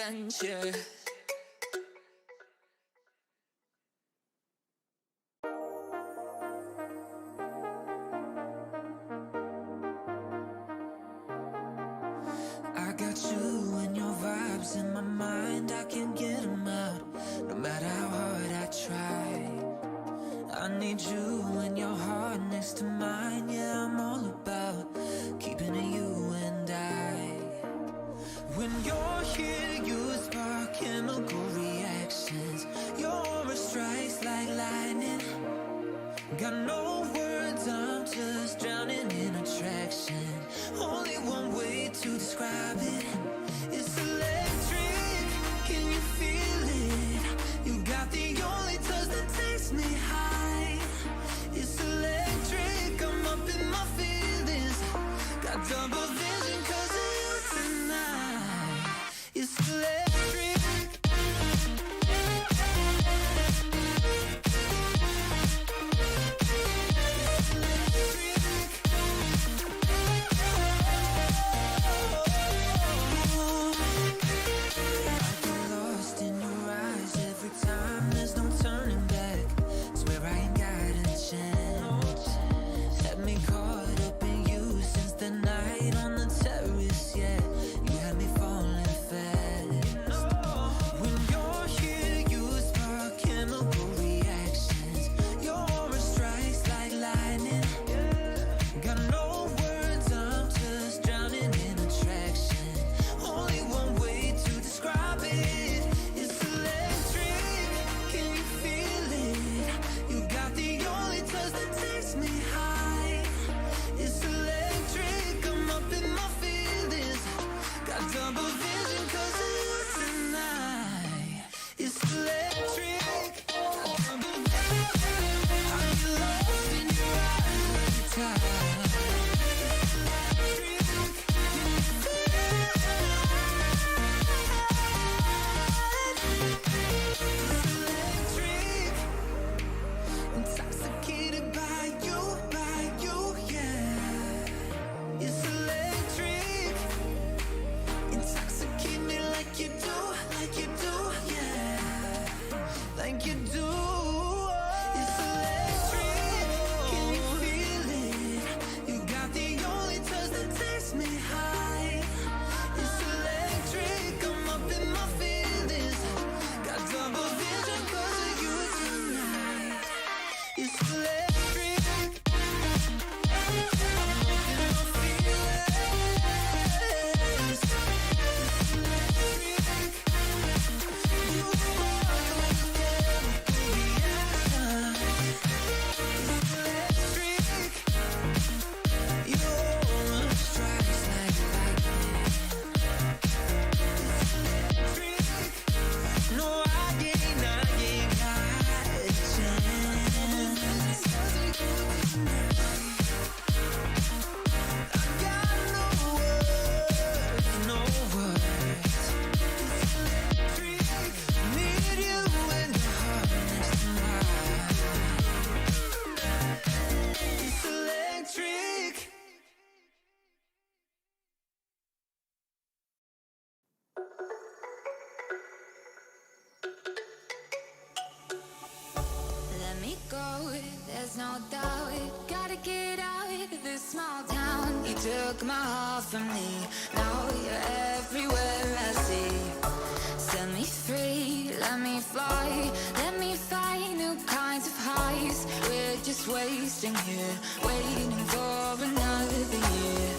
adventure. I got you and your vibes in my mind, I can't get them out, no matter how hard I try. I need you and your heart next to mine, yeah, I'm all about keeping it you and I. When you're here, you spark chemical reactions, your aura strikes like lightning. Got no words, I'm just drowning in attraction. Only one way to describe it, it's electric. Can you feel it? You got the only touch that takes me high. It's electric, I'm up in my feelings. Got double vision 'cause of you tonight. It's electric. There's no doubt, gotta get out of this small town. You took my heart from me, now you're everywhere I see. Set me free, let me fly, let me find new kinds of highs. We're just wasting here, waiting for another year.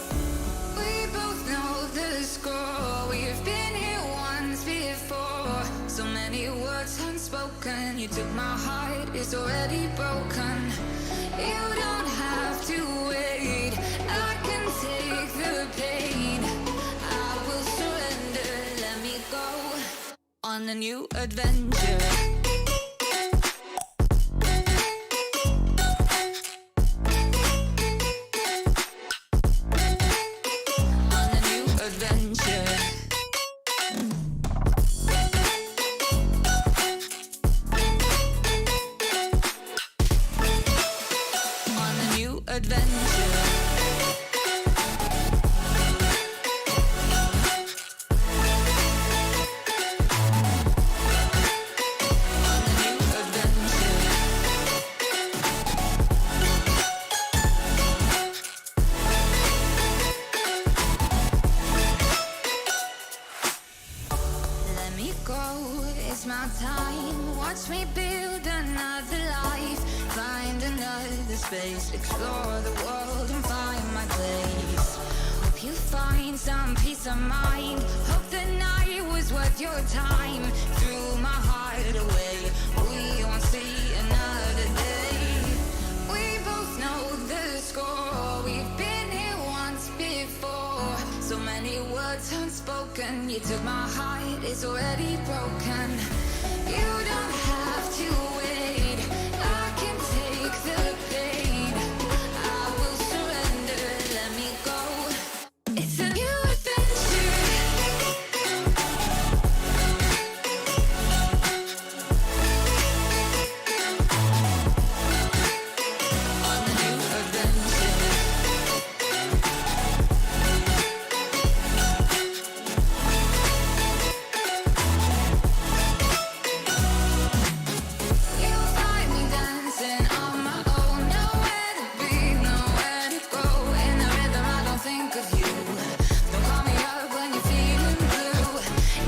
We both know the score, we've been here once before. So many words unspoken, you took my heart, it's already broken. You don't have to wait, I can take the pain. I will surrender, let me go on a new adventure. waste my time. Watch me build another life, find another space, explore the world and find my place. Hope you find some peace of mind. Hope the night was worth your time. Threw my heart away, we won't see another day. We both know the score, we've been here once before. So many words unspoken, you took my heart, it's already broken. You don't have to wait, I can take the pain. I will surrender, let me go. It's a new adventure. On a new adventure. You'll find me dancing on my own. Nowhere to be, nowhere to go. In the rhythm, I don't think of you. Don't call me up when you're feeling blue.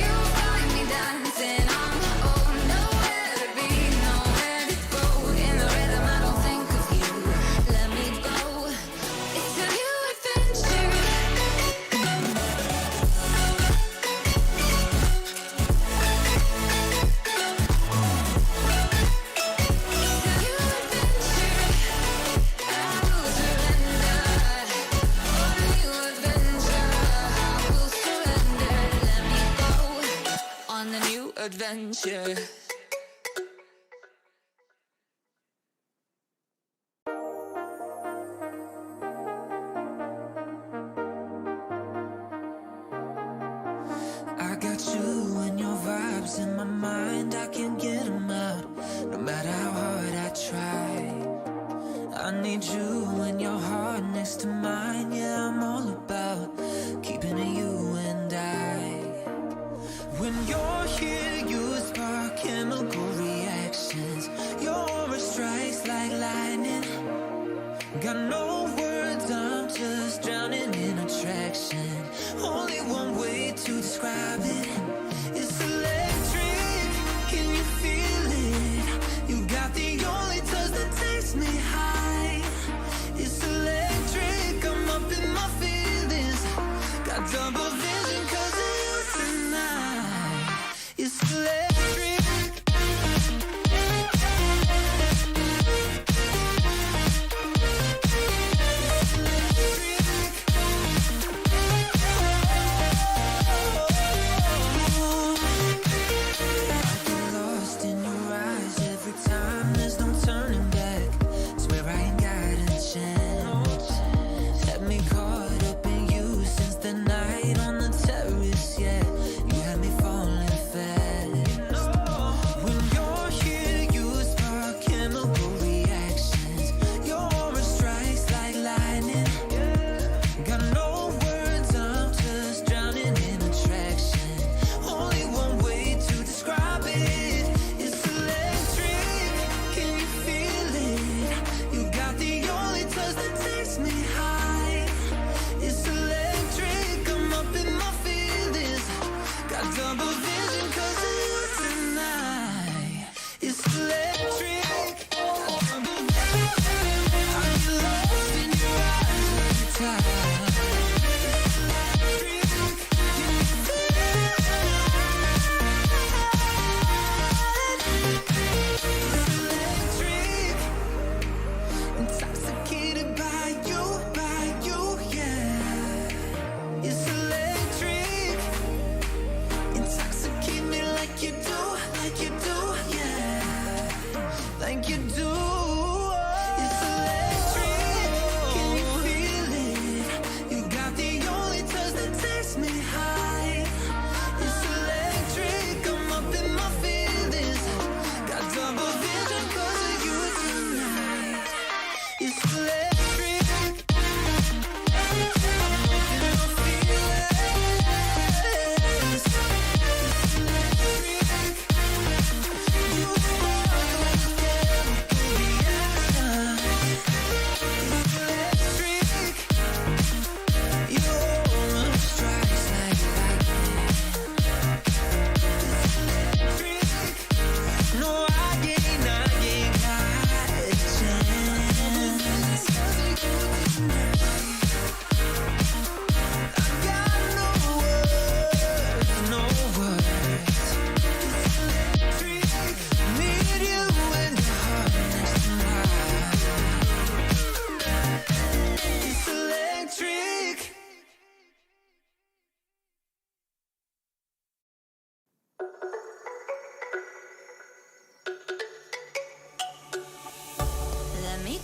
You'll find me dancing on my own. Nowhere to be, nowhere to go. In the rhythm, I don't think of you. Let me go. It's a new adventure. On a new adventure. I got you and your vibes in my mind, I can't get them out, no matter how hard I try. I need you and your heart next to mine, yeah, I'm all about keeping it you and I. When you're here, you spark in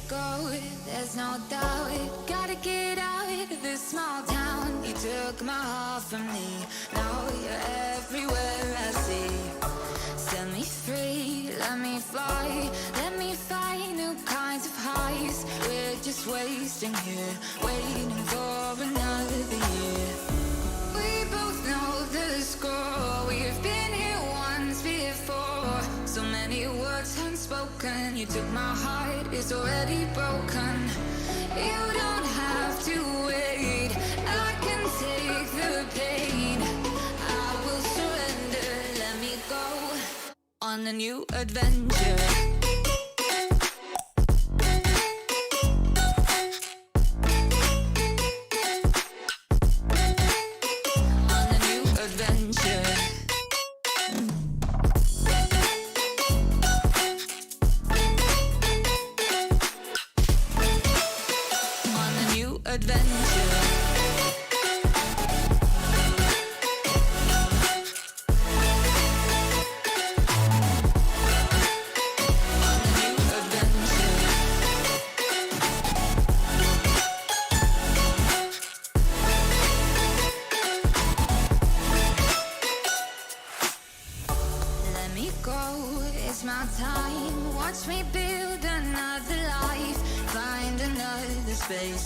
go, there's no doubt. Gotta get out of this small town. You took my heart from me, now you're everywhere I see. Set me free, let me fly, let me find new kinds of highs. We're just wasting here, waiting for another year. We both know the score, we've been here once before. So many words unspoken, you took my heart, it's already broken. You don't have to wait, I can take the pain. I will surrender, let me go on a new adventure.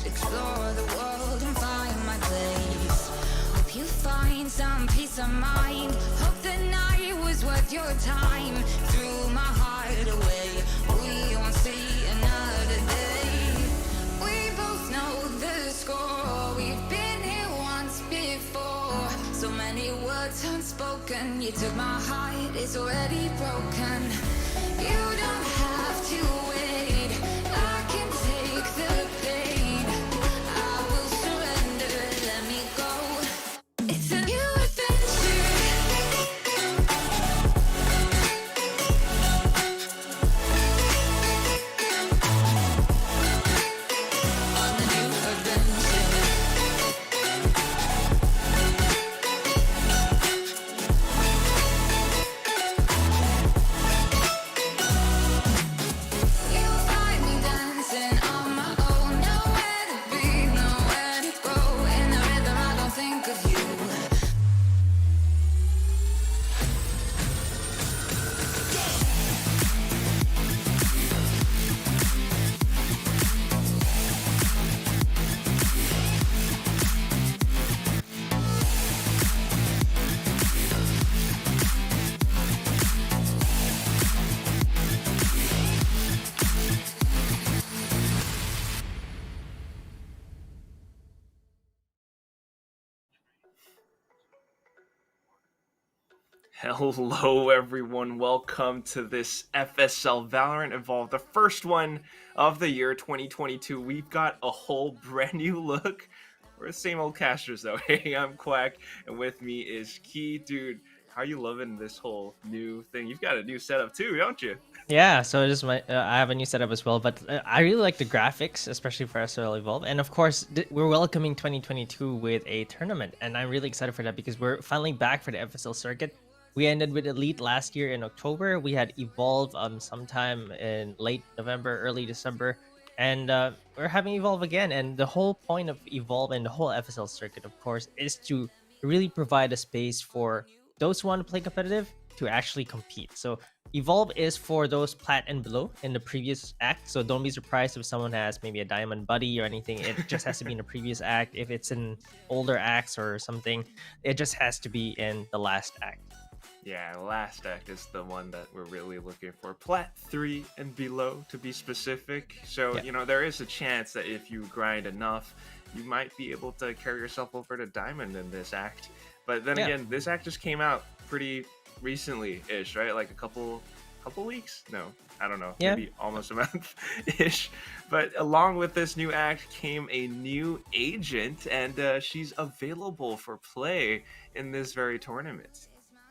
Explore the world and find my place. Hope you find some peace of mind. Hope the night was worth your time. Threw my heart away, we won't see another day. We both know the score, we've been here once before. So many words unspoken, you took my heart, it's already broken. You don't have to wait, I can take the pain. Hello everyone, welcome to this FSL Valorant Evolve, the first one of the year 2022. We've got a whole brand new look. We're the same old casters though. Hey, I'm Quack, and with me is Key. Dude, how are you loving this whole new thing? You've got a new setup too, don't you? Yeah, so it is I have a new setup as well, but I really like the graphics, especially for FSL Evolve. And of course, we're welcoming 2022 with a tournament, and I'm really excited for that because we're finally back for the FSL circuit. We ended with Elite last year in October. We had Evolve sometime in late November, early December. And we're having Evolve again. And the whole point of Evolve and the whole FSL circuit, of course, is to really provide a space for those who want to play competitive to actually compete. So Evolve is for those plat and below in the previous act. So don't be surprised if someone has maybe a diamond buddy or anything. It just has to be in the previous act. If it's in older acts or something, it just has to be in the last act. Yeah, last act is the one that we're really looking for. Plat 3 and below, to be specific. So, Yeah. you know, there is a chance that if you grind enough, you might be able to carry yourself over to Diamond in this act. But then again, this act just came out pretty recently-ish, right? Like a couple weeks? No, I don't know. Yeah. Maybe almost a month-ish. But along with this new act came a new agent, and she's available for play in this very tournament.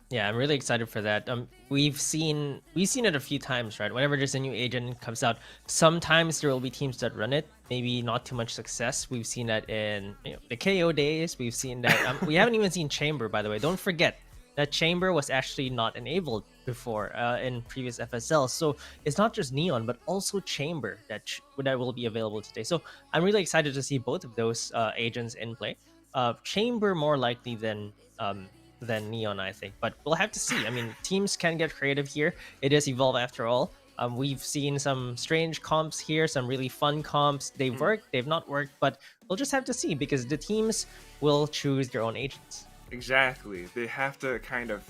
Yeah, I'm really excited for that. We've seen it a few times, right? Whenever there's a new agent comes out, sometimes there will be teams that run it. Maybe not too much success. We've seen that in the KO days. We've seen that. We haven't even seen Chamber, by the way. Don't forget, that Chamber was actually not enabled before in previous FSL. So it's not just Neon, but also Chamber that will be available today. So I'm really excited to see both of those agents in play. Chamber more likely than Neon, I think, but we'll have to see. I mean, teams can get creative here. It is Evolve after all. We've seen some strange comps here, some really fun comps. They've worked, they've not worked, but we'll just have to see because the teams will choose their own agents. Exactly. They have to kind of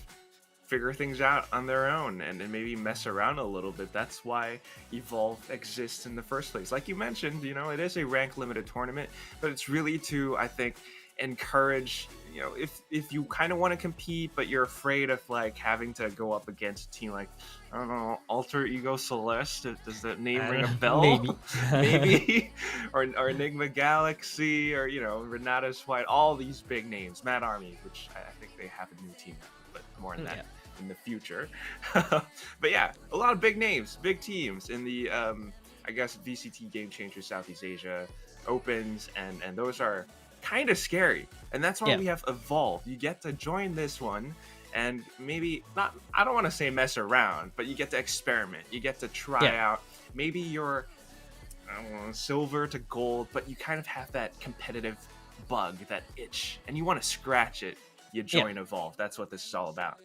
figure things out on their own and maybe mess around a little bit. That's why Evolve exists in the first place. Like you mentioned, you know, it is a rank limited tournament, but it's really to, I think, encourage, you know, if you kind of want to compete but you're afraid of like having to go up against a team like, I don't know, Alter Ego Celeste, does that name ring a bell? Maybe. Maybe. or Enigma Galaxy, or, you know, Renata's White, all these big names, Mad Army, which I think they have a new team now, but more on that in the future. But yeah, a lot of big names, big teams in the I guess VCT Game Changer Southeast Asia Opens, and those are kind of scary, and that's why we have Evolve. You get to join this one and maybe not, I don't want to say mess around, but you get to experiment, you get to try out. Maybe you're, I don't know, silver to gold, but you kind of have that competitive bug, that itch, and you want to scratch it. You join Evolve. That's what this is all about.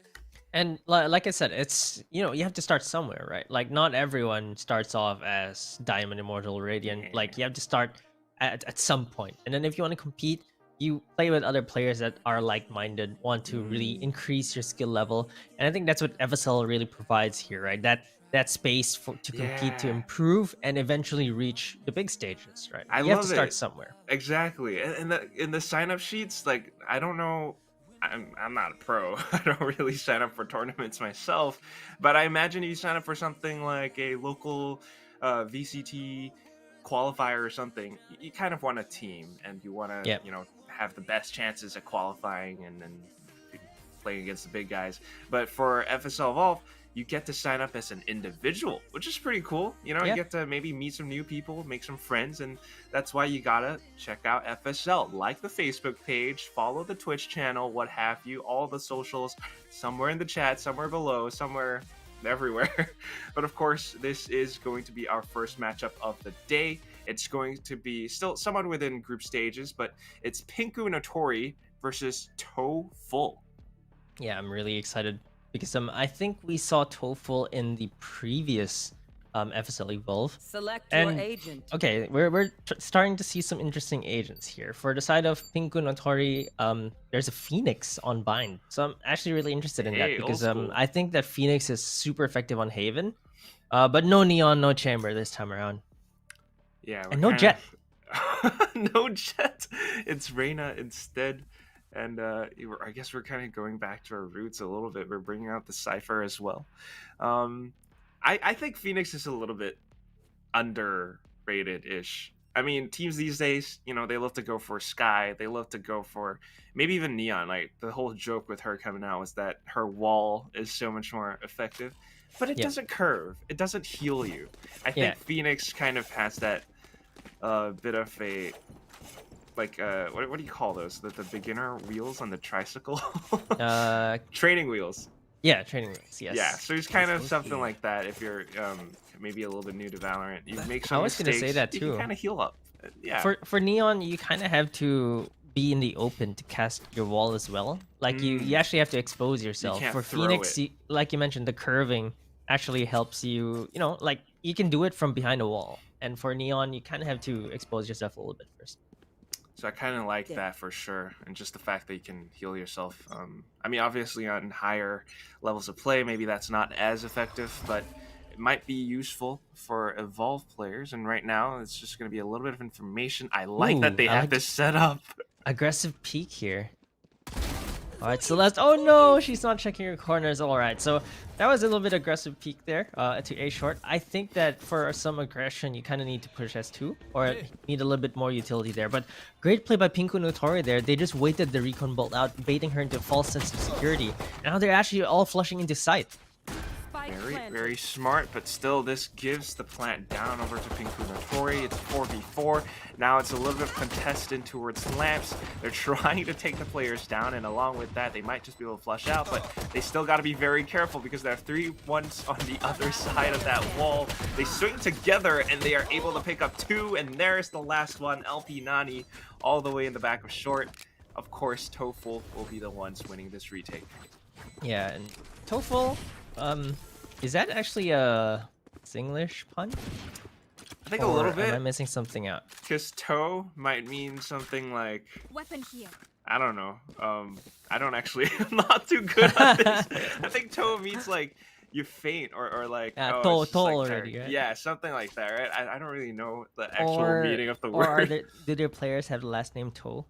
And like I said, it's, you know, you have to start somewhere, right? Like not everyone starts off as Diamond, Immortal, Radiant. Like you have to start at some point, and then if you want to compete, you play with other players that are like-minded, want to really increase your skill level, and I think that's what FSL really provides here, right? That space to compete, to improve, and eventually reach the big stages, right? You have to start somewhere. Exactly, and in the sign-up sheets, like, I don't know, I'm not a pro. I don't really sign up for tournaments myself, but I imagine you sign up for something like a local VCT qualifier or something. You kind of want a team, and you want to you know, have the best chances at qualifying and playing against the big guys. But for FSL Evolve, you get to sign up as an individual, which is pretty cool. You know, you get to maybe meet some new people, make some friends, and that's why you gotta check out FSL. Like the Facebook page, follow the Twitch channel, what have you, all the socials, somewhere in the chat, somewhere below, somewhere everywhere. But of course, this is going to be our first matchup of the day. It's going to be still somewhat within group stages, but it's Pinkunotori versus Toh-Full. Yeah, I'm really excited because I think we saw Toh-Full in the previous FSL Evolve. Select your agent. Okay, we're starting to see some interesting agents here. For the side of Pinkunotori, there's a Phoenix on Bind, so I'm actually really interested in that because I think that Phoenix is super effective on Haven, but no Neon, no Chamber this time around. Yeah, and no Jet. No Jet. It's Reyna instead. And I guess we're kind of going back to our roots a little bit. We're bringing out the Cypher as well. I think Phoenix is a little bit underrated-ish. I mean, teams these days, you know, they love to go for Sky. They love to go for maybe even Neon. Like, the whole joke with her coming out was that her wall is so much more effective. But it doesn't curve. It doesn't heal you. I think Phoenix kind of has that bit of a... like what do you call those, the beginner wheels on the tricycle? Training wheels. Yeah, training wheels. Yes. Yeah, so it's kind of something like that. If you're maybe a little bit new to Valorant, you make some mistakes. I was gonna say that too. You can kind of heal up. Yeah. For Neon, you kind of have to be in the open to cast your wall as well. Like you actually have to expose yourself. For Phoenix, like you mentioned, the curving actually helps you. You know, like you can do it from behind a wall. And for Neon, you kind of have to expose yourself a little bit first. So I kind of like that for sure, and just the fact that you can heal yourself. I mean, obviously on higher levels of play, maybe that's not as effective, but it might be useful for Evolve players. And right now, it's just going to be a little bit of information. I like that they have this set up. Aggressive peek here. All right, Celeste. Oh no, she's not checking her corners. All right, so that was a little bit aggressive peek there to A short. I think that for some aggression, you kind of need to push S2 or need a little bit more utility there. But great play by Pinkunotori there. They just waited the recon bolt out, baiting her into false sense of security. Now they're actually all flushing into sight. Very smart, but still this gives the plant down over to Pinkunotori. It's 4v4. Now it's a little bit contested towards lamps. They're trying to take the players down, and along with that, they might just be able to flush out, but they still got to be very careful because there are 3 ones on the other side of that wall. They swing together, and they are able to pick up 2, and there's the last one, LP Nani, all the way in the back of short. Of course, Toh-Full will be the ones winning this retake. Yeah, and Toh-Full, is that actually a Singlish pun? I think a little bit. Am I missing something out? Because toe might mean something like, Weapon here. I don't know. I don't actually, I'm not too good at this. I think toe means like you faint or like, toe like already, right? Yeah, something like that, right? I don't really know the actual meaning of the word. Do their players have the last name Toe?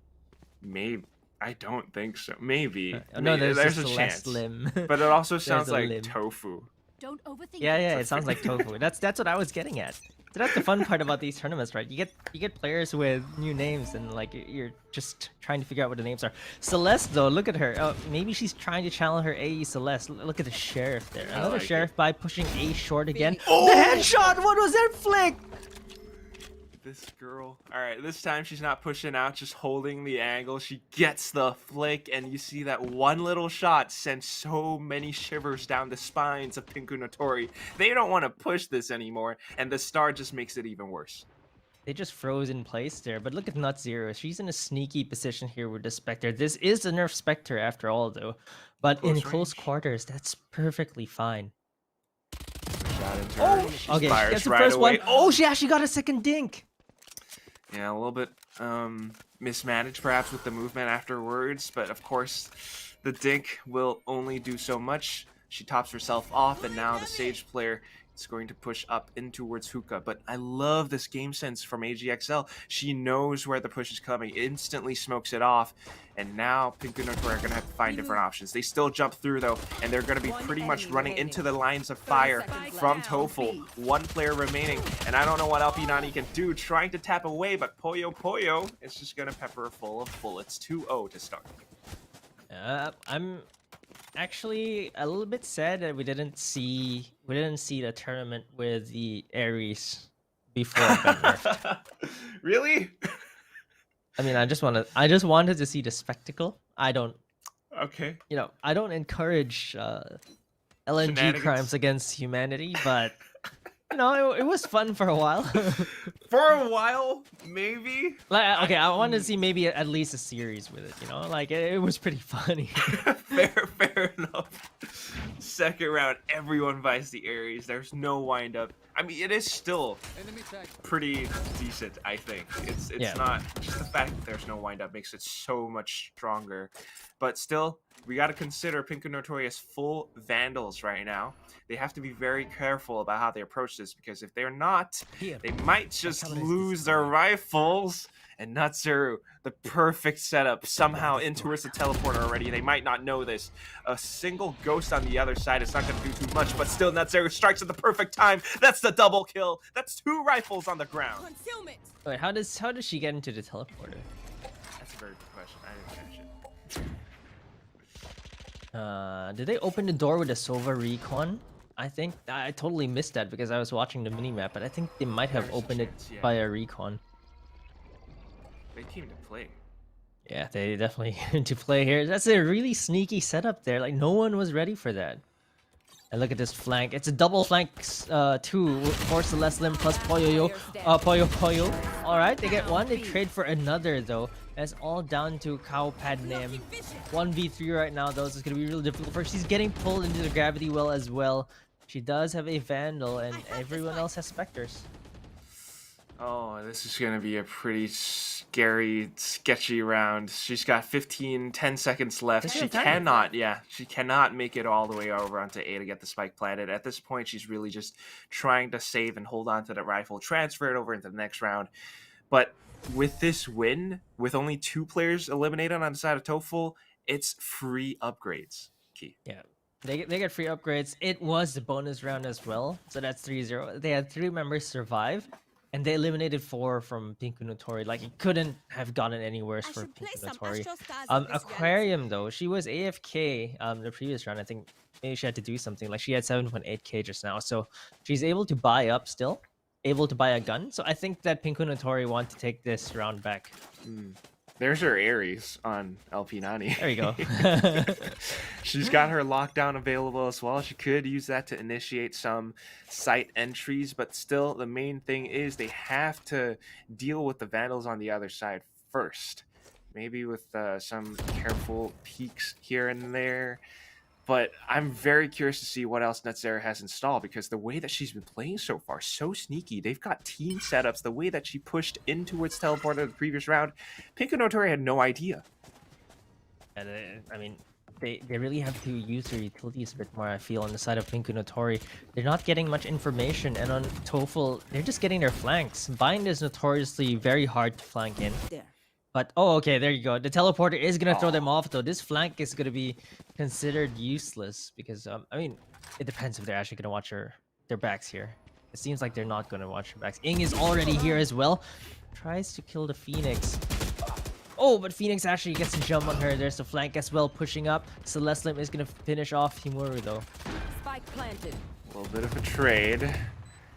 Maybe. I don't think so. Maybe. No, there's a chance. less limb. But it also sounds a like limb. tofu. Don't overthink. Yeah, it sounds like tofu. That's what I was getting at. So that's the fun part about these tournaments, right? You get players with new names, and like you're just trying to figure out what the names are. Celeste, though, look at her. Oh, maybe she's trying to channel her AE Celeste. Look at the sheriff there. Another like sheriff by pushing A short again. Oh! The headshot! What was that flick? This girl. Alright, this time she's not pushing out, just holding the angle. She gets the flick, and you see that one little shot sends so many shivers down the spines of Pinkunotori. They don't want to push this anymore, and the star just makes it even worse. They just froze in place there, but look at Nut0. She's in a sneaky position here with the Spectre. This is the nerf Spectre after all, though. But in close quarters, that's perfectly fine. Shot into her. She Okay, fires that's the right first away. one. Oh, she actually got a second dink. Yeah, a little bit mismanaged perhaps with the movement afterwards, but of course the dink will only do so much. She tops herself off, and now the Sage player is going to push up in towards Hookah. But I love this game sense from AGXL. She knows where the push is coming, instantly smokes it off, and now Pinkunotori are going to have to find different options. They still jump through, though, and they're going to be pretty much running into the lines of fire from Toh-Full. 1 player remaining, and I don't know what LP Nani can do, trying to tap away, but Poyo is just going to pepper her full of bullets. 2-0 to start. I'm actually a little bit sad that we didn't see the tournament with the Ares before it got nerfed. Really? I mean, I just wanted to see the spectacle. I don't encourage LNG crimes against humanity, but it was fun for a while. For a while, maybe. Like, okay, I wanted to see maybe at least a series with it. Like it was pretty funny. Fair enough. Second round, everyone buys the Ares. There's no wind up. I mean, it is still pretty decent, I think. It's not just the fact that there's no wind up makes it so much stronger. But still, we got to consider Pinkunotori as full Vandals right now. They have to be very careful about how they approach this, because if they're not, they might just lose their rifles. And Nut0, the perfect setup, somehow in towards the teleporter already. They might not know this. A single ghost on the other side is not going to do too much, but still Nut0 strikes at the perfect time. That's the double kill. That's 2 rifles on the ground. Wait, how does she get into the teleporter? That's a very good question. I didn't catch it. Did they open the door with a Sova recon? I think I totally missed that because I was watching the minimap, but I think they might have opened it by a recon. They came to play. Yeah, they definitely came to play here. That's a really sneaky setup there. Like, no one was ready for that. And look at this flank. It's a double flank 2 for Celeste Lim plus Poyo. Alright, they get 1. They trade for another, though. That's all down to Cow Pad Nim. 1v3 right now, though. So it's going to be really difficult for her. She's getting pulled into the gravity well as well. She does have a Vandal, and everyone else has Spectres. Oh, this is going to be a pretty scary, sketchy round. She's got 10 seconds left. She cannot make it all the way over onto A to get the spike planted. At this point, she's really just trying to save and hold on to the rifle, transfer it over into the next round. But with this win, with only 2 players eliminated on the side of Toh-Full, it's free upgrades. Key. Yeah. They get free upgrades. It was the bonus round as well, so that's 3-0. They had 3 members survive. And they eliminated 4 from Pinkunotori. Like, it couldn't have gotten any worse for Pinkunotori. Aquarium, though, she was AFK the previous round. I think maybe she had to do something. Like she had 7.8k just now, so she's able to buy up still, able to buy a gun. So I think that Pinkunotori want to take this round back. There's her Ares on LP Nani. There you go. She's got her lockdown available as well. She could use that to initiate some site entries, but still the main thing is they have to deal with the Vandals on the other side first. Maybe with some careful peeks here and there. But I'm very curious to see what else Xeaora has installed, because the way that she's been playing so far, so sneaky. They've got team setups. The way that she pushed in towards teleporter the previous round, Pinkunotori had no idea. And I mean, they really have to use their utilities a bit more, I feel, on the side of Pinkunotori. They're not getting much information, and on Toh-Full, they're just getting their flanks. Bind is notoriously very hard to flank in. But, oh, okay, there you go. The teleporter is going to throw them off, though. This flank is going to be considered useless because, I mean, it depends if they're actually going to watch their backs here. It seems like they're not going to watch their backs. Ing is already here as well. Tries to kill the Phoenix. Oh, but Phoenix actually gets a jump on her. There's the flank as well, pushing up. Celestim is going to finish off Heyimquack, though. Spike planted. A little bit of a trade.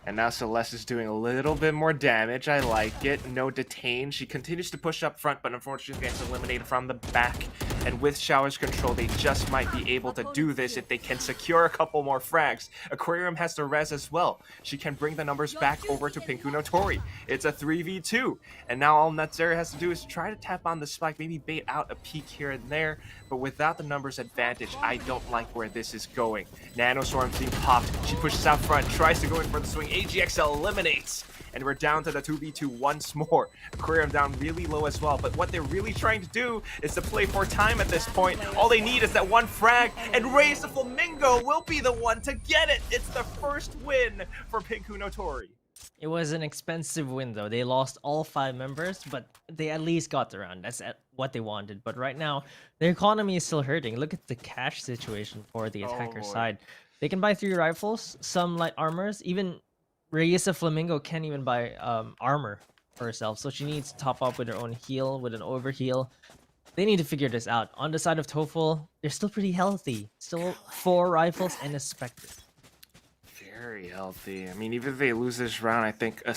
And now Celeste is doing a little bit more damage. I like it. No detain. She continues to push up front, but unfortunately gets eliminated from the back. And with Xeaora's control, they just might be able to do this if they can secure a couple more frags. Aquarium has the res as well. She can bring the numbers back over to Pinkunotori. It's a 3v2. And now all Xeaora has to do is try to tap on the spike, maybe bait out a peek here and there. But without the numbers advantage, I don't like where this is going. Nanoswarm's being popped. She pushes out front, tries to go in for the swing. AGXL eliminates. And we're down to the 2v2 once more. Aquarium down really low as well. But what they're really trying to do is to play for time at this point. All they need is that one frag, and Raise the Flamingo will be the one to get it. It's the first win for Pinkunotori. It was an expensive win, though. They lost all 5 members, but they at least got the round. That's what they wanted. But right now, their economy is still hurting. Look at the cash situation for the attacker side. They can buy 3 rifles, some light armors, even Reyesa Flamingo can't even buy armor for herself, so she needs to top up with her own heal, with an overheal. They need to figure this out. On the side of Toh-Full, they're still pretty healthy. Still 4 rifles and a Spectre. Very healthy. I mean, even if they lose this round, I think a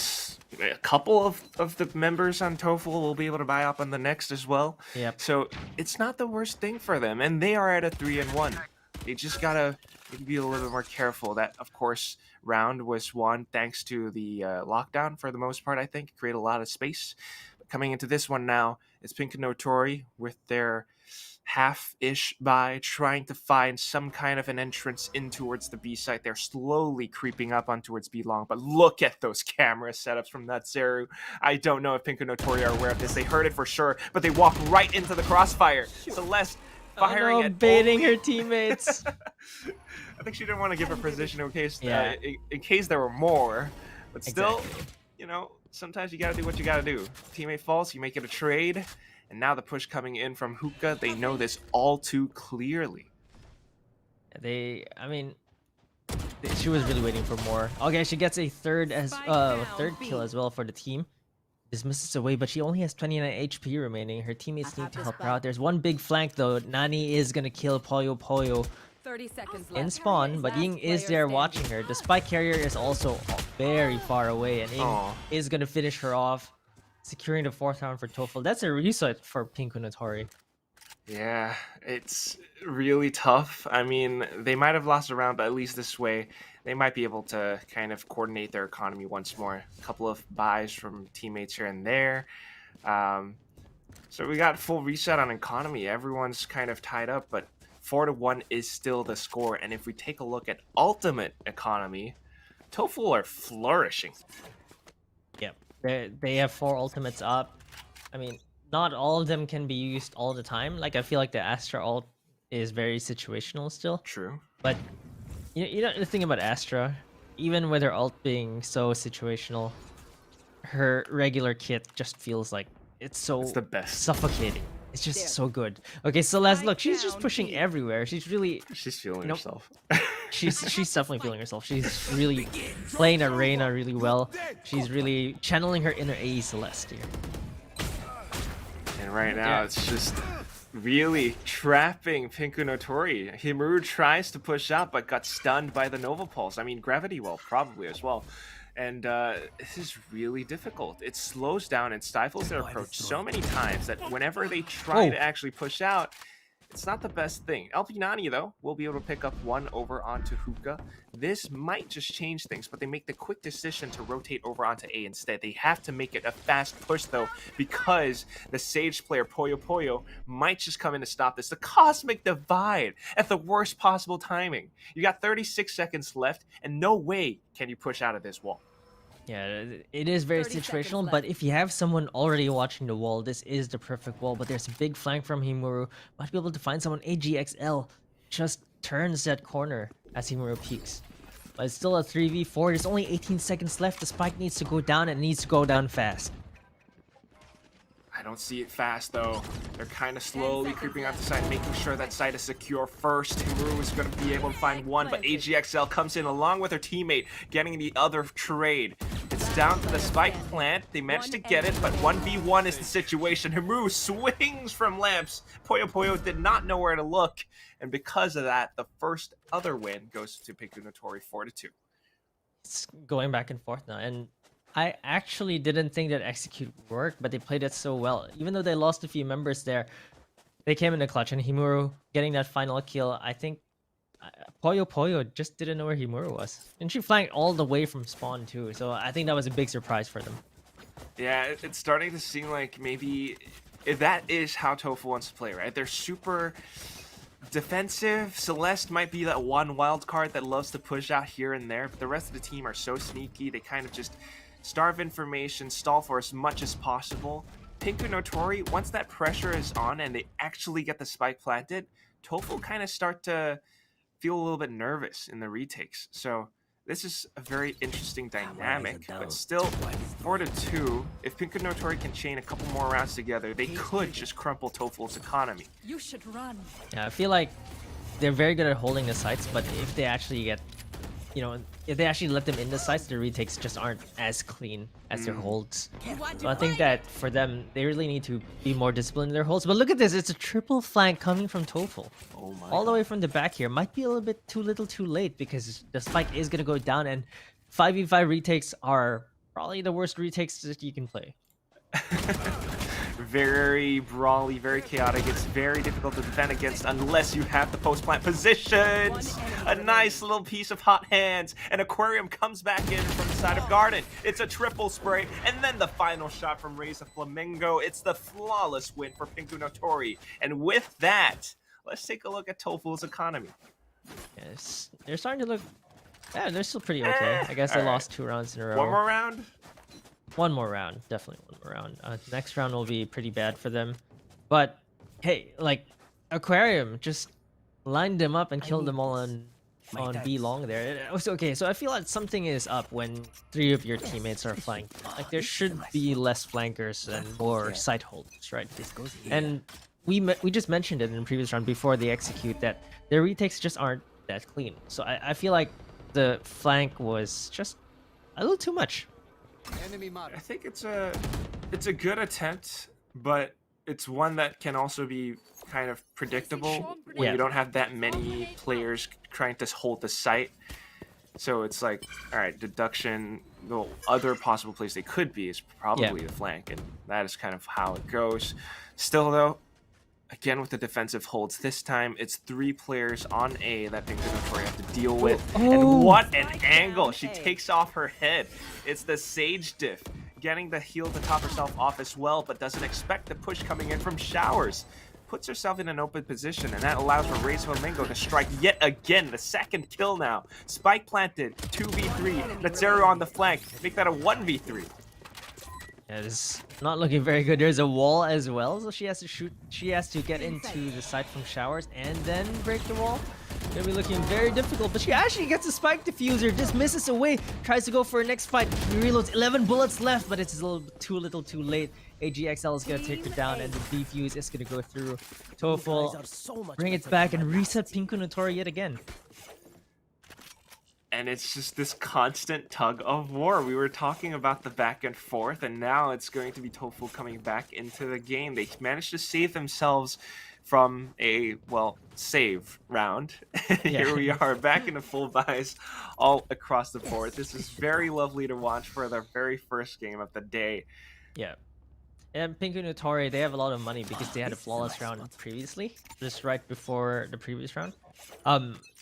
couple of the members on Toh-Full will be able to buy up on the next as well. Yep. So it's not the worst thing for them, and they are at a 3-1. They just gotta be a little bit more careful. That, of course, round was won thanks to the lockdown for the most part, I think. Create a lot of space. But coming into this one now, it's Pinkunotori with their half-ish buy, trying to find some kind of an entrance in towards the B site. They're slowly creeping up on towards B long, but look at those camera setups from Xeaora. I don't know if Pinkunotori are aware of this. They heard it for sure, but they walk right into the crossfire. Celeste firing at baiting her teammates. I think she didn't want to give her position in case in case there were more, but still, you know, sometimes you gotta do what you gotta do. Teammate falls, you make it a trade, and now the push coming in from Hookah, they know this all too clearly. I mean, she was really waiting for more. Okay, she gets a third kill as well for the team. Dismisses away, but she only has 29 HP remaining. Her teammates need to help her out. There's one big flank though. Nani is gonna kill Poyo 30 seconds left. in spawn, but Ying is there watching her. The spike carrier is also very far away, and Ying is gonna finish her off, securing the 4th round for Toh-Full. That's a reset for Pinkunotori. Yeah, it's really tough. I mean, they might have lost a round, but at least this way, they might be able to kind of coordinate their economy once more. A couple of buys from teammates here and there. So we got full reset on economy. Everyone's kind of tied up, but 4-1 is still the score. And if we take a look at ultimate economy, Toh-Full are flourishing. Yep, they have 4 ultimates up. I mean, not all of them can be used all the time. Like, I feel like the Astra ult is very situational still. True. But you know the thing about Astra, even with her ult being so situational, her regular kit just feels like it's the best. suffocating. It's just so good. Okay, so look, she's just pushing everywhere. She's feeling herself. she's definitely feeling herself. She's really playing Arena really well. She's really channeling her inner AE Celeste here. And right now, it's just really trapping Pinkunotori. Himuru tries to push out, but got stunned by the Nova Pulse. I mean, Gravity Well, probably as well. And this is really difficult. It slows down and stifles their approach so many times that whenever they try to actually push out, it's not the best thing. Nani, though, will be able to pick up one over onto Hookah. This might just change things, but they make the quick decision to rotate over onto A instead. They have to make it a fast push, though, because the Sage player, Poyo, might just come in to stop this. The Cosmic Divide at the worst possible timing. You got 36 seconds left, and no way can you push out of this wall. Yeah, it is very 30 seconds situational, left. but if you have someone already watching the wall, this is the perfect wall. But there's a big flank from Himuru. Might be able to find someone. AGXL just turns that corner as Himuru peeks. But it's still a 3v4. There's only 18 seconds left. The spike needs to go down and it needs to go down fast. I don't see it fast, though. They're kind of slowly creeping out the side, making sure that side is secure first. Himuru is going to be able to find one, but AGXL comes in along with her teammate, getting the other trade. It's down to the spike plant. They managed to get it, but 1v1 is the situation. Himuru swings from lamps. Poyo did not know where to look, and because of that, the first other win goes to Pinkunotori 4-2. It's going back and forth now, and I actually didn't think that execute worked, but they played it so well. Even though they lost a few members there, they came in the clutch, and Himuru getting that final kill. I think Poyo just didn't know where Himuru was. And she flanked all the way from spawn too, so I think that was a big surprise for them. Yeah, it's starting to seem like maybe if that is how Toh-Full wants to play, right? They're super defensive. Celeste might be that one wild card that loves to push out here and there, but the rest of the team are so sneaky. They kind of just starve information, stall for as much as possible. Pinkunotori, once that pressure is on and they actually get the spike planted, Toh-Full kind of start to feel a little bit nervous in the retakes. So this is a very interesting dynamic, but still 4-2. If Pinkunotori can chain a couple more rounds together, they could just crumple Toh-Full's economy. You should run. Yeah, I feel like they're very good at holding the sites, but if they actually get, if they actually let them in the sites, the retakes just aren't as clean as their holds. So I think that for them, they really need to be more disciplined in their holds. But look at this, it's a triple flank coming from Toh-Full. Oh my All the way from the back here. Might be a little bit too little too late because the spike is going to go down, and 5v5 retakes are probably the worst retakes that you can play. Very brawly, very chaotic. It's very difficult to defend against unless you have the post-plant positions. A nice little piece of hot hands. And Aquarium comes back in from the side of Garden. It's a triple spray. And then the final shot from Raise the Flamingo. It's the flawless win for Pinkunotori. And with that, let's take a look at Toh-Full's economy. Yes, they're starting to look... Yeah, they're still pretty okay. I guess they lost 2 rounds in a row. One more round? One more round, definitely one more round. Next round will be pretty bad for them, but hey, like Aquarium just lined them up and killed them all on B long there. It was okay. So I feel like something is up when 3 of your teammates are flanked. Like there should be less flankers and more site holders, right? And we just mentioned it in the previous round before they execute that their retakes just aren't that clean. So I feel like the flank was just a little too much. I think it's a good attempt, but it's one that can also be kind of predictable when you don't have that many players trying to hold the site. So it's like, all right, deduction, the other possible place they could be is probably the flank, and that is kind of how it goes. Still though, again with the defensive holds, this time it's 3 players on A that Pinkunotori have to deal with. And what an angle! She takes off her head. It's the Sage diff, getting the heal to top herself off as well, but doesn't expect the push coming in from Showers. Puts herself in an open position, and that allows for Raise Flamingo to strike yet again. The second kill now. Spike planted, 2v3. Xeaora on the flank. Make that a 1v3. Yeah, it's not looking very good. There's a wall as well, so she has to shoot. She has to get into the site from Showers and then break the wall. Gonna be looking very difficult, but she actually gets a spike diffuser, just misses away, tries to go for her next fight. He reloads, 11 bullets left, but it's a little too late. AGXL is gonna take her down, and the defuse is gonna go through. Toh-Full bring it back and reset Pinkunotori yet again. And it's just this constant tug of war. We were talking about the back and forth, and now it's going to be Toh-Full coming back into the game. They managed to save themselves from a, well, save round. Here we are back into full buys all across the board. This is very lovely to watch for their very first game of the day. Yeah. And Pinkunotori, they have a lot of money because they had a flawless round previously, just right before the previous round.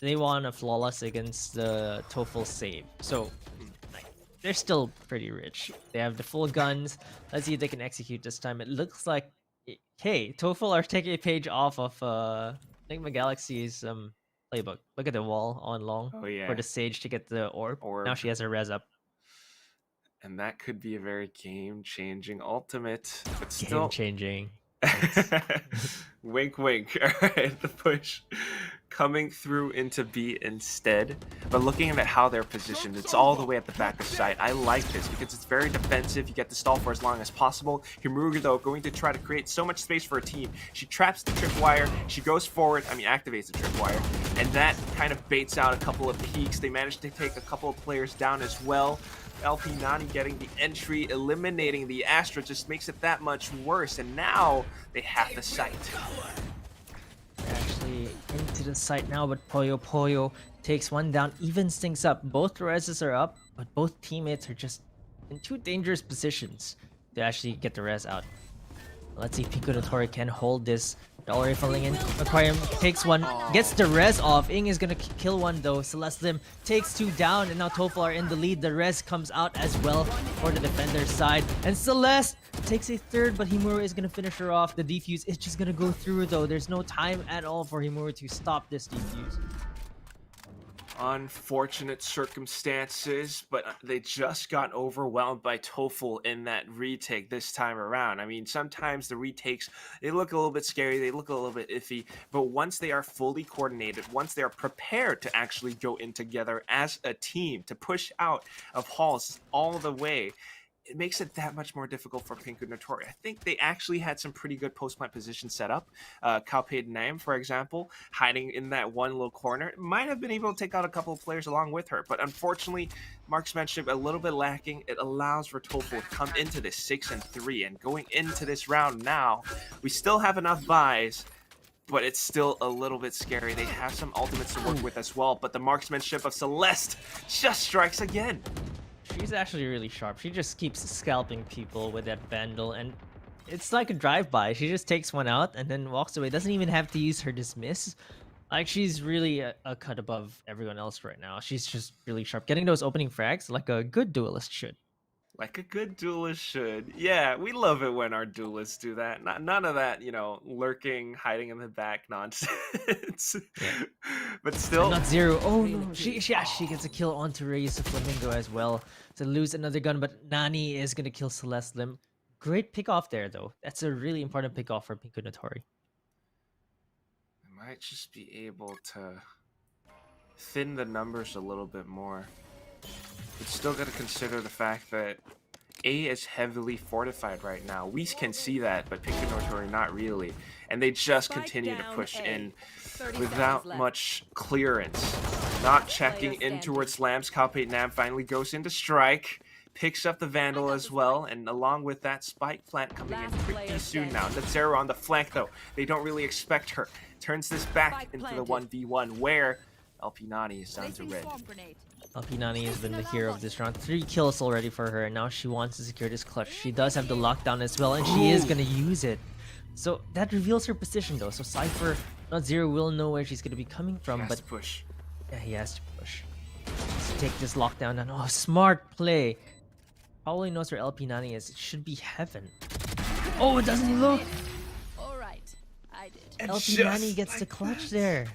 They won a flawless against the Toh-Full save. So like, they're still pretty rich. They have the full guns. Let's see if they can execute this time. It looks like, hey, Toh-Full are taking a page off of Enigma Galaxy's playbook. Look at the wall on long for the Sage to get the orb. Now she has her res up. And that could be a very game-changing ultimate, but still game-changing. Wink, wink. All right, the push coming through into B instead. But looking at how they're positioned, it's all the way at the back of site. I like this because it's very defensive. You get to stall for as long as possible. Heyimquack, though, going to try to create so much space for a team. She traps the tripwire. She goes forward. Activates the tripwire. And that kind of baits out a couple of peaks. They managed to take a couple of players down as well. LP Nani getting the entry, eliminating the Astra just makes it that much worse. And now they have the site. They're actually into the site now, but Poyo takes one down, evens things up. Both reses are up, but both teammates are just in two dangerous positions to actually get the res out. Let's see if Pinkunotori can hold this. Already falling in. Aquarium takes one, gets the res off. Ing is gonna kill one though. Celestim takes two down, and now Toh-Full are in the lead. The res comes out as well for the defender's side. And Celeste takes a third, but Heyimquack is gonna finish her off. The defuse is just gonna go through though. There's no time at all for Heyimquack to stop this defuse. Unfortunate circumstances, but they just got overwhelmed by Toh-Full in that retake this time around. Sometimes the retakes, they look a little bit scary, they look a little bit iffy, but once they are fully coordinated, once they are prepared to actually go in together as a team to push out of halls all the way, it makes it that much more difficult for Pinkunotori. I think they actually had some pretty good post-plant positions set up. Calpaid Nam, for example, hiding in that one little corner, might have been able to take out a couple of players along with her, but unfortunately, marksmanship a little bit lacking. It allows for Toh-Full to come into this 6-3, and going into this round now, we still have enough buys, but it's still a little bit scary. They have some ultimates to work with as well, but the marksmanship of Celeste just strikes again. She's actually really sharp. She just keeps scalping people with that Vandal, and it's like a drive-by. She just takes one out and then walks away. Doesn't even have to use her dismiss. Like, she's really a cut above everyone else right now. She's just really sharp. Getting those opening frags like a good duelist should. Like a good duelist should. Yeah, we love it when our duelists do that. None of that, lurking, hiding in the back nonsense. Yeah. But still... Not Zero. Oh no, she gets a kill onto Reyes Flamingo as well. To lose another gun, but Nani is gonna kill Celeste Lim. Great pick off there though. That's a really important pick off for Pinkunotori. Might just be able to thin the numbers a little bit more. But still got to consider the fact that A is heavily fortified right now. We can see that, but Pinkunotori not really. And they just continue to push in without much clearance. Not checking in towards Lambs. Calpaid Nam finally goes into strike. Picks up the Vandal as well, and along with that, Spike Plant coming in pretty soon now. Xeaora on the flank though. They don't really expect her. Turns this back into the 1v1 where LP Nani is down to red. LP Nani has been the hero of this round. 3 kills already for her, and now she wants to secure this clutch. She does have the lockdown as well, and she is gonna use it. So that reveals her position though. So Cypher, not Zero, will know where she's gonna be coming from, but push. Yeah, he has to push. Let's take this lockdown down. Oh, smart play. Probably knows where LP Nani is. It should be heaven. Oh, it doesn't look. All right, I did. And LP Nani gets the clutch there.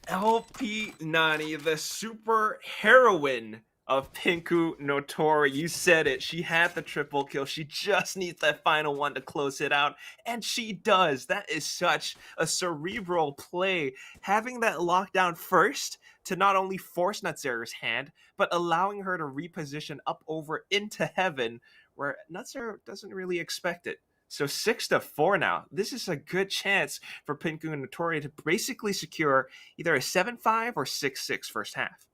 LP Nani, the super heroine of Pinkunotori. You said it. She had the triple kill. She just needs that final one to close it out. And she does. That is such a cerebral play. Having that lockdown first to not only force Nutzero's hand, but allowing her to reposition up over into heaven where Nutzero doesn't really expect it. So 6-4 now. This is a good chance for Pinkunotori to basically secure either a 7-5 or 6-6 first half.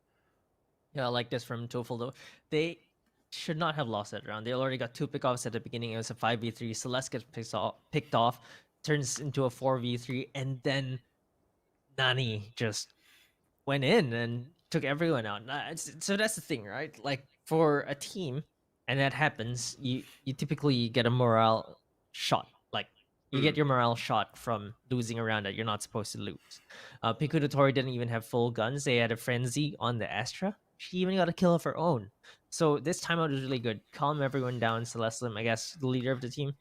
Yeah, I like this from Toh-Full though. They should not have lost that round. They already got 2 pickoffs at the beginning. It was a 5v3. Celeste gets picked off. turns into a 4v3, and then Nani just went in and took everyone out. So that's the thing, right? Like for a team, and that happens, you typically get a morale shot. Like you get your morale shot from losing a round that you're not supposed to lose. Pinkunotori didn't even have full guns. They had a frenzy on the Astra. She even got a kill of her own. So this timeout was really good. Calm everyone down. Celestim, I guess, the leader of the team,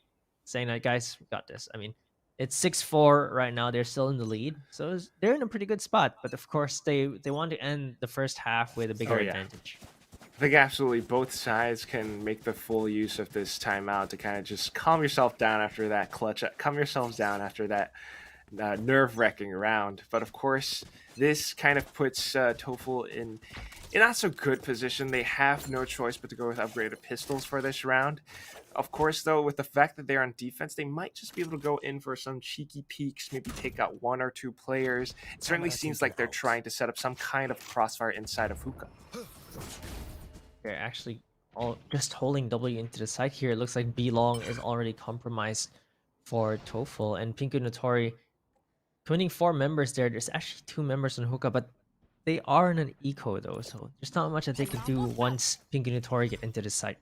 saying that, guys, we got this. I mean, it's 6-4 right now. They're still in the lead, so they're in a pretty good spot. But of course, they want to end the first half with a bigger advantage. I think absolutely both sides can make the full use of this timeout to kind of just calm yourself down after that clutch. Calm yourselves down after that nerve-wracking round. But of course, this kind of puts Toh-Full in not so good position. They have no choice but to go with upgraded pistols for this round. Of course, though, with the fact that they're on defense, they might just be able to go in for some cheeky peeks, maybe take out 1 or 2 players. It certainly seems like they're trying to set up some kind of crossfire inside of Hookah. They're actually just holding W into the side here. It looks like B-Long is already compromised for Toh-Full, and Pinkunotori committing 4 members there. There's actually 2 members on Hookah, but they are in an eco though, so there's not much that they can do once Pinkunotori get into the site.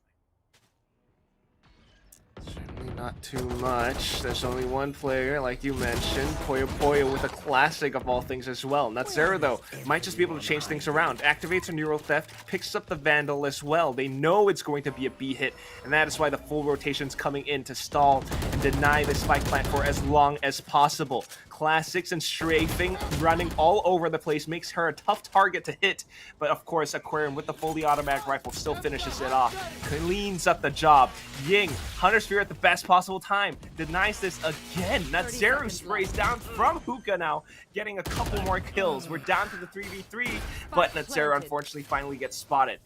Certainly not too much. There's only one player, like you mentioned. Poyo with a classic of all things as well. Xeaora, though, might just be able to change things around. Activates a Neural Theft, picks up the Vandal as well. They know it's going to be a B hit, and that is why the full rotation's coming in to stall and deny the spike plant for as long as possible. Classics and strafing, running all over the place, makes her a tough target to hit. But of course, Aquarium with the fully automatic rifle still finishes it off. Cleans up the job. Ying, Hunter Sphere at the best possible time, denies this again. Xeaora sprays down from Hookah now, getting a couple more kills. We're down to the 3v3, but Xeaora unfortunately finally gets spotted.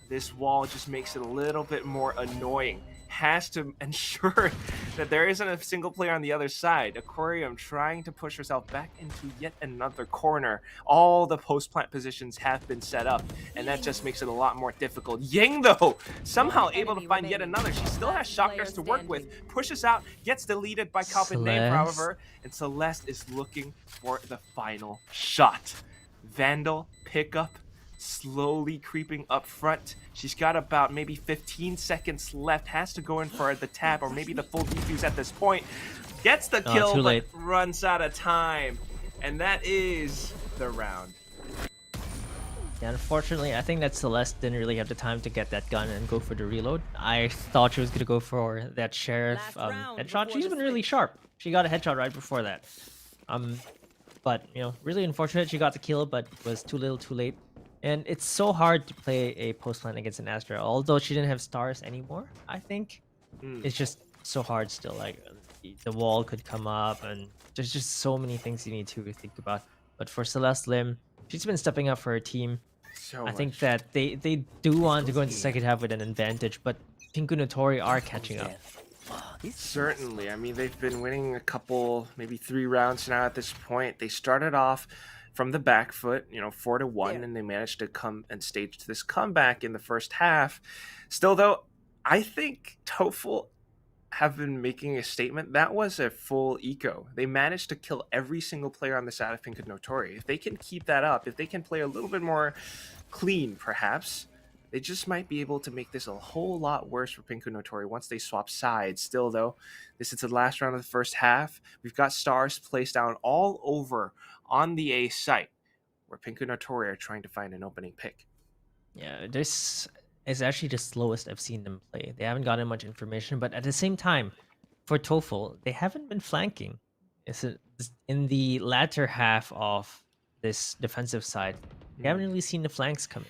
This wall just makes it a little bit more annoying. Has to ensure that there isn't a single player on the other side. Aquarium trying to push herself back into yet another corner. All the post-plant positions have been set up, and that just makes it a lot more difficult. Ying, though, somehow able to find yet another. She still has shockers to work with. Pushes out, gets deleted by Kalpin Name, however, and Celeste is looking for the final shot. Vandal, pickup, slowly creeping up front. She's got about maybe 15 seconds left. Has to go in for the tap or maybe the full defuse at this point. Gets the kill, but runs out of time. And that is the round. Yeah, unfortunately, I think that Celeste didn't really have the time to get that gun and go for the reload. I thought she was going to go for that Sheriff headshot. She's been really sharp. She got a headshot right before that. But, you know, really unfortunate she got the kill, but was too little too late. And it's so hard to play a post lane against an Astra, although she didn't have stars anymore, I think. It's just so hard still. Like, the wall could come up, and there's just so many things you need to think about. But for Celeste Lim, she's been stepping up for her team. I think that they do want to go into the second half with an advantage, but Pinkunotori are catching up. Certainly. I mean, they've been winning a couple, maybe 3 rounds now at this point. They started off from the back foot, 4-1, and they managed to come and stage this comeback in the first half. Still, though, I think Toh-Full have been making a statement. That was a full eco. They managed to kill every single player on the side of Pinkunotori. If they can keep that up, if they can play a little bit more clean, perhaps, they just might be able to make this a whole lot worse for Pinkunotori once they swap sides. Still, though, this is the last round of the first half. We've got stars placed down all over on the A site, where Pinkunotori are trying to find an opening pick. Yeah, this is actually the slowest I've seen them play. They haven't gotten much information, but at the same time, for Toh-Full, they haven't been flanking. In the latter half of this defensive side, they haven't really seen the flanks come in.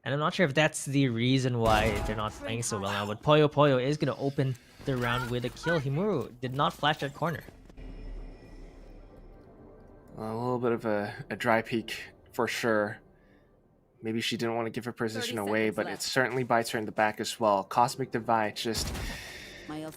And I'm not sure if that's the reason why they're not playing so well now, but Poyo is going to open the round with a kill. Himuru did not flash that corner. A little bit of a dry peek for sure. Maybe she didn't want to give her position away, but it certainly bites her in the back as well. Cosmic Divide just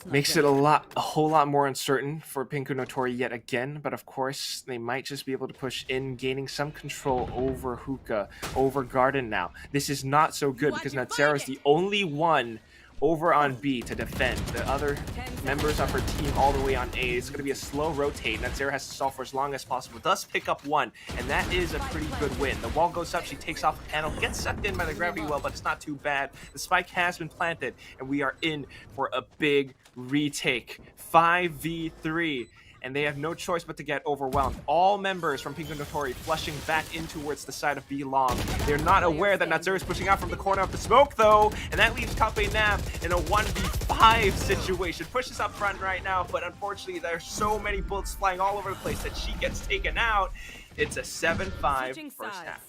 makes it a whole lot more uncertain for Pinkunotori yet again. But of course, they might just be able to push in, gaining some control over Hookah, over Garden now. This is not so good because Xeaora is the only one over on B to defend. The other members of her team all the way on A. It's going to be a slow rotate. Xeaora has to stall for as long as possible. Does pick up one, and that is a pretty good win. The wall goes up. She takes off the panel, gets sucked in by the gravity well, but it's not too bad. The spike has been planted, and we are in for a big retake. 5v3. And they have no choice but to get overwhelmed. All members from Pinkunotori flushing back in towards the side of B long. They're not aware that Xeaora is pushing out from the corner of the smoke, though, and that leaves Kape Nav in a 1v5 situation. Pushes up front right now, but unfortunately, there's so many bullets flying all over the place that she gets taken out. It's a 7-5 first half.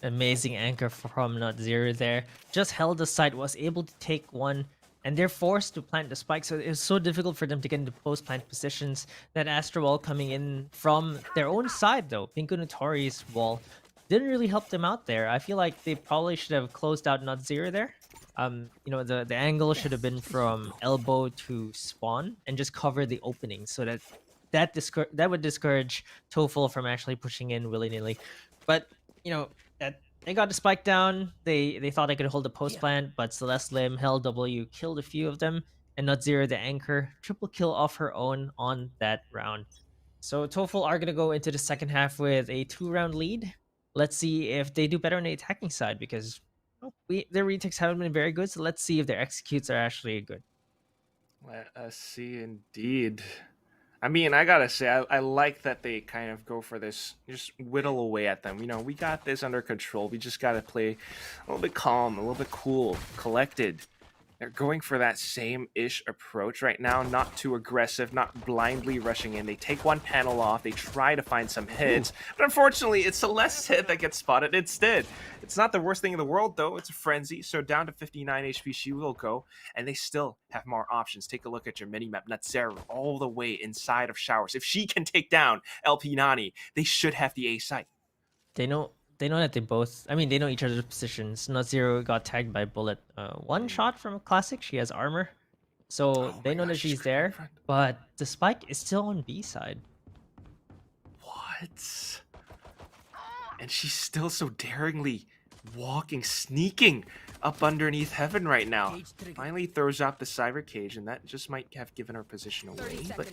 Amazing anchor from Xeaora there. Just held the site, was able to take one. And they're forced to plant the spike, so it was so difficult for them to get into post-plant positions. That Astra wall coming in from their own side, though. Pinkunotori's wall didn't really help them out there. I feel like they probably should have closed out Xeaora there. You know, the angle should have been from elbow to spawn and just cover the opening, so that would discourage Toh-Full from actually pushing in willy-nilly. But you know, they got the spike down. They thought they could hold the post plant, but Celeste Lim, Hell W killed a few of them, and Xeaora, the anchor, triple kill off her own on that round. So Toh-Full are gonna go into the second half with a 2-round lead. Let's see if they do better on the attacking side, because their retakes haven't been very good. So let's see if their executes are actually good. Let us see, indeed. I mean, I gotta say, I like that they kind of go for this, just whittle away at them. You know, we got this under control. We just gotta play a little bit calm, a little bit cool, collected. They're going for that same-ish approach right now, not too aggressive, not blindly rushing in. They take one panel off, they try to find some hits, but unfortunately, it's Celeste's hit that gets spotted instead. It's not the worst thing in the world, though. It's a frenzy, so down to 59 HP she will go, and they still have more options. Take a look at your mini-map. Xeaora all the way inside of Showers. If she can take down LP Nani, they should have the A site. They know that they both, I mean, they know each other's positions. Xeaora got tagged by Bullet. One shot from Classic. She has armor. So they know that she's there. But the spike is still on B side. What? And she's still so daringly sneaking up underneath Heaven right now. Finally throws out the Cyber Cage, and that just might have given her position away. But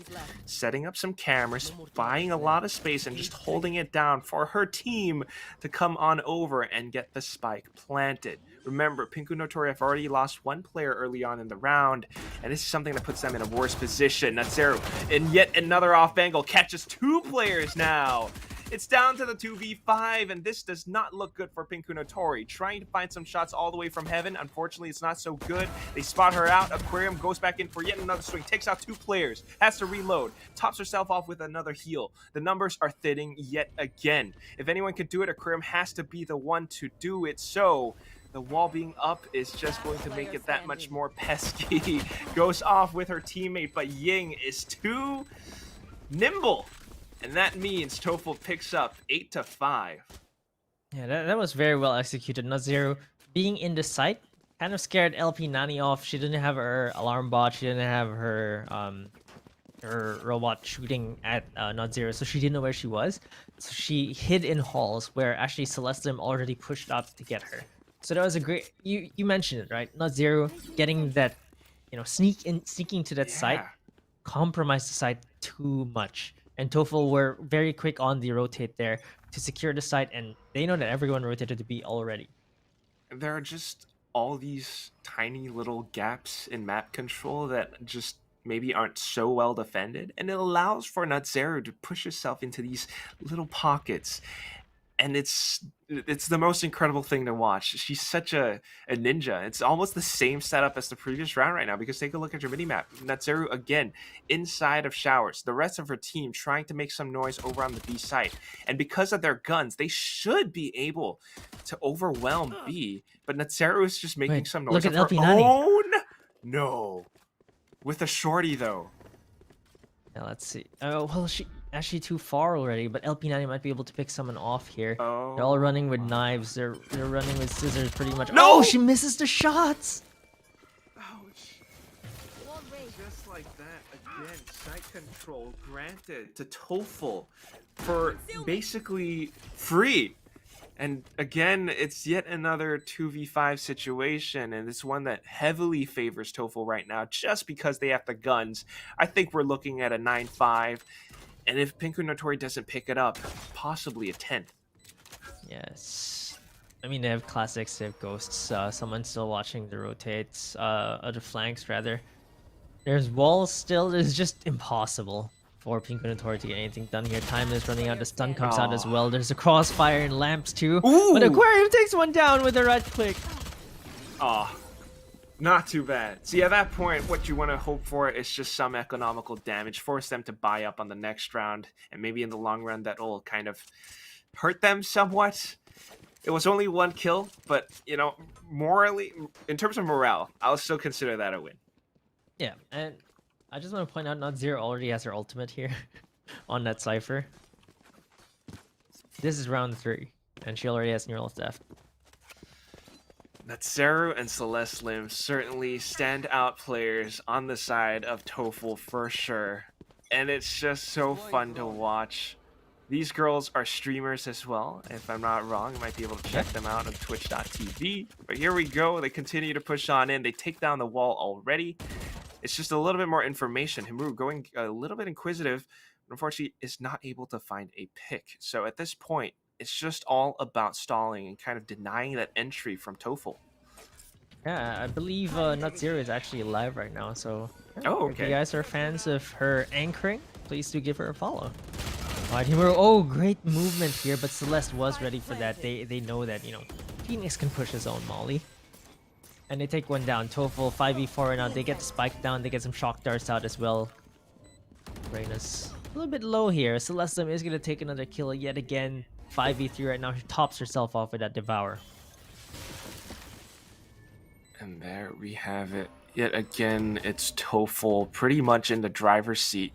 setting up some cameras, buying a lot of space, and just holding it down for her team to come on over and get the spike planted. Remember, Pinkunotori have already lost one player early on in the round, and this is something that puts them in a worse position. Xeaora, in yet another off angle, catches 2 players now. It's down to the 2v5, and this does not look good for Pinkunotori. Trying to find some shots all the way from Heaven. Unfortunately, it's not so good. They spot her out. Aquarium goes back in for yet another swing. Takes out 2 players. Has to reload. Tops herself off with another heal. The numbers are thinning yet again. If anyone can do it, Aquarium has to be the one to do it. So the wall being up is just going to make it that much more pesky. Goes off with her teammate, but Ying is too nimble. And that means Toh-Full picks up 8-5. Yeah, that was very well executed. Xeaora being in the site kind of scared LP Nani off. She didn't have her alarm bot. She didn't have her robot shooting at Xeaora, so she didn't know where she was. So she hid in halls where actually Celestim already pushed up to get her. So that was a great. You mentioned it, right? Xeaora getting that, you know, sneaking to that site, compromised the site too much. And Toh-Full were very quick on the rotate there to secure the site, and they know that everyone rotated to B already. There are just all these tiny little gaps in map control that just maybe aren't so well defended, and it allows for Xeaora to push herself into these little pockets. And it's the most incredible thing to watch. She's such a ninja. It's almost the same setup as the previous round right now, because take a look at your minimap. Xeaora, again, inside of Showers. The rest of her team trying to make some noise over on the B site. And because of their guns, they should be able to overwhelm B. But Xeaora is just making some noise of her own. No. With a shorty, though. Now, let's see. Oh, well, she actually too far already, but LP90 might be able to pick someone off here. Oh. They're all running with knives. They're running with scissors pretty much. No! Oh, she misses the shots! Ouch. Just like that, again, site control granted to Toh-Full for basically free. And again, it's yet another 2v5 situation, and it's one that heavily favors Toh-Full right now just because they have the guns. I think we're looking at a 9-5, and if Pinkunotori doesn't pick it up, possibly a 10th. Yes. I mean, they have classics, they have ghosts. Someone's still watching the rotates, other flanks rather. There's walls still. It's just impossible for Pinkunotori to get anything done here. Time is running out. The stun comes out as well. There's a crossfire and lamps too. Ooh! But Aquarium takes one down with a right click. Aw. Not too bad. See, at that point, what you want to hope for is just some economical damage. Force them to buy up on the next round. And maybe in the long run, that will kind of hurt them somewhat. It was only one kill, but, you know, morally, in terms of morale, I'll still consider that a win. Yeah, and I just want to point out, Not Zero already has her ultimate here on that Cypher. This is round 3, and she already has neural theft. Natzeru and Celeste Lim certainly stand out players on the side of Toh-Full for sure. And it's just so fun to watch. These girls are streamers as well. If I'm not wrong, you might be able to check them out on twitch.tv. But here we go. They continue to push on in. They take down the wall already. It's just a little bit more information. Himuru going a little bit inquisitive, but unfortunately is not able to find a pick. So at this point, it's just all about stalling and kind of denying that entry from Toh-Full. Yeah, I believe Not Zero is actually live right now, so Oh, if you okay. guys are fans of her anchoring, please do give her a follow. Alright, Himuru, oh, great movement here, but Celeste was ready for that. They know that, you know, Phoenix can push his own molly. And they take one down. Toh-Full 5v4 right now. They get the spike down. They get some shock darts out as well. Reyna's a little bit low here. Celestum is going to take another kill yet again. 5v3 right now. She tops herself off with that Devour. And there we have it. Yet again, it's Toh-Full pretty much in the driver's seat.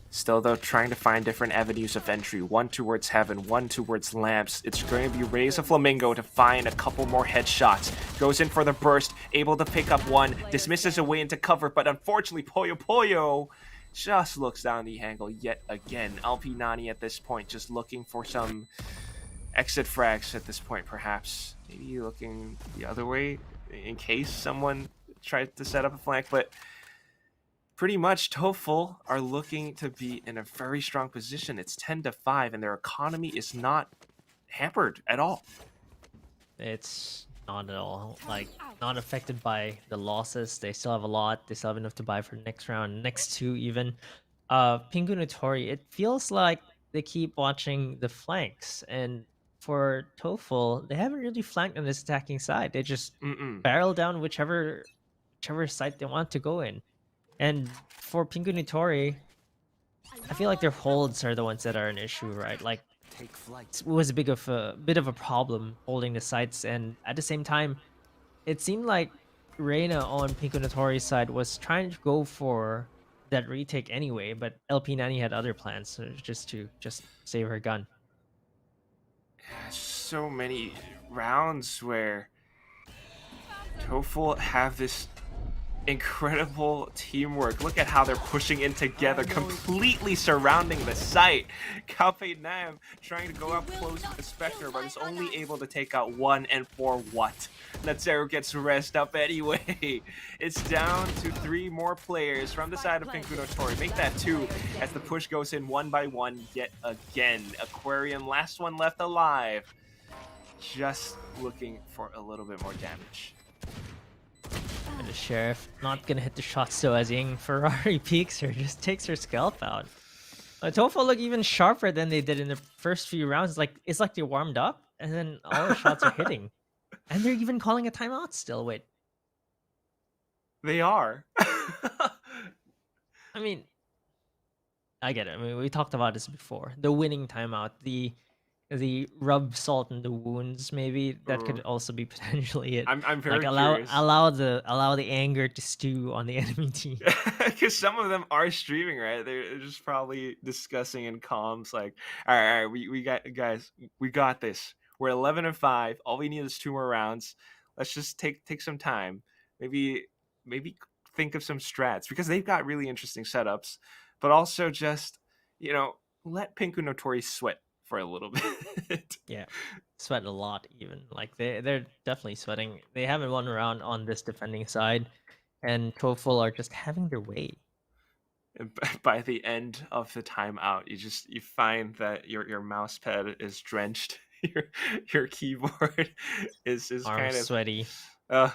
Still, though, trying to find different avenues of entry. One towards Heaven, one towards Lamps. It's going to be Raise a Flamingo to find a couple more headshots. Goes in for the burst, able to pick up one. Dismisses away into cover, but unfortunately, Poyo Poyo just looks down the angle yet again. LP Nani at this point just looking for some exit frags at this point, perhaps. Maybe looking the other way in case someone tried to set up a flank, but pretty much Toh-Full are looking to be in a very strong position. It's 10-5, and their economy is not hampered at all. It's not at all, like, not affected by the losses. They still have a lot. They still have enough to buy for next round, next 2 even. Pinkunotori, it feels like they keep watching the flanks, and for Toh-Full, they haven't really flanked on this attacking side. They just barrel down whichever side they want to go in. And for Pinkunotori, I feel like their holds are the ones that are an issue, right? Like, it was a bit of a problem holding the sites, and at the same time, it seemed like Reyna on Pinkunotori's side was trying to go for that retake anyway, but LP Nani had other plans, so just to save her gun. So many rounds where Toh-Full have this incredible teamwork. Look at how they're pushing in together, completely surrounding the site. Calpe Nam trying to go up close to the Spectre, but is only able to take out one, and for what? Natzeru gets rest up anyway. It's down to 3 more players from the side of Pinkunotori. Make that 2 as the push goes in one by one yet again. Aquarium, last one left alive. Just looking for a little bit more damage. And the Sheriff not gonna hit the shot, so as Ying Ferrari peeks her, just takes her scalp out. Toh-Full look even sharper than they did in the first few rounds. It's like they warmed up, and then all the shots are hitting. And they're even calling a timeout still. Wait. They are. I mean, I get it. I mean, we talked about this before. The winning timeout, the rub salt in the wounds, maybe that could also be potentially it. I'm very like curious. allow the anger to stew on the enemy team. Because some of them are streaming, right? They're just probably discussing in comms, like, all right, we got, guys, we got this. We're 11-5. All we need is 2 more rounds. Let's just take some time. Maybe think of some strats, because they've got really interesting setups, but also just, you know, let Pinkunotori sweat for a little bit. Yeah. sweat a lot even. Like they're definitely sweating. They haven't won a round on this defending side, and Toh-Full are just having their way. And by the end of the timeout, you find that your mouse pad is drenched. Your keyboard is Arms kind of sweaty. uh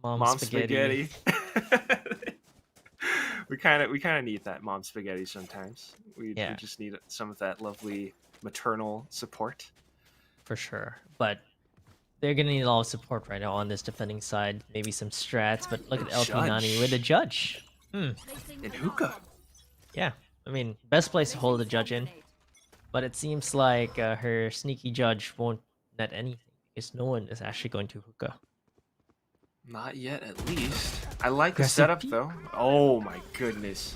Mom spaghetti. we kind of need that mom spaghetti sometimes. We Yeah. just need some of that lovely maternal support. For sure. But they're gonna need a lot of support right now on this defending side. Maybe some strats, but look at LP Nani with the judge. In hookah. Yeah, I mean, best place to hold the judge in. But it seems like her sneaky judge won't net anything because no one is actually going to hookah. Not yet, at least. I like the Aggressive setup, peek. though. Oh my goodness.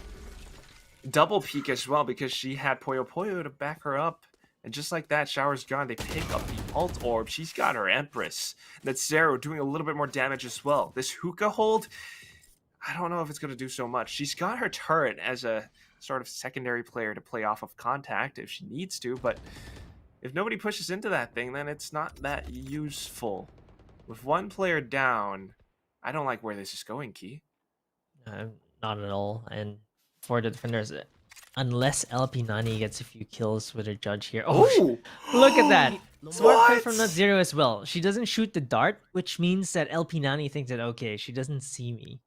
Double peek as well, because she had Poyo Poyo to back her up. And just like that, Shower's gone. They pick up the ult orb. She's got her Empress. That's Zero doing a little bit more damage as well. This hookah hold, I don't know if it's going to do so much. She's got her turret as a sort of secondary player to play off of contact if she needs to, but if nobody pushes into that thing, then it's not that useful. With one player down, I don't like where this is going, Key. Not at all. And for the defenders, unless LP Nani gets a few kills with her judge here. Oh, look at that. Smart play from Not-Zero as well. She doesn't shoot the dart, which means that LP Nani thinks that, okay, she doesn't see me.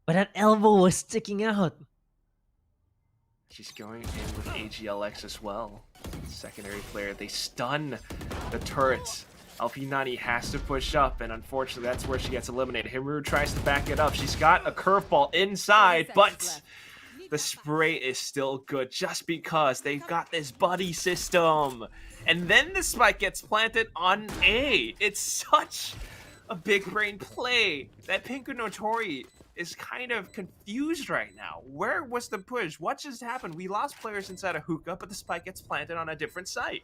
But that elbow was sticking out. She's going in with AGLX as well. Secondary player. They stun the turrets. LP Nani has to push up, and unfortunately that's where she gets eliminated. Himuru tries to back it up. She's got a curveball inside, but the spray is still good just because they've got this buddy system. And then the spike gets planted on A. It's such a big brain play that Pinkunotori is kind of confused right now. Where was the push? What just happened? We lost players inside a hookah, but the spike gets planted on a different site.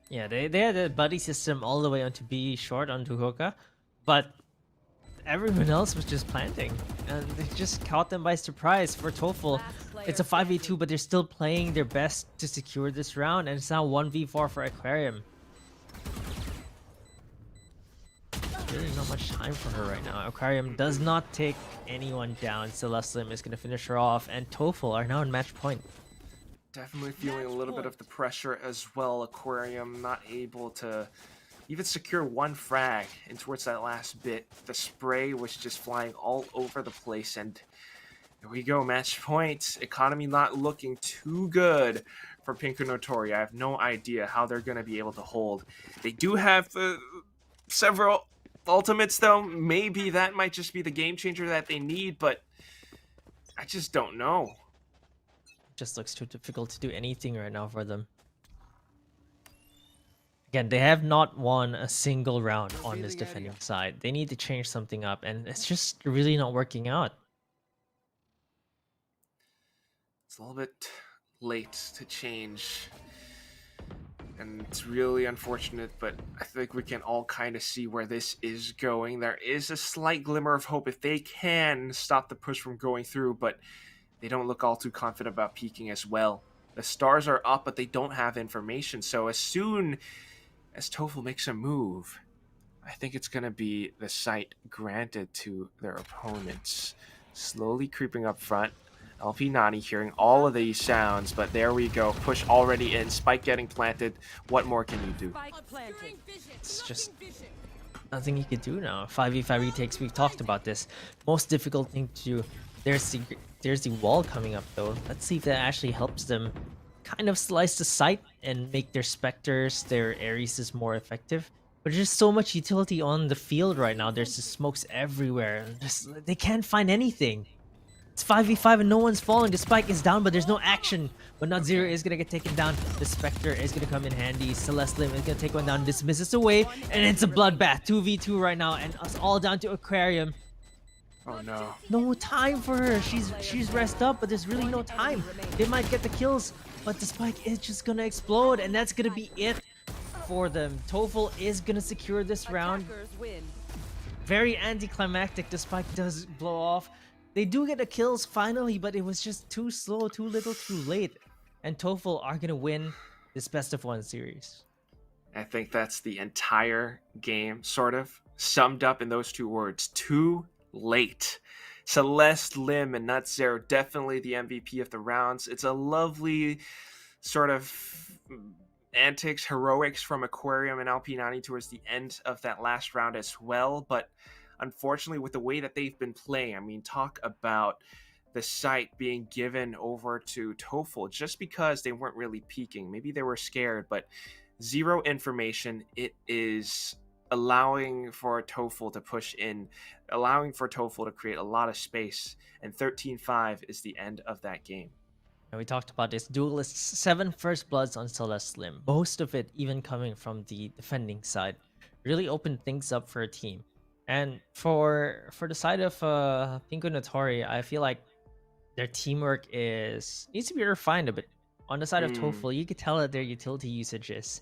Yeah, they had a buddy system all the way onto B short onto hookah, but everyone else was just planting, and they just caught them by surprise. For Toh-Full, it's a 5v2, but they're still playing their best to secure this round, and it's now 1v4 for Aquarium. Really not much time for her right now. Aquarium does not take anyone down. Celestim is going to finish her off, and Toh-Full are now in match point. Definitely feeling a little bit of the pressure as well. Aquarium not able to even secure one frag in towards that last bit. The spray was just flying all over the place, and here we go, match point. Economy not looking too good for Pinkunotori. I have no idea how they're going to be able to hold. They do have several ultimates, though. Maybe that might just be the game changer that they need, but I just don't know. Just looks too difficult to do anything right now for them. Again, they have not won a single round on this defending side. They need to change something up, and it's just really not working out. It's a little bit late to change, and it's really unfortunate, but I think we can all kind of see where this is going. There is a slight glimmer of hope if they can stop the push from going through, but they don't look all too confident about peaking as well. The stars are up, but they don't have information, so as soon as Toh-Full makes a move, I think it's going to be the site granted to their opponents. Slowly creeping up front. LP Nani hearing all of these sounds, but there we go. Push already in. Spike getting planted. What more can you do? It's just nothing you could do now. 5v5 retakes, we've talked about this. Most difficult thing to do. There's the wall coming up, though. Let's see if that actually helps them kind of slice the site and make their Spectres, their Areses more effective. But there's just so much utility on the field right now. There's just smokes everywhere. They can't find anything. It's 5v5 and no one's falling. The spike is down, but there's no action. But Not-Zero is gonna get taken down. The Spectre is gonna come in handy. Celestim is gonna take one down, dismisses away, and it's a bloodbath. 2v2 right now, and us all down to Aquarium. Oh no. No time for her. She's rest up, but there's really no time. They might get the kills, but the spike is just gonna explode, and that's gonna be it for them. Toh-Full is gonna secure this round. Very anticlimactic. The spike does blow off. They do get the kills finally, but it was just too slow, too little, too late. And Toh-Full are gonna win this best of one series. I think that's the entire game, sort of summed up in those two words: too late. Celeste, Lim, and Nutzero definitely the MVP of the rounds. It's a lovely sort of antics, heroics from Aquarium and LP90 towards the end of that last round as well. But unfortunately, with the way that they've been playing, I mean, talk about the site being given over to Toh-Full just because they weren't really peaking. Maybe they were scared, but zero information. It is allowing for Toh-Full to push in, allowing for Toh-Full to create a lot of space, and 13-5 is the end of that game. And we talked about this duelist 7 first bloods on Celeste Lim, most of it even coming from the defending side. Really opened things up for a team. And for the side of Pinkunotori, I feel like their teamwork needs to be refined a bit. On the side of Toh-Full, you could tell that their utility usage is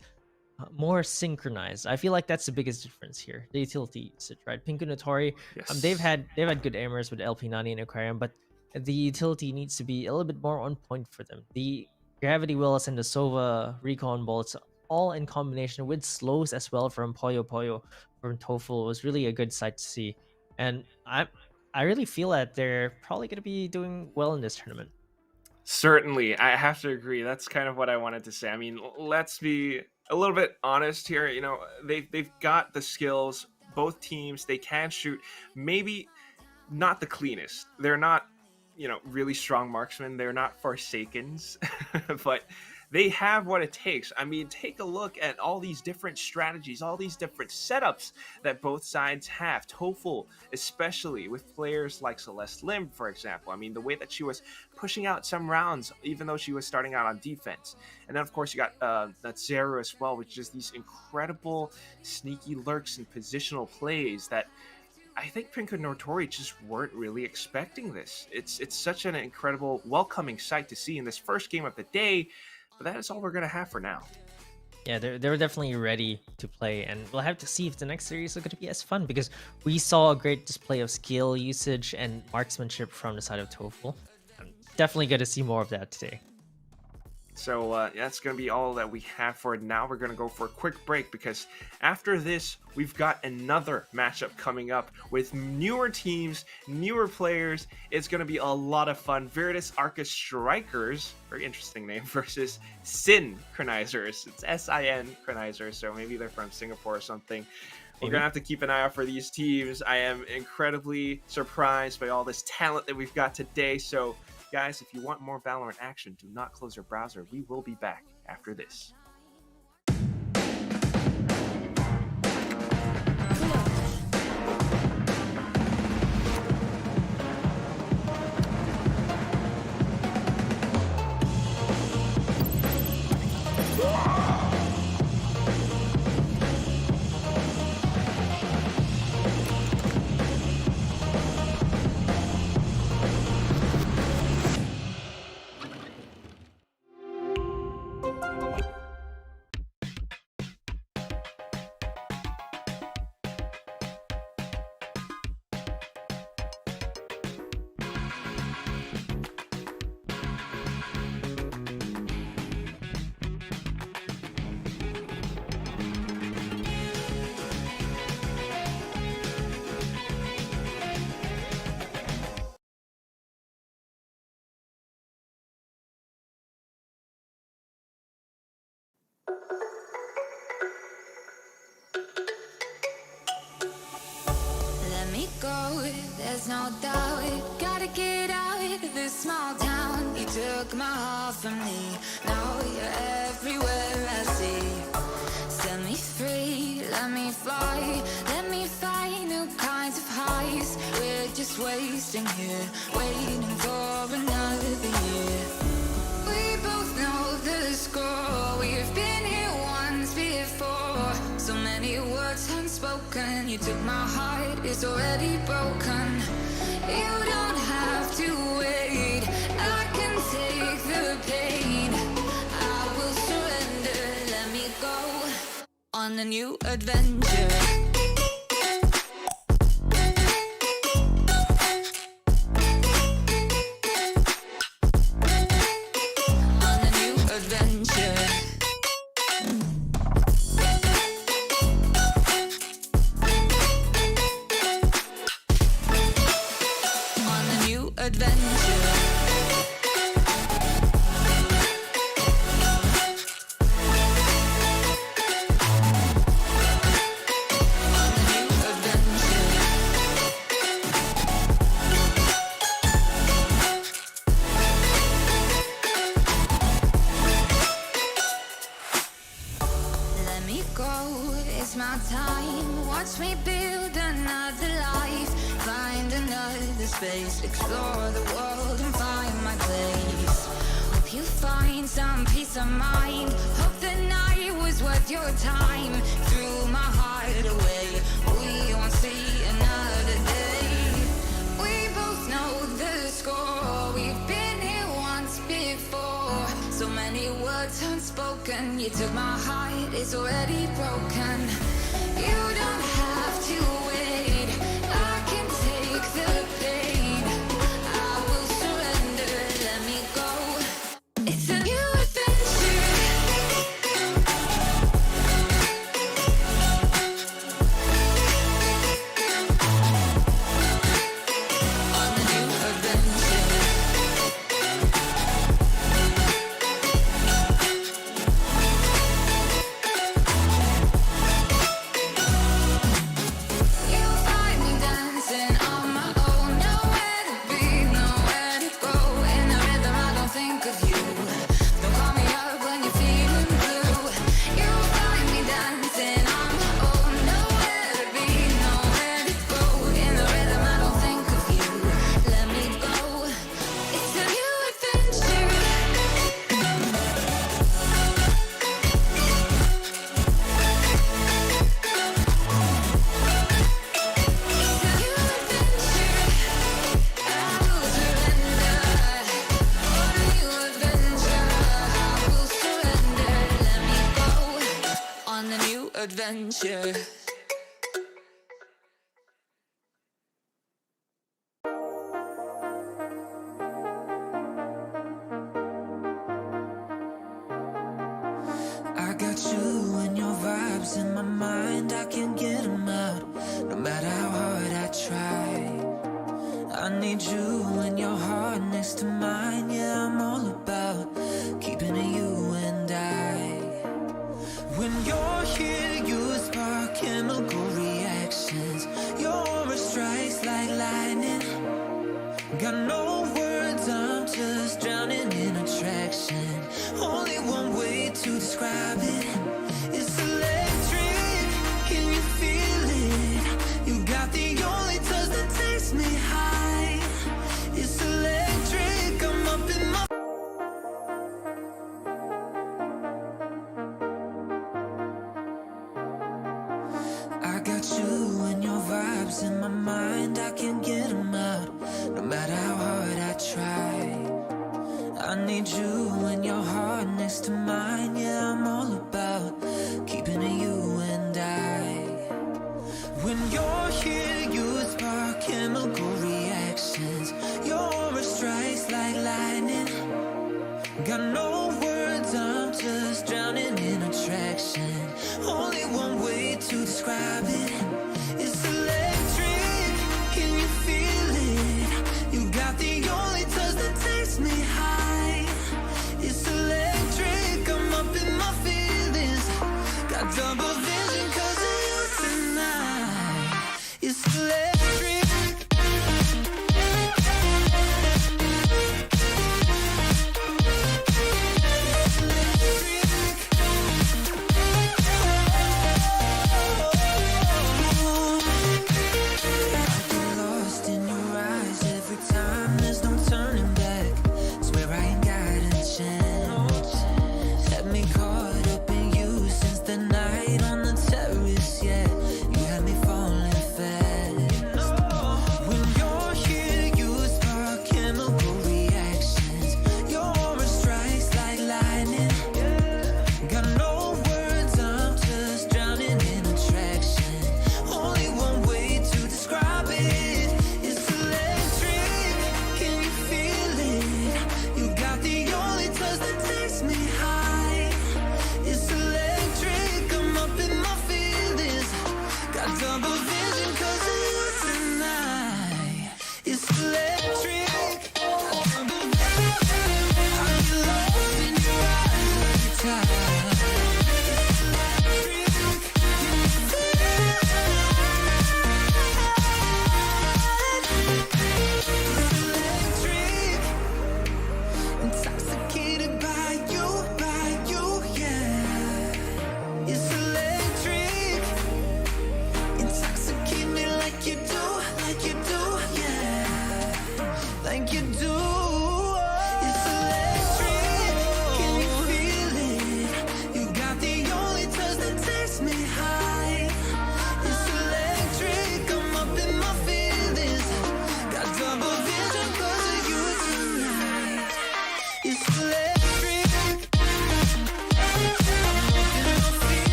more synchronized. I feel like that's the biggest difference here, the utility usage, right? Pinkunotori, Yes. they've had good aimers with LP90 and Aquarium, but the utility needs to be a little bit more on point for them. The Gravity Wells and the Sova Recon Bolts, all in combination with slows as well from Poyo Poyo from Toh-Full, was really a good sight to see. And I really feel that they're probably going to be doing well in this tournament. Certainly, I have to agree. That's kind of what I wanted to say. I mean, let's be a little bit honest here. You know, they've got the skills. Both teams, they can shoot. Maybe not the cleanest. They're not, you know, really strong marksmen. They're not Forsakens, but they have what it takes. I mean, take a look at all these different strategies, all these different setups that both sides have. Toh-Full, especially with players like Celeste Lim, for example. I mean, the way that she was pushing out some rounds, even though she was starting out on defense. And then, of course, you got Newbie as well, which is these incredible sneaky lurks and positional plays that I think Pinkunotori just weren't really expecting this. It's such an incredible, welcoming sight to see in this first game of the day. But that is all we're going to have for now. Yeah, they're definitely ready to play, and we'll have to see if the next series are going to be as fun, because we saw a great display of skill usage and marksmanship from the side of Toh-Full. I'm definitely going to see more of that today. So that's going to be all that we have for now. We're going to go for a quick break, because after this, we've got another matchup coming up with newer teams, newer players. It's going to be a lot of fun. Viridis Arcus Strikers, very interesting name, versus SINchronizers. It's SINchronizers, so maybe they're from Singapore or something. We're going to have to keep an eye out for these teams. I am incredibly surprised by all this talent that we've got today. So guys, if you want more Valorant action, do not close your browser. We will be back after this. Let me go, there's no doubt. Gotta get out of this small town. You took my heart from me, now you're everywhere I see. Set me free, let me fly. Let me find new kinds of highs. We're just wasting here, waiting for another year. We both know the score. We've been here once before. So many words unspoken. You took my heart, it's already broken. You don't have to wait, I can take the pain. I will surrender, let me go on a new adventure. On a new adventure. adventure. It's my time, watch me build another life. Find another space, explore the world and find my place. Hope you find some peace of mind. Hope the night was worth your time. Threw my heart away, we won't see another day. We both know the score, we've been here once before. So many words unspoken, you took my heart, it's already broken. You don't have to wait, I can take the pain. I will surrender, let me go. It's a new adventure. On a new adventure. Adventure. I got you and your vibes in my mind, I can't get them out, no matter how hard I try. I need you and your heart next to mine, yeah, I'm all about keeping it you and I. When you're here, you spark chemical reactions. Your aura strikes like lightning. Got no words, I'm just drowning in attraction. Only one way to describe it. It's electric, can you feel it? You got the only touch that takes me high. It's electric, I'm up in my... I got you and your vibes in my mind, I can't get them out, no matter how hard I try. I need you and your heart next to mine, yeah, I'm all about keeping it you and I. When you're here, you spark chemical reactions. Your aura strikes like lightning. Got no words, I'm just drowning in attraction. Only one way to describe it. It's electric, can you feel it? You got the only touch that takes me high. It's electric, I'm up in my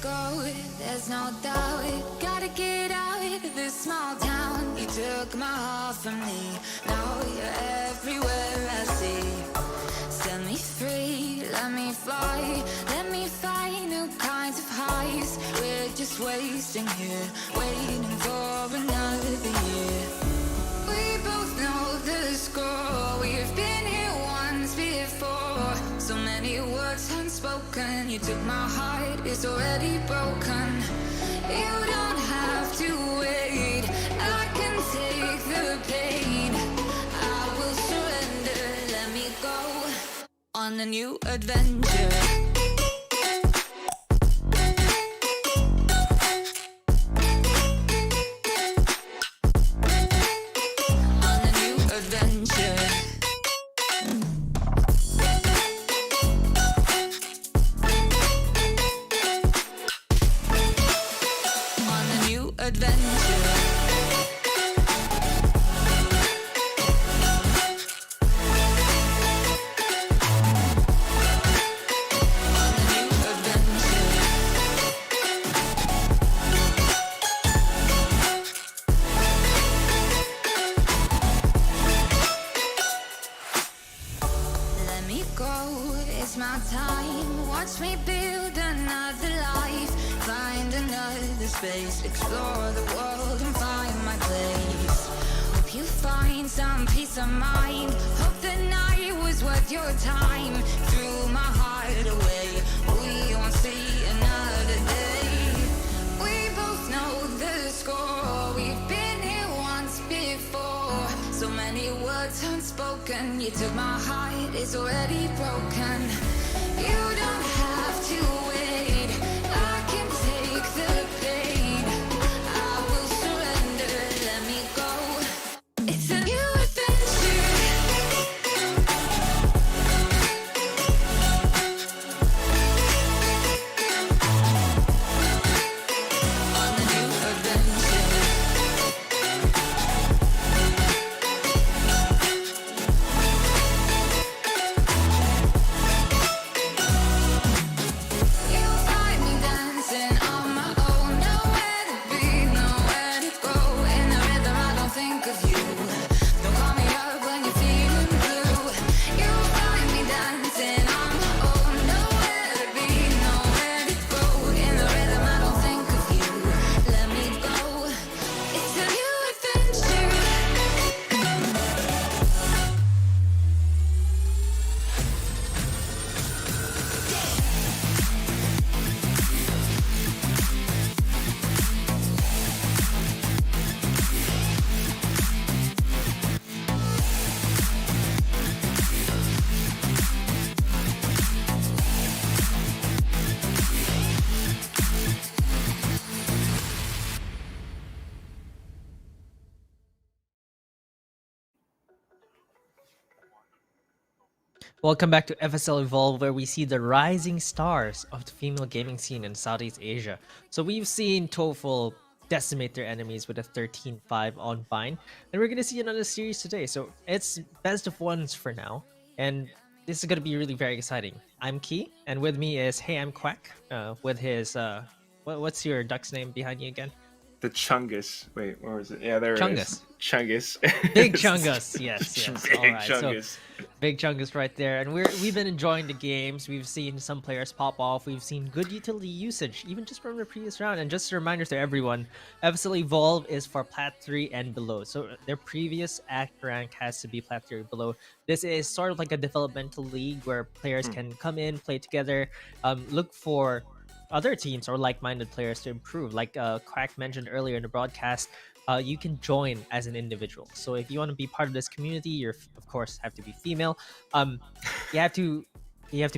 go, there's no doubt. Gotta get out of this small town. You took my heart from me, now you're everywhere I see. Set me free, let me fly, let me find new kinds of highs. We're just wasting here, waiting for another year. We both know the score, we've been here once before. So many words unspoken, you took my heart, it's already broken. You don't have to wait, I can take the pain. I will surrender, let me go on a new adventure. Explore the world and find my place. Hope you find some peace of mind. Hope the night was worth your time. Threw my heart away, we won't see another day. We both know the score, we've been here once before. So many words unspoken, you took my heart, it's already broken. You don't have to wait, I can take the pain. Welcome back to FSL Evolve, where we see the rising stars of the female gaming scene in Southeast Asia. So we've seen Toh-Full decimate their enemies with a 13-5 on Vine, and we're going to see another series today. So it's best of ones for now, and this is going to be really very exciting. I'm Key, and with me is Heyimquack, with his, what's your duck's name behind you again? The Chungus. Wait, where was it? Yeah, there Chungus. it is. Chungus. Big Chungus. Yes. Big All right. Chungus. So, Big Chungus right there. And we've been enjoying the games. We've seen some players pop off. We've seen good utility usage, even just from the previous round. And just a reminder to everyone, FSL Evolve is for Plat 3 and below. So their previous act rank has to be Plat 3 or below. This is sort of like a developmental league where players can come in, play together, look for other teams or like-minded players to improve. Like Quack mentioned earlier in the broadcast, you can join as an individual. So if you want to be part of this community, you of course have to be female. You have to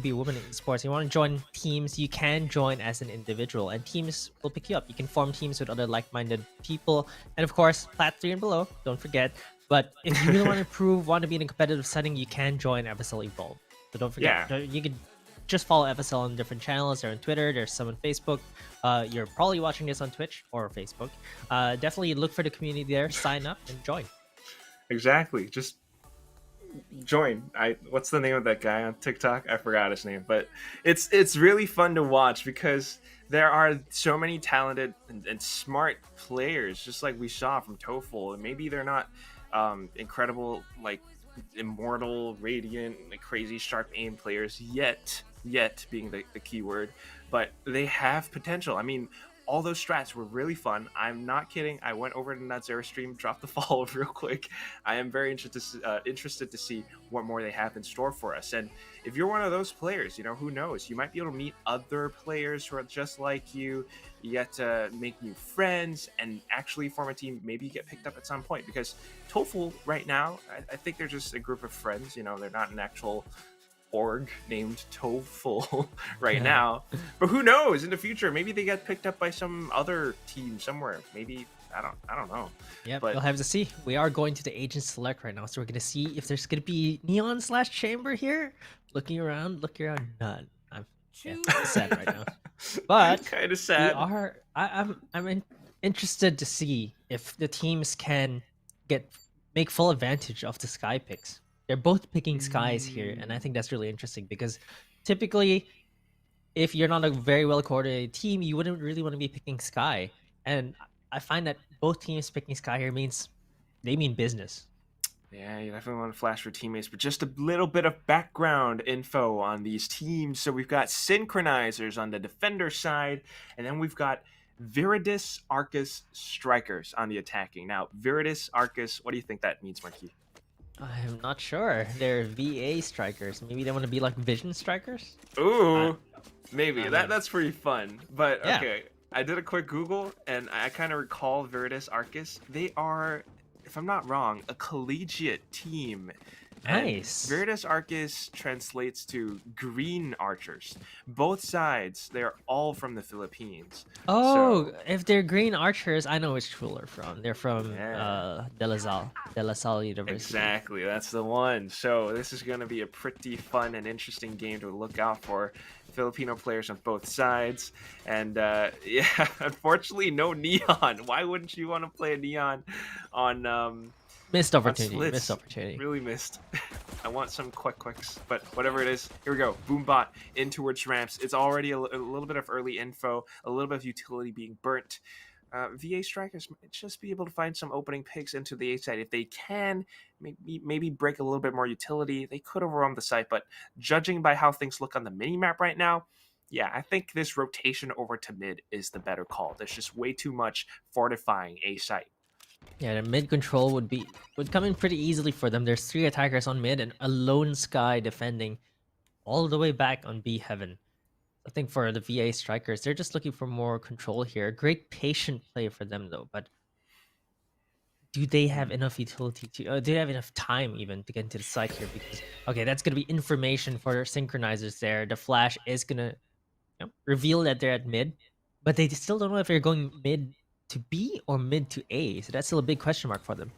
be a woman in sports. You want to join teams, you can join as an individual, and teams will pick you up. You can form teams with other like-minded people, and of course, Plat 3 and below. Don't forget. But if you really want to improve, want to be in a competitive setting, you can join FSL Evolve. So don't forget. You can just follow FSL on different channels. They're on Twitter. There's some on Facebook. You're probably watching this on Twitch or Facebook. Definitely look for the community there. Sign up and join. Exactly. Just join. What's the name of that guy on TikTok? I forgot his name, but it's really fun to watch because there are so many talented and smart players, just like we saw from Toh-Full. And maybe they're not incredible, like immortal, radiant, like crazy sharp aim players yet being the key word, but they have potential. I mean, all those strats were really fun. I'm not kidding. I went over to Xeaora stream, dropped the follow real quick. I am very interested to see what more they have in store for us. And if you're one of those players, you know, who knows? You might be able to meet other players who are just like you. You get to make new friends and actually form a team. Maybe you get picked up at some point, because Toh-Full right now, I think they're just a group of friends. You know, they're not an actual org named Toh-Full right now, but who knows, in the future maybe they get picked up by some other team somewhere. Maybe I don't know. Yeah, but we'll have to see. We are going to the agent select right now, so we're gonna see if there's gonna be neon / chamber here. Looking around, none. I'm sad right now, but kind of sad. We are. I'm interested to see if the teams can make full advantage of the sky picks. They're both picking skies here, and I think that's really interesting because typically, if you're not a very well coordinated team, you wouldn't really want to be picking sky. And I find that both teams picking sky here means they mean business. Yeah, you definitely want to flash for teammates, but just a little bit of background info on these teams. So we've got SINchronizers on the defender side, and then we've got Viridis, Arcus, Strikers on the attacking. Now, Viridis, Arcus, what do you think that means, Marquis? I'm not sure. They're VA strikers. Maybe they want to be like vision strikers? Ooh, maybe. That's pretty fun. But yeah. Okay, I did a quick Google, and I kind of recall Viridis, Arcus. They are, if I'm not wrong, a collegiate team. Nice. And Viridis Arcus translates to green archers. Both sides, they're all from the Philippines. Oh, So, if they're green archers, I know which school they're from. They're from De La Salle University. exactly, that's the one. So this is going to be a pretty fun and interesting game to look out for. Filipino players on both sides. And yeah, unfortunately, no neon. Why wouldn't you want to play a neon on... Missed opportunity. Really missed. I want some quicks, but whatever it is, here we go. Boombot in towards ramps. It's already a little bit of early info, a little bit of utility being burnt. VA strikers might just be able to find some opening picks into the A side. If they can, maybe break a little bit more utility, they could overwhelm the site. But judging by how things look on the mini map right now, yeah, I think this rotation over to mid is the better call. There's just way too much fortifying A site. Yeah, the mid control would come in pretty easily for them. There's 3 attackers on mid and a lone Sky defending all the way back on B heaven. I think for the VA strikers, they're just looking for more control here. Great patient play for them though, but do they have enough utility to? Do they have enough time even to get into the site here? Because okay, that's gonna be information for SINchronizers there. The flash is gonna reveal that they're at mid, but they still don't know if they're going mid to B or mid to A, so that's still a big question mark for them.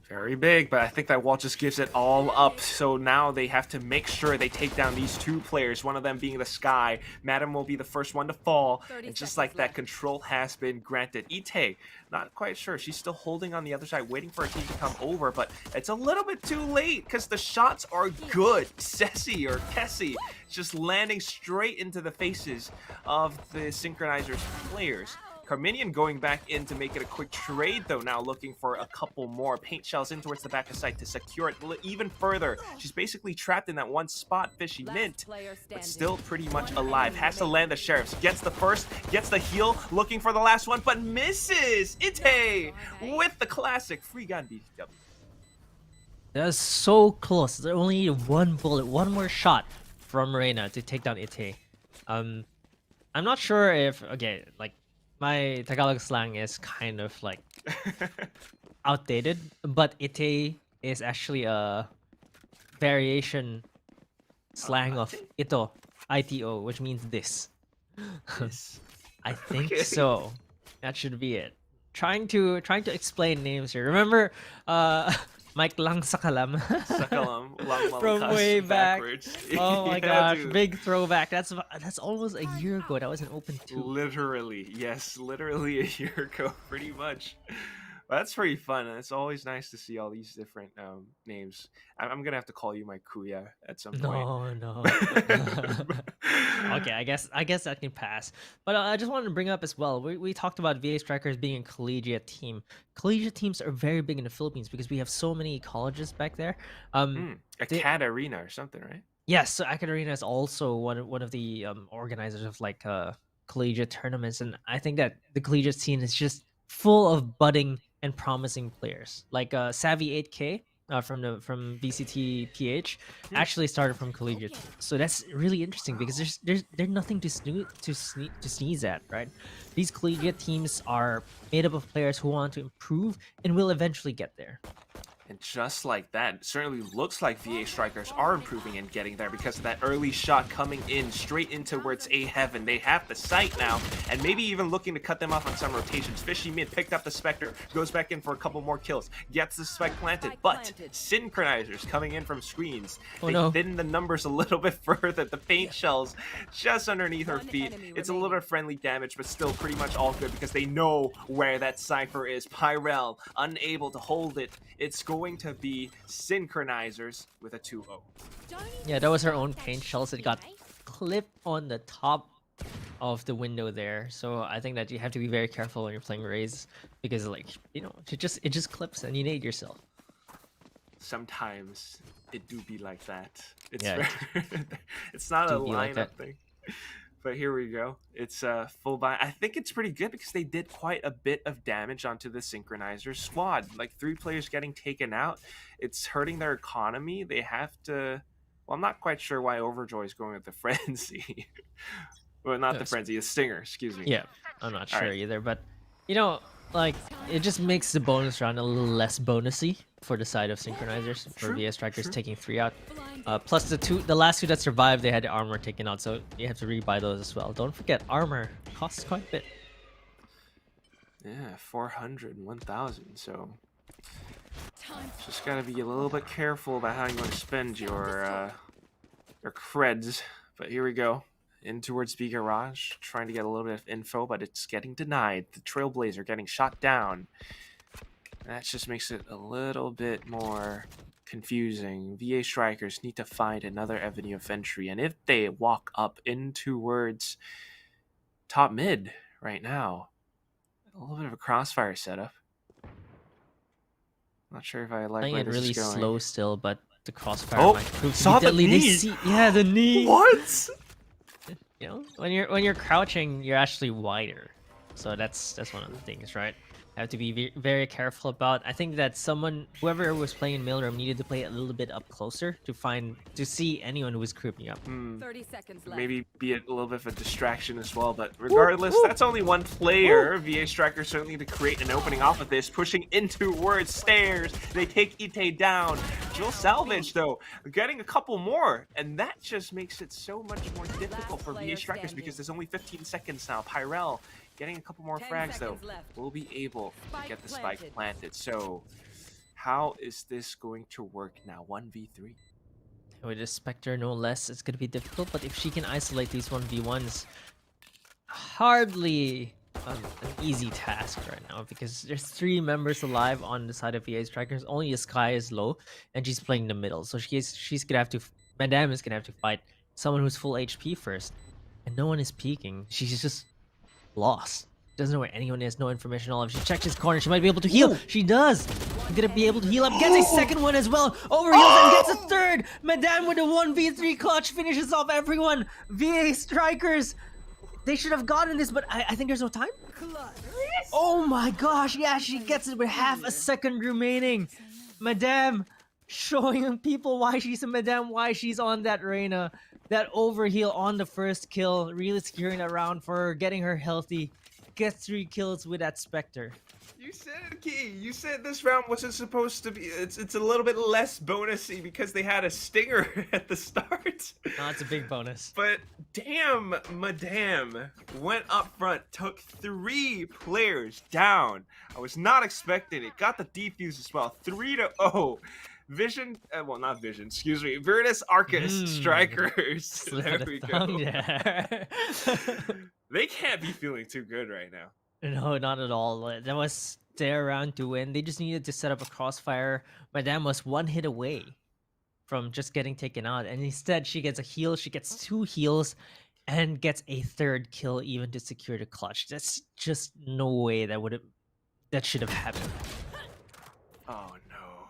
Very big, but I think that wall just gives it all up. So now they have to make sure they take down these 2 players, one of them being the Sky. Madam will be the first one to fall, and just like that, control has been granted. Ite, not quite sure. She's still holding on the other side, waiting for a team to come over, but it's a little bit too late because the shots are good. Ceci or Kessie just landing straight into the faces of the SINchronizers players. Carminian going back in to make it a quick trade, though, now looking for a couple more paint shells in towards the back of site to secure it even further. She's basically trapped in that one spot, Fishy Mint, but still pretty much alive. Has to land the Sheriffs. Gets the first, gets the heal, looking for the last one, but misses! Ite with the classic free gun BW. That was so close. There's only one bullet, one more shot from Reina to take down Ite. I'm not sure if, okay, like, my Tagalog slang is kind of like outdated, but ite is actually a variation slang of ito, ITO, which means this. I think so. That should be it. Trying to explain names here. Remember, Mike Lang Sakalam from way back. Oh my gosh, dude. big throwback. That's almost a year ago. That was an open 2. Literally, yes, literally a year ago, pretty much. Well, that's pretty fun. It's always nice to see all these different names. I'm gonna have to call you my Kuya at some point. No, no. Okay, I guess that can pass. But I just wanted to bring up as well. We talked about VA Strikers being a collegiate team. Collegiate teams are very big in the Philippines because we have so many colleges back there. They- Cat Arena or something, right? Yes, so Arena is also one of the organizers of like collegiate tournaments, and I think that the collegiate scene is just full of budding and promising players. Like Savvy 8K from VCT PH actually started from collegiate, team. So that's really interesting because there's nothing to sneeze at, right? These collegiate teams are made up of players who want to improve and will eventually get there. And just like that, it certainly looks like VA Strikers are improving and getting there because of that early shot coming in straight into where it's A heaven. They have the sight now, and maybe even looking to cut them off on some rotations. Fishy mid picked up the Spectre, goes back in for a couple more kills, gets the spike planted, but SINchronizers coming in from screens. They thin the numbers a little bit further. The paint shells just underneath her feet. It's a little bit of friendly damage, but still pretty much all good because they know where that Cypher is. Pyrel unable to hold it. It's going to be SINchronizers with a 2-0. Yeah, that was her own paint shells. It got clipped on the top of the window there. So I think that you have to be very careful when you're playing Raze because, like, you know, it just clips and you nade yourself. Sometimes it do be like that. It's Yeah, it's not a do be like lineup that. thing. But here we go. It's full buy. I think it's pretty good because they did quite a bit of damage onto the SINchronizers squad. Like 3 players getting taken out. It's hurting their economy. They have to... Well, I'm not quite sure why Overjoy is going with the Frenzy. Well, not the Frenzy, the Stinger, excuse me. Yeah, I'm not sure right. either. But, you know, like, it just makes the bonus round a little less bonusy for the side of SINchronizers. For VS Strikers taking 3 out. Plus the last 2 that survived, they had the armor taken out, so you have to rebuy those as well. Don't forget, armor costs quite a bit. Yeah, 400 and 1,000, so... Just gotta be a little bit careful about how you want to spend your creds. But here we go. In towards B Garage, trying to get a little bit of info, but it's getting denied. The Trailblazer getting shot down. That just makes it a little bit more confusing. VA Strikers need to find another avenue of entry, and if they walk up in towards top mid right now, a little bit of a crossfire setup. Not sure if I like Playing where it this really is going. slow still, but the crossfire might prove to saw be the deadly. knee! Yeah, the knee. What? You know, when you're crouching, you're actually wider. So that's one of the things, right? Have to be very careful about. I think that whoever was playing in mailroom needed to play a little bit up closer to see anyone who was creeping up. 30 seconds left. Maybe be a little bit of a distraction as well, but regardless, that's only one player. VA Striker certainly to create an opening off of this, pushing into towards stairs. They take Ite down. Jill salvage though, getting a couple more, and that just makes it so much more difficult for VA Strikers because there's only 15 seconds now. Pyrel getting a couple more 10 frags though, seconds left. will be able to get the spike Spike planted. So how is this going to work now? 1v3. With a Spectre, no less, it's gonna be difficult. But if she can isolate these 1v1s, hardly an easy task right now because there's 3 members alive on the side of VA Strikers. Only a Sky is low, and she's playing the middle, so she's gonna have to. Madame is gonna have to fight someone who's full HP first, and no one is peeking. She's just lost. Doesn't know where anyone is. No information. All of. She checks his corner. She might be able to heal. Ooh. She does. She's gonna be able to heal up. Gets a second one as well. Overheals and gets a third. Madame with a 1v3 clutch finishes off everyone. VA Strikers. They should have gotten this, but I think there's no time. Oh my gosh. Yeah, she gets it with half a second remaining. Madame showing people why she's a Madame, why she's on that Reina. That overheal on the first kill, really securing that round for her, getting her healthy. Gets 3 kills with that Spectre. You said it, Key. You said this round wasn't supposed to be. It's a little bit less bonusy because they had a stinger at the start. No, it's a big bonus. But damn, Madame went up front, took 3 players down. I was not expecting it. Got the defuse as well. 3-0. Vision, well, not Vision, excuse me. Viridis Arcus Strikers. There we go. Yeah. They can't be feeling too good right now. No, not at all. That was stare around to win. They just needed to set up a crossfire. Madame was one hit away from just getting taken out, and instead she gets a heal. She gets 2 heals and gets a 3rd kill even to secure the clutch. That's just no way that should have happened. Oh no.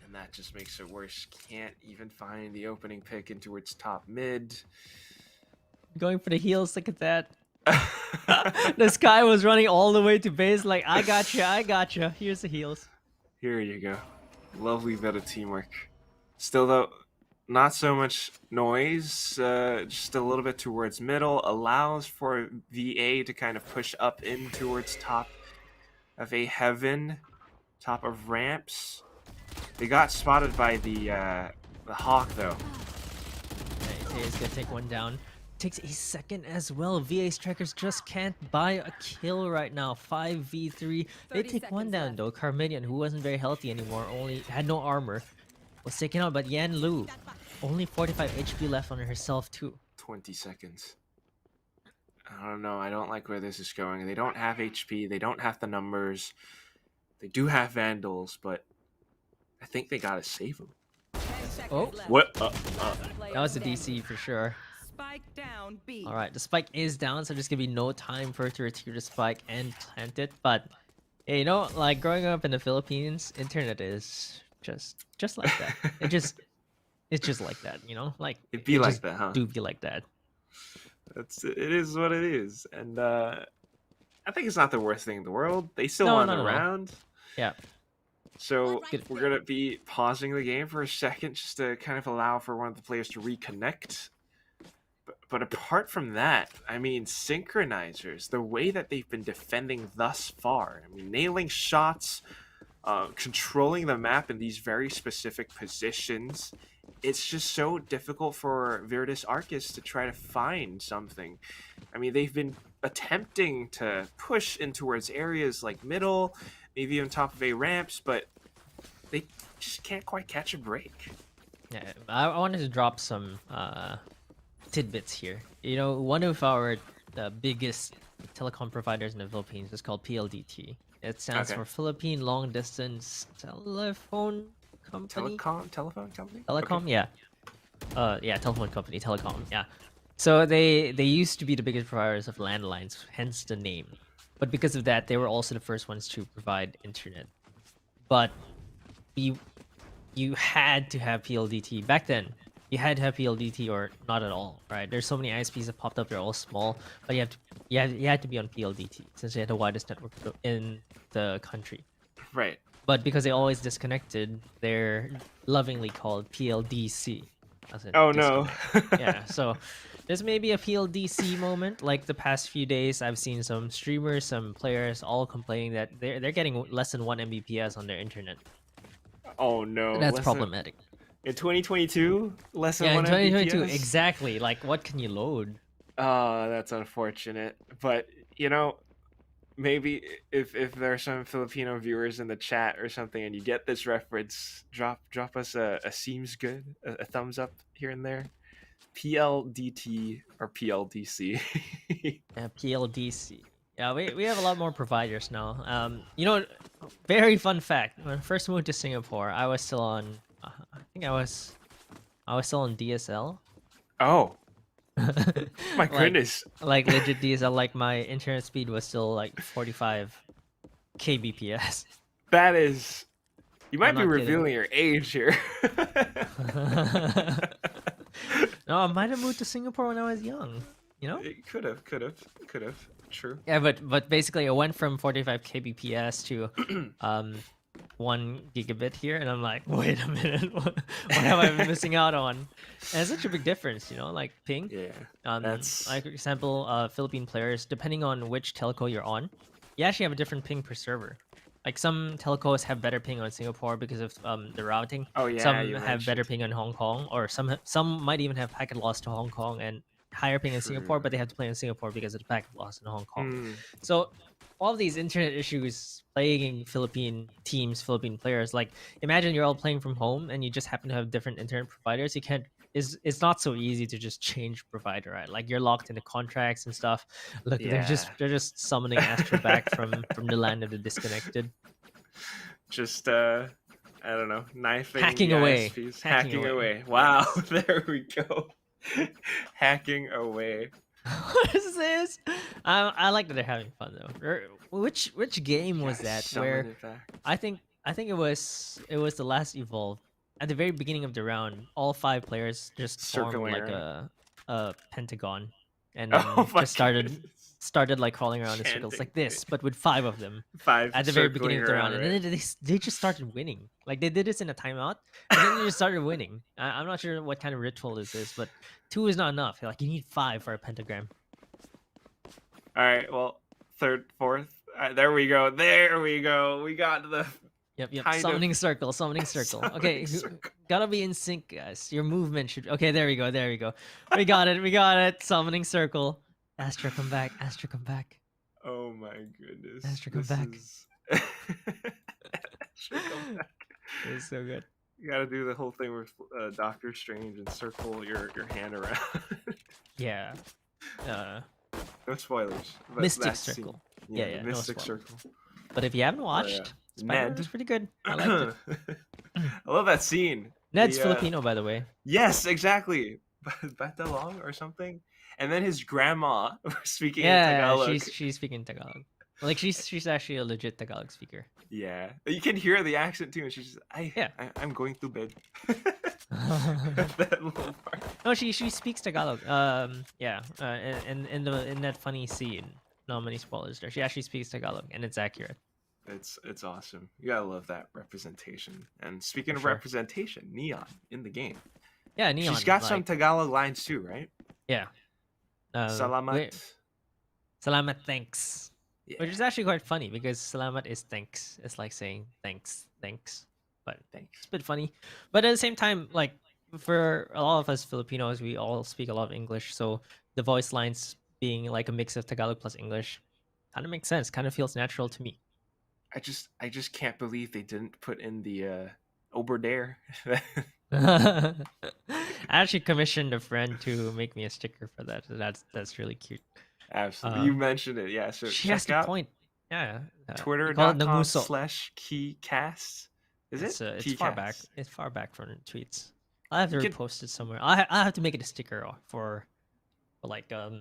And that just makes it worse. Can't even find the opening pick into its top mid. Going for the heals, look at that. This guy was running all the way to base like, I gotcha, here's the heals. Here you go. Lovely bit of teamwork. Still though, not so much noise, just a little bit towards middle, allows for VA to kind of push up in towards top of a heaven, top of ramps. They got spotted by the Hawk though. Okay, he's gonna take one down. Takes a second as well. VA strikers just can't buy a kill right now. 5v3. They take one down though. Carminian, who wasn't very healthy anymore, only had no armor, was taken out. But Yan Lu, only 45 HP left on herself too. 20 seconds. I don't know. I don't like where this is going. They don't have HP. They don't have the numbers. They do have Vandals, but I think they gotta save them. Oh, What? that was a DC for sure. Spike down B. All right, the spike is down, so there's gonna be no time for it to retrieve the spike and plant it. But hey, you know, like growing up in the Philippines, internet is just like that. It's just like that, you know. Like It'd be it like just that, huh? Do be like that. It is what it is, and I think it's not the worst thing in the world. They still No, want not the at all. round, Yeah. so we're gonna be pausing the game for a second just to kind of allow for one of the players to reconnect. But apart from that, I mean, Synchronizers, the way that they've been defending thus far, I mean, nailing shots, controlling the map in these very specific positions, it's just so difficult for Viridis Arcus to try to find something. I mean, they've been attempting to push in towards areas like middle, maybe on top of A ramps, but they just can't quite catch a break. Yeah, I wanted to drop some tidbits here. You know, one of our biggest telecom providers in the Philippines is called PLDT. It stands Okay. for Philippine Long Distance Telephone Company. Telephone company? Telecom, Okay. yeah. Yeah, telephone company, telecom, yeah. So they used to be the biggest providers of landlines, hence the name. But because of that, they were also the first ones to provide internet. But you had to have PLDT back then. You had to have PLDT or not at all, right? There's so many ISPs that popped up. They're all small, but you had to be on PLDT since they had the widest network in the country. Right. But because they always disconnected, they're lovingly called PLDC. as in Oh no. disconnect. Yeah, so there's maybe a PLDC moment. Like the past few days, I've seen some streamers, some players all complaining that they're getting less than 1 Mbps on their internet. Oh no. That's Less than- problematic. In 2022, less than Yeah, in 1 2022, Mbps? exactly. Like, what can you load? Oh, that's unfortunate. But you know, maybe if there are some Filipino viewers in the chat or something, and you get this reference, drop us a seems good, a thumbs up here and there. PLDT or PLDC. Yeah, PLDC. Yeah, we have a lot more providers now. You know, very fun fact. When I first moved to Singapore, I was still on. I think I was still on DSL. Oh, my Like- goodness. Like legit DSL. Like my internet speed was still like 45 kbps. That is. You might I'm be not kidding. revealing your age here. No, I might have moved to Singapore when I was young. You know? It could have. True. Yeah, but basically, I went from 45 kbps to 1 gigabit here, and I'm like, wait a minute, what have I been missing out on? And it's such a big difference, you know, like ping. Yeah. That's like for example, Philippine players, depending on which telco you're on, you actually have a different ping per server. Like some telcos have better ping on Singapore because of the routing. Oh yeah. Some you have better mentioned. ping on Hong Kong, or some might even have packet loss to Hong Kong and higher ping in Singapore, but they have to play in Singapore because of the packet loss in Hong Kong. Mm, So all these internet issues plaguing Philippine teams, Philippine players. Like imagine you're all playing from home and you just happen to have different internet providers. You can't is it's not so easy to just change provider, right? Like you're locked into contracts and stuff. Look, Yeah. they're just summoning Astra back from the land of the disconnected. Just I don't know, knifing Hacking the away. ISPs. Hacking Hacking away. away. Wow, Yes. there we go. Hacking away. What is this? I like that they're having fun though. Which game was Gotta that summon where it back. I think it was the last Evolve. At the very beginning of the round, all 5 players just formed Circling like around. a pentagon, and Oh my just goodness. started like crawling around in circles Chanting. like this, but with 5 of them 5 at the very beginning circling of the round, around, and right? then they just started winning. Like they did this in a timeout, and then they just started winning. I'm not sure what kind of ritual this is, but 2 is not enough. Like you need 5 for a pentagram. All right, well, third, fourth. There we go. There we go. We got the Yep. kind of- Summoning circle. Okay, Summoning circle. gotta be in sync, guys. Your movement should. Okay, there we go. We got it. Summoning circle. Astra, come back. Oh my goodness. Astra, come This back. is- Astra, come back. It's so good. You gotta do the whole thing with Doctor Strange and circle your hand around. Yeah. No spoilers. But Mystic that scene- circle. Yeah, Yeah, the no Mystic spoilers. circle. But if you haven't watched, yeah. Spider-Man Ned. was pretty good. I liked it. I love that scene. Ned's The, Filipino, by the way. Yes, exactly. Batalong or something. And then his grandma speaking in Yeah, Tagalog. she's speaking Tagalog. Like she's actually a legit Tagalog speaker. Yeah, you can hear the accent too. And she's just, Yeah. I'm going to bed. That little part. No, she speaks Tagalog. Yeah. In that funny scene, not many spoilers there. She actually speaks Tagalog, and it's accurate. It's awesome. You gotta love that representation. And speaking For of sure. representation, Neon in the game. Yeah, Neon. She's got some like, Tagalog lines too, right? Yeah. Salamat. wait, Salamat, thanks. Yeah. Which is actually quite funny because Salamat is thanks. It's like saying thanks. But Thanks. it's a bit funny. But at the same time, like for a lot of us Filipinos, we all speak a lot of English. So the voice lines being like a mix of Tagalog plus English kind of makes sense. Kind of feels natural to me. I just can't believe they didn't put in the Oberdare. I actually commissioned a friend to make me a sticker for that. So that's really cute. Absolutely. You mentioned it, yeah. So She check has the out point. Yeah. you call it Twitter.com Nanguso. / Is it? It's far back. Keycast. It's far back from the tweets. I have to You can- repost it somewhere. I have to make it a sticker for like a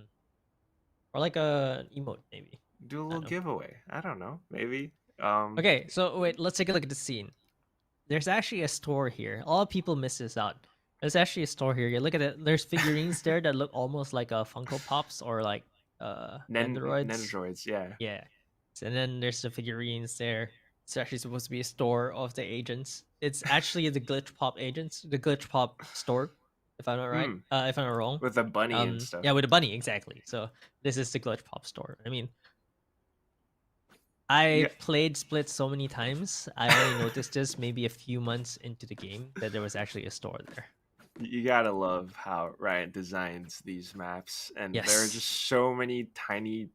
emote maybe. Do a little know. giveaway. I don't know. Maybe. Okay, so wait, let's take a look at the scene. There's actually a store here. A lot of people miss this out. There's actually a store here. You look at it. There's figurines there that look almost like Funko Pops or like Nendoroids. Nendoroids, yeah. Yeah. And then there's the figurines there. It's actually supposed to be a store of the agents. It's actually the Glitch Pop agents, the Glitch Pop store, if I'm not right. If I'm not wrong. With the bunny and stuff. Yeah, with a bunny, exactly. So this is the Glitch Pop store. I mean, I played Split so many times. I only noticed this maybe a few months into the game that there was actually a store there. You gotta love how Riot designs these maps, and there are Yes. just so many tiny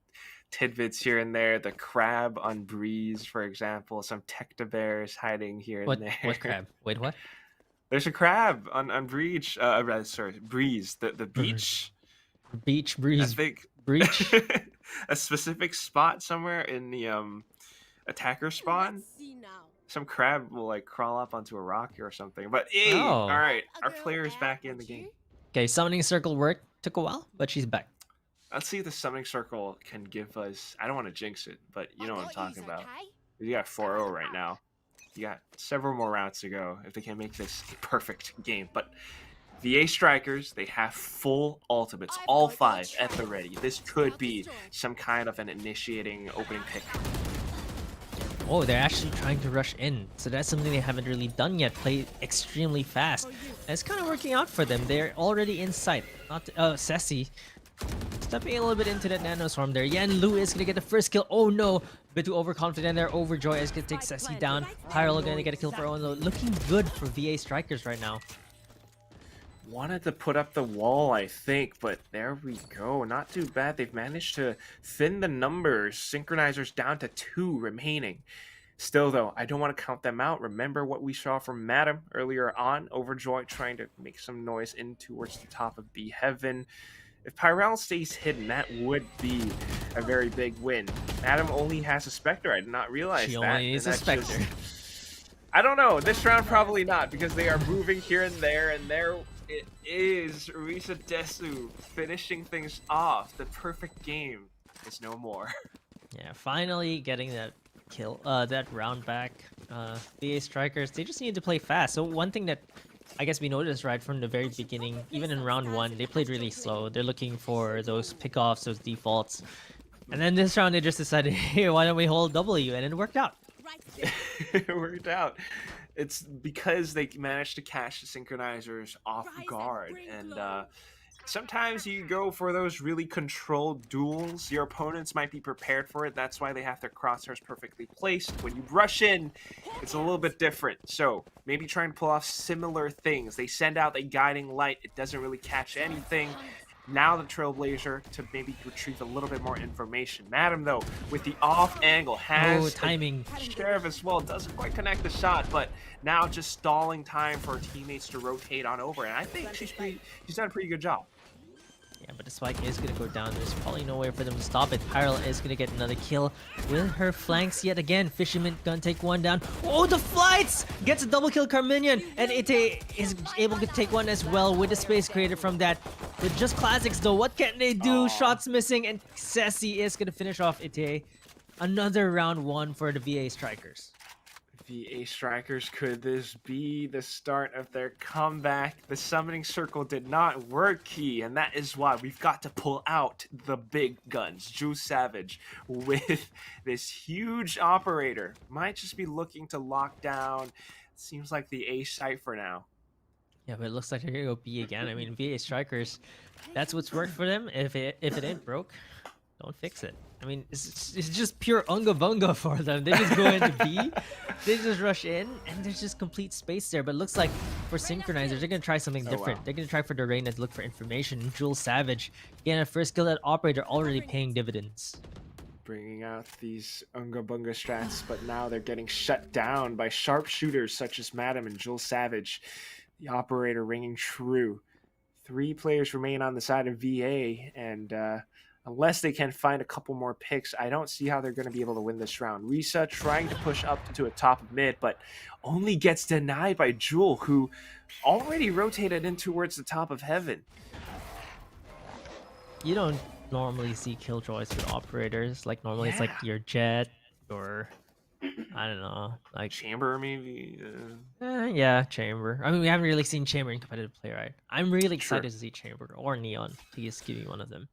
tidbits here and there. The crab on Breeze, for example, some Tectabears hiding here and there. What crab? Wait, what? There's a crab on Breeze. Breeze, the beach. Beach I breeze think breach. a specific spot somewhere in the attacker spawn. Let's see now. Some crab will like crawl up onto a rock or something. But hey, Oh. all right, our A girl player's cat, back in the would you? game. Okay, summoning circle work took a while, but she's back. Let's see if the summoning circle can give us. I don't want to jinx it, but you know what I'm talking about. You got 4-0 right now. You got several more rounds to go if they can make this a perfect game. But VA Strikers, they have full ultimates, all 5 at the ready. This could be some kind of an initiating opening pick. Oh, they're actually trying to rush in. So that's something they haven't really done yet. Play extremely fast. And it's kind of working out for them. They're already in sight. Not Ceci stepping a little bit into that nanoswarm there. Yan Lu is gonna get the first kill. Oh no, bit too overconfident there. Overjoy is gonna take Ceci down. Pyro gonna get a kill for Owen. Looking good for VA Strikers right now. Wanted to put up the wall, I think, but there we go. Not too bad. They've managed to thin the numbers. Synchronizers down to 2 remaining. Still, though, I don't want to count them out. Remember what we saw from Madam earlier on. Overjoyed trying to make some noise in towards the top of B Heaven. If Pyrel stays hidden, that would be a very big win. Madam only has a Spectre. I did not realize She that. only needs a Spectre. I don't know. This round, probably not, because they are moving here and there it is. Risa Desu finishing things off. The perfect game is no more. Yeah, finally getting that kill, that round back. The Strikers, they just need to play fast. So one thing that I guess we noticed right from the very beginning, even in round 1, they played really slow. They're looking for those pickoffs, those defaults. And then this round, they just decided, hey, why don't we hold W? And it worked out. It worked out. It's because they managed to catch the Synchronizers off guard. And sometimes you go for those really controlled duels. Your opponents might be prepared for it. That's why they have their crosshairs perfectly placed. When you rush in, it's a little bit different. So maybe try and pull off similar things. They send out a guiding light. It doesn't really catch anything. Now the Trailblazer to maybe retrieve a little bit more information. Madam, though, with the off angle, has timing. Sheriff as well. Doesn't quite connect the shot, but now just stalling time for her teammates to rotate on over. And I think she's done a pretty good job. Yeah, but the spike is going to go down. There's probably no way for them to stop it. Pyrel is going to get another kill with her flanks yet again. Fisherman gonna take one down. Oh, the flights! Gets a double kill Carminion. And Ite is able to take one as well with the space created from that. With just classics though, what can they do? Aww. Shots missing, and Sassy is going to finish off Ite. Another round 1 for the VA Strikers. VA Strikers, could this be the start of their comeback? The summoning circle did not work, Key, and that is why we've got to pull out the big guns. Drew Savage with this huge operator. Might just be looking to lock down, seems like the A site for now. Yeah, but it looks like they're going to go B again. I mean, VA Strikers, that's what's worked for them. If it ain't broke, don't fix it. I mean, it's just pure unga bunga for them. They just go into B, they just rush in, and there's just complete space there. But it looks like for Synchronizers, they're going to try something different. Wow. They're going to try for the Reina to look for information. Jules Savage, again, a first kill at Operator, already paying dividends. Bringing out these unga bunga strats, but now they're getting shut down by sharpshooters such as Madam and Jules Savage. The Operator ringing true. 3 players remain on the side of VA, and unless they can find a couple more picks, I don't see how they're going to be able to win this round. Risa trying to push up to a top of mid, but only gets denied by Jewel, who already rotated in towards the top of heaven. You don't normally see killjoys with Operators. Like, normally it's like your Jet, or I don't know, like Chamber, maybe? yeah, Chamber. I mean, we haven't really seen Chamber in competitive play, right? I'm really excited to see Chamber or Neon. Please give me one of them.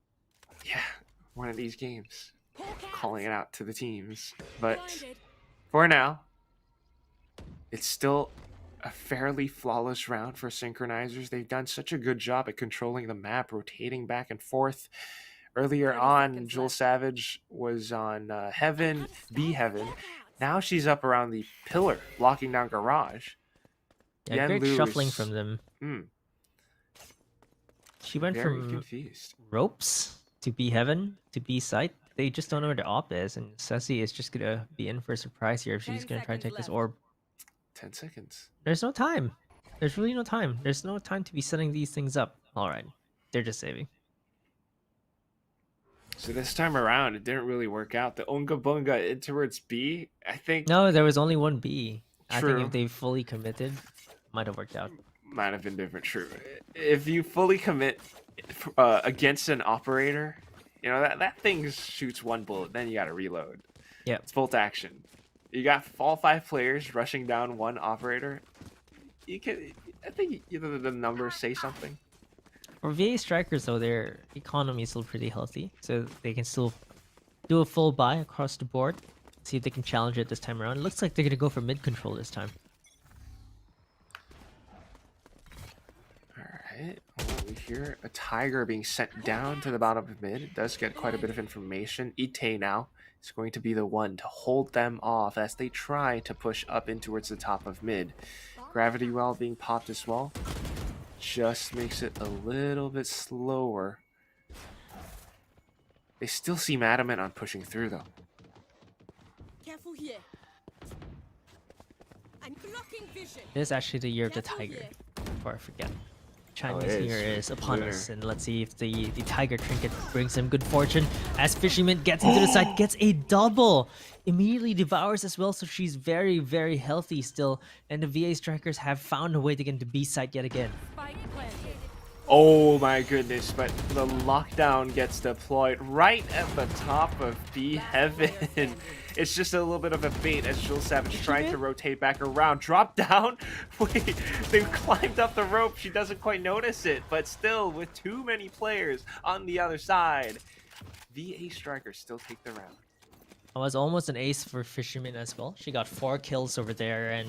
Yeah, one of these games. Calling it out to the teams. But for now, it's still a fairly flawless round for Synchronizers. They've done such a good job at controlling the map, rotating back and forth. Earlier on, Jules Savage was on Heaven, B Heaven. Now she's up around the pillar, blocking down Garage. Yeah, great shuffling from them. She went Very from confused. ropes to B Heaven to B site. They just don't know where the op is, and Ceci is just gonna be in for a surprise here if she's gonna try to take this orb. 10 seconds. There's no time. There's really no time. There's no time to be setting these things up. All right, they're just saving. So this time around, it didn't really work out. The Unga Bunga in towards B, I think... No, there was only one B. I True. think if they fully committed, might have worked out. Might have been different, true. If you fully commit against an operator, you know, that thing shoots one bullet, then you gotta reload. Yeah. It's bolt action. You got all 5 players rushing down one operator. You can... I think the numbers say something. For VA Strikers, though, their economy is still pretty healthy, so they can still do a full buy across the board. See if they can challenge it this time around. It looks like they're going to go for mid control this time. Alright, well, we hear a Tiger being sent down to the bottom of mid. It does get quite a bit of information. Ite now is going to be the one to hold them off as they try to push up in towards the top of mid. Gravity Well being popped as well. Just makes it a little bit slower. They still seem adamant on pushing through, though. Careful here. It is actually the year of the tiger, before I forget. Chinese it New Year is. is upon Lunar. us, and let's see if the tiger trinket brings him good fortune. As Fisherman gets into the side, gets a double, immediately devours as well. So she's very, very healthy still, and the VA strikers have found a way to get into B side yet again. Spike planted. Oh my goodness, but the lockdown gets deployed right at the top of B Heaven. It's just a little bit of a bait as Jules Savage trying to rotate back around. Drop down? Wait, they've climbed up the rope. She doesn't quite notice it, but still, with too many players on the other side, VA strikers still take the round. It was almost an ace for Fisherman as well. She got 4 kills over there, and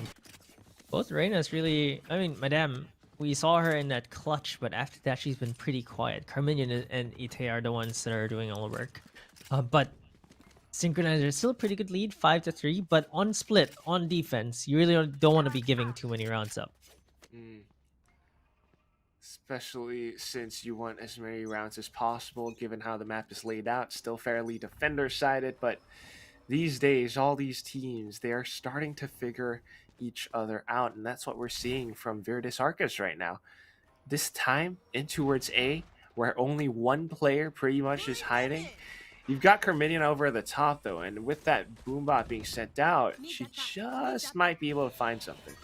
both Reyna's really, I mean, Madame, we saw her in that clutch, but after that she's been pretty quiet. Carminion and Ite are the ones that are doing all the work. But SINchronizers still a pretty good lead, 5-3, but on split, on defense, you really don't want to be giving too many rounds up. Especially since you want as many rounds as possible, given how the map is laid out. Still fairly defender-sided, but these days, all these teams, they are starting to figure each other out, and that's what we're seeing from Viridis Arcus right now. This time, in towards A, where only one player pretty much is hiding. You've got Carminion over at the top, though, and with that Boombot being sent out, she just might be able to find something.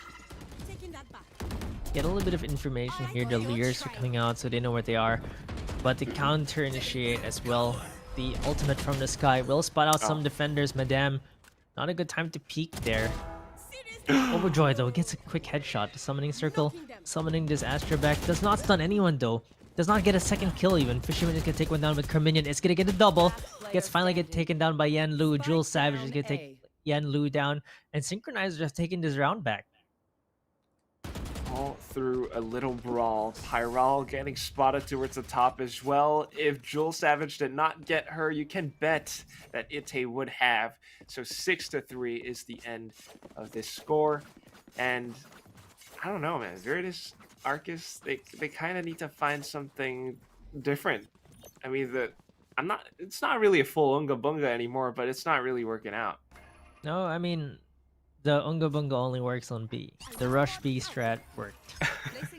Get a little bit of information here. The Leers are coming out, so they know where they are. But the counter initiate as well. The ultimate from the sky will spot out some defenders. Madame, not a good time to peek there. Overjoy though gets a quick headshot. The summoning circle, summoning this Astra back. Does not stun anyone though. Does not get a second kill even. Fisherman is gonna take one down with Carminion. It's gonna get a double. Gets finally get taken down by Yan Lu. Jules Savage is gonna take Yan Lu down. And SINchronizers have taken this round back. All through a little brawl. Pyral getting spotted towards the top as well. If Jules Savage did not get her, you can bet that Ite would have. So 6-3 is the end of this score. And I don't know, man. Viridis Arcus, they kind of need to find something different. I mean, it's not really a full Unga Bunga anymore, but it's not really working out. No, I mean, the Unga Bunga only works on B. The rush B strat worked.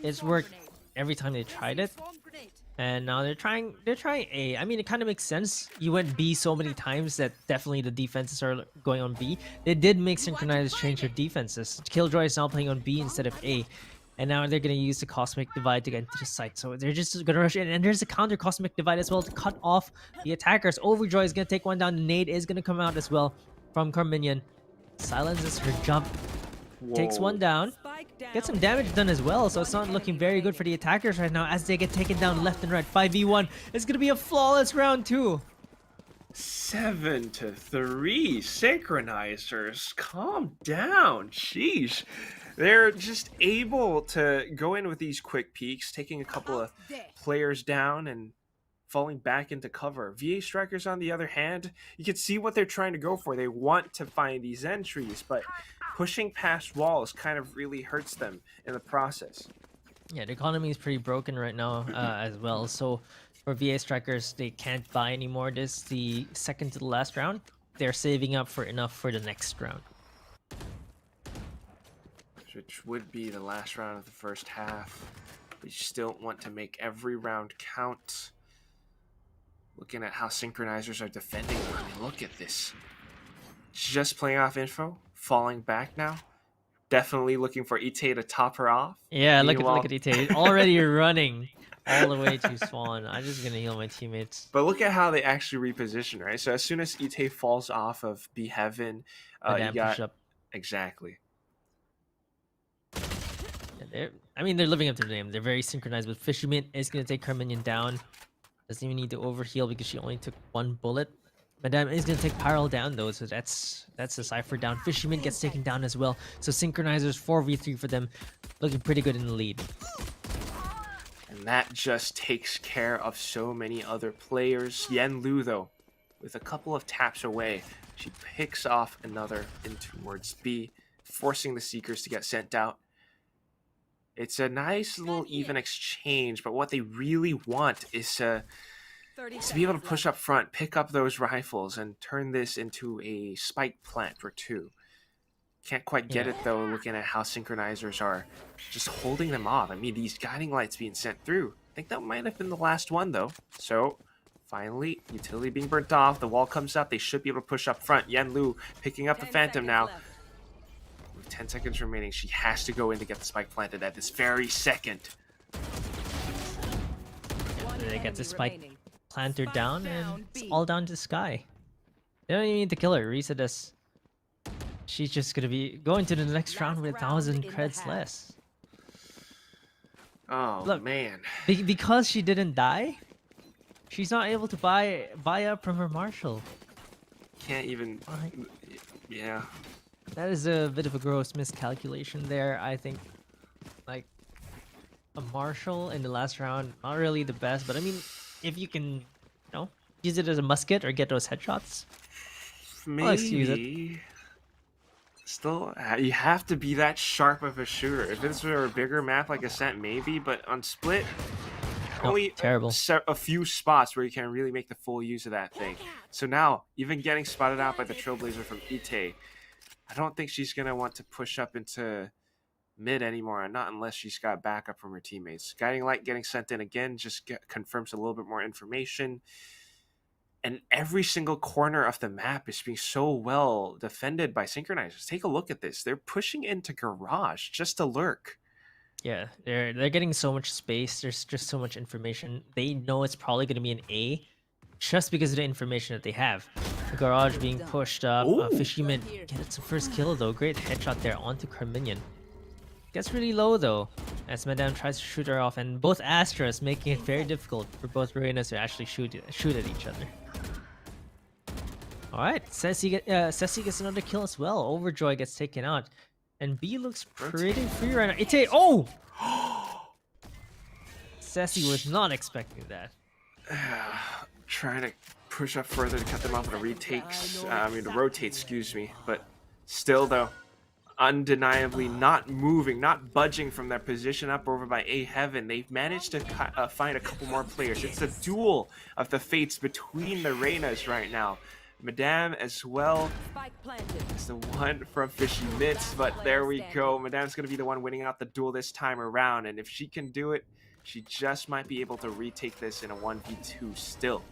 It's worked every time they tried it. And now they're trying A. I mean, it kind of makes sense. You went B so many times that definitely the defenses are going on B. They did make SINchronizers change their defenses. Killjoy is now playing on B instead of A. And now they're going to use the Cosmic Divide to get into the site. So they're just going to rush in. And there's a counter Cosmic Divide as well to cut off the attackers. Overjoy is going to take one down. The nade is going to come out as well from Carminion. Silences her jump. Whoa. Takes one down. Gets some damage done as well. So it's not looking very good for the attackers right now as they get taken down left and right. 5v1. It's going to be a flawless round 2. 7-3. SINchronizers, calm down. Sheesh. They're just able to go in with these quick peeks, taking a couple of players down and falling back into cover. VA Strikers, on the other hand, you can see what they're trying to go for. They want to find these entries, but pushing past walls kind of really hurts them in the process. Yeah, the economy is pretty broken right now as well. So for VA Strikers, they can't buy anymore. This is the second to the last round. They're saving up for enough for the next round. Which would be the last round of the first half. But you still want to make every round count. Looking at how SINchronizers are defending. I mean, look at this. Just playing off info. Falling back now. Definitely looking for Ite to top her off. Yeah, look at Ite. Already running all the way to Swan. I'm just going to heal my teammates. But look at how they actually reposition, right? So as soon as Ite falls off of B Heaven, you got... Push-up. Exactly. I mean, they're living up to their name. They're very synchronized, but Fisherman is going to take Carminion down. Doesn't even need to overheal because she only took 1 bullet. Madame is going to take Pyral down, though, so that's the Cypher down. Fisherman gets taken down as well. So SINchronizers 4v3 for them. Looking pretty good in the lead. And that just takes care of so many other players. Yan Lu, though, with a couple of taps away, she picks off another in towards B, forcing the Seekers to get sent out. It's a nice little even exchange, but what they really want is to be able to push up front, pick up those rifles, and turn this into a spike plant or 2. Can't quite get Yeah. it though, looking at how synchronizers are just holding them off. I mean, these guiding lights being sent through. I think that might have been the last one though. So finally, utility being burnt off. The wall comes up. They should be able to push up front. Yenlu picking up the Phantom now. With 10 seconds remaining, she has to go in to get the spike planted at this very second. They get the spike planter down, and it's all down to Sky. They don't even need to kill her. Risa does. She's just gonna be going to the next round with 1,000 creds less. Oh, Look, man. Because she didn't die, she's not able to buy up from her Marshal. Can't even... Right. Yeah. That is a bit of a gross miscalculation there. I think, like, a Marshal in the last round, not really the best, but I mean, if you can, you know, use it as a musket or get those headshots, Maybe. I'll excuse it. Still, you have to be that sharp of a shooter. If this were a bigger map like Ascent, maybe, but on Split, only terrible. a few spots where you can really make the full use of that thing. So now, even getting spotted out by the Trailblazer from Ite, I don't think she's going to want to push up into mid anymore, not unless she's got backup from her teammates. Guiding Light getting sent in again just confirms a little bit more information. And every single corner of the map is being so well defended by synchronizers. Take a look at this. They're pushing into Garage just to lurk. Yeah, they're getting so much space. There's just so much information. They know it's probably going to be an A, just because of the information that they have. The Garage being pushed up. Fishyman gets the first kill though. Great headshot there onto Carminion. Gets really low though, as Madame tries to shoot her off, and both Astras making it very difficult for both Renas to actually shoot at each other. Alright, Ceci gets another kill as well. Overjoy gets taken out. And B looks pretty free right now. Ite, oh! Ceci was not expecting that. Trying to push up further to cut them off on a rotate, excuse me. But still though, undeniably not moving, not budging from their position up over by A Heaven. They've managed to find a couple more players. It's a duel of the fates between the Reynas right now. Madame as well is the one from Fishy Mitts, but there we go. Madame's going to be the one winning out the duel this time around, and if she can do it, she just might be able to retake this in a 1v2 still.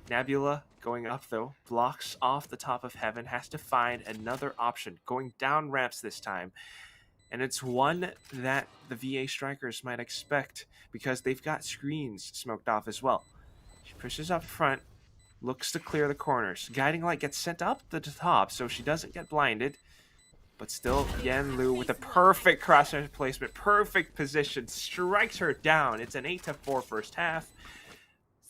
Nebula going up though, blocks off the top of Heaven, has to find another option, going down ramps this time. And it's one that the VA Strikers might expect because they've got screens smoked off as well. She pushes up front, looks to clear the corners. Guiding Light gets sent up the top so she doesn't get blinded. But still, Yenlu with a perfect crosshair placement, perfect position, strikes her down. It's an 8-4 first half.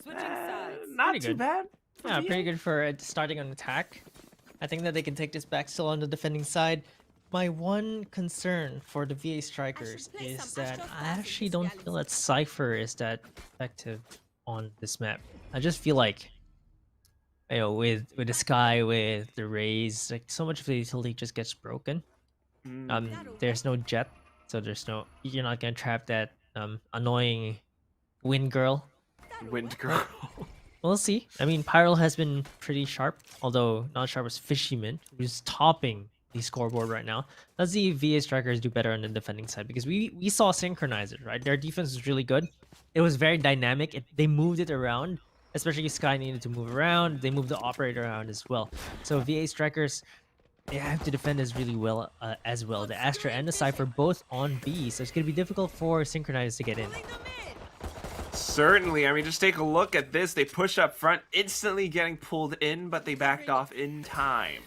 Not too bad. Yeah, pretty good for starting an attack. I think that they can take this back still on the defending side. My one concern for the VA Strikers is that I actually don't feel that Cypher is that effective on this map. I just feel like, you know, with the Sky, with the Rays, like so much of the utility just gets broken. There's no jet, so you're not gonna trap that annoying wind girl. We'll see. I mean, Pyral has been pretty sharp, although not sharp as Fishyman, who's topping the scoreboard right now. Let's see if VA Strikers do better on the defending side, because we saw SINchronizers, right? Their defense was really good. It was very dynamic. They moved it around. Especially Sky needed to move around. They moved the operator around as well. So VA Strikers, they have to defend this really well as well. The Astra and the Cypher both on B, so it's going to be difficult for SINchronizers to get in. Certainly. I mean, just take a look at this. They push up front, instantly getting pulled in, but they backed off in time.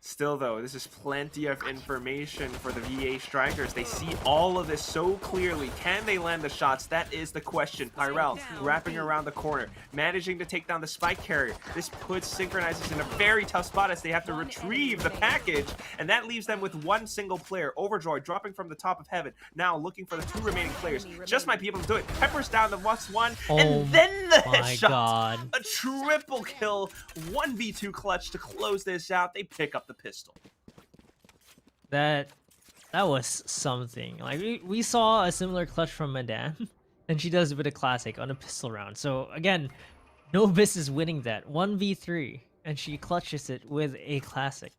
Still, though, this is plenty of information for the VA Strikers. They see all of this so clearly. Can they land the shots? That is the question. Pyrel wrapping around the corner, managing to take down the spike carrier. This puts SINchronizers in a very tough spot as they have to retrieve the package, and that leaves them with one single player. Overjoy dropping from the top of Heaven, now looking for the two remaining players. Just might be able to do it. Peppers down the +1, and then the headshot. A triple kill, 1v2 clutch to close this out. They pick up the pistol. That was something. Like we saw a similar clutch from Madame, and she does it with a classic on a pistol round. So again, no business winning that 1v3, and she clutches it with a classic.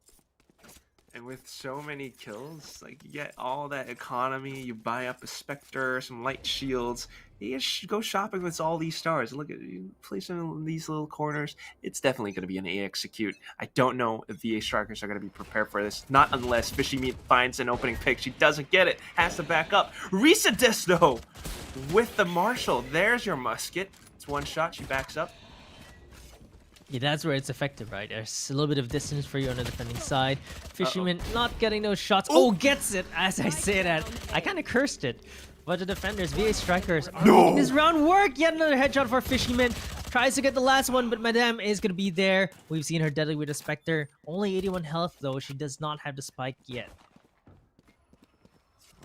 And with so many kills, like, you get all that economy, you buy up a Spectre, some light shields, you just go shopping with all these stars. Look at you, place them in these little corners. It's definitely going to be an A execute. I don't know if VA Strikers are going to be prepared for this. Not unless Fishy Meat finds an opening pick. She doesn't get it, has to back up. Reset though, with the Marshall. There's your musket. It's one shot, she backs up. Yeah, that's where it's effective, right? There's a little bit of distance for you on the defending side. Fisherman not getting those shots. Oh, gets it as I say that. I kind of cursed it. But the defenders, VA Strikers, are making this round work. Yet another headshot for Fisherman. Tries to get the last one, but Madame is going to be there. We've seen her deadly with a Spectre. Only 81 health, though. She does not have the spike yet.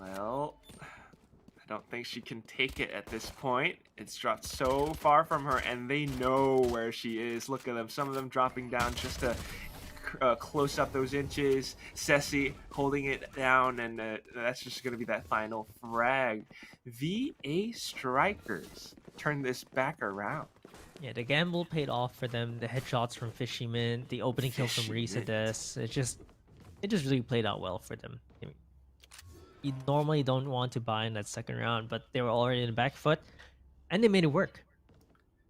Well, I don't think she can take it at this point. It's dropped so far from her, and they know where she is. Look at them. Some of them dropping down just to close up those inches. Ceci holding it down, and that's just going to be that final frag. VA Strikers turn this back around. Yeah, the gamble paid off for them. The headshots from Fishyman, the opening kill from Viridis. It just really played out well for them. I mean, you normally don't want to buy in that second round, but they were already in the back foot, and they made it work.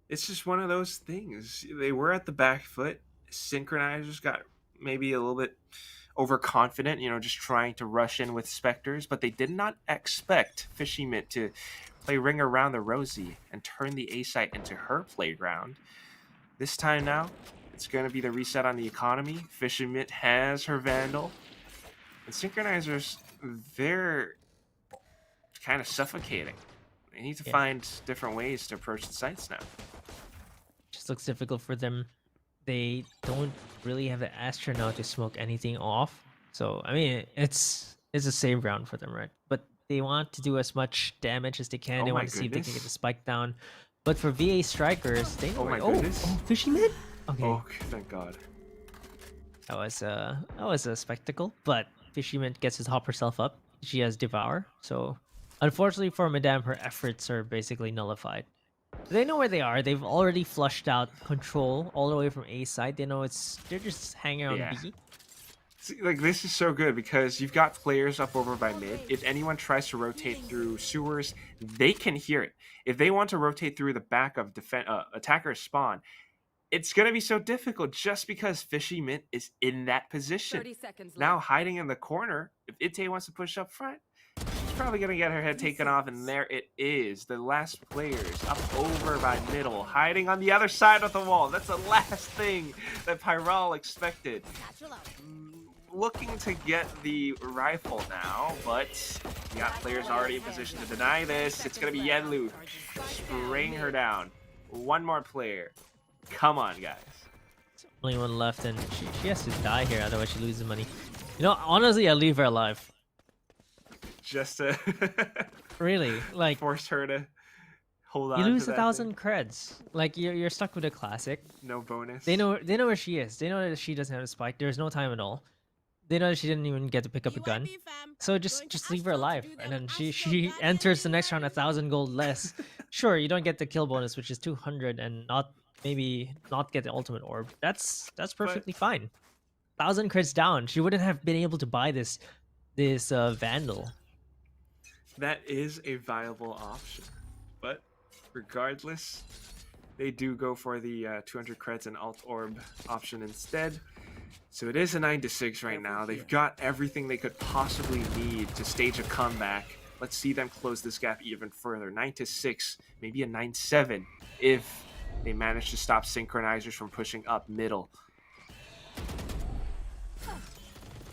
It's just one of those things. They were at the back foot. SINchronizers got maybe a little bit overconfident, just trying to rush in with Spectres, but they did not expect Fishyman to play Ring Around the Rosie and turn the A site into her playground. This time now, it's going to be the reset on the economy. Fishyman has her Vandal. And SINchronizers, they're kind of suffocating. They need to find different ways to approach the sites now. Just looks difficult for them. They don't really have the astronaut to smoke anything off. So, I mean, it's a save round for them, right? But they want to do as much damage as they can. They want to see if they can get the spike down. But for VA Strikers, they know Fishyman? Okay. Oh, thank God. That was a spectacle. But Fishyman gets to top herself up. She has Devour. So, unfortunately for Madame, her efforts are basically nullified. They know where they are. They've already flushed out control all the way from A side. They know they're just hanging on B. See, like, this is so good because you've got players up over by mid. If anyone tries to rotate through sewers, they can hear it. If they want to rotate through the back of attackers spawn, it's going to be so difficult just because Fishyman is in that position. 30 seconds left. Now hiding in the corner, if Ite wants to push up front, she's probably going to get her head taken off, and there it is. The last players up over by middle, hiding on the other side of the wall. That's the last thing that Pyral expected. Looking to get the rifle now, but you got players already in position to deny this. It's going to be Yenlu spraying her down. One more player. Come on, guys. Only one left, and she has to die here, otherwise she loses money. Honestly, I'll leave her alive. Just to really, like, force her to hold on. You lose to 1,000 creds. Like, you're stuck with a classic. No bonus. They know where she is. They know that she doesn't have a spike. There's no time at all. They know that she didn't even get to pick up a gun. So just leave her alive, and then she enters the next round 1,000 gold less. Sure, you don't get the kill bonus, which is 200, and maybe not get the ultimate orb. That's perfectly fine. 1,000 creds down. She wouldn't have been able to buy this Vandal. That is a viable option, but regardless, they do go for the 200 creds and alt orb option instead. So it is a 9-6 right now. They've got everything they could possibly need to stage a comeback. Let's see them close this gap even further. 9-6, maybe a 9-7 if they manage to stop SINchronizers from pushing up middle.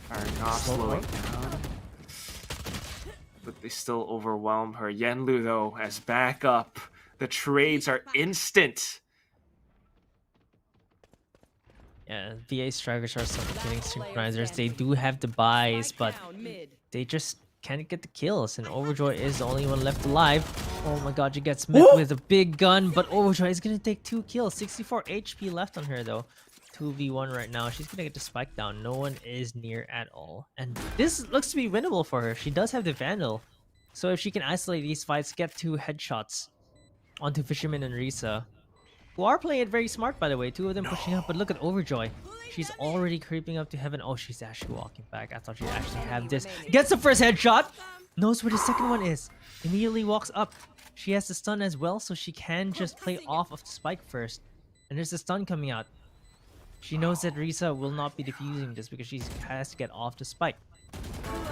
Firing off, slowing down. But they still overwhelm her. Yenlu, though, as backup. The trades are instant. Yeah, VA Strikers are suffocating SINchronizers. They do have the buys, but they just can't get the kills. And Overjoy is the only one left alive. Oh my god, she gets met with a big gun, but Overjoy is going to take 2 kills. 64 HP left on her, though. 2v1 right now. She's going to get the spike down. No one is near at all. And this looks to be winnable for her. She does have the Vandal. So if she can isolate these fights, get 2 headshots onto Fisherman and Risa, who are playing it very smart, by the way. 2 of them pushing up, but look at Overjoy. She's already creeping up to heaven. Oh, she's actually walking back. I thought she'd actually have this. Gets the first headshot. Knows where the second one is. Immediately walks up. She has the stun as well, so she can just play off of the spike first. And there's the stun coming out. She knows that Risa will not be defusing this because she has to get off the spike.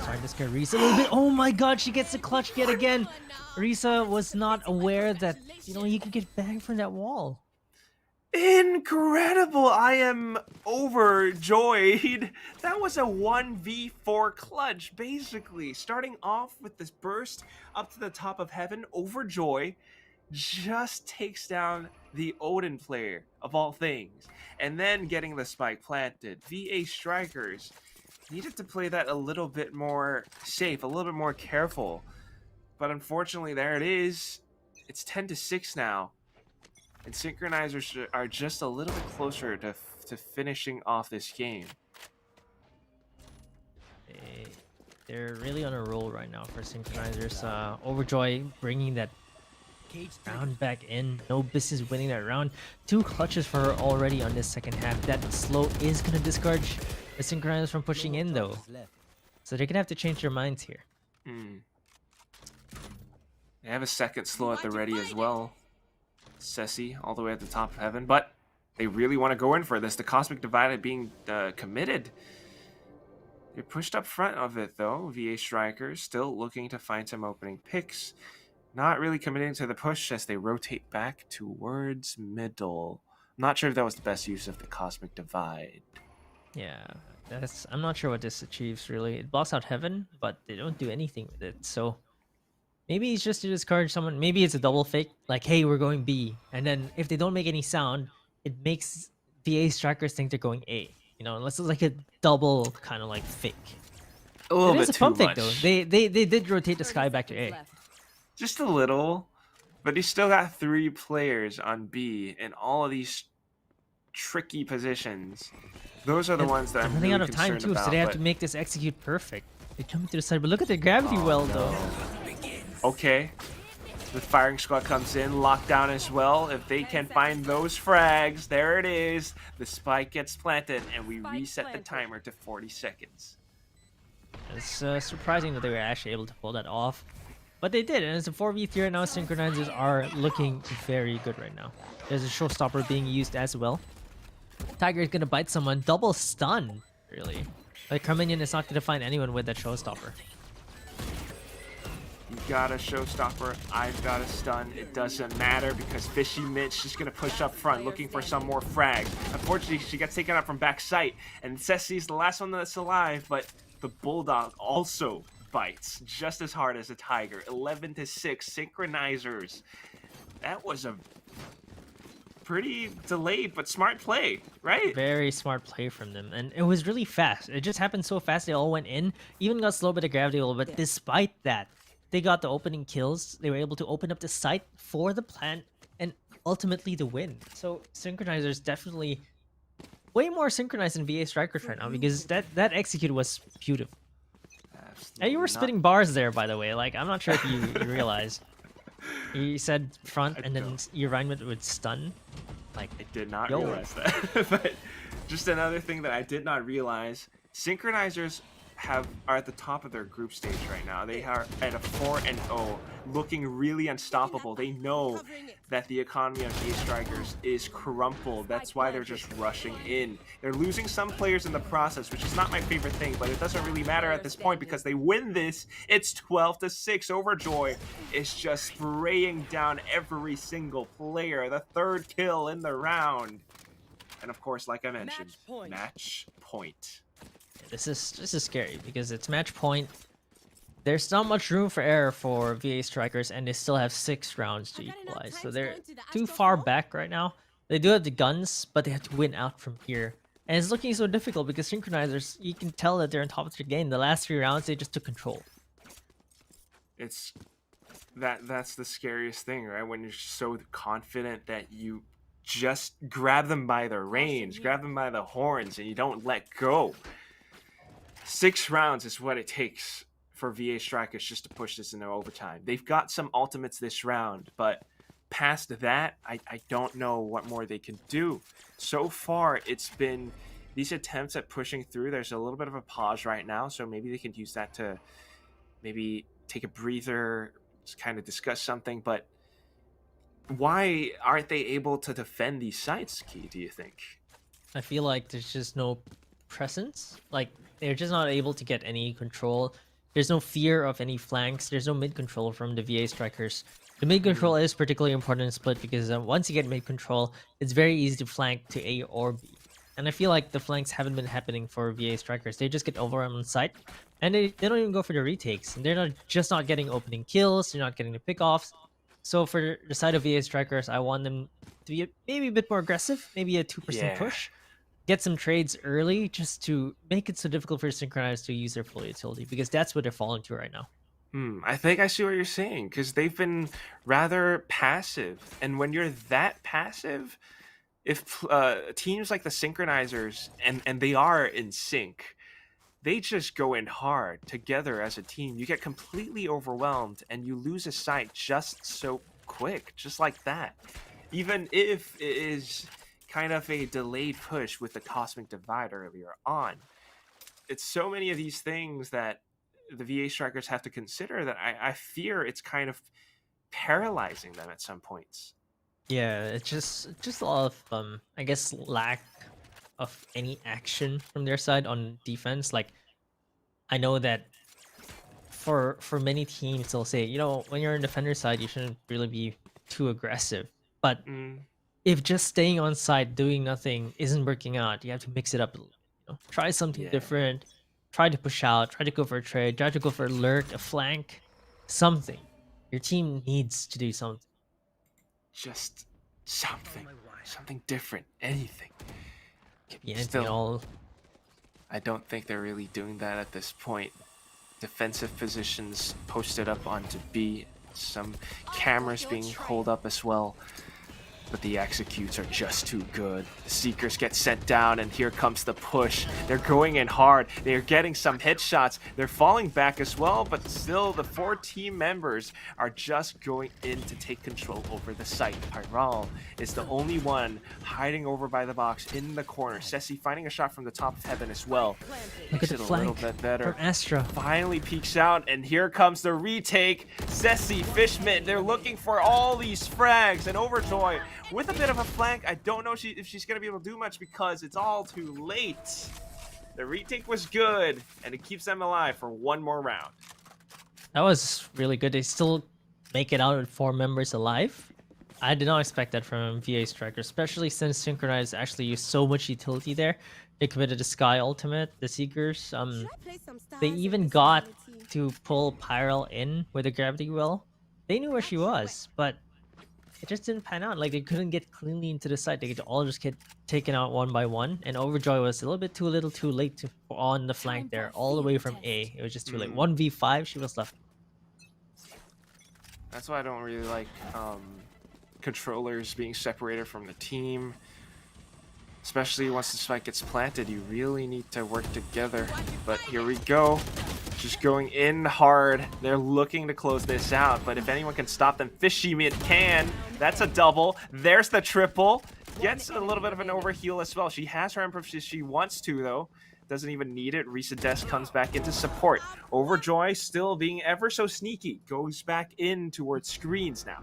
Sorry to scare Risa a little bit. Oh my god, she gets the clutch yet again. Risa was not aware that, you know, you can get banged from that wall. Incredible! I am overjoyed. That was a 1v4 clutch, basically. Starting off with this burst up to the top of heaven, overjoy just takes down the Odin player, of all things. And then getting the spike planted. VA Strikers needed to play that a little bit more safe, a little bit more careful. But unfortunately, there it is. It's 10-6 now. And Synchronizers are just a little bit closer to finishing off this game. They're really on a roll right now for Synchronizers. Overjoy bringing that round back in. No business winning that round. 2 clutches for her already on this second half. That slow is going to discourage the Synchronizers from pushing in though. So they're going to have to change their minds here. They have a second slow at the ready as well. Ceci all the way at the top of heaven, but they really want to go in for this. The Cosmic Divide being committed. They're pushed up front of it though. VA Strikers still looking to find some opening picks. Not really committing to the push as they rotate back towards middle. I'm not sure if that was the best use of the Cosmic Divide. Yeah, I'm not sure what this achieves really. It blocks out heaven, but they don't do anything with it. So maybe it's just to discourage someone. Maybe it's a double fake, like, hey, we're going B. And then if they don't make any sound, it makes VA Strikers think they're going A. You know, unless it's like a double kind of like fake. A little bit a too pump fake much. though. They did rotate the sky back to A. Just a little. But he's still got 3 players on B in all of these tricky positions. Those are the ones that I'm running really out of time concerned too, about, so they have but- to make this execute perfect. They come to the side, but look at the gravity well though. Okay. The firing squad comes in, lockdown as well. If they can find those frags, there it is. The spike gets planted, and we reset the timer to 40 seconds. It's surprising that they were actually able to pull that off. But they did, and it's a 4v3 now. Synchronizers are looking very good right now. There's a showstopper being used as well. Tiger is gonna bite someone. Double stun, really. Like, Carminion is not gonna find anyone with that showstopper. You got a showstopper, I've got a stun. It doesn't matter because Fishy Mitch is going to push up front looking for some more frags. Unfortunately, she gets taken out from back sight, and Ceci's the last one that's alive, but the Bulldog also bites just as hard as a Tiger. 11-6, Synchronizers. That was a pretty delayed but smart play, right? Very smart play from them, and it was really fast. It just happened so fast. They all went in, even got slowed by the gravity a little bit. Despite that, they got the opening kills. They were able to open up the site for the plant and ultimately the win. So Synchronizers definitely way more synchronized than VA Strikers right now because that execute was beautiful. And you were spitting bars there, by the way. Like, I'm not sure if you realized. You said front and then you rhymed it with stun. Like, I did not realize that. But just another thing that I did not realize, Synchronizers are at the top of their group stage right now. They are at a 4-0, looking really unstoppable. They know that the economy of VA Strikers is crumpled. That's why they're just rushing in. They're losing some players in the process, which is not my favorite thing, but it doesn't really matter at this point because they win this. It's 12-6. Overjoy is just spraying down every single player. The 3rd kill in the round. And of course, like I mentioned, match point. This is scary because it's match point. There's not much room for error for VA Strikers, and they still have 6 rounds to equalize. So they're too far back right now. They do have the guns, but they have to win out from here. And it's looking so difficult because Synchronizers, you can tell that they're on top of their game. The last 3 rounds, they just took control. That's the scariest thing, right? When you're so confident that you just grab them by the reins, grab them by the horns, and you don't let go. 6 rounds is what it takes for VA Strikers just to push this into overtime. They've got some ultimates this round, but past that, I don't know what more they can do. So far, it's been these attempts at pushing through, there's a little bit of a pause right now, so maybe they can use that to maybe take a breather, just kind of discuss something. But why aren't they able to defend these sites, Key, do you think? I feel like there's just no presence. Like they're just not able to get any control. There's no fear of any flanks. There's no mid control from the VA strikers. The mid control is particularly important in split because once you get mid control, it's very easy to flank to A or B. And I feel like the flanks haven't been happening for VA strikers. They just get overrun on site, and they don't even go for the retakes. And they're not getting opening kills. They're not getting the pickoffs. So for the side of VA strikers, I want them to be maybe a bit more aggressive, maybe a 2% push. Get some trades early just to make it so difficult for Synchronizers to use their full utility, because that's what they're falling to right now. I think I see what you're saying, because they've been rather passive. And when you're that passive, if teams like the Synchronizers, and they are in sync, they just go in hard together as a team. You get completely overwhelmed, and you lose a site just so quick, just like that. Even if it is kind of a delayed push with the Cosmic Divide earlier on. It's so many of these things that the VA strikers have to consider that I fear it's kind of paralyzing them at some points. Yeah, it's just a lot of I guess lack of any action from their side on defense. Like I know that for many teams they'll say, you know, when you're on defender side you shouldn't really be too aggressive. But if just staying on site doing nothing isn't working out, you have to mix it up a little. You know? Try something different. Try to push out. Try to go for a trade. Try to go for a lurk, a flank, something. Your team needs to do something. Just something different, anything. Could be anything at all. I don't think they're really doing that at this point. Defensive positions posted up onto B. Some cameras being pulled up as well. But the executes are just too good. The Seekers get sent down, and here comes the push. They're going in hard. They're getting some headshots. They're falling back as well, but still the 4 team members are just going in to take control over the site. Pyral is the only one hiding over by the box in the corner. Ceci finding a shot from the top of heaven as well. Look at the flank a little bit better. from Astra. Finally peeks out, and here comes the retake. Ceci, Fishman, they're looking for all these frags, and Overjoy with a bit of a flank. I don't know if she's going to be able to do much because it's all too late. The retake was good, and it keeps them alive for one more round. That was really good. They still make it out with 4 members alive. I did not expect that from VA Striker, especially since Synchronized actually used so much utility there. They committed a Sky Ultimate, the Seekers. They even got to pull Pyral in with a Gravity Well. They knew where she was, but it just didn't pan out. Like they couldn't get cleanly into the site. They could all just get taken out one by one. And Overjoy was a little bit too late to on the flank there, all the way from A. It was just too late. 1v5, she was left. That's why I don't really like controllers being separated from the team. Especially once the spike gets planted, you really need to work together. But here we go. Just going in hard. They're looking to close this out, but if anyone can stop them, Fishman can. That's a double. There's the triple. Gets a little bit of an overheal as well. She has her Empress if she wants to, though. Doesn't even need it. Risa Des comes back into support. Overjoy still being ever so sneaky. Goes back in towards screens now.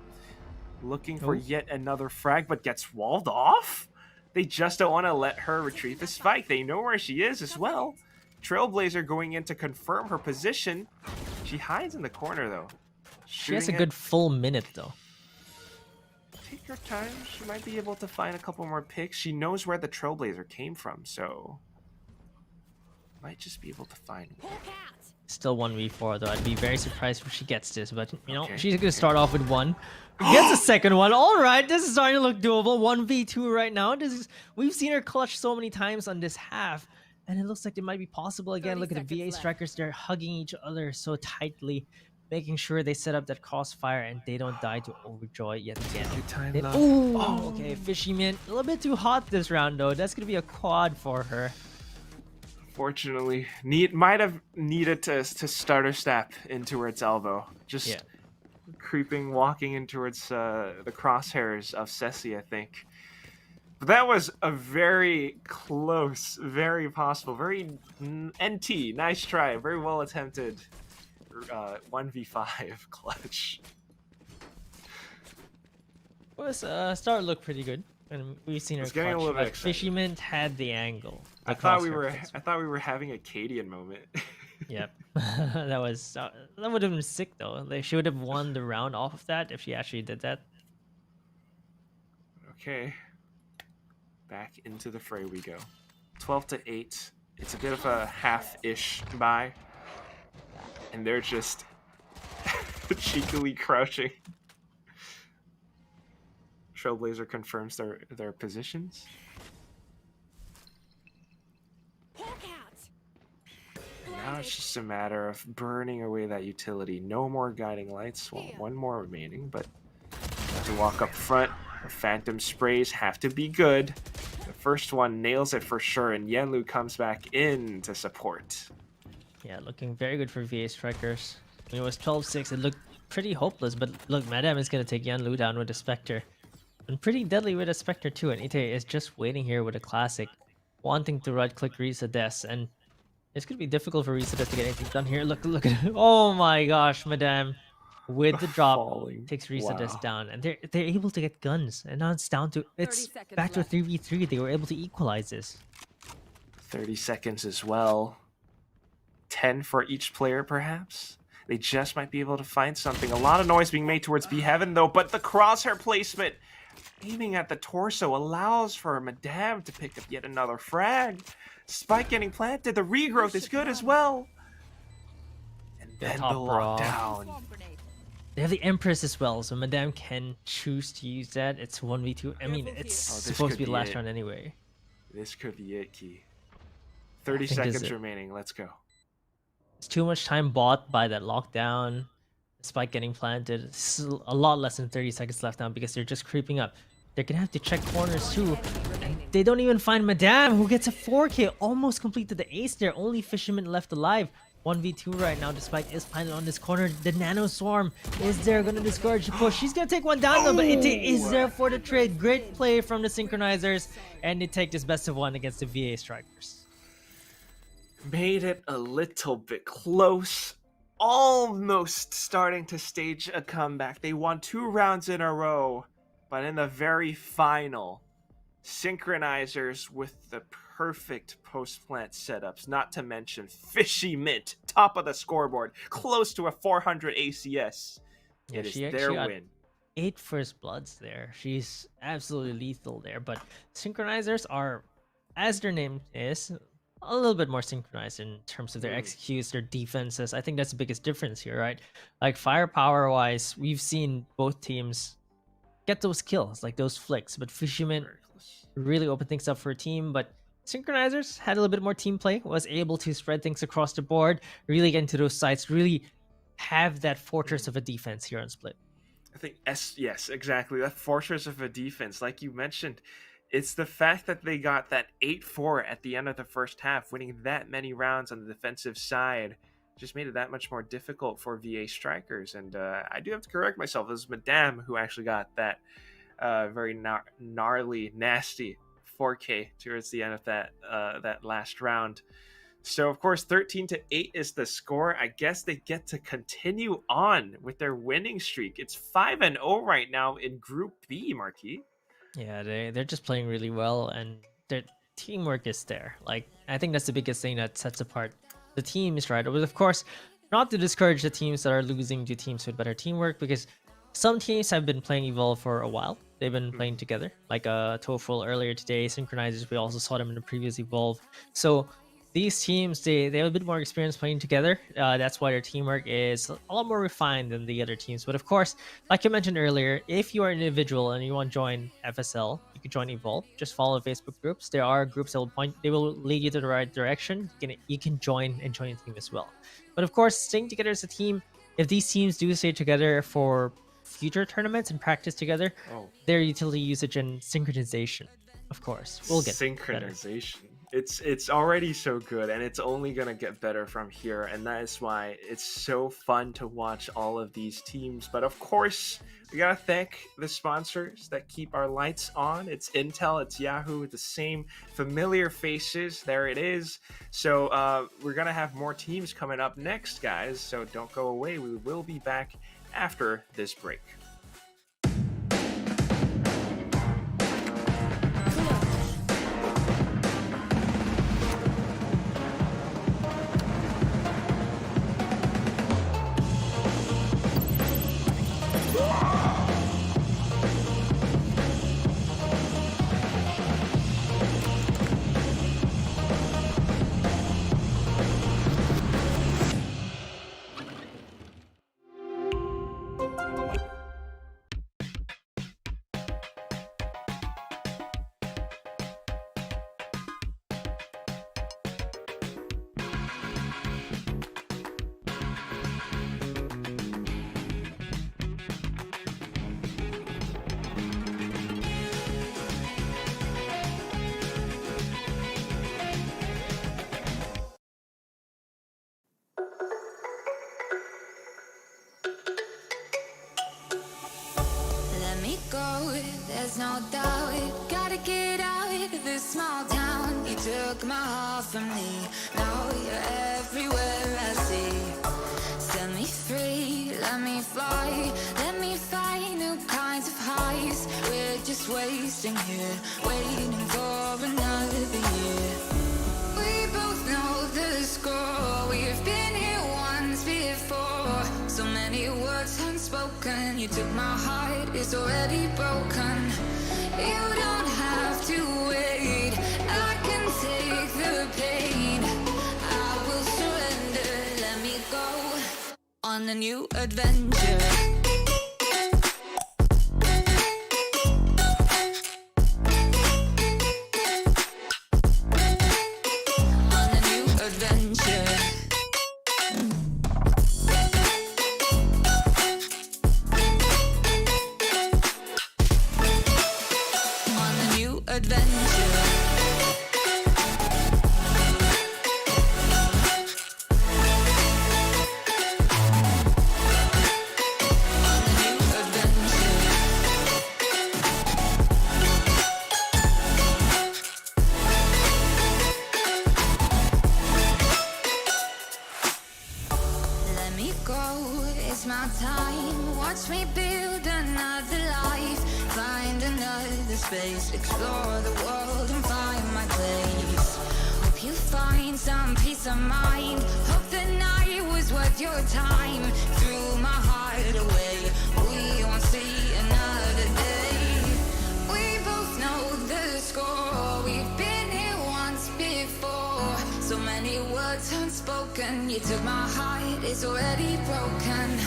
Looking for yet another frag, but gets walled off? They just don't want to let her retrieve the spike. They know where she is as well. Trailblazer going in to confirm her position. She hides in the corner, though. She has a good full minute, though. Take her time. She might be able to find a couple more picks. She knows where the Trailblazer came from, so might just be able to find one. Still 1v4, though. I'd be very surprised if she gets this, but, you know, she's going to start off with 1. Gets a second one. All right, this is starting to look doable. 1v2 right now. We've seen her clutch so many times on this half. And it looks like it might be possible again. Look at the VA strikers. They're hugging each other so tightly, making sure they set up that crossfire and they don't die to Overjoy yet again. Oh, okay. Fishyman, a little bit too hot this round, though. That's going to be a quad for her. Fortunately, might have needed to start her step in towards elbow. Just creeping, walking in towards the crosshairs of Ceci, I think. That was a very close, very possible, very NT. Nice try. Very well attempted 1v5 clutch. Was start looked pretty good, and we've seen her It's getting a clutch, little bit but excited. Fisherman had the angle. I thought we were having a Cadian moment. Yep, that would have been sick though. She would have won the round off of that if she actually did that. Okay. Back into the fray we go. 12-8. It's a bit of a half-ish buy. And they're just cheekily crouching. Trailblazer confirms their positions. And now it's just a matter of burning away that utility. No more guiding lights. Well, one more remaining, but to walk up front. The Phantom sprays have to be good. The first one nails it for sure, and Yenlu comes back in to support. Yeah, looking very good for VA Strikers. I mean, it was 12-6. It looked pretty hopeless, but look, Madame is going to take Yanlu down with a Spectre. And pretty deadly with a Spectre too, and Ite is just waiting here with a Classic, wanting to right-click Risa Des, and it's going to be difficult for Risa Des to get anything done here. Look at it. Oh my gosh, Madame. With the drop, Falling. takes Risa Des Wow. down, and they're able to get guns, and now it's down to back to a 3v3. They were able to equalize this. 30 seconds as well. 10 for each player, perhaps. They just might be able to find something. A lot of noise being made towards B Heaven, though, but the crosshair placement aiming at the torso allows for Madame to pick up yet another frag. Spike getting planted. The regrowth is good as well. And then the lockdown. They have the Empress as well, so Madame can choose to use that. It's 1v2. I mean, it's this supposed to could be the be last it. round anyway. This could be it, Key. 30 think this is seconds it. remaining. Let's go. It's too much time bought by that lockdown. Spike getting planted. It's a lot less than 30 seconds left now because they're just creeping up. They're gonna have to check corners too. And they don't even find Madame, who gets a 4K. Almost completed the ace there. Only Fisherman left alive. 1v2 right now. The Spike is planted on this corner. The Nano Swarm is there, gonna discourage the push. She's gonna take one down though, but it is there for the trade. Great play from the Synchronizers, and they take this best of one against the VA Strikers. Made it a little bit close. Almost starting to stage a comeback. They won 2 rounds in a row, but in the very final, Synchronizers with the perfect post-plant setups, not to mention Fishy Mint, top of the scoreboard, close to a 400 ACS. Yeah, It is she their got win. 8 first bloods there. She's absolutely lethal there, but Synchronizers are, as their name is, a little bit more synchronized in terms of their executes, their defenses. I think that's the biggest difference here, right? Like firepower wise, we've seen both teams get those kills, like those flicks, but Fisherman really opened things up for a team, but Synchronizers had a little bit more team play, was able to spread things across the board, really get into those sites, really have that fortress of a defense here on Split. I think yes, exactly. That fortress of a defense, like you mentioned, it's the fact that they got that 8-4 at the end of the first half, winning that many rounds on the defensive side, just made it that much more difficult for VA Strikers. And I do have to correct myself. It was Madame who actually got that very gnarly, nasty 4K towards the end of that last round. So, of course, 13-8 is the score. I guess they get to continue on with their winning streak. It's 5-0 right now in Group B, Marquis. Yeah, they're just playing really well, and their teamwork is there. Like, I think that's the biggest thing that sets apart the teams, right? But of course, not to discourage the teams that are losing to teams with better teamwork, because some teams have been playing Evolve for a while. They've been playing together, like Toh-Full earlier today, Synchronizers. We also saw them in the previous Evolve. So these teams, they have a bit more experience playing together. That's why their teamwork is a lot more refined than the other teams. But of course, like you mentioned earlier, if you are an individual and you want to join FSL, you can join Evolve. Just follow the Facebook groups. There are groups that they will lead you to the right direction. You can join and join a team as well. But of course, staying together as a team, if these teams do stay together for future tournaments and practice together, their utility usage and synchronization, of course, will get better. Synchronization. It's already so good, and it's only gonna get better from here, and that is why it's so fun to watch all of these teams. But of course, we gotta thank the sponsors that keep our lights on. It's Intel, it's Yahoo, the same familiar faces. There it is. So we're gonna have more teams coming up next, guys. So don't go away. We will be back after this break. There's no doubt, gotta get out of this small town. You took my heart from me, now you're everywhere I see. Set me free, let me fly, let me find new kinds of highs. We're just wasting here, waiting for another year. We both know the score, we've been here once before. So many words unspoken, you took my heart, it's already broken. You don't have to wait, I can take the pain. I will surrender, let me go on a new adventure. Explore the world and find my place. Hope you find some peace of mind. Hope the night was worth your time. Threw my heart away, we won't see another day. We both know the score, we've been here once before. So many words unspoken, you took my heart, it's already broken.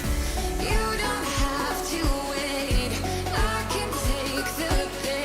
You don't have to wait, I can take the pain.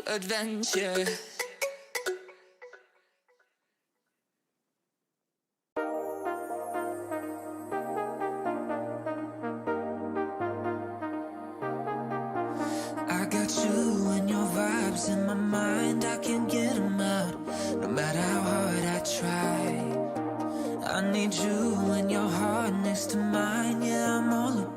Adventure. I got you and your vibes in my mind, I can't get them out, no matter how hard I try. I need you and your heart next to mine, yeah, I'm all about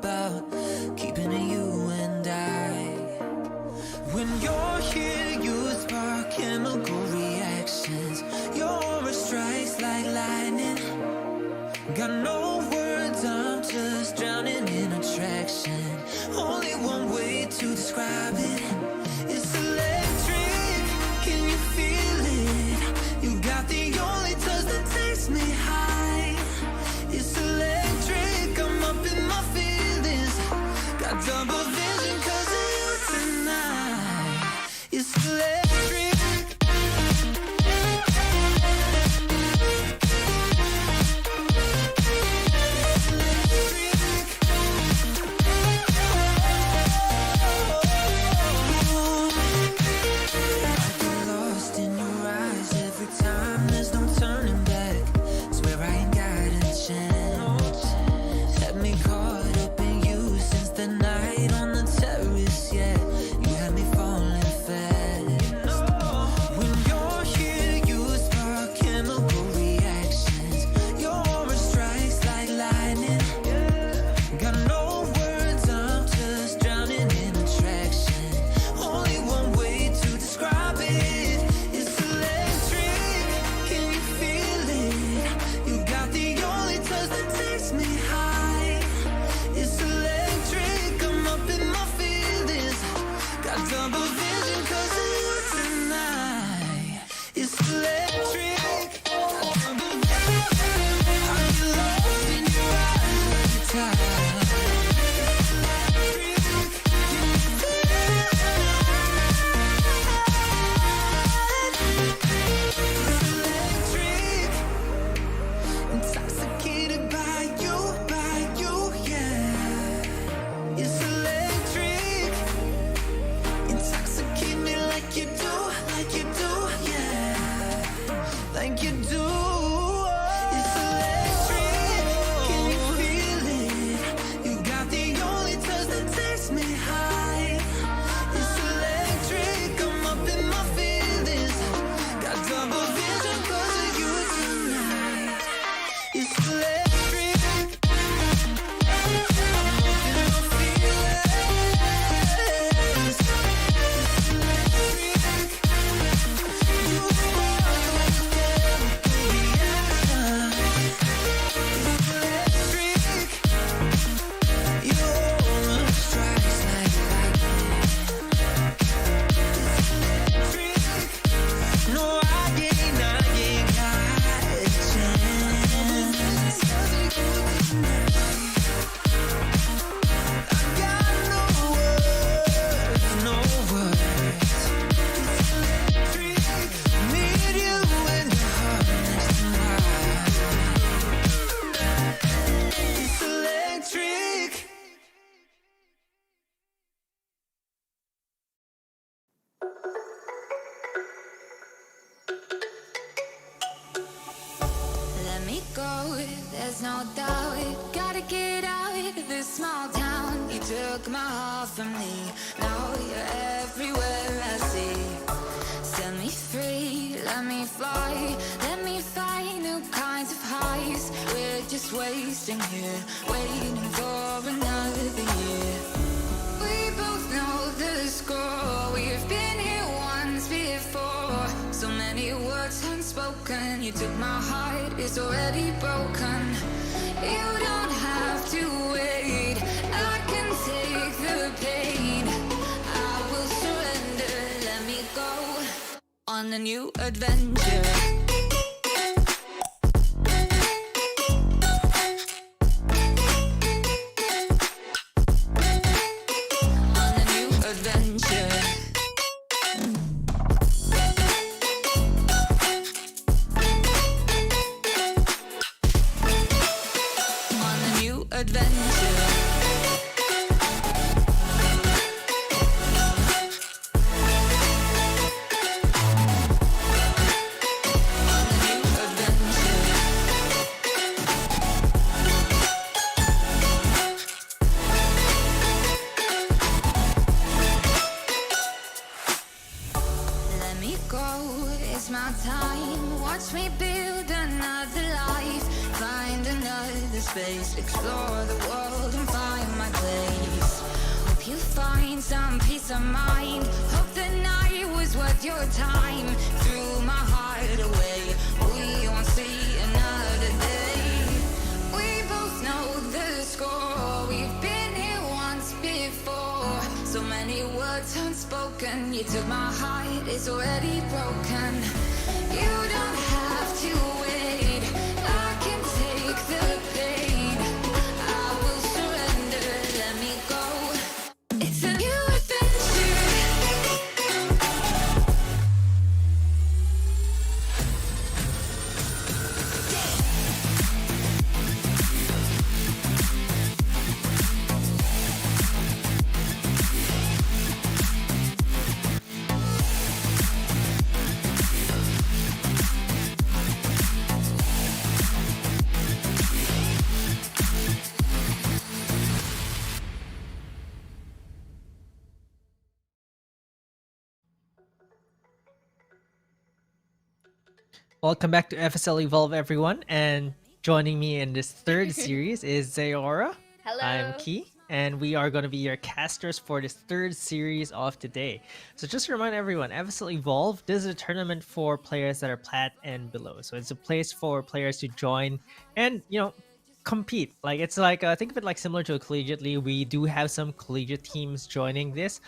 there's no doubt. Gotta get out of this small town. You took my heart from me. Now you're everywhere I see. Set me free, let me fly. Let me find new kinds of highs. We're just wasting here, waiting for another year. We both know the score. We've been here once before. So many words unspoken. You took my heart, it's already broken. You don't have to wait. I can take the pain. I will surrender. Let me go on a new adventure. Explore the world and find my place. Hope you find some peace of mind. Hope the night was worth your time. Threw my heart away. We won't see another day. We both know the score. We've been here once before. So many words unspoken. You took my heart, it's already broken. You don't have to wait. I can take the pain. Welcome back to FSL Evolve, everyone, and joining me in this third series is Xeaora. Hello. I'm Quis, and we are going to be your casters for this third series of today. So just to remind everyone, FSL Evolve, this is a tournament for players that are plat and below. So it's a place for players to join and, compete. It's like think of it like similar to a collegiate league. We do have some collegiate teams joining this.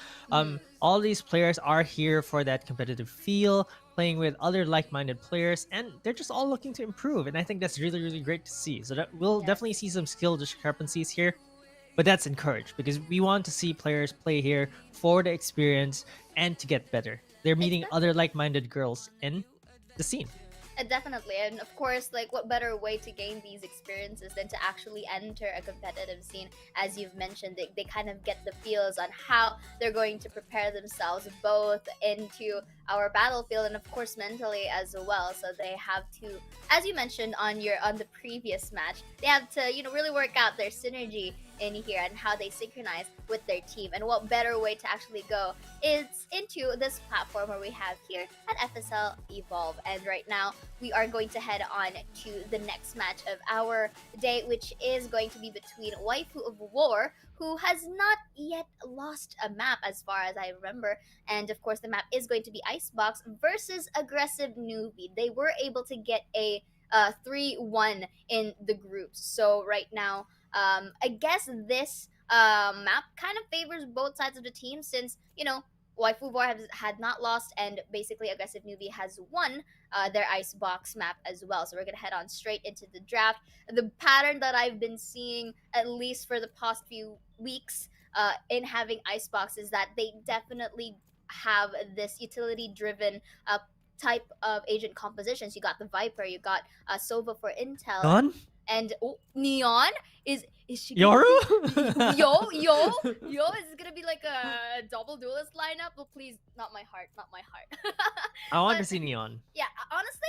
All these players are here for that competitive feel, playing with other like-minded players, and they're just all looking to improve, and I think that's really, really great to see. So that we'll definitely see some skill discrepancies here, but that's encouraged because we want to see players play here for the experience and to get better. They're meeting other like-minded girls in the scene. Definitely, and of course, what better way to gain these experiences than to actually enter a competitive scene? As you've mentioned, they kind of get the feels on how they're going to prepare themselves both into our battlefield and of course mentally as well. So they have to, as you mentioned on the previous match, they have to really work out their synergy in here and how they synchronize with their team. And what better way to actually go is into this platform where we have here at FSL Evolve. And right now we are going to head on to the next match of our day, which is going to be between Waifu of War, who has not yet lost a map as far as I remember, and of course the map is going to be Icebox versus Aggressive Newbie. They were able to get a 3-1 in the groups. So right now I guess this map kind of favors both sides of the team, since Waifu War had not lost, and basically Aggressive Newbie has won their Icebox map as well. So we're gonna head on straight into the draft. The pattern that I've been seeing, at least for the past few weeks, in having Icebox, is that they definitely have this utility-driven type of agent compositions. You got the Viper, you got Sova for intel. Gone? And Neon is she Yoru? yo, is this gonna be like a double duelist lineup? Well, please, not my heart. I want to see Neon. Yeah, honestly,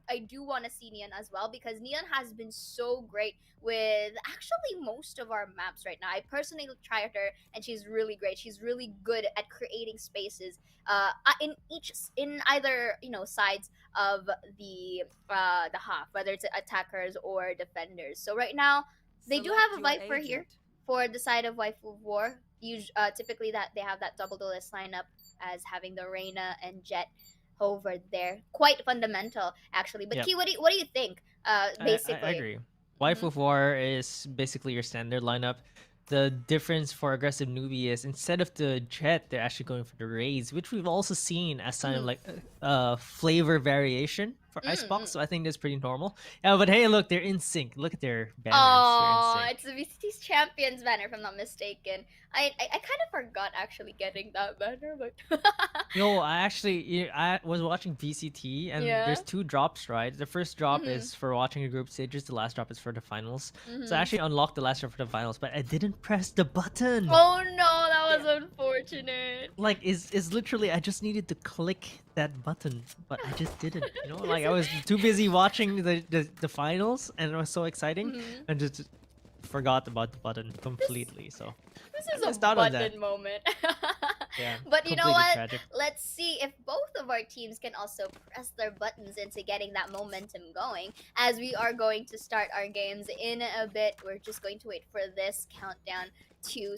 I do want to see Neon as well, because Neon has been so great with actually most of our maps right now. I personally tried her, and she's really great. She's really good at creating spaces in either sides of the half, whether it's attackers or defenders. So right now they do have a Viper here for the side of Waifu of War. Typically that they have that double duelist lineup as having the Reina and Jet over there. Quite fundamental, actually. But Yep. Key, what do you think? Basically, I agree. Waifu of War is basically your standard lineup. The difference for aggressive newbie is instead of the Jet, they're actually going for the Rays, which we've also seen as kind of like flavor variation for Icebox. So I think that's pretty normal. Yeah, but hey, look, they're in sync. Look at their banners. Oh, They're in it's the VCT's Champions banner, if I'm not mistaken. I kind of forgot actually getting that banner, but Yo, I was watching VCT and Yeah. there's two drops, right? The first drop is for watching the group stages, the last drop is for the finals. So I actually unlocked the last drop for the finals, but I didn't press the button. Oh no, that was unfortunate. Like is literally I just needed to click that button, but I just didn't. Like I was too busy watching the finals and it was so exciting and just forgot about the button completely. So This I is a missed out on that. button moment. yeah. But you know completely what? tragic. Let's see if both of our teams can also press their buttons into getting that momentum going, as we are going to start our games in a bit. We're just going to wait for this countdown to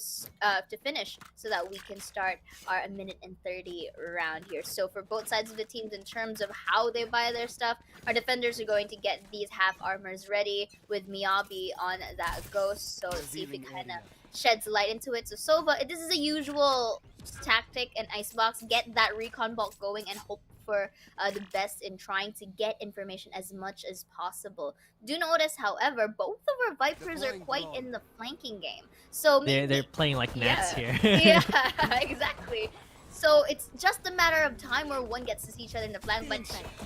finish so that we can start our 1:30 round here. So for both sides of the teams, in terms of how they buy their stuff, our defenders are going to get these half armors ready with Miyabi on that ghost. So let's see if we kind of sheds light into it. So Sova, this is a usual tactic in Icebox. Get that recon bulk going and hope for the best in trying to get information as much as possible. Do notice, however, both of our Vipers are quite in the flanking game. So They're playing like Nats yeah. here. Yeah, exactly. So it's just a matter of time where one gets to see each other in the flank, but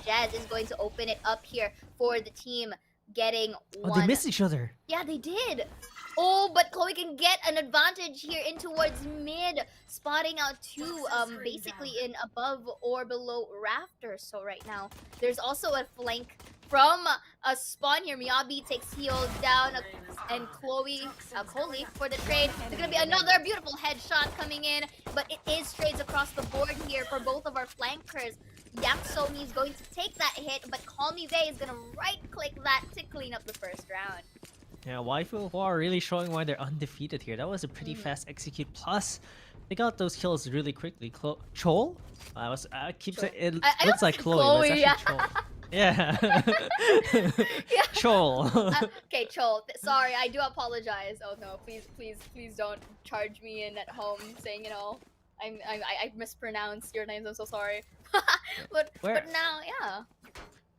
Jazz is going to open it up here for the team getting Oh, one. they missed each other. Yeah, they did. Oh, but Chloe can get an advantage here in towards mid, spotting out two basically in above or below rafters. So right now, there's also a flank from a spawn here. Miyabi takes heal down, and Chloe for the trade. There's gonna be another beautiful headshot coming in, but it is trades across the board here for both of our flankers. Yaksomi is going to take that hit, but Call Me Vey is gonna right-click that to clean up the first round. Yeah, Waifu are really showing why they're undefeated here. That was a pretty fast execute. Plus, they got those kills really quickly. Chol? I keep saying it I looks almost like said Chloe, but it's Chloe, actually Chol. Yeah. Chol. Okay, Chol. Sorry, I do apologize. Oh no, please don't charge me in at home saying I mispronounced your names. I'm so sorry. but now, yeah.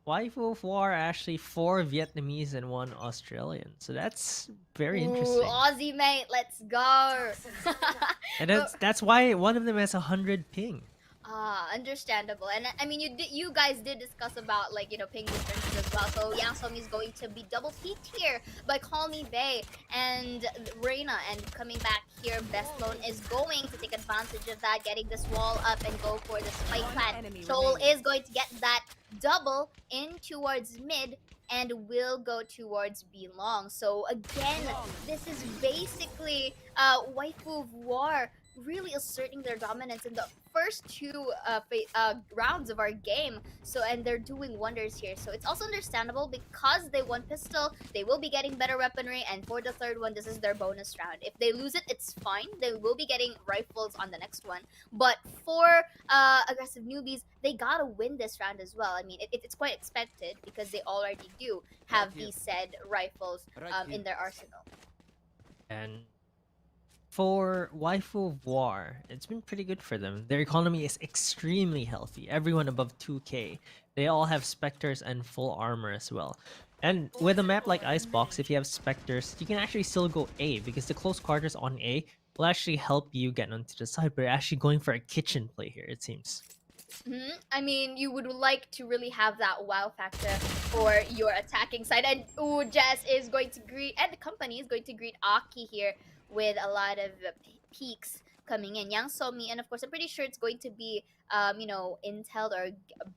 Waifu of War are actually 4 Vietnamese and 1 Australian. So that's very Ooh, interesting. Aussie mate, let's go. And that's why one of them has 100 ping. Understandable. And I mean, you guys did discuss about ping differences as well. So Yangsomi is going to be double peaked here by Call Me Vey and Reina, and coming back here, Best Lone is going to take advantage of that, getting this wall up and go for the spike plant. Joel is going to get that double in towards mid and will go towards B long. So again, this is basically Waifu of War really asserting their dominance in the first two rounds of our game. So, and they're doing wonders here. So it's also understandable because they won pistol, they will be getting better weaponry, and for the third one, this is their bonus round. If they lose it, it's fine. They will be getting rifles on the next one. But for aggressive newbies, they gotta win this round as well. I mean, it's quite expected because they already do have these said rifles in their arsenal. And for Waifu of War, it's been pretty good for them. Their economy is extremely healthy. Everyone above 2k. They all have Spectres and full armor as well. And with a map like Icebox, if you have Spectres, you can actually still go A, because the close quarters on A will actually help you get onto the side. But you're actually going for a kitchen play here, it seems. I mean, you would like to really have that wow factor for your attacking side. And Jess is going to greet, and the company is going to greet Aki here with a lot of peaks coming in. Yang Somi, and of course, I'm pretty sure it's going to be, intel or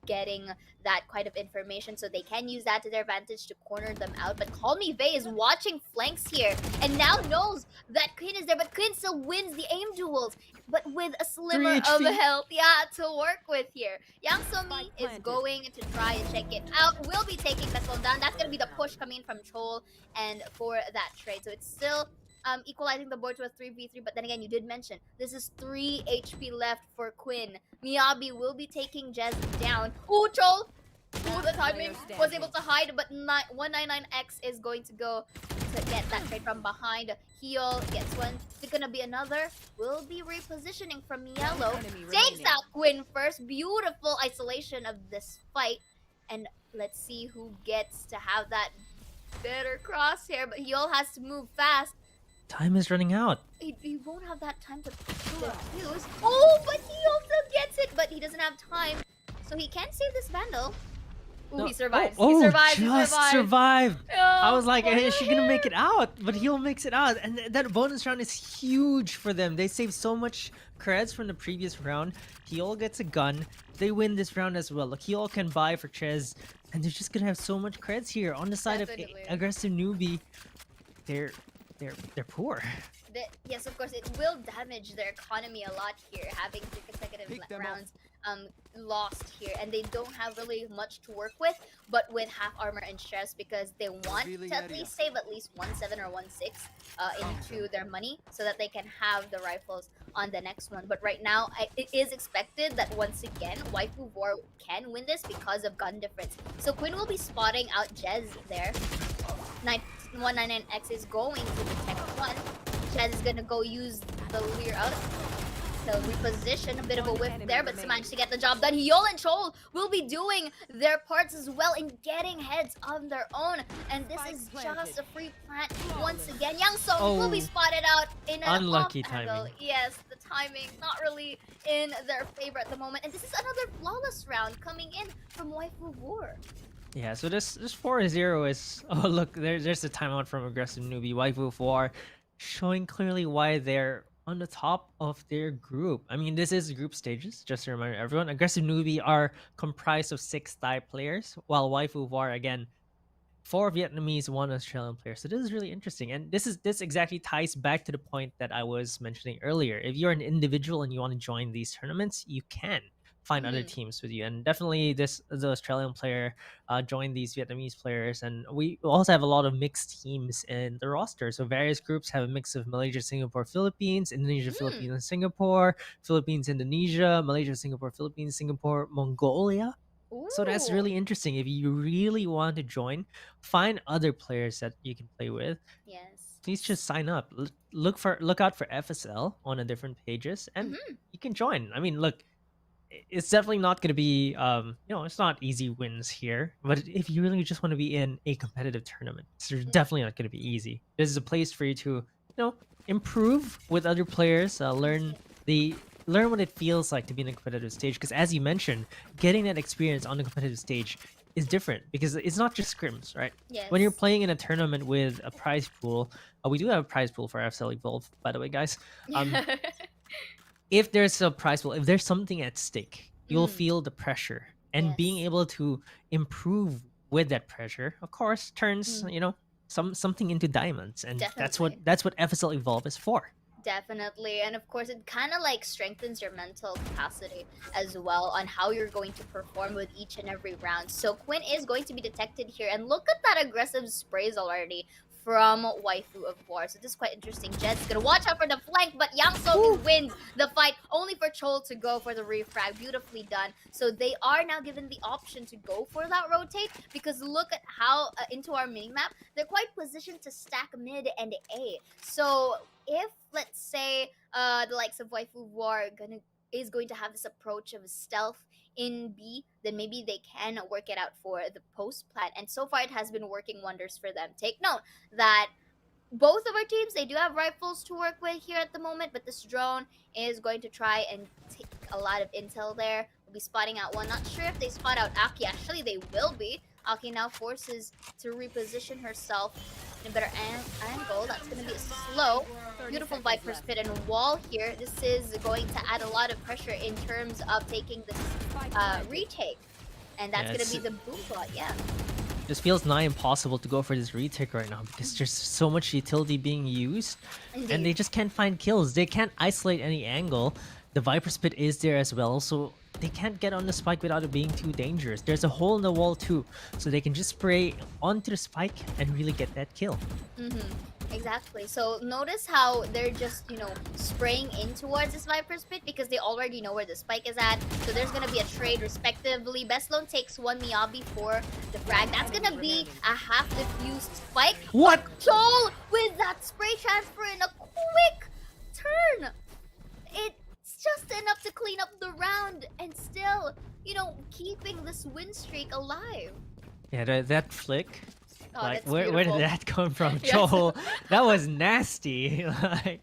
getting that kind of information, so they can use that to their advantage to corner them out. But Call Me Vey is watching flanks here, and now knows that Quinn is there, but Quinn still wins the aim duels, but with a slimmer of health, to work with here. Yang Somi is going to try and check it out. Will be taking this one down. That's gonna be the push coming in from Chol and for that trade. So it's still equalizing the board to a 3v3, but then again, you did mention this is 3 HP left for Quinn. Miyabi will be taking Jez down. Ooh, Chol! Ooh, the timing was able to hide, but 199X is going to go to get that trade from behind. Heal gets one. Is it gonna be another? Will be repositioning from Yellow. Takes out Quinn first. Beautiful isolation of this fight. And let's see who gets to have that better crosshair, but Heol has to move fast. Time is running out. He won't have that time to defuse. Oh, but he also gets it, but he doesn't have time. So he can save this Vandal. Ooh, No. he survives. Oh, he survives. just survived. I was like, Oh, is she gonna make it out? But Heol makes it out, and that bonus round is huge for them. They saved so much creds from the previous round. Heol gets a gun. They win this round as well. Look, Heol can buy for Ches, and they're just gonna have so much creds here on the side Definitely. of aggressive Newbie. They're poor. Yes, of course, it will damage their economy a lot here, having 3 consecutive rounds lost here, and they don't have really much to work with, but with half armor and stress, because they want to at least save at least 1.7 or 1.6 into their money, so that they can have the rifles on the next one. But right now, it is expected that once again, Waifu War can win this because of gun difference. So Quinn will be spotting out Jez there. 199X is going to detect one. Jez is gonna go use the Leer out. So reposition, a bit of a whiff there, but managed to get the job done. Heol and Chol will be doing their parts as well in getting heads on their own. And this is just a free plant once again. Yang Song will be spotted out in an Unlucky off angle. timing. Yes, the timing not really in their favor at the moment. And this is another flawless round coming in from Waifu War. Yeah, so this 4-0 is... Oh, look, there's a timeout from aggressive Newbie. Waifu 4 showing clearly why they're on the top of their group. I mean, this is group stages, just to remind everyone. Aggressive Newbie are comprised of 6 Thai players, while Waifu 4, again, 4 Vietnamese, 1 Australian player. So this is really interesting. And this exactly ties back to the point that I was mentioning earlier. If you're an individual and you want to join these tournaments, you can find other teams with you, and definitely the Australian player joined these Vietnamese players, and we also have a lot of mixed teams in the roster. So various groups have a mix of Malaysia, Singapore, Philippines, Indonesia, Philippines, and Singapore, Philippines, Indonesia, Malaysia, Singapore, Philippines, Singapore, Mongolia. So that's really interesting. If you really want to join, find other players that you can play with. Yes. Please just sign up. Look out for FSL on the different pages, and you can join. I mean, look, it's definitely not going to be it's not easy wins here, but if you really just want to be in a competitive tournament, it's definitely not going to be easy. This is a place for you to improve with other players, learn what it feels like to be in a competitive stage, because as you mentioned, getting that experience on the competitive stage is different, because it's not just scrims, right? Yes. When you're playing in a tournament with a prize pool, we do have a prize pool for FSL Evolve, by the way, guys. If there's a prize pool, if there's something at stake, you'll feel the pressure, and being able to improve with that pressure, of course, turns something into diamonds, and that's what FSL Evolve is for. Definitely, and of course it kind of like strengthens your mental capacity as well on how you're going to perform with each and every round. So Quinn is going to be detected here, and look at that aggressive sprays already from Waifu of War. So this is quite interesting. Jed's gonna watch out for the flank, but Yang So wins the fight, only for Chol to go for the refrag. Beautifully done. So they are now given the option to go for that rotate, because look at how into our minimap, they're quite positioned to stack mid and A. So if, let's say, the likes of Waifu War is going to have this approach of stealth in B, then maybe they can work it out for the post plant, and so far it has been working wonders for them. Take note that both of our teams, they do have rifles to work with here at the moment, but this drone is going to try and take a lot of intel there. We'll be spotting out one. Not sure if they spot out Aki. Actually, they will be. Aki now forces to reposition herself in a better angle. That's gonna be a slow. Beautiful Viper's Pit and wall here. This is going to add a lot of pressure in terms of taking this retake. And that's gonna be the boom bot, yeah. Just feels nigh impossible to go for this retake right now because there's so much utility being used, and they just can't find kills. They can't isolate any angle. The Viper's Pit is there as well, so they can't get on the spike without it being too dangerous. There's a hole in the wall too, so they can just spray onto the spike and really get that kill. Exactly. So notice how they're just, spraying in towards this Viper's Pit because they already know where the spike is at. So there's going to be a trade respectively. Bestlone takes one Miyabi for the frag. That's going to be a half diffused spike. What? Toll with that spray transfer in a quick turn. It's just enough to clean up the round and still, keeping this win streak alive. Yeah, that flick. Oh, Like, that's where did beautiful. that come from, Yes. Joel? That was nasty. Like,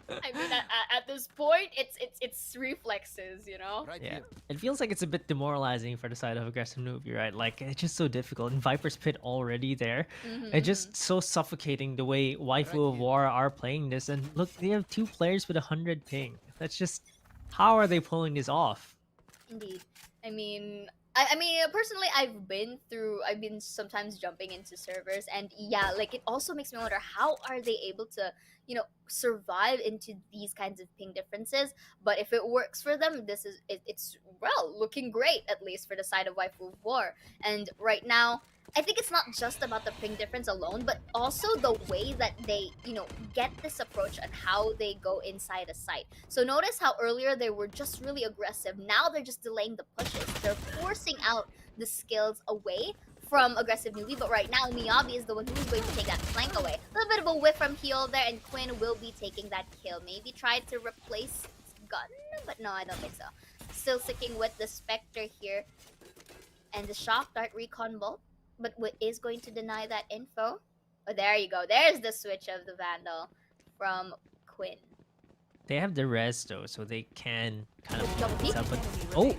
I mean, at this point, it's reflexes, yeah, it feels like it's a bit demoralizing for the side of aggressive Newbie, right? Like, it's just so difficult. And Viper's Pit already there. It's just so suffocating the way Waifu of War are playing this. And look, they have 2 players with 100 ping. That's just, how are they pulling this off? Indeed. I mean, personally, I've been sometimes jumping into servers, and yeah, like it also makes me wonder how are they able to, survive into these kinds of ping differences. But if it works for them, it's looking great, at least for the side of Waifu of War. And right now, I think it's not just about the ping difference alone, but also the way that they, get this approach and how they go inside a site. So notice how earlier they were just really aggressive. Now they're just delaying the pushes. They're forcing out the skills away from aggressive Newbie, but right now Miyabi is the one who's going to take that flank away. A little bit of a whiff from Heal there, and Quinn will be taking that kill. Maybe try to replace Gun, but no, I don't think so. Still sticking with the Spectre here. And the Shock Dart Recon Bolt. But what is going to deny that info? Oh, there you go. There's the switch of the Vandal from Quinn. They have the res though, so they can kind of Double peek? but oh,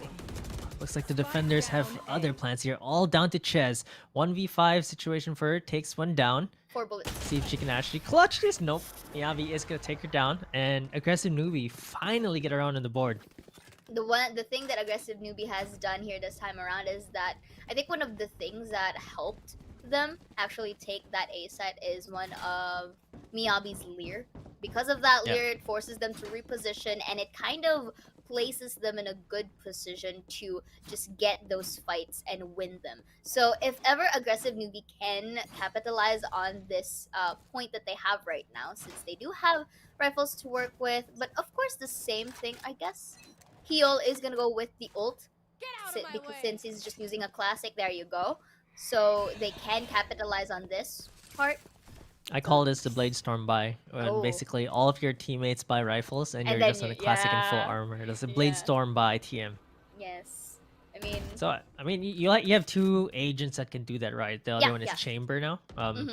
looks like the defenders have other plans here. All down to Ches. 1v5 situation for her, takes one down. 4 bullets. See if she can actually clutch this. Nope. Miyabi is gonna take her down, and aggressive Newbie finally get around on the board. The thing that aggressive Newbie has done here this time around is that I think one of the things that helped them actually take that A site is one of Miyabi's Leer. Because of that Leer, it forces them to reposition, and it kind of places them in a good position to just get those fights and win them. So if ever aggressive Newbie can capitalize on this point that they have right now, since they do have rifles to work with, but of course the same thing, I guess. Heal is gonna go with the ult, since he's just using a classic. There you go. So they can capitalize on this part. I call this the Blade Storm buy. When basically all of your teammates buy rifles and you're then just on a classic and full armor. That's a Blade Storm buy TM. Yes. I mean... So, I mean, you have 2 agents that can do that, right? The other one is yeah. Chamber now.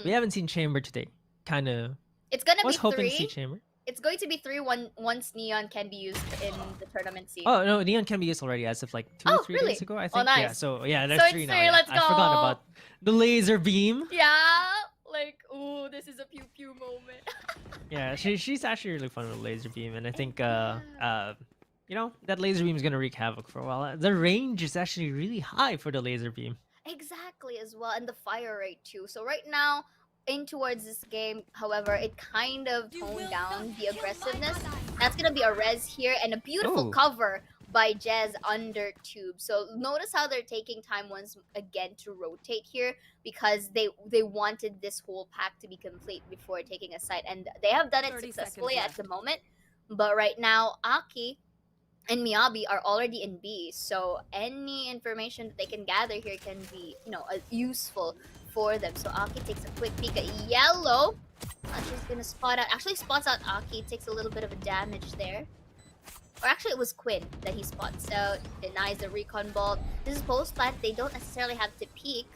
We haven't seen Chamber today. Kind of... It's gonna was be hoping 3. to see Chamber. It's going to be 3 once Neon can be used in the tournament scene. Oh, no, Neon can be used already as of like 2 or 3 days ago, I think. nice. Yeah, so yeah, there's So it's 3 now. three, Yeah. let's I forgot go. about the laser beam. Yeah, like, ooh, this is a pew pew moment. Yeah, she's actually really fun with laser beam, and I think that laser beam is gonna wreak havoc for a while. The range is actually really high for the laser beam. Exactly, as well, and the fire rate too. So right now, in towards this game, however, it kind of toned down the aggressiveness. That's gonna be a res here, and a beautiful cover by Jez under tube. So notice how they're taking time once again to rotate here, because they wanted this whole pack to be complete before taking a site, and they have done it successfully at the moment. But right now, Aki and Miyabi are already in B, so any information that they can gather here can be, useful for them. So Aki takes a quick peek at yellow. She's gonna spot out. Actually, spots out Aki. Takes a little bit of a damage there. Or actually, it was Quinn that he spots out. Denies the recon bolt. This is post plant. They don't necessarily have to peek.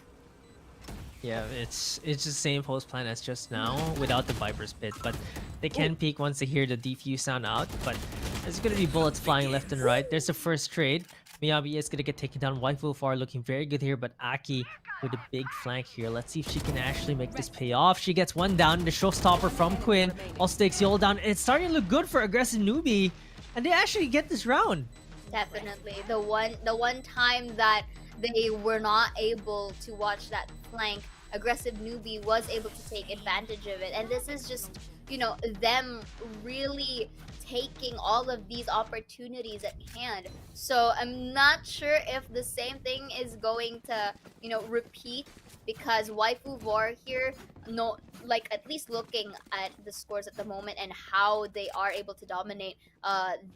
Yeah, it's the same post plan as just now without the Viper's Pit, but they can peek once they hear the defuse sound out. But there's gonna be bullets flying left and right. There's the first trade. Miyabi is gonna get taken down. Waifu far looking very good here, but Aki with a big flank here. Let's see if she can actually make this pay off. She gets one down. The showstopper from Quinn also takes Xeaora down. It's starting to look good for aggressive Newbie, and they actually get this round. Definitely. The one time that they were not able to watch that flank, aggressive Newbie was able to take advantage of it. And this is just, you know, them really taking all of these opportunities at hand. So I'm not sure if the same thing is going to, you know, repeat, because Waifu War here, no, like at least looking at the scores at the moment and how they are able to dominate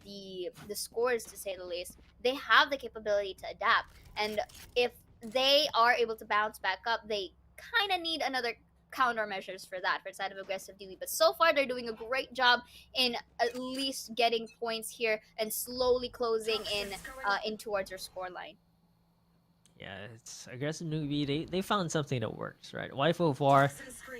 the scores, to say the least, they have the capability to adapt. And if they are able to bounce back up, they kind of need another countermeasures for that, for the side of aggressive Dewey. But so far they're doing a great job in at least getting points here and slowly closing in towards their scoreline. Yeah, it's aggressive Newbie. They found something that works, right? Waifu 4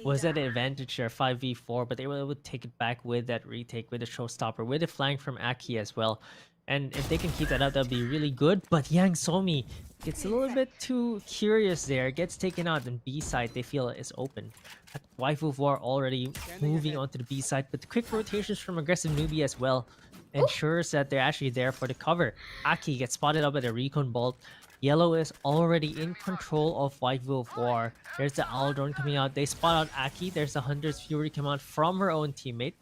was at an advantage there, 5v4, but they were able to take it back with that retake, with a showstopper, with a flank from Aki as well. And if they can keep that up, that'll be really good. But Yang Somi gets a little bit too curious there, gets taken out, and B side they feel is open. Waifu 4 already moving on to the B side, but the quick rotations from aggressive Newbie as well ensures that they're actually there for the cover. Aki gets spotted up at a recon bolt. Yellow is already in control of Waifu 4. There's the Owl drone coming out. They spot out Aki. There's the Hunter's Fury come out from her own teammate.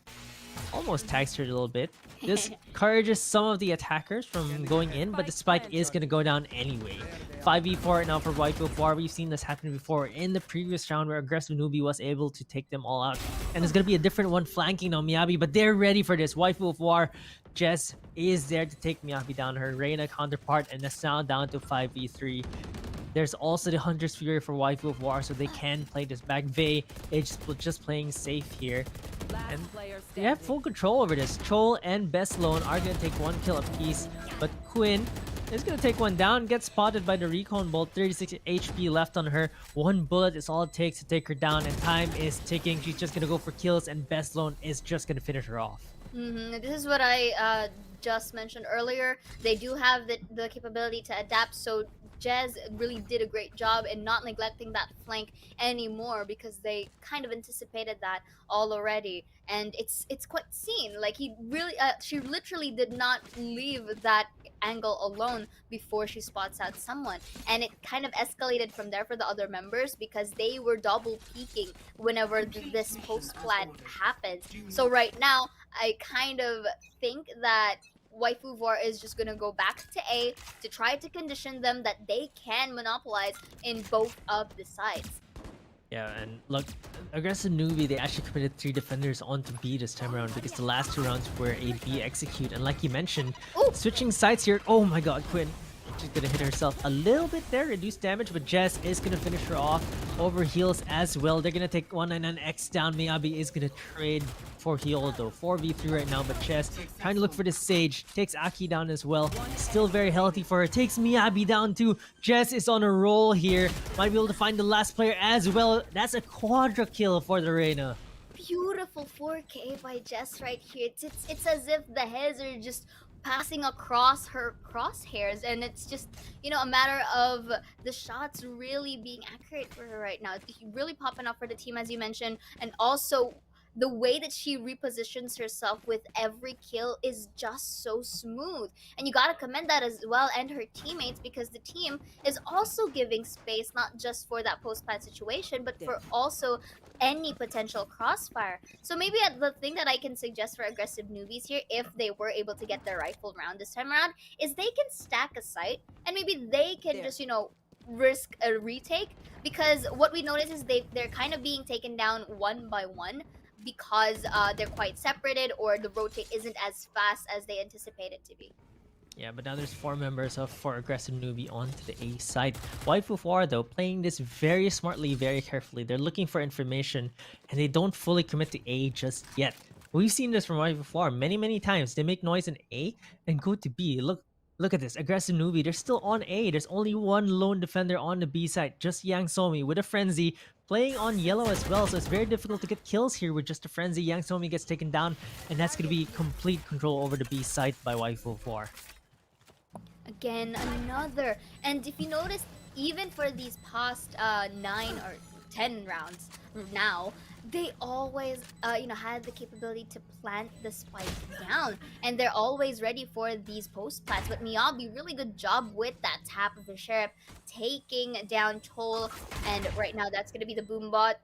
Almost tags her a little bit. This encourages some of the attackers from going in, but the spike is going to go down anyway. 5v4 now for Waifu 4. We've seen this happen before in the previous round where aggressive Newbie was able to take them all out. And it's going to be a different one flanking now Miyabi, but they're ready for this. Waifu 4, Jess is there to take Miyabi down, her Reina counterpart, and it's now down to 5v3. There's also the Hunter's Fury for Waifu 4, so they can play this back. Vey is just playing safe here. And they have full control over this. Chol and Bestlone are going to take one kill apiece, but Quinn is going to take one down, get spotted by the Recon Bolt. 36 HP left on her. One bullet is all it takes to take her down, and time is ticking. She's just going to go for kills, and Bestlone is just going to finish her off. This is what I just mentioned earlier. They do have the capability to adapt, so Jez really did a great job in not neglecting that flank anymore, because they kind of anticipated that all already, and it's quite seen. Like she literally did not leave that angle alone before she spots out someone, and it kind of escalated from there for the other members because they were double peeking whenever this post plan happens. So right now, I kind of think that Waifu Vor is just gonna go back to A to try to condition them that they can monopolize in both of the sides. Yeah, and look, aggressive Newbie, they actually committed 3 defenders onto B this time around because the last 2 rounds were a B execute. And like you mentioned, switching sides here. Oh my god, Quinn. She's gonna hit herself a little bit there, reduce damage, but Jess is gonna finish her off over heals as well. They're gonna take 199X down. Miyabi is gonna trade for heal though. 4v3 right now, but Jess trying to look for the Sage. Takes Aki down as well. Still very healthy for her. Takes Miyabi down too. Jess is on a roll here. Might be able to find the last player as well. That's a quadra kill for the Reina. Beautiful 4K by Jess right here. It's as if the heads are just passing across her crosshairs, and it's just, you know, a matter of the shots really being accurate for her right now. It's really popping up for the team, as you mentioned, and also the way that she repositions herself with every kill is just so smooth. And you gotta commend that as well, and her teammates, because the team is also giving space, not just for that post-plant situation, but for also any potential crossfire. So maybe the thing that I can suggest for aggressive Newbies here, if they were able to get their rifle round this time around, is they can stack a site, and maybe they can just, you know, risk a retake, because what we notice is they're kind of being taken down one by one, because they're quite separated, or the rotate isn't as fast as they anticipate it to be. Yeah, but now there's 4 members of 4 aggressive Newbie onto the A side. Waifu 4 though, playing this very smartly, very carefully. They're looking for information, and they don't fully commit to A just yet. We've seen this from Waifu 4 many times. They make noise in A and go to B. Look at this, aggressive Newbie. They're still on A. There's only one lone defender on the B side, just Yang Somi with a frenzy, playing on yellow as well. So it's very difficult to get kills here with just a frenzy. Yang Somi gets taken down, and that's going to be complete control over the B side by Waifu 4. Again, another. And if you notice, even for these past 9 or 10 rounds now, they always, had the capability to plant the spike down, and they're always ready for these post plants. But Miyabi, really good job with that tap of the sheriff, taking down Toll, and right now that's gonna be the boombot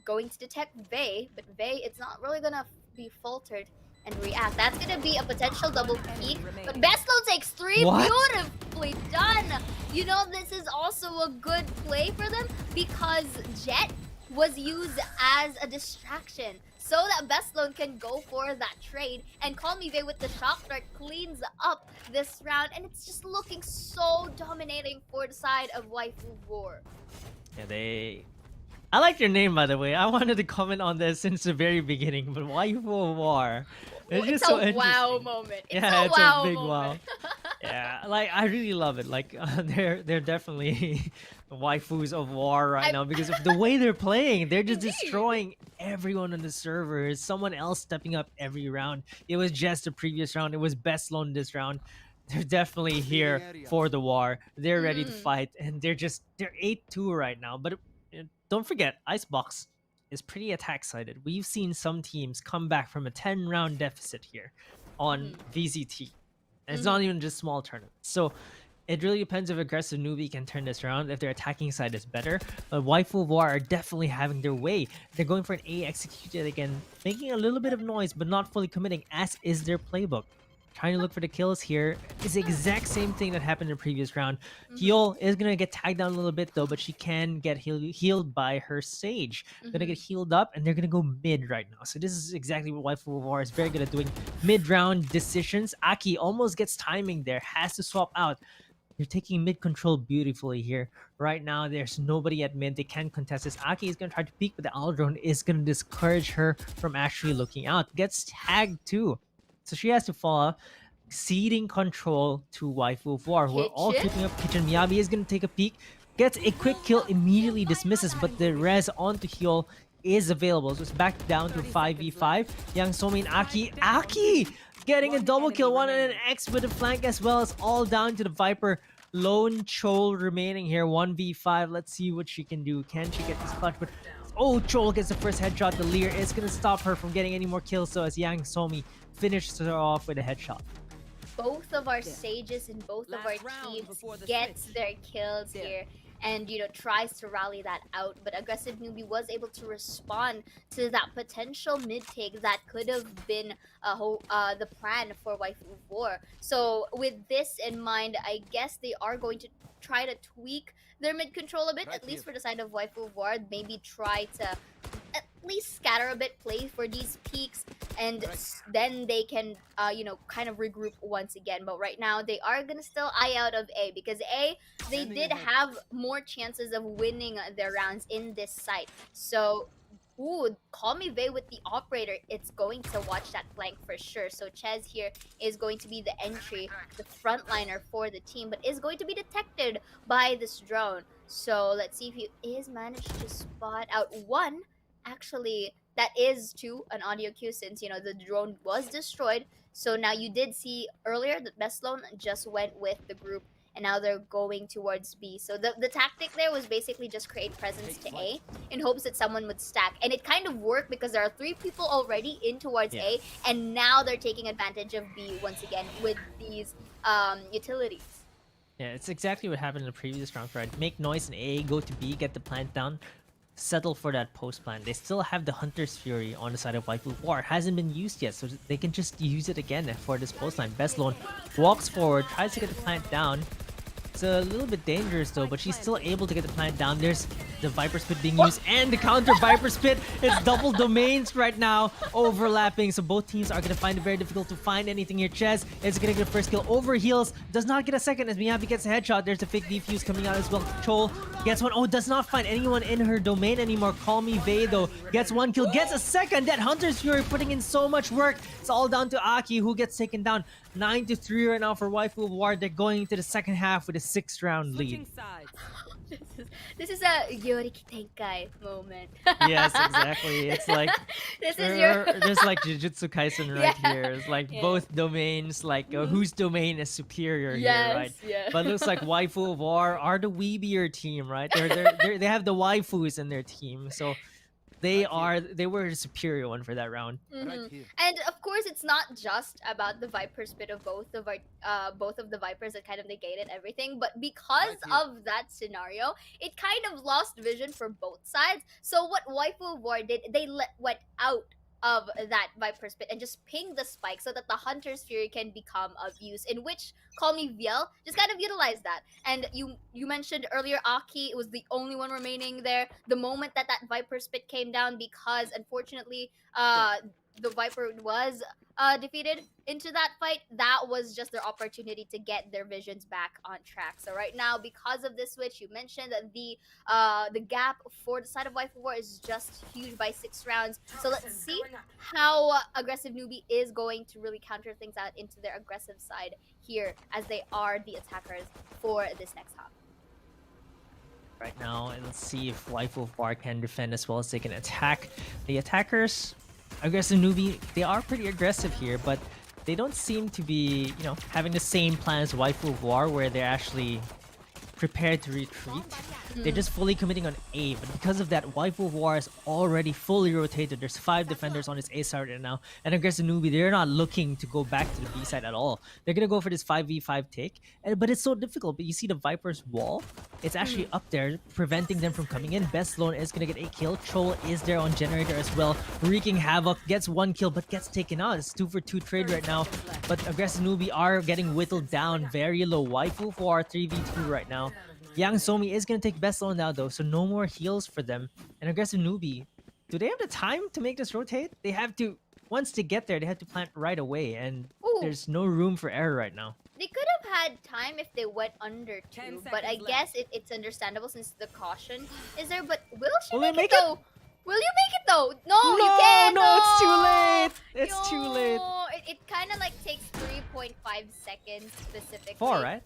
going to detect Vey, but Vey, it's not really gonna be faltered and react. That's gonna be a potential double peek, but Bestlow takes 3. What? Beautifully done. You know, this is also a good play for them because Jet was used as a distraction so that Bestlow can go for that trade, and Call Me Vey with the shock dart cleans up this round, and it's just looking so dominating for the side of Waifu War. Yeah, I like your name, by the way. I wanted to comment on this since the very beginning, but Waifu War. It's just so a wow interesting. moment. Yeah, it's a big moment. wow. Yeah, like I really love it. Like they're definitely the waifus of war right now because of the way they're playing. They're just Indeed. destroying everyone on the server. Someone else stepping up every round. It was just the previous round. It was best lone this round. They're definitely here for the war. They're ready to fight, and they're 8-2 right now. But don't forget, Icebox is pretty attack sided. We've seen some teams come back from a 10-round deficit here on VZT. And it's not even just small tournaments. So it really depends if aggressive Newbie can turn this around, if their attacking side is better. But Waifu War are definitely having their way. They're going for an A executed again, making a little bit of noise, but not fully committing, as is their playbook. Trying to look for the kills here is the exact same thing that happened in the previous round. Heal is going to get tagged down a little bit though, but she can get healed by her Sage. Gonna get healed up, and they're going to go mid right now. So this is exactly what Waifu War is very good at doing. Mid-round decisions. Aki almost gets timing there, has to swap out. They're taking mid control beautifully here. Right now, there's nobody at mid. They can't contest this. Aki is going to try to peek, but the Owl Drone is going to discourage her from actually looking out. Gets tagged too. So she has to fall off, ceding control to Waifu War, who are all keeping up kitchen. Miyabi is going to take a peek, gets a quick kill, immediately dismisses, but the res onto heal is available. So it's back down to 5v5. Yang Somi and Aki. Aki getting a double kill, one and an X with a flank as well as all down to the Viper. Lone Chol remaining here, 1v5. Let's see what she can do. Can she get this clutch? But oh, Chol gets the first headshot. The Leer is going to stop her from getting any more kills. So as Yang Somi finishes her off with a headshot. Both of our Sages and both of our teams gets their kills here, and tries to rally that out, but aggressive Newbie was able to respond to that potential mid take that could have been the plan for Waifu War. So with this in mind, I guess they are going to try to tweak their mid control a bit, at least for the side of Waifu War. Maybe try to at least scatter a bit, play for these peaks, and then they can kind of regroup once again. But right now they are gonna still eye out of A, because A, they did have more chances of winning their rounds in this site. So Call Me Vey with the operator, it's going to watch that flank for sure. So Ches here is going to be the entry, the frontliner for the team, but is going to be detected by this drone. So let's see if he is managed to spot out one. Actually, that is two, an audio cue, since the drone was destroyed. So now you did see earlier that Bestlone just went with the group, and now they're going towards B. So the tactic there was basically just create presence to A in hopes that someone would stack. And it kind of worked because there are 3 people already in towards A, and now they're taking advantage of B once again with these utilities. Yeah, it's exactly what happened in the previous round, right? Make noise in A, go to B, get the plant down, settle for that post plant. They still have the Hunter's Fury on the side of Waifu War. Hasn't been used yet, so they can just use it again for this post line. Bestlone walks forward, tries to get the plant down. It's a little bit dangerous though, but she's still able to get the plant down. There's the Viper Spit being used and the counter Viper Spit. It's double domains right now, overlapping. So both teams are going to find it very difficult to find anything here. Ches is going to get a first kill over heals. Does not get a second as Miyabi gets a headshot. There's a fake defuse coming out as well. Chol gets one. Oh, does not find anyone in her domain anymore. Call Me Vey though gets one kill, gets a second. That Hunter's Fury putting in so much work. It's all down to Aki, who gets taken down. 9-3 right now for Waifu War. They're going into the second half with a 6th round lead. This is a Yoriki Tenkai moment. Yes, exactly. It's like This is your. there's like Jujutsu Kaisen right Yeah. here. It's like Yeah. both domains, like whose domain is superior here, right? Yeah. But looks like Waifu of War are the weebier team, right? They have the waifus in their team, so they were the superior one for that round. And of course, it's not just about the Viper spit of both of the Vipers that kind of negated everything, but because of that scenario, it kind of lost vision for both sides. So what Waifu of War did, they went out of that Viper spit and just pinged the spike so that the Hunter's Fury can become of use, in which Call Me Viel just kind of utilized that. And you mentioned earlier Aki was the only one remaining there the moment that Viper spit came down, because unfortunately the Viper was defeated into that fight. That was just their opportunity to get their visions back on track. So right now, because of this switch, you mentioned that the gap for the side of Waifu War is just huge by 6 rounds. So let's see how aggressive Newbie is going to really counter things out into their aggressive side here, as they are the attackers for this next half. Right now, and let's see if Waifu of War can defend as well as they can attack. The attackers, aggressive Newbie, they are pretty aggressive here, but they don't seem to be, having the same plan as Waifu of War, where they're actually prepared to retreat. They're just fully committing on A, but because of that, Waifu of War is already fully rotated. There's 5 defenders on his A side right now, and aggressive Newbie, they're not looking to go back to the B side at all. They're gonna go for this 5v5 take, but it's so difficult. But you see the Viper's wall, it's actually up there, preventing them from coming in. Best Lone is gonna get a kill. Chol is there on Generator as well, wreaking havoc, gets 1 kill, but gets taken out. It's 2-for-2 trade right now, but aggressive Newbie are getting whittled down very low. Waifu of War 3v2 right now. Yang Somi is going to take Best Lone now though, so no more heals for them. And aggressive Newbie, do they have the time to make this rotate? They have to, once they get there, they have to plant right away, and there's no room for error right now. They could have had time if they went under 2, but I guess it's understandable since the caution is there. But will she make it though? Will you make it though? No, you can't. No, it's too late. It's too late. It kind of like takes 3.5 seconds specifically. 4, right?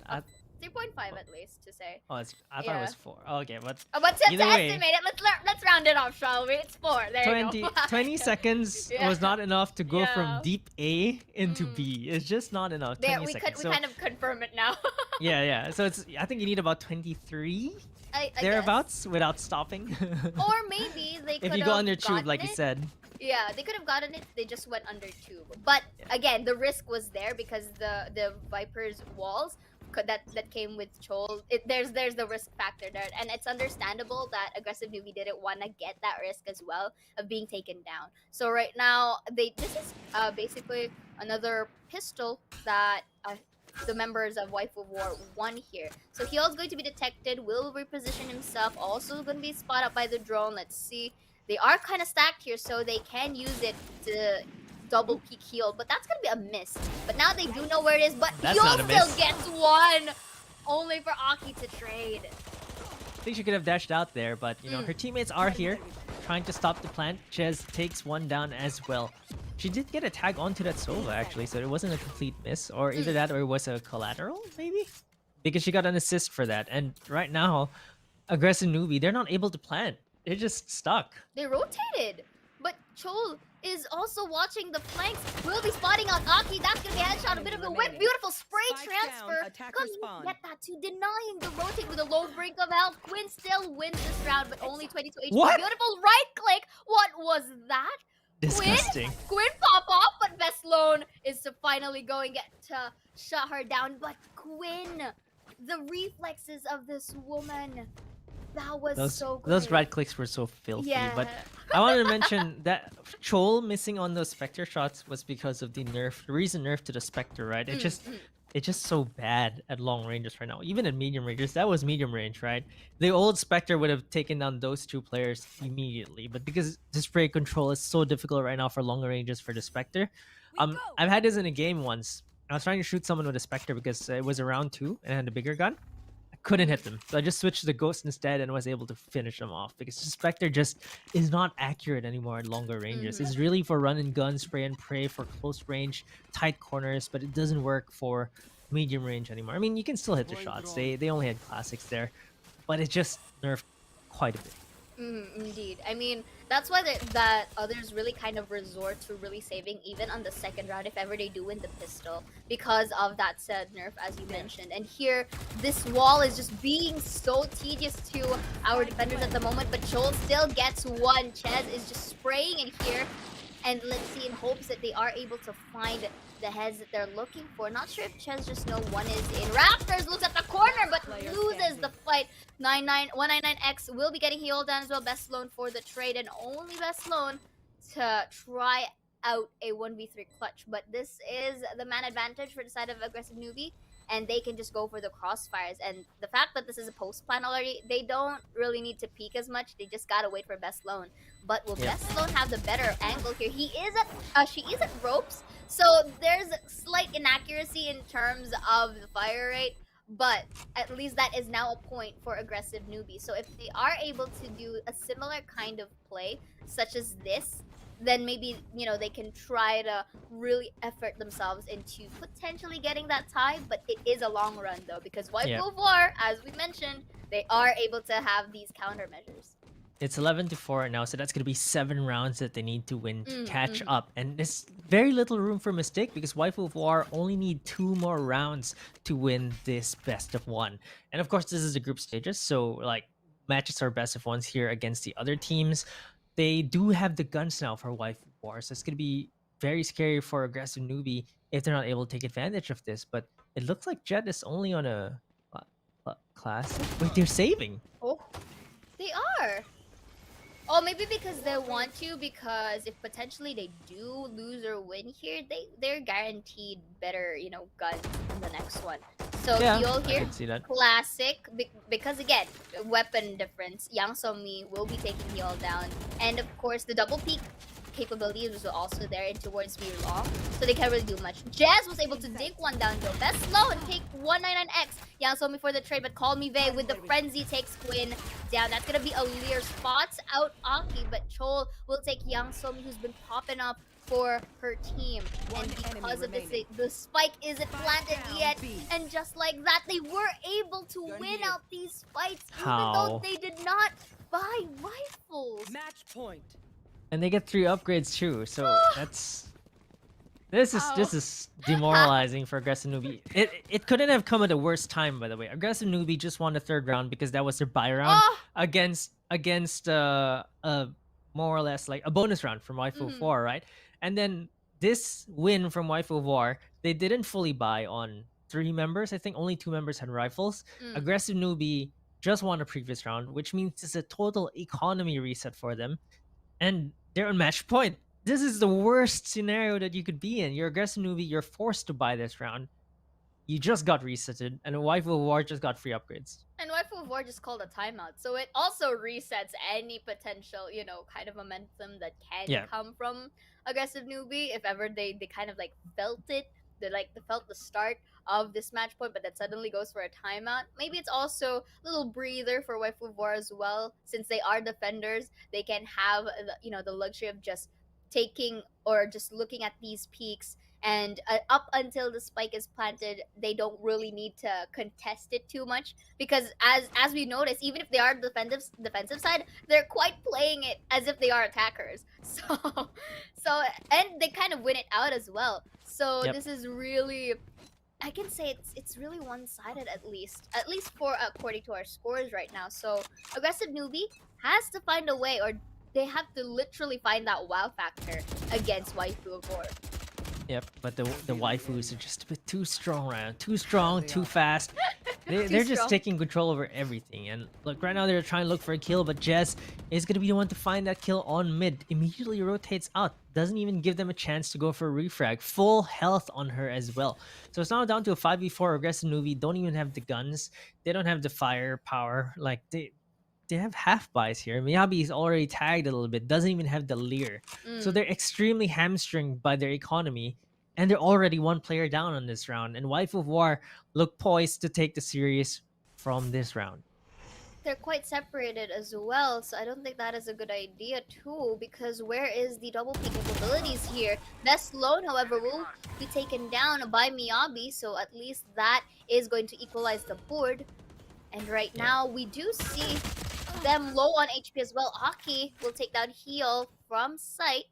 3.5 at least to say. Oh, I thought it was 4. Oh, okay, but But to either way, estimate it, let's round it off, shall we? It's 4. There you go. 20 seconds Yeah. was not enough to go Yeah. from deep A into B. It's just not enough. There, 20 we seconds. we kind of confirm it now. Yeah. So I think you need about 23 I thereabouts without stopping. guess. Or maybe they could if you go under tube, like you said. Yeah, they could have gotten it. They just went under tube. But again, the risk was there because the Viper's walls that came with Chol. There's the risk factor there, and it's understandable that aggressive Newbie didn't want to get that risk as well of being taken down. So right now, this is basically another pistol that the members of Waifu of War won here. So Hyol's going to be detected, will reposition himself, also going to be spotted up by the drone. Let's see. They are kind of stacked here, so they can use it to double peek Heal, but that's gonna be a miss. But now they do know where it is, but Heal still gets 1! Only for Aki to trade. I think she could have dashed out there, but her teammates are here trying to stop the plant. Ches takes 1 down as well. She did get a tag onto that Sova actually, so it wasn't a complete miss, or either that or it was a collateral maybe, because she got an assist for that. And right now, aggressive Newbie, they're not able to plant. They're just stuck. They rotated, but Chol is also watching the flanks. Will be spotting out Aki. That's gonna be a headshot, a bit of a whip. Beautiful spray transfer. Couldn't get that too. Denying the rotate with a low brink of health. Quinn still wins this round, but only 22 HP. What? Beautiful right click. What was that? Disgusting. Quinn pop off, but Best Lone is finally going to shut her down. But Quinn, the reflexes of this woman. That was so great. Those right clicks were so filthy. Yeah. But I wanted to mention that Chol missing on those Spectre shots was because of the recent nerf to the Spectre, right? It's just so bad at long ranges right now. Even at medium ranges, that was medium range, right? The old Spectre would have taken down those 2 players immediately, but because the spray control is so difficult right now for longer ranges for the Spectre, I've had this in a game once. I was trying to shoot someone with a Spectre because it was a round 2 and I had a bigger gun. Couldn't hit them, so I just switched to the Ghost instead and was able to finish them off because the Spectre just is not accurate anymore at longer ranges. It's really for run and gun, spray and pray for close range, tight corners, but it doesn't work for medium range anymore. I mean, you can still hit the shots. They only had classics there. but it just nerfed quite a bit. Indeed. I mean, that's why that others really kind of resort to really saving even on the second round if ever they do win the pistol because of that said nerf as you mentioned. And here, this wall is just being so tedious to our defenders at the moment, but Joel still gets one. Ches is just spraying in here. And let's see, in hopes that they are able to find the heads that they're looking for. Not sure if Ches just know one is in. Raptors looks at the corner, but loses the fight. 199X will be getting healed down as well. Best loan for the trade, and only best loan to try out a 1v3 clutch. But this is the man advantage for the side of aggressive Newbie, and they can just go for the crossfires. And the fact that this is a post plan already, they don't really need to peek as much. They just gotta wait for best loan. But will Best Loan have the better angle here? She is at ropes, so there's slight inaccuracy in terms of the fire rate, but at least that is now a point for aggressive Newbie. So if they are able to do a similar kind of play, such as this, then maybe, you know, they can try to really effort themselves into potentially getting that tie, but it is a long run though, because Waifu War, as we mentioned, they are able to have these countermeasures. It's 11-4 now, so that's going to be 7 rounds that they need to win to catch up. And there's very little room for mistake because Waifu of War only need 2 more rounds to win this best of 1. And of course, this is the group stages, so like matches are best of 1s here against the other teams. They do have the guns now for Waifu of War, so it's going to be very scary for aggressive Newbie if they're not able to take advantage of this. But it looks like Jet is only on a classic. Wait, they're saving. Oh, they are. Oh, maybe because they want to, because if potentially they do lose or win here, they're guaranteed better, you know, guns in the next one. So heal here, I can see that. classic, because again, weapon difference, Yang So-mi will be taking heal down. And of course, the double peek capability was also there in towards V long, so they can't really do much. Jazz was able to dig one down though. Best low and take 199X. Yang So-mi for the trade, but Call Me Vey with the frenzy takes Quinn down. That's gonna be a Lear. Spots out Aki, but Chol will take Yang So-mi, who's been popping up for her team. And because of this, the spike isn't planted yet. And just like that, they were able to win out these fights, even though they did not buy rifles. Match point. And they get 3 upgrades too, so this is demoralizing for aggressive Newbie. It couldn't have come at a worse time, by the way. Aggressive Newbie just won the 3rd round because that was their buy round against more or less like a bonus round from Waifu of War, right? And then this win from Waifu of War, they didn't fully buy on 3 members. I think only 2 members had rifles. Aggressive Newbie just won the previous round, which means it's a total economy reset for them. And they're on match point. This is the worst scenario that you could be in. You're aggressive Newbie, you're forced to buy this round. You just got resetted, and Waifu of War just got free upgrades. And Waifu of War just called a timeout, so it also resets any potential, you know, kind of momentum that can come from aggressive Newbie if ever they kind of like felt it. They felt the start of this match point, but that suddenly goes for a timeout. Maybe it's also a little breather for Waifu of War as well, since they are defenders. They can have the luxury of just taking or just looking at these peaks, and up until the spike is planted, they don't really need to contest it too much, because as we notice, even if they are defensive side, they're quite playing it as if they are attackers. So and they kind of win it out as well. So this is really, I can say it's really one-sided at least for according to our scores right now. So aggressive Newbie has to find a way, or they have to literally find that wow factor against Waifu of War. Yep, but the waifus are just a bit too strong right now. Too strong, too fast. They're just taking control over everything. And look, right now they're trying to look for a kill, but Jess is going to be the one to find that kill on mid. Immediately rotates out. Doesn't even give them a chance to go for a refrag. Full health on her as well. So it's now down to a 5v4. Aggressive Newbie don't even have the guns. They don't have the firepower. Like, they have half buys here. Miyabi is already tagged a little bit, doesn't even have the Lear. So they're extremely hamstringed by their economy, and they're already 1 player down on this round. And Waifu of War look poised to take the series from this round. They're quite separated as well, so I don't think that is a good idea too, because where is the double peak capabilities here? Best Loan, however, will be taken down by Miyabi, so at least that is going to equalize the board. And right now, we do see them low on HP as well. Aki will take down heal from sight.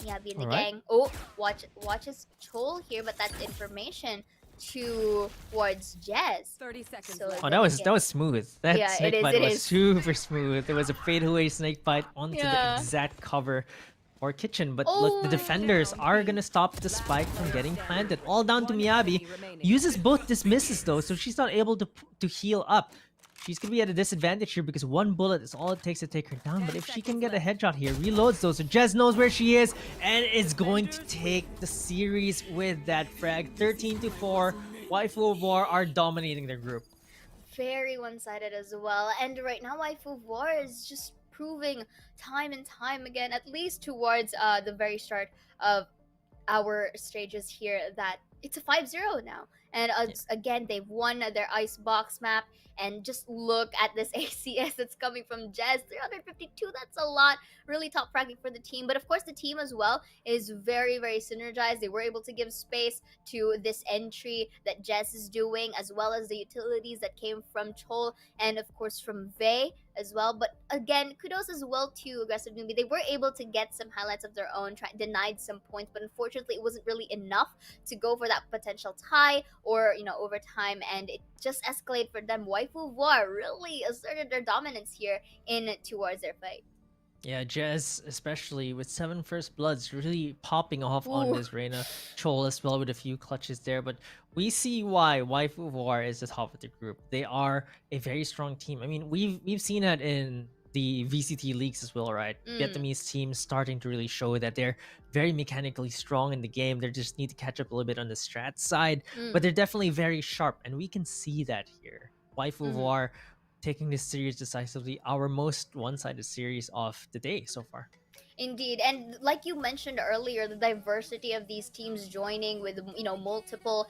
Yeah, be in the Alright. gang. Oh, watches Chol here, but that's information towards Jez. 30 seconds So left. Oh, that was smooth. That Yeah, it snake is, bite it was is. super smooth. There was a fadeaway snake bite onto the Yeah. exact cover for Kitchen. But look, the Oh. defenders are gonna stop the spike from getting planted. All down to Miyabi. Uses both dismisses though, so she's not able to heal up. She's gonna be at a disadvantage here because one bullet is all it takes to take her down. But if she can get a headshot here, reloads though, so Jez knows where she is and is going to take the series with that frag. 13-4. Waifu of War are dominating their group. Very one-sided as well. And right now, Waifu War is just proving time and time again, at least towards the very start of our stages here, that it's a 5-0 now. And again, they've won their ice box map. And just look at this ACS that's coming from Jez. 352, that's a lot. Really top fragging for the team. But of course, the team as well is very, very synergized. They were able to give space to this entry that Jez is doing, as well as the utilities that came from Chol and of course from Vey as well. But again, kudos as well to Aggressive Newbie. They were able to get some highlights of their own, denied some points, but unfortunately it wasn't really enough to go for that potential tie or, you know, overtime, and it just escalated for them. Waifu War really asserted their dominance here in towards their fight. Yeah, Jez, especially with 7 first bloods, really popping off on Ooh. this Reina. Chol as well with a few clutches there, but we see why Waifu of War is the top of the group. They are a very strong team. I mean, we've seen that in the VCT leagues as well, right? Vietnamese teams starting to really show that they're very mechanically strong in the game. They just need to catch up a little bit on the strat side, but they're definitely very sharp, and we can see that here. Waifu of War taking this series decisively, our most one-sided series of the day so far. Indeed, and like you mentioned earlier, the diversity of these teams joining with, you know, multiple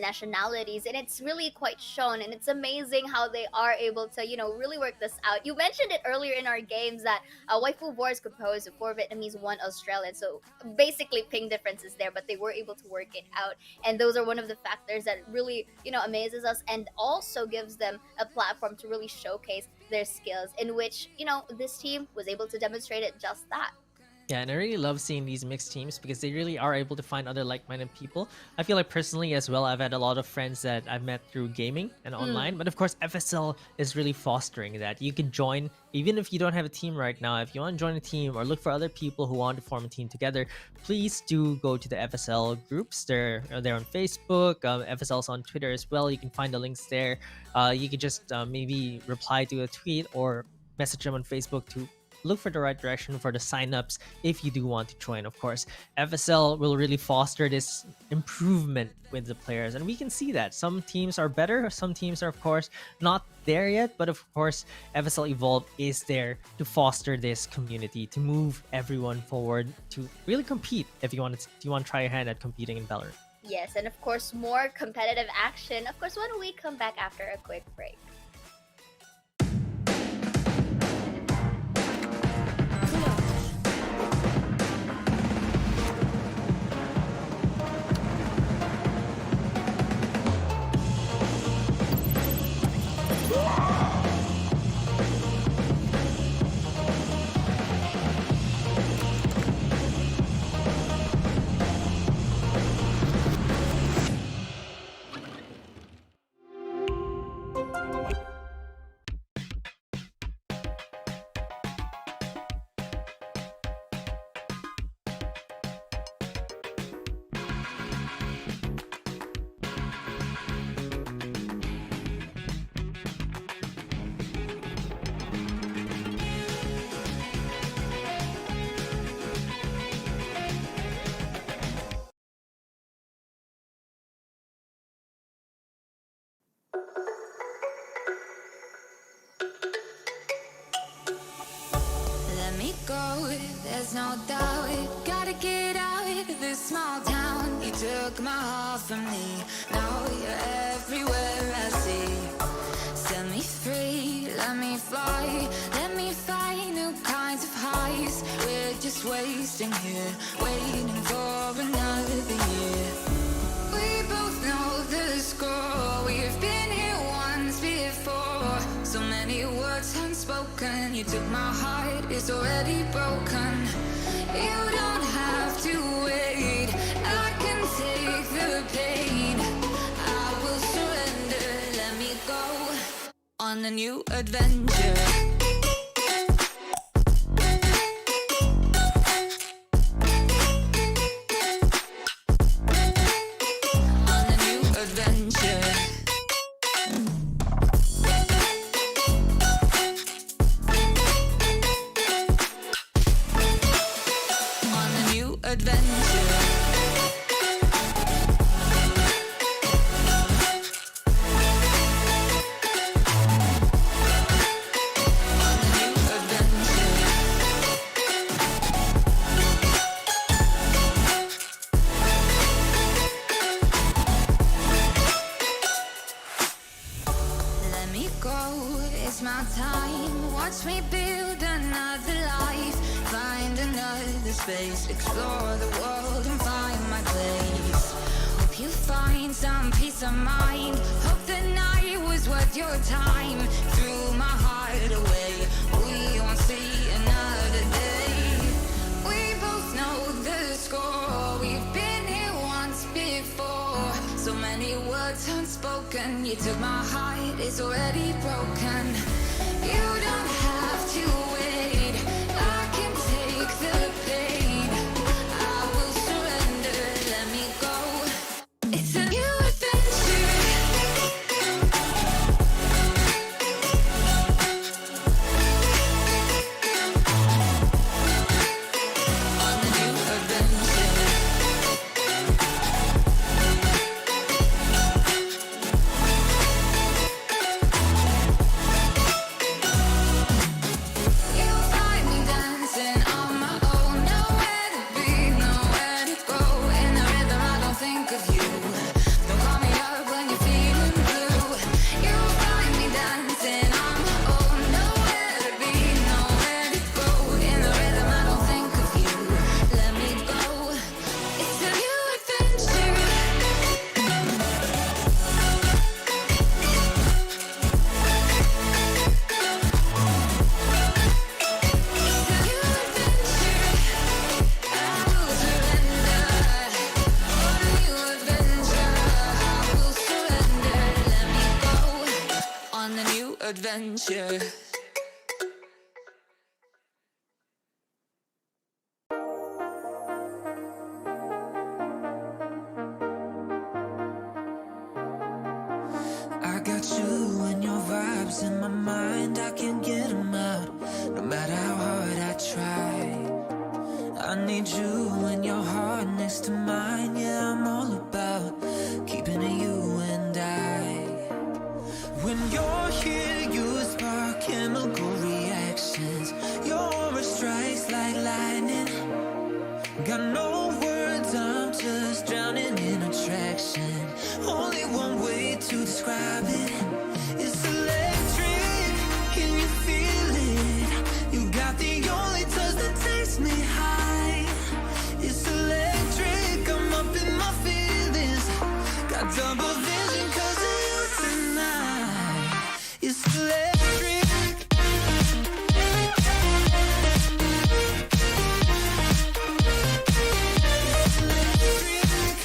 nationalities, and it's really quite shown, and it's amazing how they are able to, you know, really work this out. You mentioned it earlier in our games that Waifu War is composed of 4 Vietnamese, 1 Australian, so basically ping differences there, but they were able to work it out, and those are one of the factors that really, you know, amazes us and also gives them a platform to really showcase their skills, in which, you know, this team was able to demonstrate it just that. Yeah, and I really love seeing these mixed teams because they really are able to find other like-minded people. I feel like personally as well, I've had a lot of friends that I've met through gaming and online, but of course FSL is really fostering that. You can join, even if you don't have a team right now, if you want to join a team or look for other people who want to form a team together, please do go to the FSL groups. They're on Facebook, FSL's on Twitter as well. You can find the links there. You can just maybe reply to a tweet or message them on Facebook to look for the right direction for the signups if you do want to join. Of course, FSL will really foster this improvement with the players, and we can see that some teams are better, some teams are of course not there yet, but of course FSL Evolve is there to foster this community, to move everyone forward, to really compete if you want to try your hand at competing in Valorant. Yes, and of course more competitive action, of course, when we come back after a quick break. Let me go, there's no doubt. Gotta get out of this small town. You took my heart from me, now you're everywhere I see. Set me free, let me fly. Let me find new kinds of highs. We're just wasting here, waiting for another year. We both know the score. We've been here once before. unspoken. You took my heart, it's already broken. You don't have to wait, I can take the pain. I will surrender, let me go on a new adventure. It's my time, watch me build another life. Find another space, explore the world and find my place. Hope you find some peace of mind. Hope the night was worth your time. Threw my heart away, we won't see another day. We both know the score, we've been here once before. So many words unspoken, you took my heart, it's already broken. You don't have to wait, I can take the pain. I will surrender, let me go. It's a new adventure. On a new adventure. Adventure. I got you and your vibes in my mind, I can't get them out, no matter how hard I try. I need you and your heart next to mine, yeah, I'm all about keeping it you and I. When you're here, you spark chemical reactions. Your aura strikes like lightning. Got no words, I'm just drowning in attraction. Only one way to describe it. It's electric, can you feel it? You got the only touch that takes me high. It's electric, I'm up in my feelings. Got double vision 'cause of you tonight. It's electric. It's electric.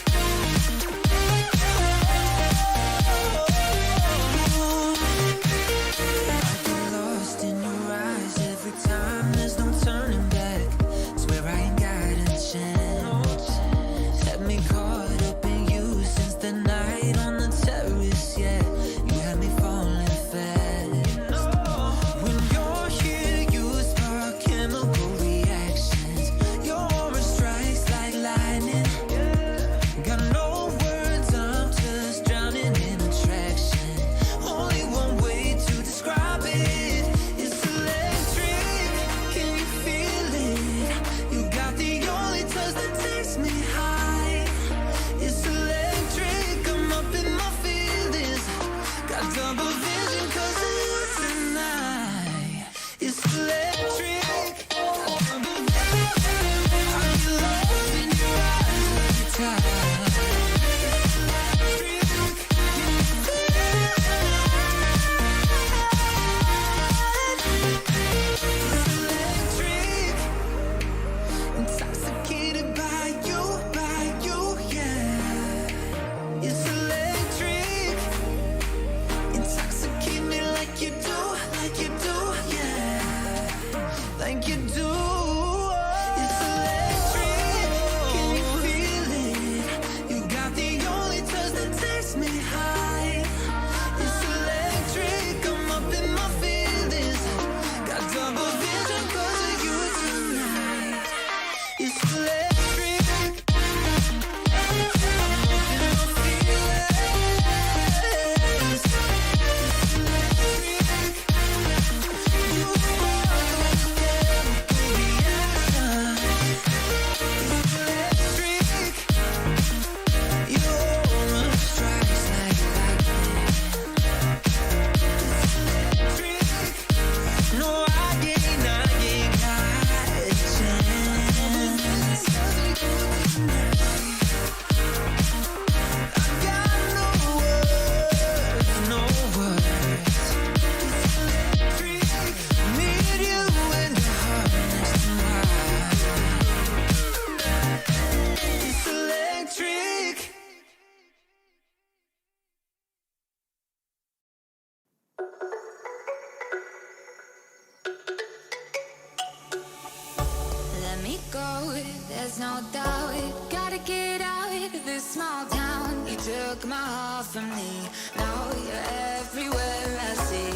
there's no doubt. Gotta get out of this small town. You took my heart from me, now you're everywhere I see.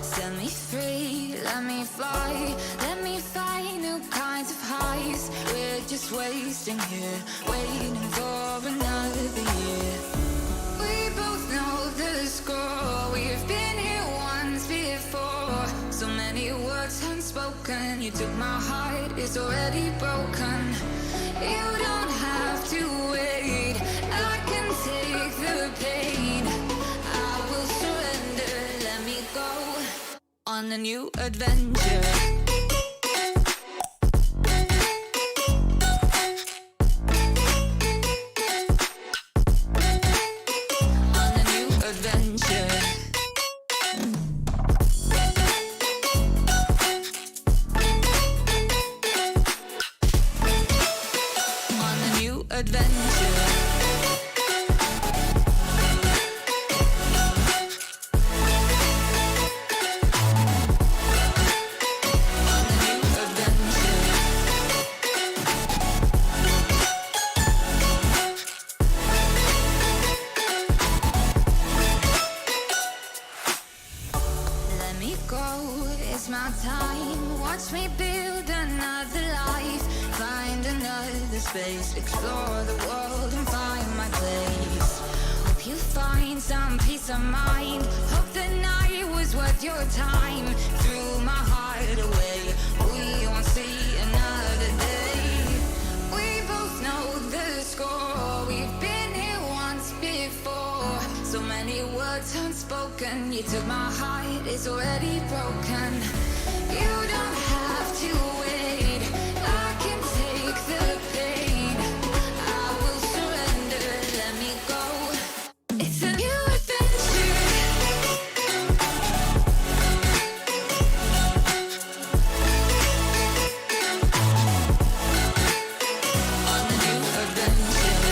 Set me free, let me fly, let me find new kinds of highs. We're just wasting here, waiting for another year. We both know the score, we've been here once before. So many words unspoken, you took my heart, it's already broken. You don't have to wait, I can take the pain. I will surrender, let me go on a new adventure. On a new adventure. On a new adventure. Let me go, it's my time. Watch me build another life. Find another space. Explore the world and find my place. Hope you find some peace of mind. Hope the night was worth your time. Threw my heart away. We won't see another day. We both know the score. We've been here once before. So many words unspoken. You took my heart, it's already broken. You don't have to wait, I can take the pain. I will surrender, let me go. It's a new adventure. On a new adventure.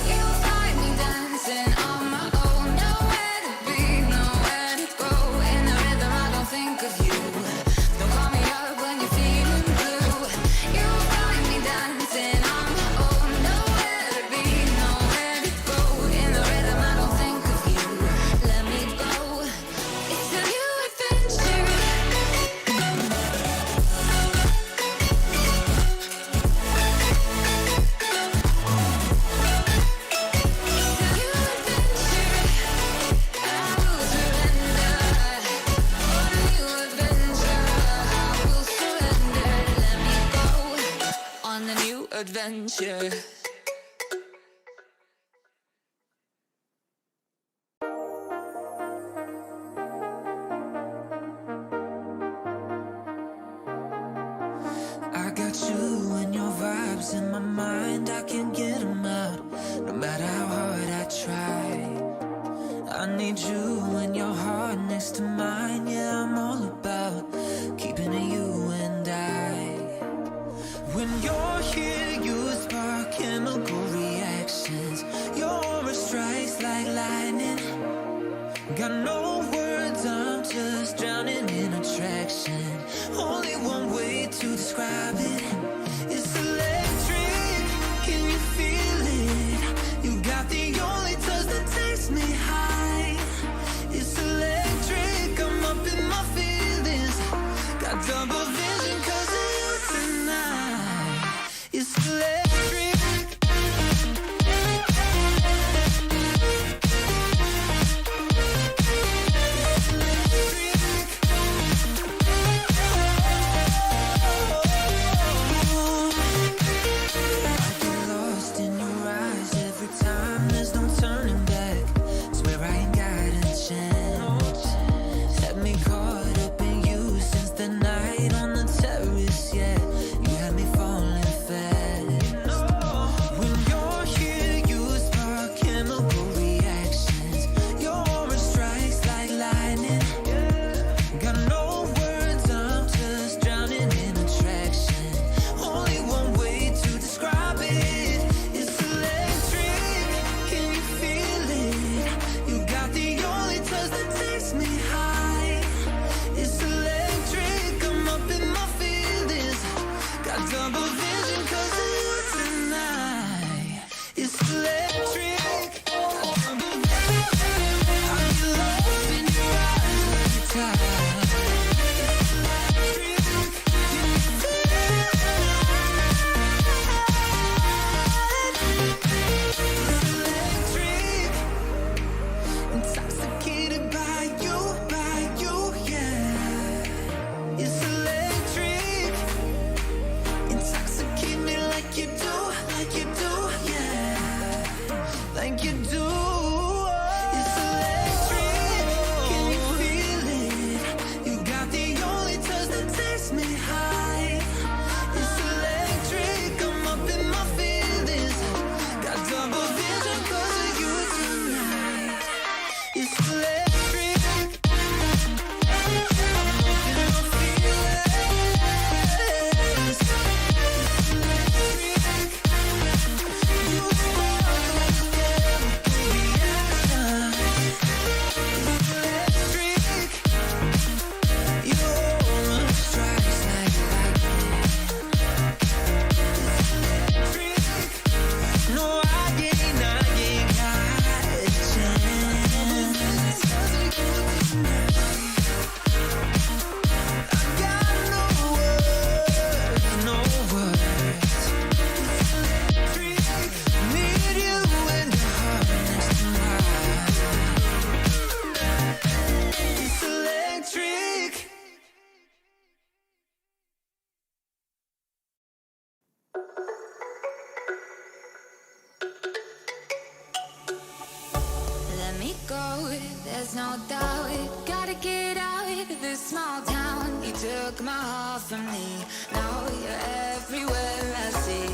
You'll find me dancing on my own. Nowhere to be, nowhere to go. In the rhythm, I don't think of you. Don't call me up when you're feeling blue. You'll find me dancing on my own. Nowhere to be, nowhere to go. In the rhythm, I don't think of you. Let me go. It's a new adventure. On a new adventure. I got you and your vibes in my mind, I can't get them out, no matter how hard I try. I need you and your heart next to mine, yeah, I'm all about keeping it you and I. When you're here, you spark chemical reactions, your aura strikes like lightning. Got no words, I'm just drowning in attraction. Only one way to describe it. It's electric, can you feel it? You got the only touch that takes me high. It's electric, I'm up in my feelings. Got double vision 'cause of you tonight. It's electric. go, there's no doubt. Gotta get out of this small town. You took my heart from me, now you're everywhere I see.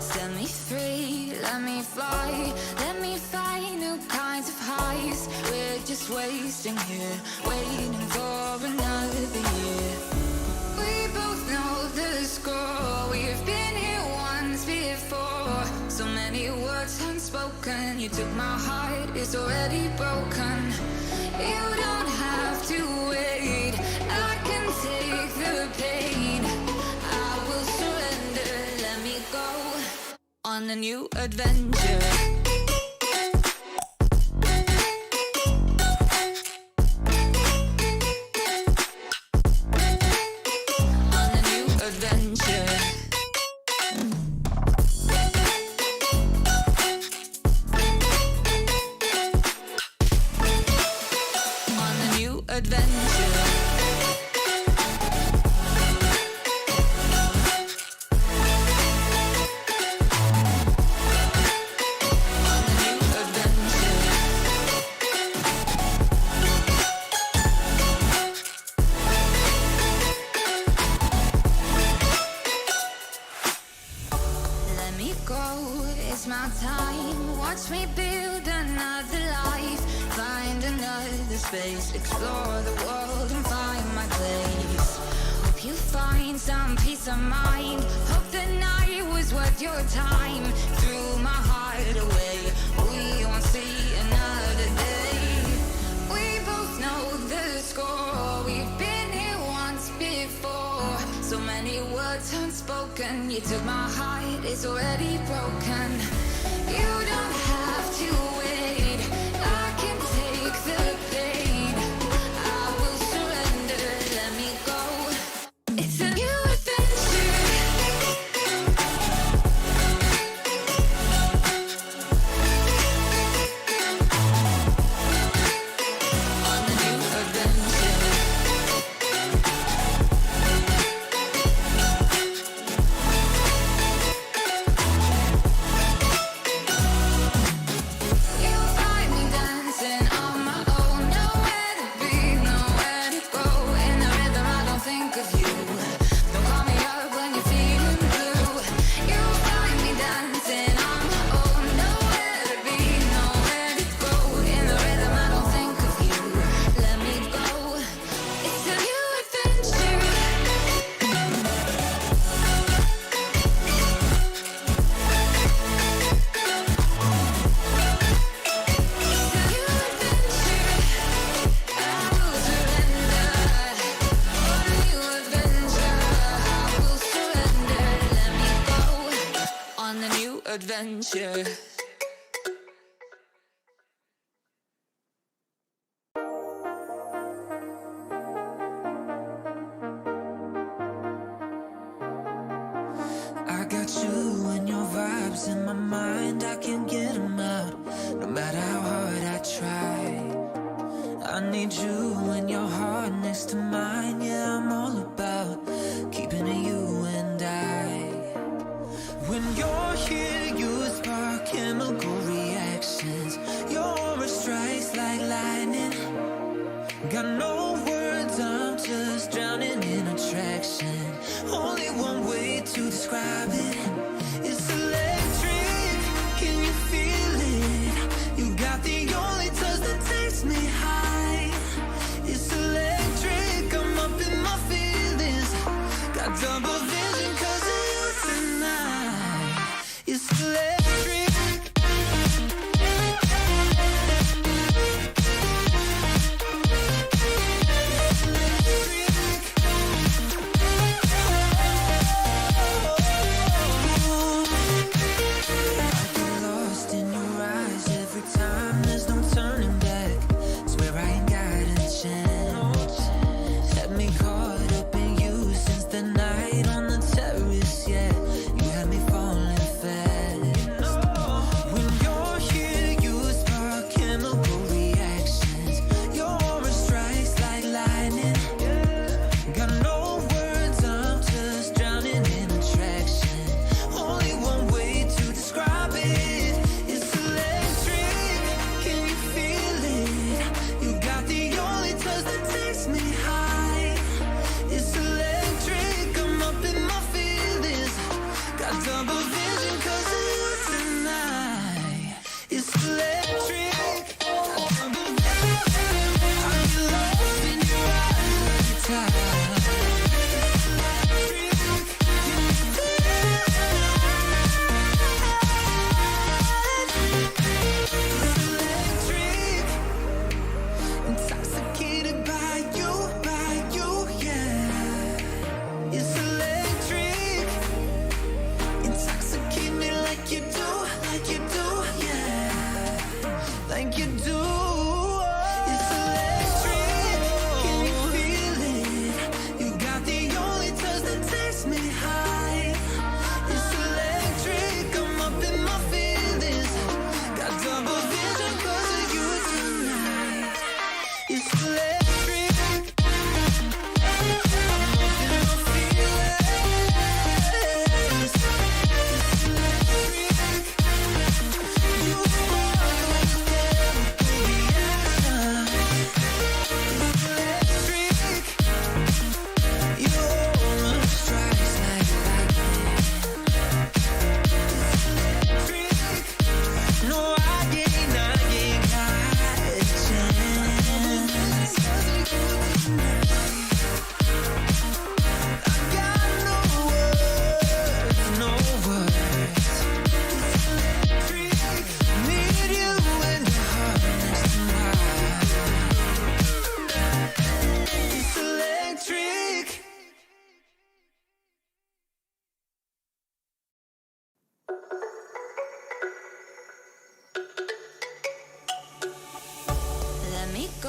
Set me free, let me fly, let me find new kinds of highs. We're just wasting here, waiting for another year. We both know the score, we've been here once before. So many words unspoken, you took my heart, it's already broken. You don't have to wait, I can take the pain. I will surrender, let me go on a new adventure. It's my time, watch me build another life. Find another space, explore the world and find my place. Hope you find some peace of mind. Hope the night was worth your time. Threw my heart away, we won't see another day. We both know the score, we've been here once before. So many words unspoken, you took my heart, it's already broken. You don't have to wait, I can take the pain. I will surrender, let me go. It's a new adventure. On a new adventure. Adventure. I got you and your vibes in my mind, I can't get them out, no matter how hard I try. I need you and your heart next to mine, yeah, I'm all about keeping it you and I. When you're here, you spark chemical reactions. Your aura strikes like lightning. Got no words, I'm just drowning in attraction. Only one way to describe it. It's electric, can you feel it? You got the only touch that takes me high. It's electric, I'm up in my feelings. Got double vision 'cause of you tonight. It's electric. Night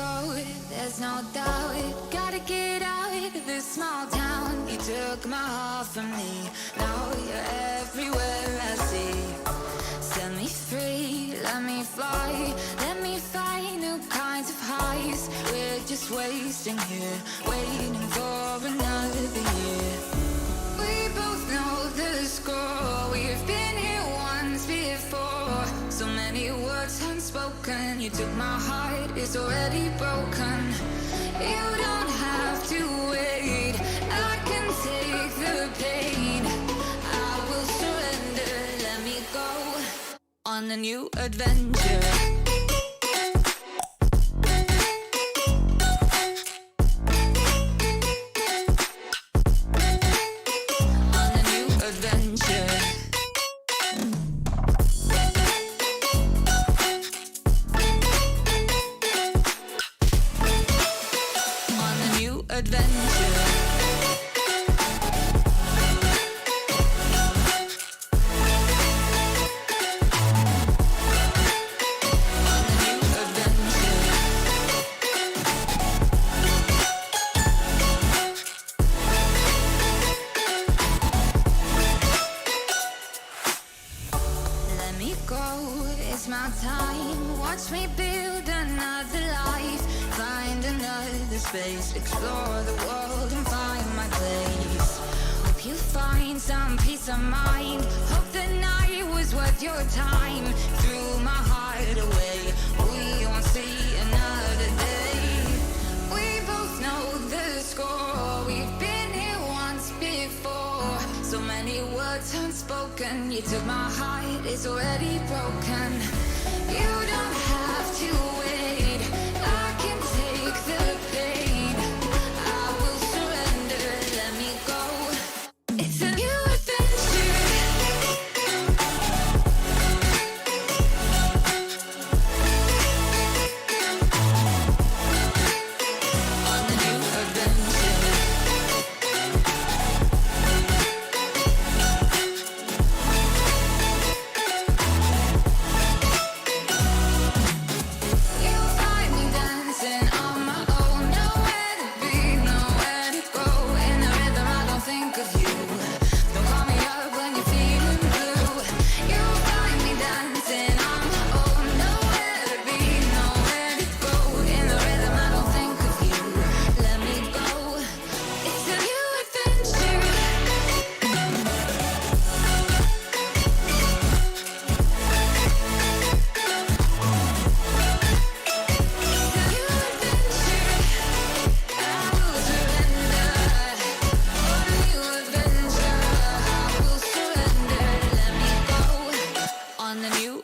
go, there's no doubt. Gotta get out of this small town. You took my heart from me, now you're everywhere I see. Set me free, let me fly, let me find new kinds of highs. We're just wasting here, waiting for another year. We both know the score, we've been here once before. So many words unspoken, you took my heart, it's already broken. You don't have to wait, I can take the pain. I will surrender, let me go on a new adventure. It's my time, watch me build another life. Find another space, explore the world and find my place. Hope you find some peace of mind. Hope the night was worth your time. Threw my heart away, we won't see another day. We both know the score, we've been here once before. So many words unspoken, you took my heart, it's already broken. You don't have to wait, I can take the pain. I will surrender, let me go. It's a new adventure. On a new adventure.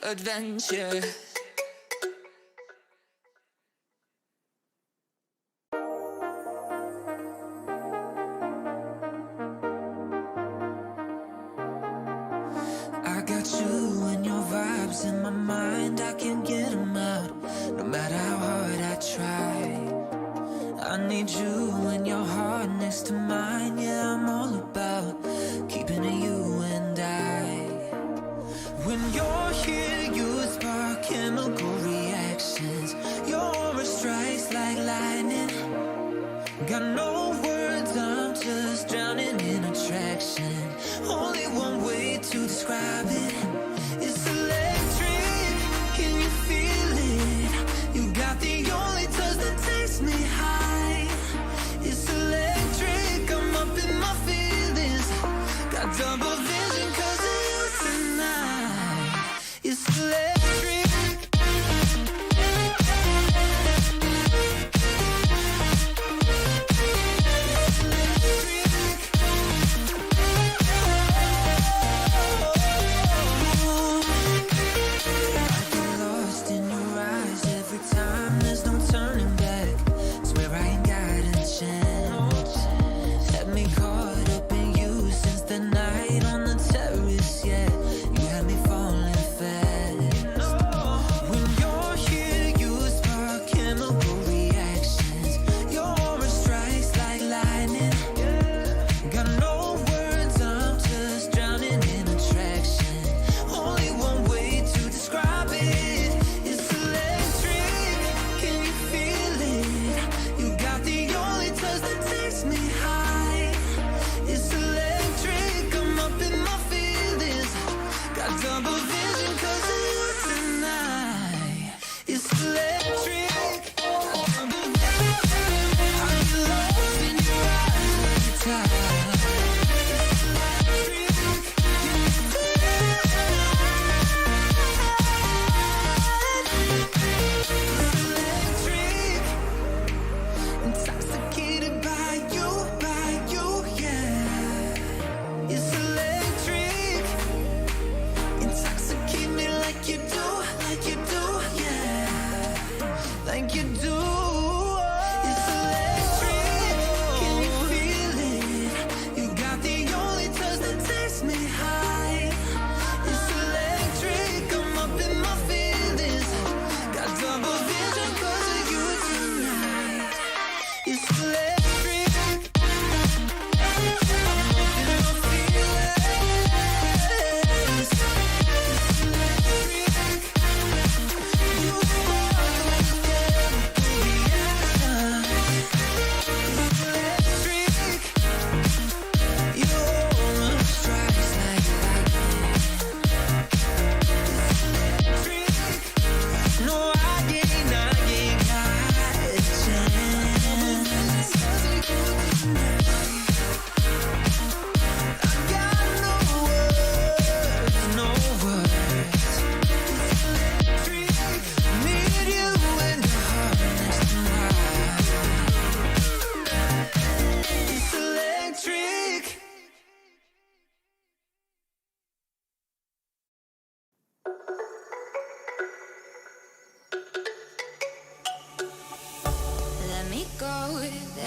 Adventure. I got you and your vibes in my mind, I can't get them out, no matter how hard I try. I need you and your heart next to mine, yeah, I'm all about keeping it you and I. When you're here, you spark chemical reactions. Your aura strikes like lightning. Got no words, I'm just drowning in attraction. Only one way to describe it. It's electric, can you feel it? You got the only touch that takes me high. It's electric, I'm up in my feelings. Got double vision 'cause of you tonight. It's electric.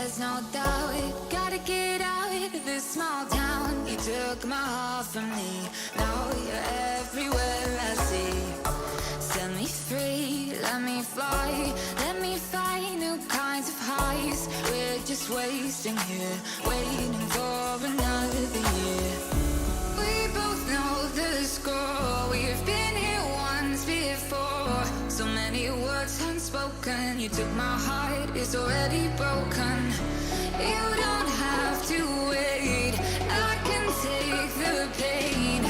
there's no doubt. Gotta get out of this small town. You took my heart from me, now you're everywhere I see. Set me free, let me fly, let me find new kinds of highs. We're just wasting here, waiting for another year. We both know the score, we've been here once before. So many words unspoken, you took my heart, it's already broken. You don't have to wait, I can take the pain.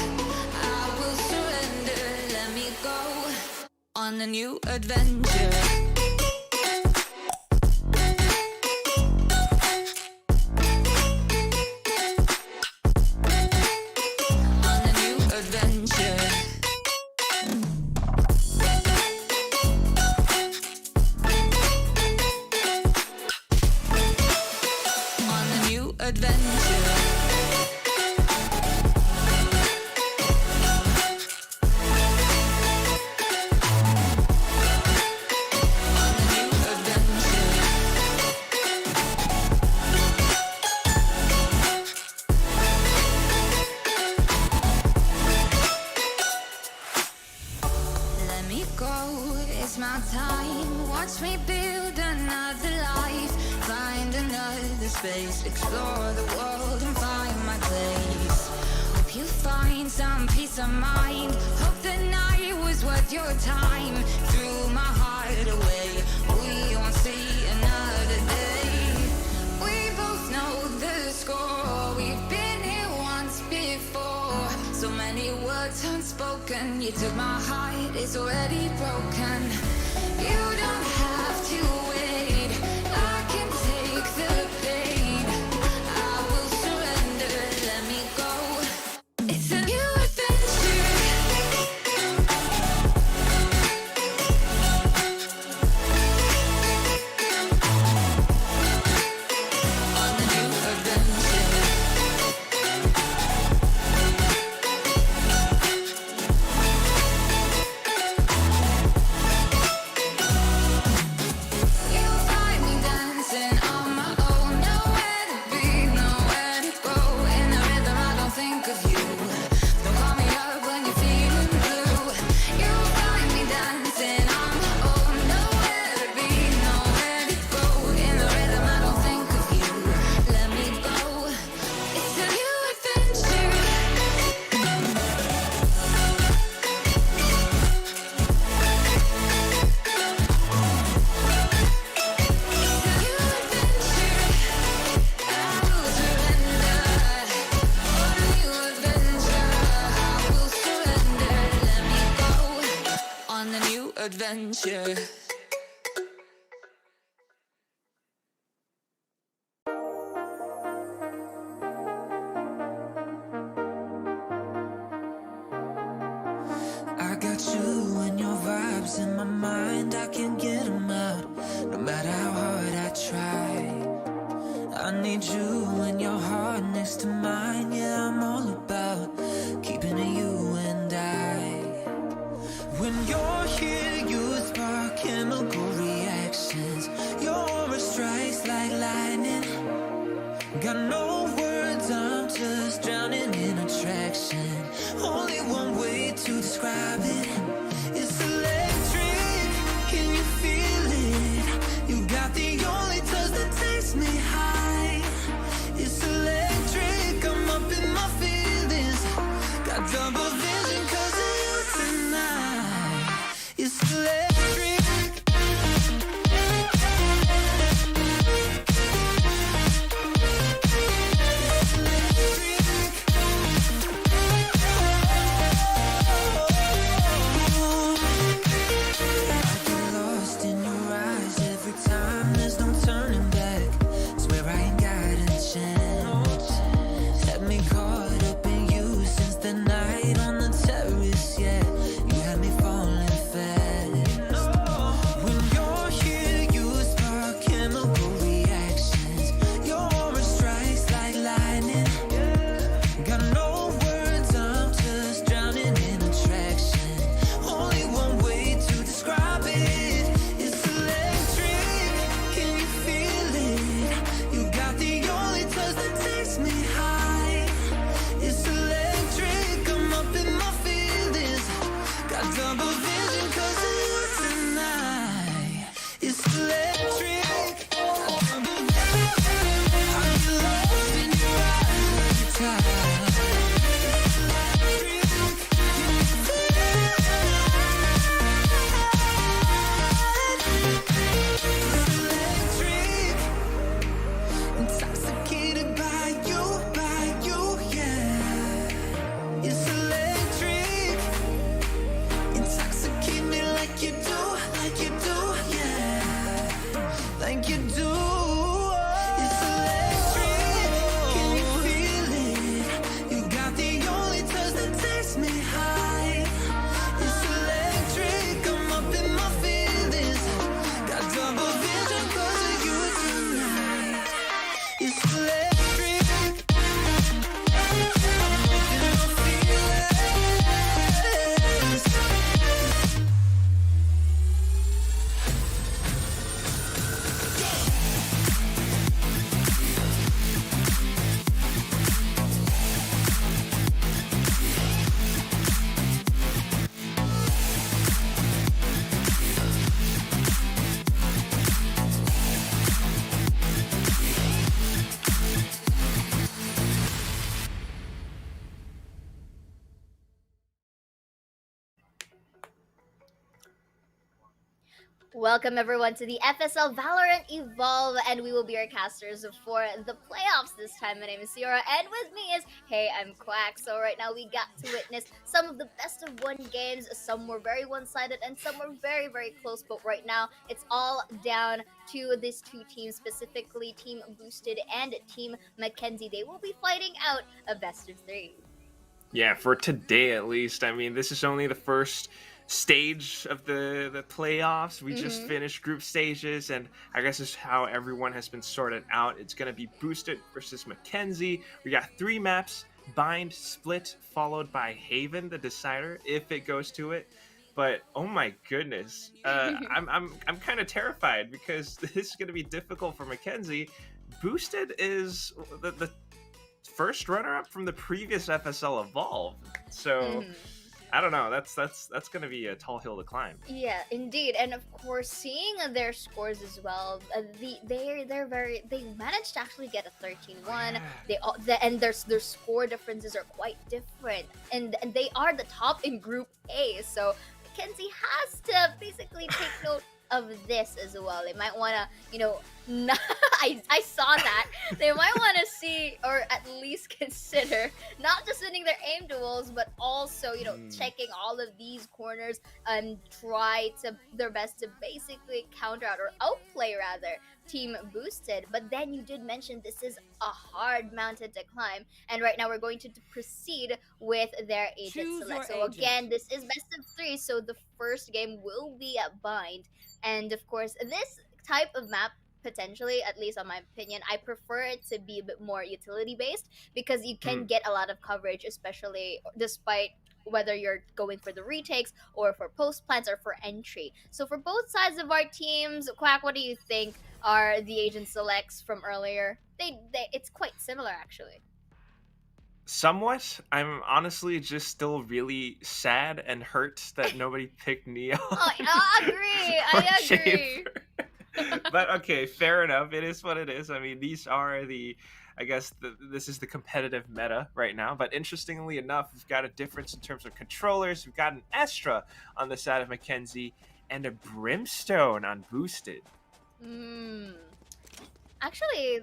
I will surrender, let me go on a new adventure. It's my time, watch me build another life. Find another space, explore the world and find my place. Hope you find some peace of mind. Hope the night was worth your time. Threw my heart away, we won't see another day. We both know the score, we've been here once before. So many words unspoken, you took my heart, it's already broken. You don't have to wait, I can take the pain. I will surrender, let me go. It's a new adventure. On a new adventure. Adventure. I got you and your vibes in my mind, I can't get them out, no matter how hard I try. I need you and your heart next to mine, yeah, I'm all about keeping it you and I. When you're here, you spark chemical reactions. Your aura strikes like lightning. Got no words, I'm just drowning in attraction. Only one way to describe it. It's electric, can you feel it? You got the only touch that takes me high. It's electric, I'm up in my feelings. Got double vision 'cause of you tonight. It's electric. It's electric. Welcome everyone to the FSL Valorant Evolve, and we will be your casters for the playoffs this time. My name is Xeaora, and with me is Heyimquack. So right now we got to witness some of the best of one games. Some were very one-sided, and some were very, very close. But right now it's all down to these two teams, specifically Team Boosted and Team Mackenzie. They will be fighting out a best of 3. Yeah, for today at least. I mean, this is only the first stage of the playoffs. We just finished group stages, and I guess this is how everyone has been sorted out. It's going to be Boosted versus Mackenzie. We got 3 maps: Bind, Split, followed by Haven, the decider, if it goes to it. But oh my goodness, I'm kind of terrified because this is going to be difficult for Mackenzie. Boosted is the first runner-up from the previous FSL Evolve, so I don't know. That's going to be a tall hill to climb. Yeah, indeed, and of course, seeing their scores as well, they managed to actually get a 13-1. And their score differences are quite different, and they are the top in Group A. So Mackenzie has to basically take note of this as well. They might want to, I saw that. They might want to see, or at least consider, not just winning their aim duels, but also, checking all of these corners and try their best to basically counter out, or outplay rather, Team Boosted. But then you did mention this is a hard mountain to climb, and right now we're going to proceed with their agent select. So again, this is best of 3, so the first game will be at Bind. And of course, this type of map, potentially, at least on my opinion, I prefer it to be a bit more utility based, because you can get a lot of coverage, especially despite whether you're going for the retakes or for post plants or for entry. So for both sides of our teams, Quack, what do you think are the agent selects from earlier? It's quite similar actually. Somewhat. I'm honestly just still really sad and hurt that nobody picked Neo. I agree. But okay, fair enough. It is what it is. I mean, these are this is the competitive meta right now. But interestingly enough, we've got a difference in terms of controllers. We've got an Astra on the side of Mackenzie and a Brimstone on Boosted. Actually,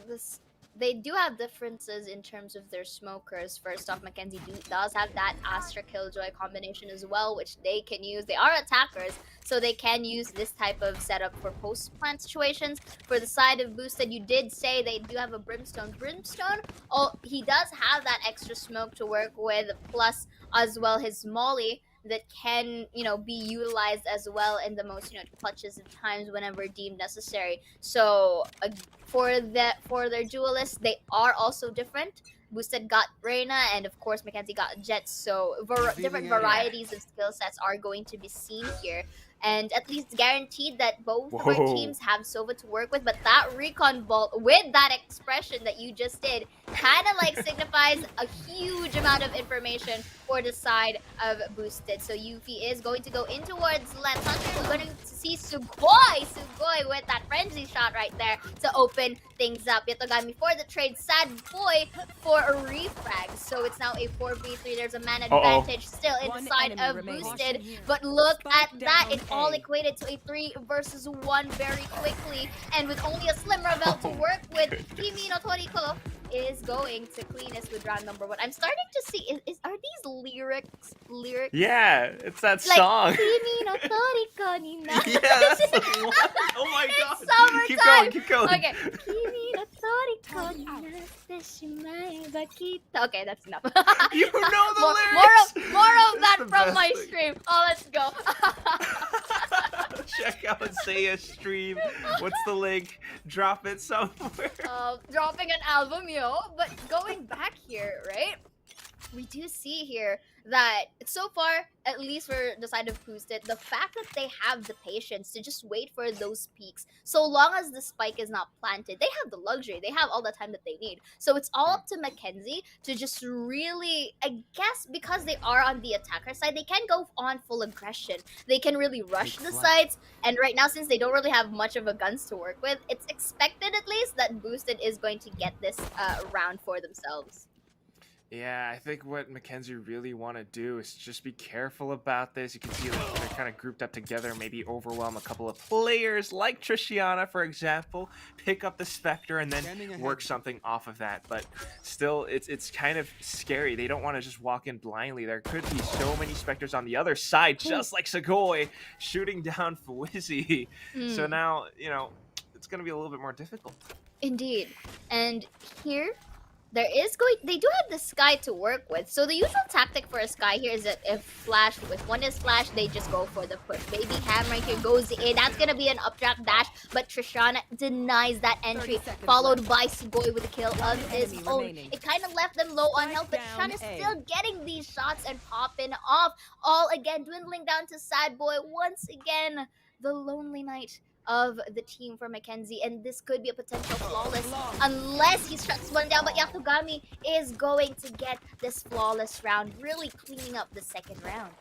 they do have differences in terms of their smokers. First off, Mackenzie does have that Astra Killjoy combination as well, which they can use. They are attackers, so they can use this type of setup for post-plant situations. For the side of Boosted, you did say they do have a Brimstone. He does have that extra smoke to work with, plus as well his Molly that can, be utilized as well in the most, clutches of times whenever deemed necessary. So for their duelists, they are also different. Boosted got Reyna, and of course Mackenzie got Jets. So different varieties of skill sets are going to be seen here. And at least guaranteed that both of our teams have Sova to work with. But that recon bolt with that expression that you just did kind of signifies a huge amount of information for the side of Boosted. So Yuffie is going to go in towards left. We're going to see Sugoi with that frenzy shot right there to open things up. Yatogami for the trade. Sad Boy for a refrag. So it's now a 4v3. There's a man advantage still inside of Boosted. But look at that. It all equated to a 3 versus 1 very quickly. And with only a slim Ravel to work with, Pinkunotori is going to clean us with round number 1. I'm starting to see, are these lyrics? Yeah, it's that song. Pinkunotori ni na. Yeah, that's what? Oh my god. It's summertime. Keep going. Okay. Pinkunotori ni natte shimai bakita. Okay, that's enough. You know the lyrics. More of that the from best my thing. stream. Oh, let's go. Check out Seiya's stream. What's the link? Drop it somewhere. Dropping an album, but going back here, right? We do see here that so far, at least for the side of Boosted, the fact that they have the patience to just wait for those peaks, so long as the spike is not planted, they have the luxury, they have all the time that they need. So it's all up to Mackenzie to just really, I guess, because they are on the attacker side, they can go on full aggression. They can really rush the sides, and right now, since they don't really have much of a guns to work with, it's expected at least that Boosted is going to get this round for themselves. Yeah, I think what Mackenzie really want to do is just be careful about this. You can see that they're kind of grouped up together, maybe overwhelm a couple of players like Trishiana, for example, pick up the Spectre and then work something off of that. But still, it's kind of scary. They don't want to just walk in blindly. There could be so many Spectres on the other side, just like Segoy shooting down Fwizzy. So now, it's going to be a little bit more difficult. Indeed. And here, they do have the Sky to work with. So the usual tactic for a Sky here is that if one is Flash, they just go for the push. Baby Hammer here goes in. That's gonna be an updraft dash, but Trishana denies that entry, followed by Sugoi with a kill of his own. It kind of left them low on health, but Trishana is still getting these shots and popping off. All again dwindling down to Sad Boy once again. The lonely night of the team for Mackenzie, and this could be a potential flawless unless he shuts one down, but Yatogami is going to get this flawless round, really cleaning up the second round.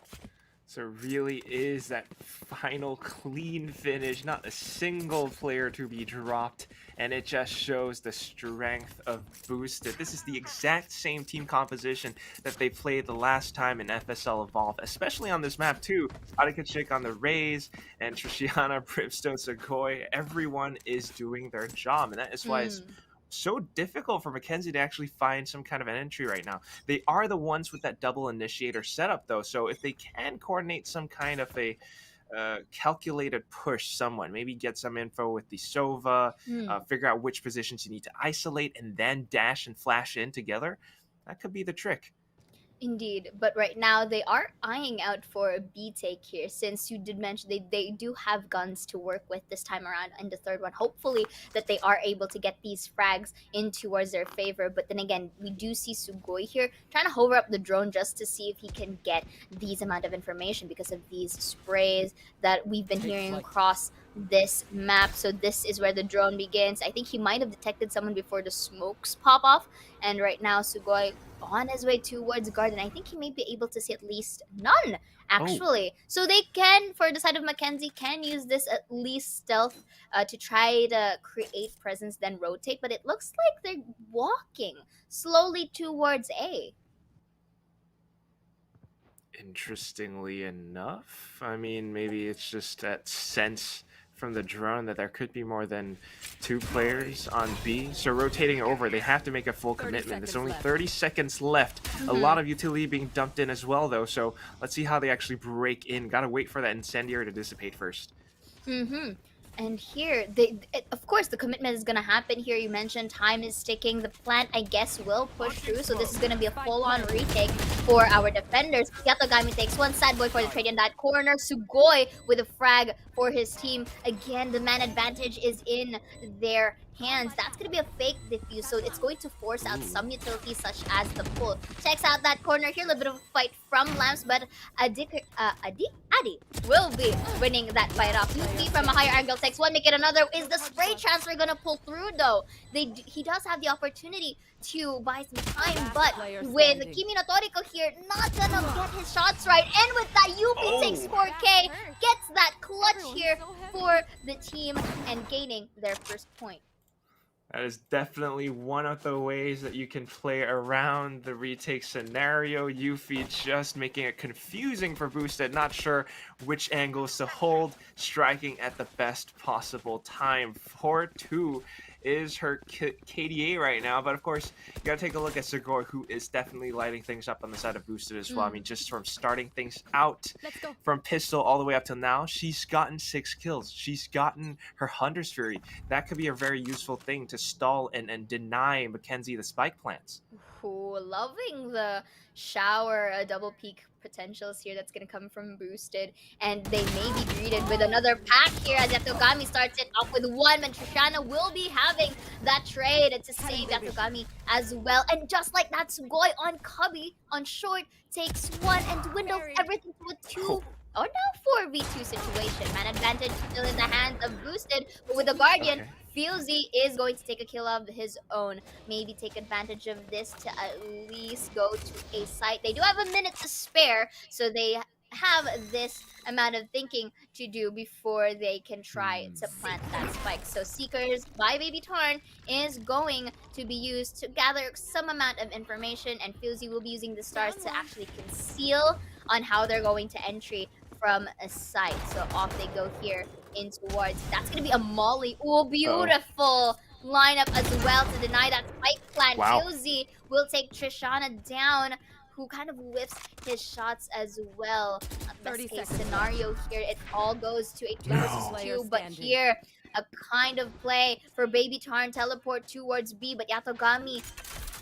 So it really is that final clean finish, not a single player to be dropped, and it just shows the strength of Boosted. This is the exact same team composition that they played the last time in FSL Evolve, especially on this map too. Arcus on the Rays, and Trishiana, Brimstone, Segoy, everyone is doing their job, and that is why it's so difficult for Mackenzie to actually find some kind of an entry right now. They are the ones with that double initiator setup though, so if they can coordinate some kind of a calculated push, someone maybe get some info with the Sova, figure out which positions you need to isolate and then dash and flash in together, that could be the trick. Indeed, but right now they are eyeing out for a B take here, since you did mention they do have guns to work with this time around in the third one. Hopefully that they are able to get these frags in towards their favor, but then again, we do see Sugoi here trying to hover up the drone just to see if he can get these amount of information because of these sprays that we've been hearing across this map. So this is where the drone begins. I think he might have detected someone before the smokes pop off, and right now Sugoi on his way towards garden. I think he may be able to see at least none actually. So they can, for the side of Mackenzie, can use this at least stealth to try to create presence, then rotate, but it looks like they're walking slowly towards A. Interestingly enough, I mean, maybe it's just that sense from the drone that there could be more than 2 players on B. So rotating over, they have to make a full commitment. There's only 30 seconds left. A lot of utility being dumped in as well, though. So let's see how they actually break in. Gotta wait for that incendiary to dissipate first. And here, of course, the commitment is going to happen here. You mentioned time is ticking. The plant, I guess, will push through. So this is going to be a full-on retake for our defenders. Yatogami takes one, Sad Boy for the trade in that corner. Sugoi with a frag for his team. Again, the man advantage is in their hands. That's going to be a fake diffuse, so it's going to force out some utilities such as the pull. Checks out that corner here. A little bit of a fight from Lamps, but Adi will be winning that fight off. Newbie from a higher angle takes one, make it another. Is the spray transfer going to pull through though? He does have the opportunity to buy some time, but with Pinkunotori here, not gonna get his shots right. And with that, Yubi takes 4K, gets that clutch here for the team and gaining their first point. That is definitely one of the ways that you can play around the retake scenario. Yuffie just making it confusing for Boosted, not sure which angles to hold, striking at the best possible time. 4-2 is her KDA right now, but of course you gotta take a look at Segoy, who is definitely lighting things up on the side of Boosted as well. I mean, just from starting things out from pistol all the way up till now, she's gotten 6 kills. She's gotten her Hunter's Fury. That could be a very useful thing to stall and deny Mackenzie the spike plants. Ooh, loving the shower double peak potentials here that's going to come from Boosted, and they may be greeted with another pack here as Yatogami starts it off with one, and Trishana will be having that trade to save Yatogami as well. And just like that, Sugoi on Cubby on short takes one and dwindles everything to a 2 or now 4v2 situation. Man advantage still in the hands of Boosted, but with the Guardian, Fusey is going to take a kill of his own. Maybe take advantage of this to at least go to a site. They do have a minute to spare, so they have this amount of thinking to do before they can try to plant that spike. So Seekers by Baby Tarn is going to be used to gather some amount of information, and Fuzzy will be using the stars to actually conceal on how they're going to entry from a site. So off they go here in towards. That's going to be a Molly. Oh, beautiful lineup as well to deny that spike plant. Wow. Fuzzy will take Trishana down, who kind of whiffs his shots as well. Best case scenario here, it all goes to a 2 versus 2, but here a kind of play for Baby Tarn, teleport towards B, but Yatogami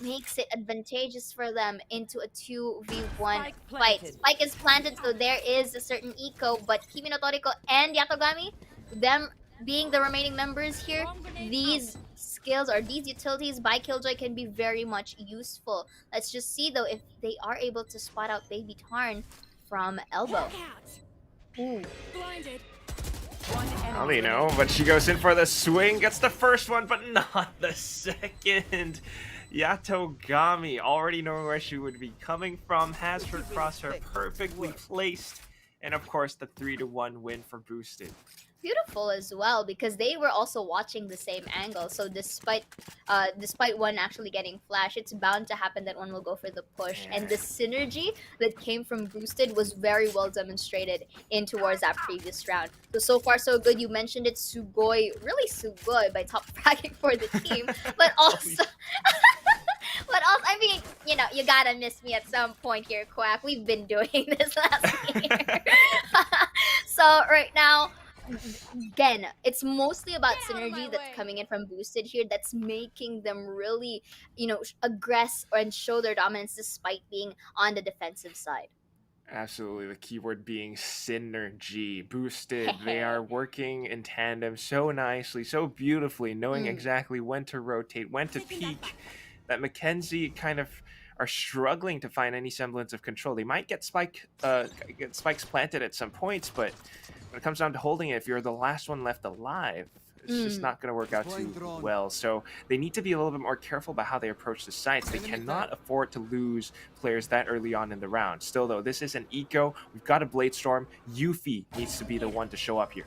makes it advantageous for them into a 2v1 fight. Spike is planted, so there is a certain eco, but Pinkunotori and Yatogami, them being the remaining members here, these skills or these utilities by Killjoy can be very much useful. Let's just see though if they are able to spot out Baby Tarn from elbow. Ooh. I don't know, but she goes in for the swing, gets the first one, but not the second. Yatogami, already knowing where she would be coming from, has her crosshair perfectly placed, and of course the 3-1 win for Boosted. Beautiful as well, because they were also watching the same angle. So despite one actually getting flash, it's bound to happen that one will go for the push. And the synergy that came from Boosted was very well demonstrated in towards that previous round. So far so good. You mentioned it, Sugoi, really Sugoi by top fragging for the team, but also. But also, I mean, you know, you gotta miss me at some point here, Quack. We've been doing this last year. So right now, again, it's mostly about synergy that's coming in from Boosted here that's making them really, you know, aggress and show their dominance despite being on the defensive side. Absolutely, the keyword being synergy. Boosted, they are working in tandem so nicely, so beautifully, knowing exactly when to rotate, when to peek, that Mackenzie kind of are struggling to find any semblance of control. They might get spikes planted at some points, but when it comes down to holding it, if you're the last one left alive, it's just not going to work out too well. So they need to be a little bit more careful about how they approach the sites. They cannot afford to lose players that early on in the round. Still, though, this is an eco. We've got a Blade Storm. Yuffie needs to be the one to show up here.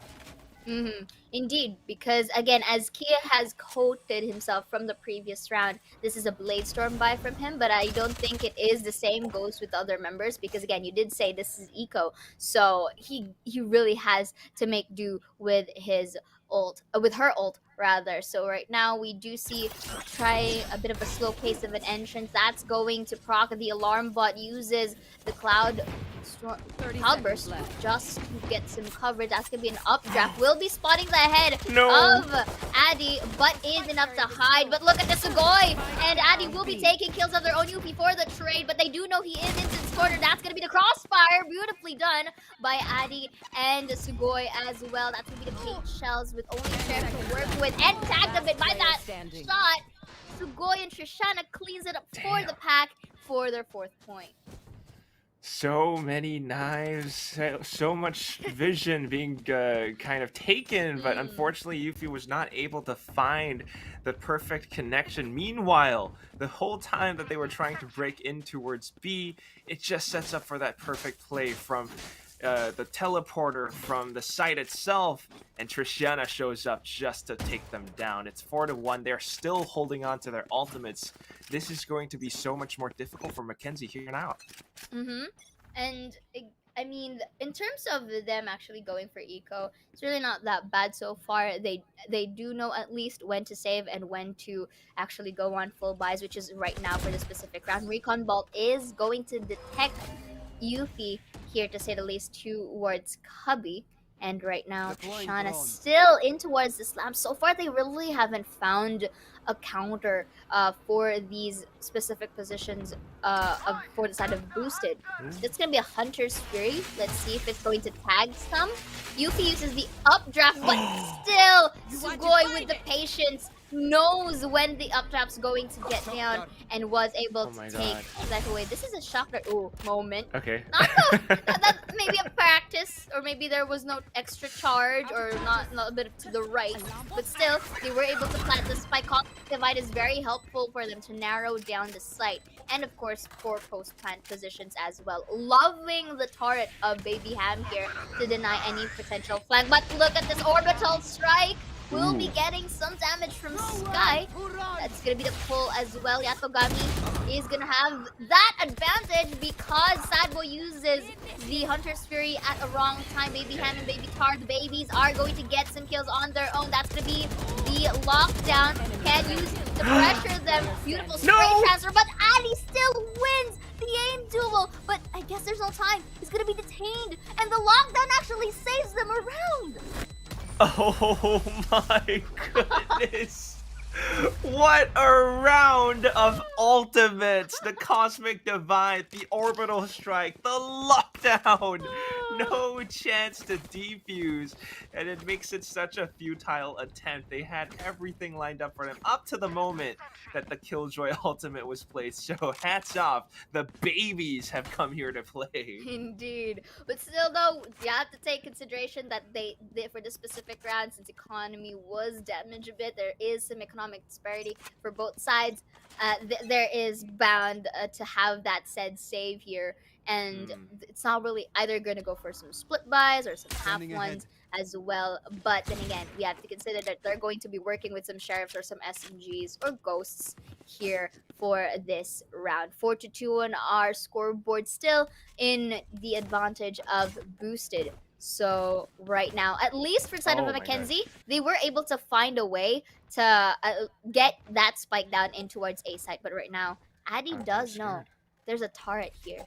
Indeed, because again, as Kia has quoted himself from the previous round, this is a Blade Storm buy from him, but I don't think it is the same goes with other members, because again, you did say this is eco, so he really has to make do with his ult, with her ult rather. So right now we do see try a bit of a slow pace of an entrance. That's going to proc. The alarm bot uses the cloud burst just to get some coverage. That's gonna be an updraft. Will be spotting the head of Addy, but is enough to hide. But look at the Sugoi, and Addy will be taking kills of their own UP for the trade, but they do know he is instant corner. That's gonna be the crossfire, beautifully done by Addy and Sugoi as well. That's gonna be the bait shells with only Sheriff to work with, and tagged a bit by that shot. Sugoi and Trishana cleans it up for the pack for their 4th point. So many knives, so much vision being kind of taken, but unfortunately Yuffie was not able to find the perfect connection. Meanwhile, the whole time that they were trying to break in towards B, it just sets up for that perfect play from the teleporter from the site itself, and Trishana shows up just to take them down. It's 4-1. They're still holding on to their ultimates. This is going to be so much more difficult for Mackenzie here and out. And I mean, in terms of them actually going for eco, it's really not that bad so far. They do know at least when to save and when to actually go on full buys, which is right now for the specific round. Recon Bolt is going to detect Yuffie here, to say the least, towards Cubby. And right now, Trishana still in towards the slam. So far, they really haven't found a counter for these specific positions for the side of Boosted. It's going to be a Hunter's Fury. Let's see if it's going to tag some. Yuffie uses the updraft, but still, Sugoi with the patience knows when the up trap's going to get down and was able Oh my to take God. that away. This is a shock moment. Okay. That maybe a practice, or maybe there was no extra charge, or not a bit to the right. But still, they were able to plant the spike. Divide is very helpful for them to narrow down the site, and of course for post plant positions as well. Loving the turret of Baby Ham here to deny any potential flank. But look at this orbital strike. We'll be getting some damage from Sky. That's gonna be the pull as well. Yatogami is gonna have that advantage because Sadboy uses the Hunter's Fury at a wrong time. Baby Ham and Baby Tar, the babies, are going to get some kills on their own. That's gonna be the lockdown. Can use to pressure them. Beautiful spray transfer, but Addy still wins the aim duel. But I guess there's no time. He's gonna be detained, and the lockdown actually saves them a round. Oh my goodness. What a round of ultimates! The Cosmic Divide, the Orbital Strike, the Lockdown! No chance to defuse, and it makes it such a futile attempt. They had everything lined up for them up to the moment that the Killjoy ultimate was placed. So hats off, the babies have come here to play. Indeed. But still though, you have to take consideration that they for this specific round, since economy was damaged a bit, there is some economic disparity for both sides. There is bound to have that said save here, and it's not really either going to go for some split buys or some half ones as well. But then again, we have to consider that they're going to be working with some sheriffs or some SMGs or ghosts here for this round. 4-2 on our scoreboard, still in the advantage of boosted. So right now, at least for the side of a Mackenzie, they were able to find a way to get that spike down in towards A site. But right now, Addy does know there's a turret here.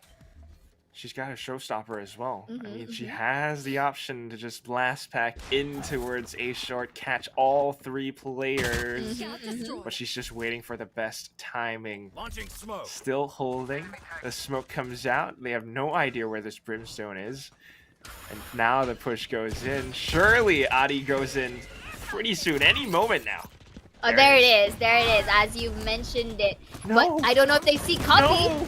She's got a showstopper as well. I mean, she has the option to just blast pack in towards A short, catch all three players, but she's just waiting for the best timing. Launching smoke. Still holding. The smoke comes out. They have no idea where this brimstone is. And now the push goes in. Surely Adi goes in pretty soon, any moment now. Oh, there it is. There it is, as you mentioned it. No. But I don't know if they see copy. No.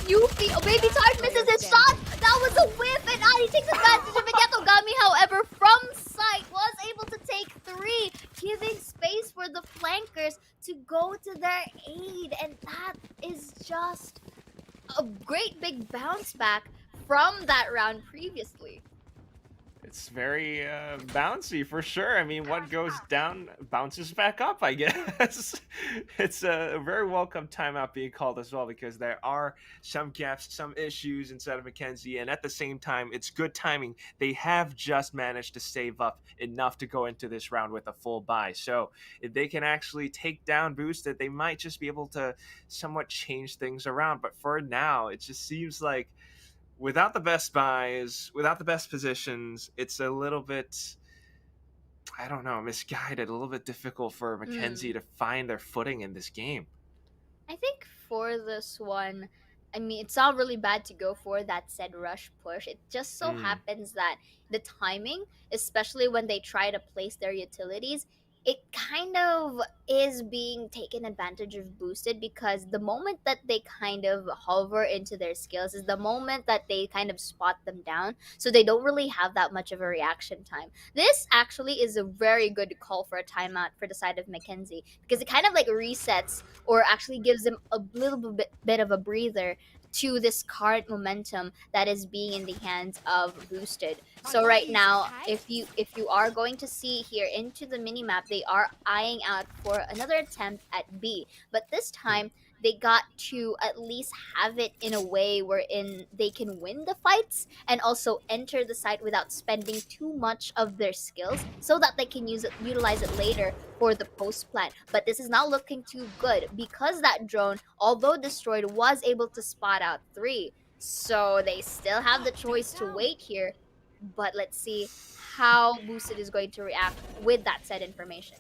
Yuffie, Baby Tart misses his shot. That was a whiff, and Adi takes advantage of it. Yatogami, however, from sight, was able to take 3, giving space for the flankers to go to their aid. And that is just a great big bounce back from that round previously. It's very bouncy for sure. I mean, what goes down bounces back up, I guess. It's a very welcome timeout being called as well, because there are some gaps, some issues inside of Mackenzie, and at the same time, it's good timing. They have just managed to save up enough to go into this round with a full buy. So if they can actually take down Boosted, they might just be able to somewhat change things around. But for now, it just seems like without the best buys, without the best positions, it's a little bit, I don't know, misguided, a little bit difficult for Mackenzie to find their footing in this game. I think for this one, I mean, it's not really bad to go for that said rush push. It just so happens that the timing, especially when they try to place their utilities, it kind of is being taken advantage of boosted, because the moment that they kind of hover into their skills is the moment that they kind of spot them down, so they don't really have that much of a reaction time. This actually is a very good call for a timeout for the side of Mackenzie, because it kind of like resets or actually gives them a little bit of a breather to this current momentum that is being in the hands of boosted. So right now, if you are going to see here into the minimap, they are eyeing out for another attempt at B, but this time they got to at least have it in a way wherein they can win the fights and also enter the site without spending too much of their skills, so that they can utilize it later for the post plant. But this is not looking too good, because that drone, although destroyed, was able to spot out 3. So they still have the choice to wait here, but let's see how Boosted is going to react with that said information.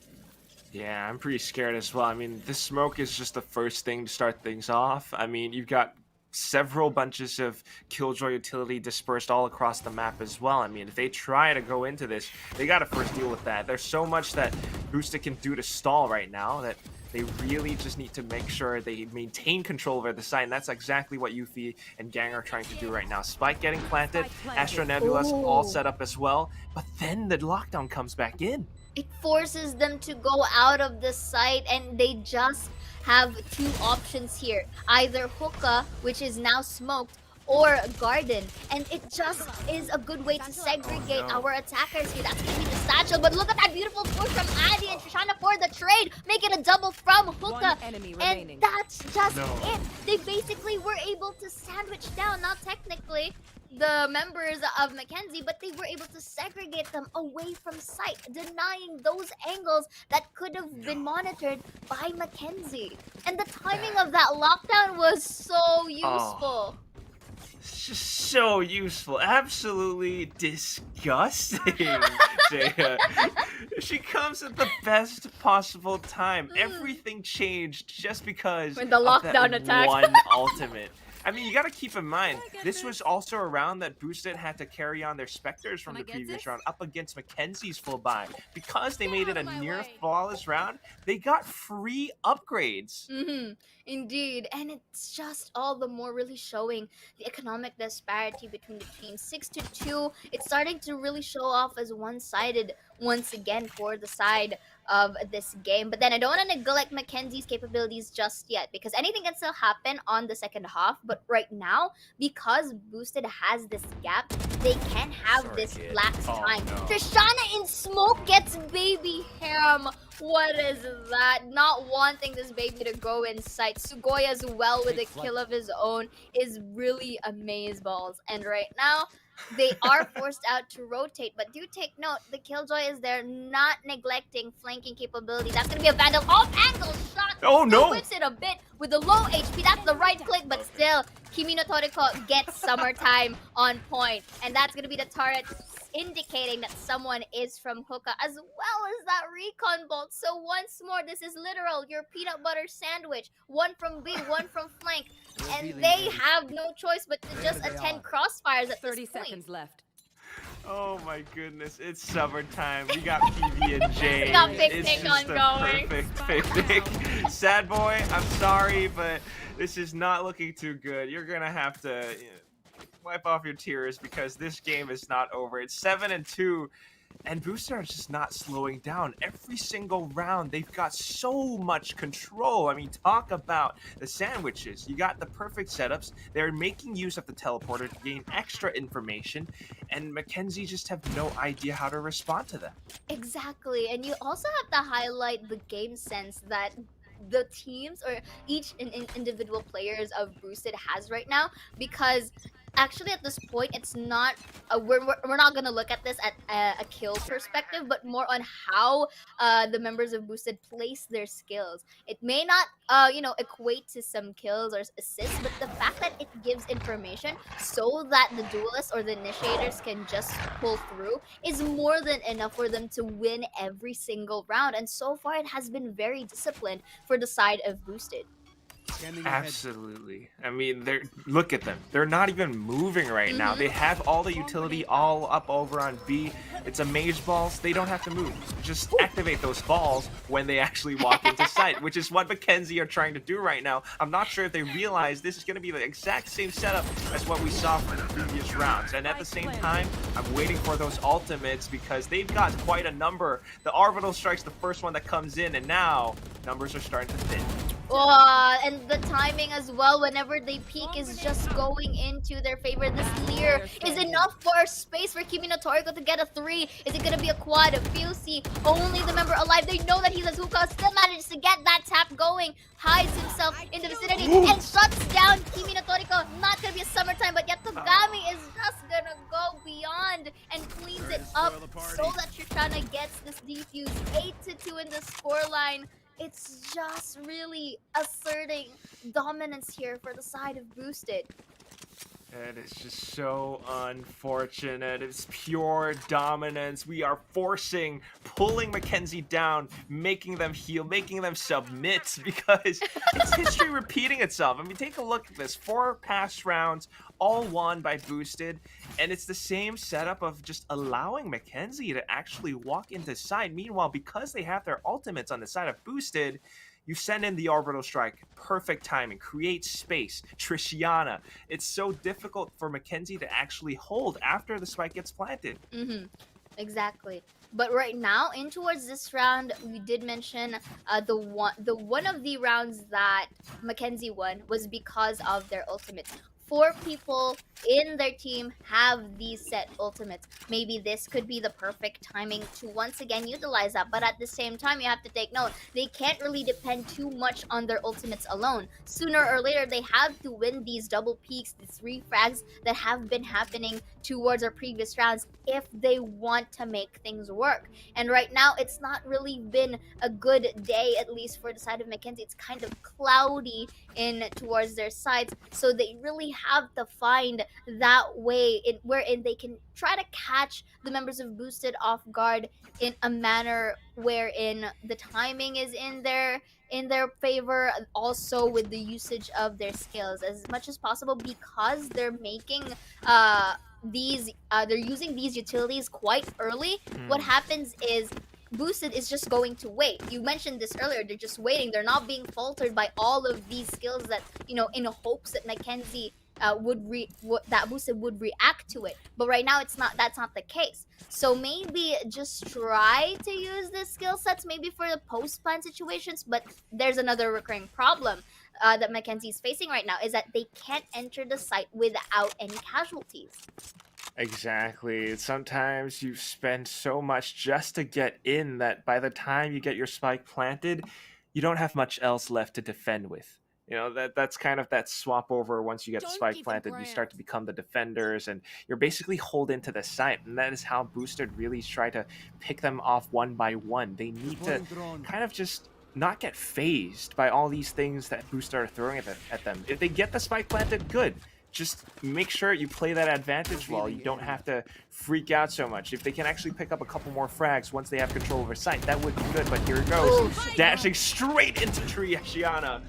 Yeah, I'm pretty scared as well. I mean, this smoke is just the first thing to start things off. I mean, you've got several bunches of Killjoy utility dispersed all across the map as well. I mean, if they try to go into this, they got to first deal with that. There's so much that Boosted can do to stall right now. That they really just need to make sure they maintain control over the side, and that's exactly what Yuffie and Gang are trying to do right now. Spike getting planted, Astro Nebula's all set up as well, but then the lockdown comes back in. It forces them to go out of the site, and they just have two options here. Either Hookah, which is now smoked, or Garden. And it just is a good way to segregate our attackers here. That's going to be the satchel. But look at that beautiful push from Addy and Trishana for the trade. Make it a double from Hookah. And that's just it. They basically were able to sandwich down, not technically the members of Mackenzie, but they were able to segregate them away from sight, denying those angles that could have been monitored by Mackenzie. And the timing of that lockdown was so useful. It's just so useful. Absolutely disgusting. Jaya. She comes at the best possible time. Everything changed just because when the lockdown attack. One ultimate. I mean, you gotta keep in mind, this was also a round that Boosted had to carry on their Spectres from the previous round up against Mackenzie's full buy. Because they made it a near flawless round, they got free upgrades. Indeed, and it's just all the more really showing the economic disparity between the teams. 6-2, it's starting to really show off as one-sided once again for the side of this game. But then I don't want to neglect Mackenzie's capabilities just yet, because anything can still happen on the second half. But right now, because Boosted has this gap, they can have this lax time. Trishana in smoke gets baby Harem. What is that? Not wanting this baby to go in sight. Sugoi as well with a kill of his own is really amazeballs. And right now, they are forced out to rotate. But do take note, the Killjoy is there, not neglecting flanking capability. That's going to be a Vandal off-angle shot. Oh no! Whips it a bit with the low HP. That's the right click, but still, Pinkunotori gets Summertime on point. And that's going to be the turret indicating that someone is from Hookah, as well as that recon bolt. So once more, this is literal, your peanut butter sandwich. One from B, one from flank. And they have no choice but to just attend crossfires at 30 seconds left. Oh my goodness, it's summertime. We got PB and J. We got Pick It's Pick just ongoing. Perfect pick. Sad boy, I'm sorry, but this is not looking too good. You're gonna have to wipe off your tears because this game is not over. It's 7-2, and Booster are just not slowing down. Every single round, they've got so much control. I mean, talk about the sandwiches. You got the perfect setups. They're making use of the teleporter to gain extra information, and Mackenzie just have no idea how to respond to that. Exactly, and you also have to highlight the game sense that the teams or each individual players of Boosted has right now, because actually at this point it's not we're not gonna look at this at a kill perspective, but more on how the members of Boosted place their skills. It may not equate to some kills or assists, but the fact that it gives information so that the duelists or the initiators can just pull through is more than enough for them to win every single round. And so far it has been very disciplined for the side of Boosted. Absolutely. I mean, look at them. They're not even moving right now. They have all the utility all up over on B. It's amaze balls. They don't have to move. Just activate those balls when they actually walk into sight, which is what Mackenzie are trying to do right now. I'm not sure if they realize this is going to be the exact same setup as what we saw from the previous rounds. And at the same time, I'm waiting for those ultimates because they've got quite a number. The orbital strike's the first one that comes in, and now numbers are starting to thin. And the timing as well, whenever they peak, is just going into their favor. This Leer is enough for space for Pinkunotori to get a 3. Is it going to be a quad? Fusi, only the member alive. They know that he's a Zuka, still manages to get that tap going. Hides himself in the vicinity and shuts down Pinkunotori. Not going to be a Summertime, but yet Togami is just going to go beyond and cleans it up so that Trishana gets this defuse. 8-2 in the scoreline. It's just really asserting dominance here for the side of Boosted. And it's just so unfortunate. It's pure dominance. We are pulling Mackenzie down, making them heal, making them submit because it's history repeating itself. I mean, take a look at this. 4 past rounds, all won by Boosted. And it's the same setup of just allowing Mackenzie to actually walk into side. Meanwhile, because they have their ultimates on the side of Boosted, you send in the orbital strike, perfect timing, create space, Triciana. It's so difficult for Mackenzie to actually hold after the spike gets planted. Exactly. But right now, in towards this round, we did mention the one of the rounds that Mackenzie won was because of their ultimates. 4 people in their team have these set ultimates. Maybe this could be the perfect timing to once again utilize that, but at the same time, you have to take note, they can't really depend too much on their ultimates alone. Sooner or later, they have to win these double peaks, the 3 frags that have been happening towards our previous rounds if they want to make things work. And right now, it's not really been a good day, at least for the side of Mackenzie. It's kind of cloudy in towards their sides, so they really have to find that way wherein they can try to catch the members of Boosted off guard in a manner wherein the timing is in their favor, also with the usage of their skills as much as possible, because they're making they're using these utilities quite early. What happens is Boosted is just going to wait. You mentioned this earlier. They're just waiting. They're not being faltered by all of these skills that, in hopes that Mackenzie that Boosted would react to it. But right now, that's not the case. So maybe just try to use the skill sets maybe for the post-plan situations. But there's another recurring problem that Mackenzie is facing right now, is that they can't enter the site without any casualties. Exactly. Sometimes you spend so much just to get in that by the time you get your spike planted, you don't have much else left to defend with. That's kind of that swap over. Once you get the spike planted, you start to become the defenders, and you're basically holden to the site. And that is how Boosted really try to pick them off one by one. They need to kind of just not get phased by all these things that Boosted are throwing at them. If they get the spike planted, good. Just make sure you play that advantage well. You don't have to freak out so much. If they can actually pick up a couple more frags once they have control over site, that would be good. But here it goes. Dashing straight into Triciana.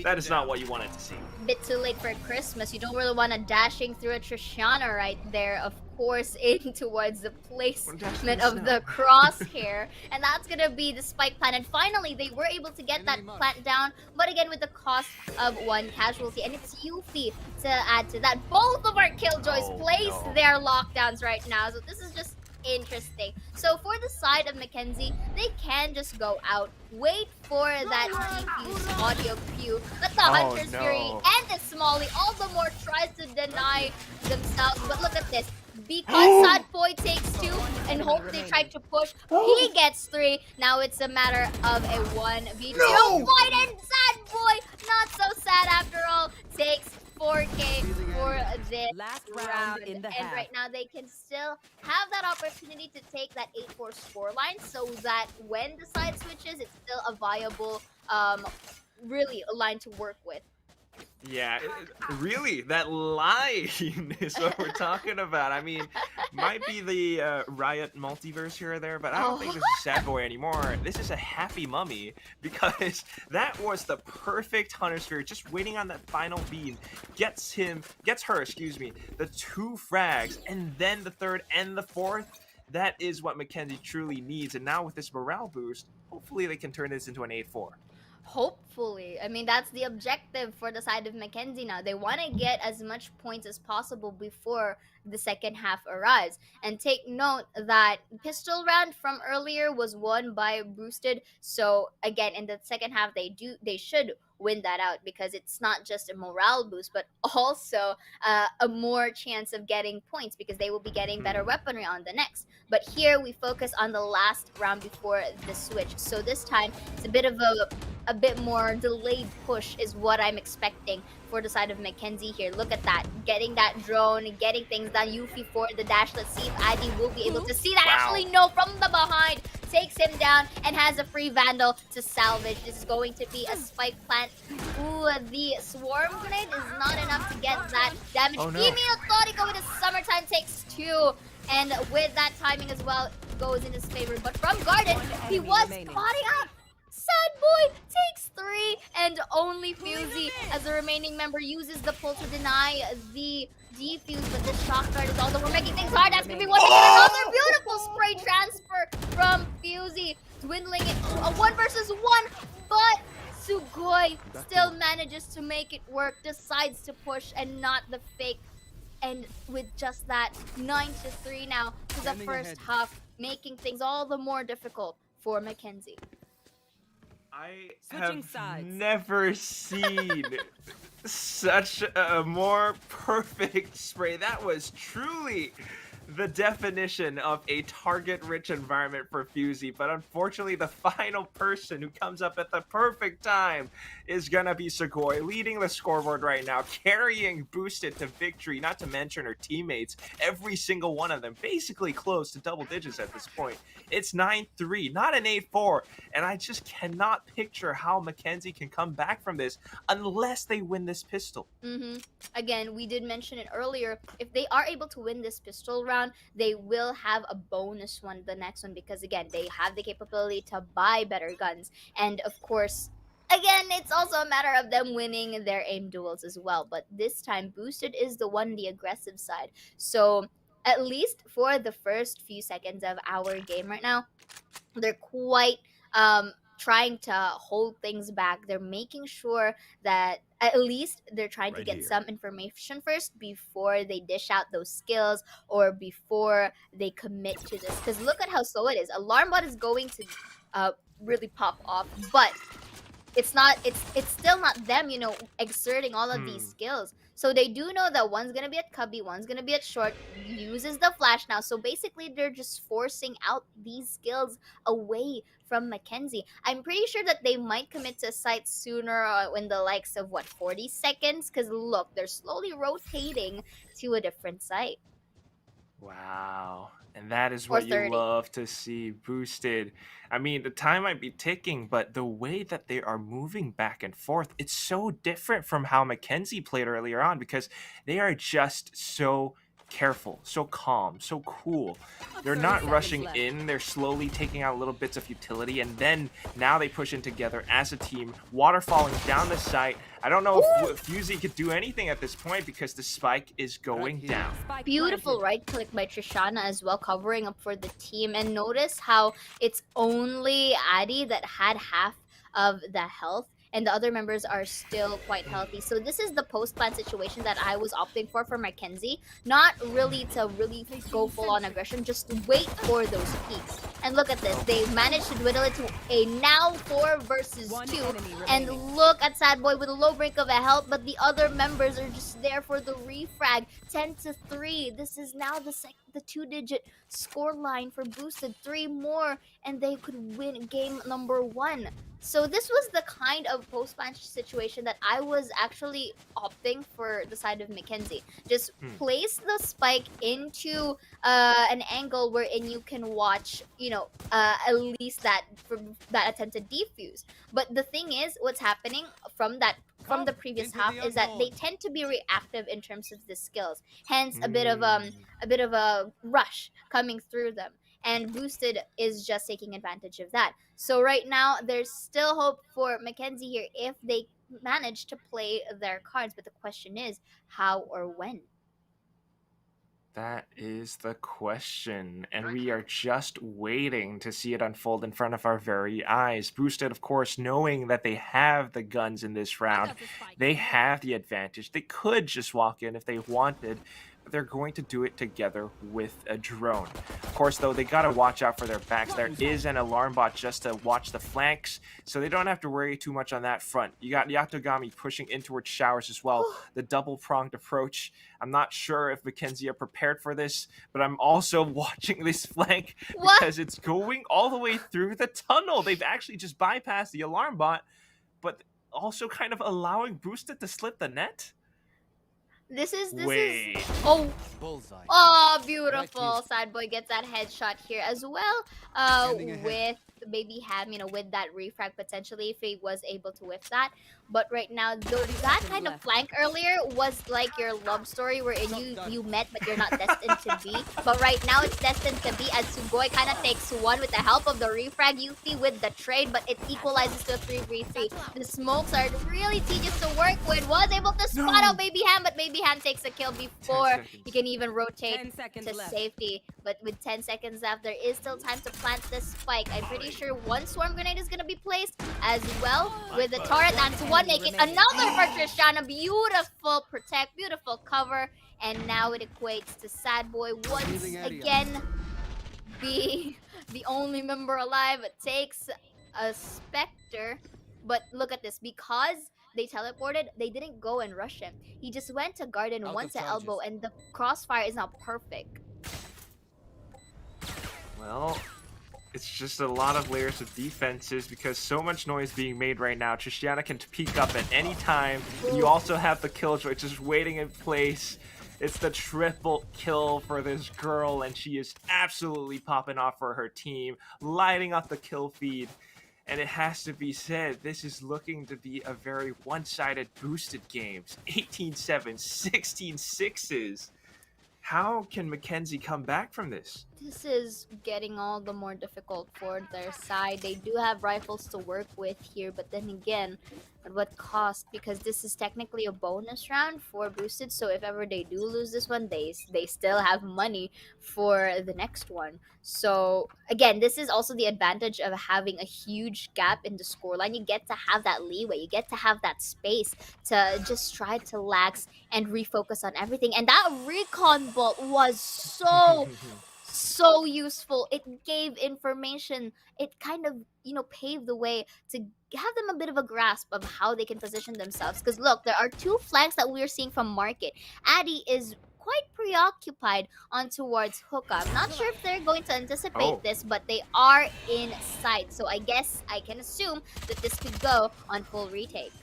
That is not what you wanted to see. Bit too late for Christmas. You don't really want to dashing through a Triciana right there, of course, in towards the placement of the crosshair. And that's going to be the spike plant. And finally, they were able to get that plant down, but again, with the cost of 1 casualty. And it's Yuffie to add to that. Both of our Killjoys place their lockdowns right now. So this is just interesting. So for the side of Mackenzie, they can just go out, wait for that defuse audio cue, let the Hunter's Fury and the Smalley all the more tries to deny themselves. But look at this. Because Sad Boy takes 2 and hope they try to push, he gets 3. Now it's a matter of a 1v2 fight, and Sad Boy, not so sad after all, takes 4K for this Last round in the and half. right now they can still have that opportunity to take that 8-4 scoreline, so that when the side switches, it's still a viable, really a line to work with. Yeah, really, that line is what we're talking about. I mean, might be the Riot multiverse here or there, but I don't think this is Sad Boy anymore. This is a Happy Mummy, because that was the perfect Hunter Sphere, just waiting on that final beam. Gets her, the 2 frags, and then the 3rd and the 4th. That is what Mackenzie truly needs, and now with this morale boost, hopefully they can turn this into an 8-4. Hopefully. I mean, that's the objective for the side of Mackenzie now. They want to get as much points as possible before the second half arrives. And take note that pistol round from earlier was won by Boosted. So again, in the second half, they should win that out, because it's not just a morale boost, but also a more chance of getting points, because they will be getting better weaponry on the next. But here we focus on the last round before the switch. So this time it's a bit of a a bit more delayed push is what I'm expecting for the side of Mackenzie here. Look at that, getting that drone, getting things done. Yuffie for the dash. Let's see if Addy will be able to see that. Wow. Actually, no, from the behind, takes him down and has a free Vandal to salvage. This is going to be a spike plant. Ooh, the swarm grenade is not enough to get that damage. Oh, no. Pinkunotori with a summertime takes 2. And with that timing as well, goes in his favor. But from Garden, he was spotting up. Sad boy takes 3, and only Fusey as the remaining member uses the pull to deny the defuse, but this shock guard is also making things hard. That's gonna be one to get another beautiful spray transfer from Fusey, dwindling it to a 1 versus 1, but Sugoi still manages to make it work, decides to push and not the fake. And with just that, 9-3 now to the first half, making things all the more difficult for Mackenzie. I Switching have sides. never seen such a more perfect spray. That was truly the definition of a target-rich environment for Fusey, but unfortunately the final person who comes up at the perfect time is gonna be Sugoi, leading the scoreboard right now, carrying Boosted to victory, not to mention her teammates, every single one of them, basically close to double digits at this point. It's 9-3, not an 8-4, and I just cannot picture how Mackenzie can come back from this unless they win this pistol. Again, we did mention it earlier, if they are able to win this pistol round, they will have a bonus one the next one, because again, they have the capability to buy better guns. And of course, again, it's also a matter of them winning their aim duels as well. But this time, Boosted is the one, the aggressive side. So at least for the first few seconds of our game right now, they're quite trying to hold things back. They're making sure that at least they're trying to get some information first before they dish out those skills or before they commit to this. Because look at how slow it is. Alarm bot is going to really pop off, but it's still not them, you know, exerting all of these skills. So they do know that one's gonna be at cubby, one's gonna be at short, uses the flash now. So basically they're just forcing out these skills away from Mackenzie. I'm pretty sure that they might commit to site sooner in the likes of 40 seconds, because look, they're slowly rotating to a different site. Wow. And that is Or what you 30. love to see. Boosted. I mean, the time might be ticking, but the way that they are moving back and forth, it's so different from how Mackenzie played earlier on, because they are just so careful, so calm, so cool. They're not rushing in, they're slowly taking out little bits of utility, and then now they push in together as a team, waterfalling down the site. I don't know if Fusey could do anything at this point because the spike is going down. Beautiful right click by Trishana as well, covering up for the team. And notice how it's only Addy that had half of the health, and the other members are still quite healthy. So this is the post-plant situation that I was opting for Mackenzie. Not really to go full-on aggression, just wait for those peaks. And look at this, they managed to dwindle it to a now 4 versus 2. And look at Sad Boy with a low break of a health, but the other members are just there for the refrag. 10-3. This is now the 2-digit score line for Boosted. 3 more, and they could win game number 1. So this was the kind of post-match situation that I was actually opting for the side of Mackenzie. Just place the spike into an angle wherein you can watch, you know, at least that attempted defuse. But the thing is, what's happening from the previous half is that they tend to be reactive in terms of the skills. Hence, a bit of a rush coming through them. And Boosted is just taking advantage of that. So right now, there's still hope for Mackenzie here if they manage to play their cards. But the question is, how or when? That is the question, and we are just waiting to see it unfold in front of our very eyes. Boosted, of course, knowing that they have the guns in this round, they have the advantage. They could just walk in if they wanted, but they're going to do it together with a drone. Of course, though, they gotta watch out for their backs. There is an alarm bot just to watch the flanks, so they don't have to worry too much on that front. You got Yatogami pushing in towards showers as well. The double-pronged approach. I'm not sure if Mackenzie are prepared for this, but I'm also watching this flank because it's going all the way through the tunnel. They've actually just bypassed the alarm bot. but also kind of allowing Boosted to slip the net? This is Wait. oh Bullseye. oh beautiful. Sad boy gets that headshot here as well. Scanning ahead. With Baby Ham, with that refrag potentially if he was able to whip that. But right now, that kind of flank earlier was like your love story wherein you met but you're not destined to be. But right now it's destined to be as Sugoi kind of takes one with the help of the refrag. Yuffie with the trade, but it equalizes to a 3v3. The smokes are really tedious to work with. Was able to spot out Baby Ham, but Baby Ham takes a kill before he can even rotate 10 seconds to left. safety. But with 10 seconds left, there is still time to plant this spike. I'm pretty sure one swarm grenade is gonna be placed as well with the turret. That's one, make it another for Trishana. Beautiful protect, beautiful cover, and now it equates to Sad Boy once again. The only member alive takes a Spectre, but look at this, because they teleported, they didn't go and rush him. He just went to garden, went to elbow, and the crossfire is not perfect. Well, it's just a lot of layers of defenses because so much noise being made right now. Trishana can peek up at any time. You also have the Killjoy just waiting in place. It's the triple kill for this girl, and she is absolutely popping off for her team, lighting up the kill feed. And it has to be said, this is looking to be a very one-sided boosted games. 18-7, 16-6s. How can Mackenzie come back from this? This is getting all the more difficult for their side. They do have rifles to work with here, but then again, at what cost? Because this is technically a bonus round for boosted, so if ever they do lose this one, they still have money for the next one. So again, this is also the advantage of having a huge gap in the scoreline. You get to have that leeway, you get to have that space to just try to lax and refocus on everything. And that recon bolt was so useful. It gave information. It kind of, paved the way to have them a bit of a grasp of how they can position themselves. Because look, there are two flanks that we're seeing from Market. Addy is quite preoccupied on towards Hookah. I'm not sure if they're going to anticipate this, but they are in sight. So I guess I can assume that this could go on full retake.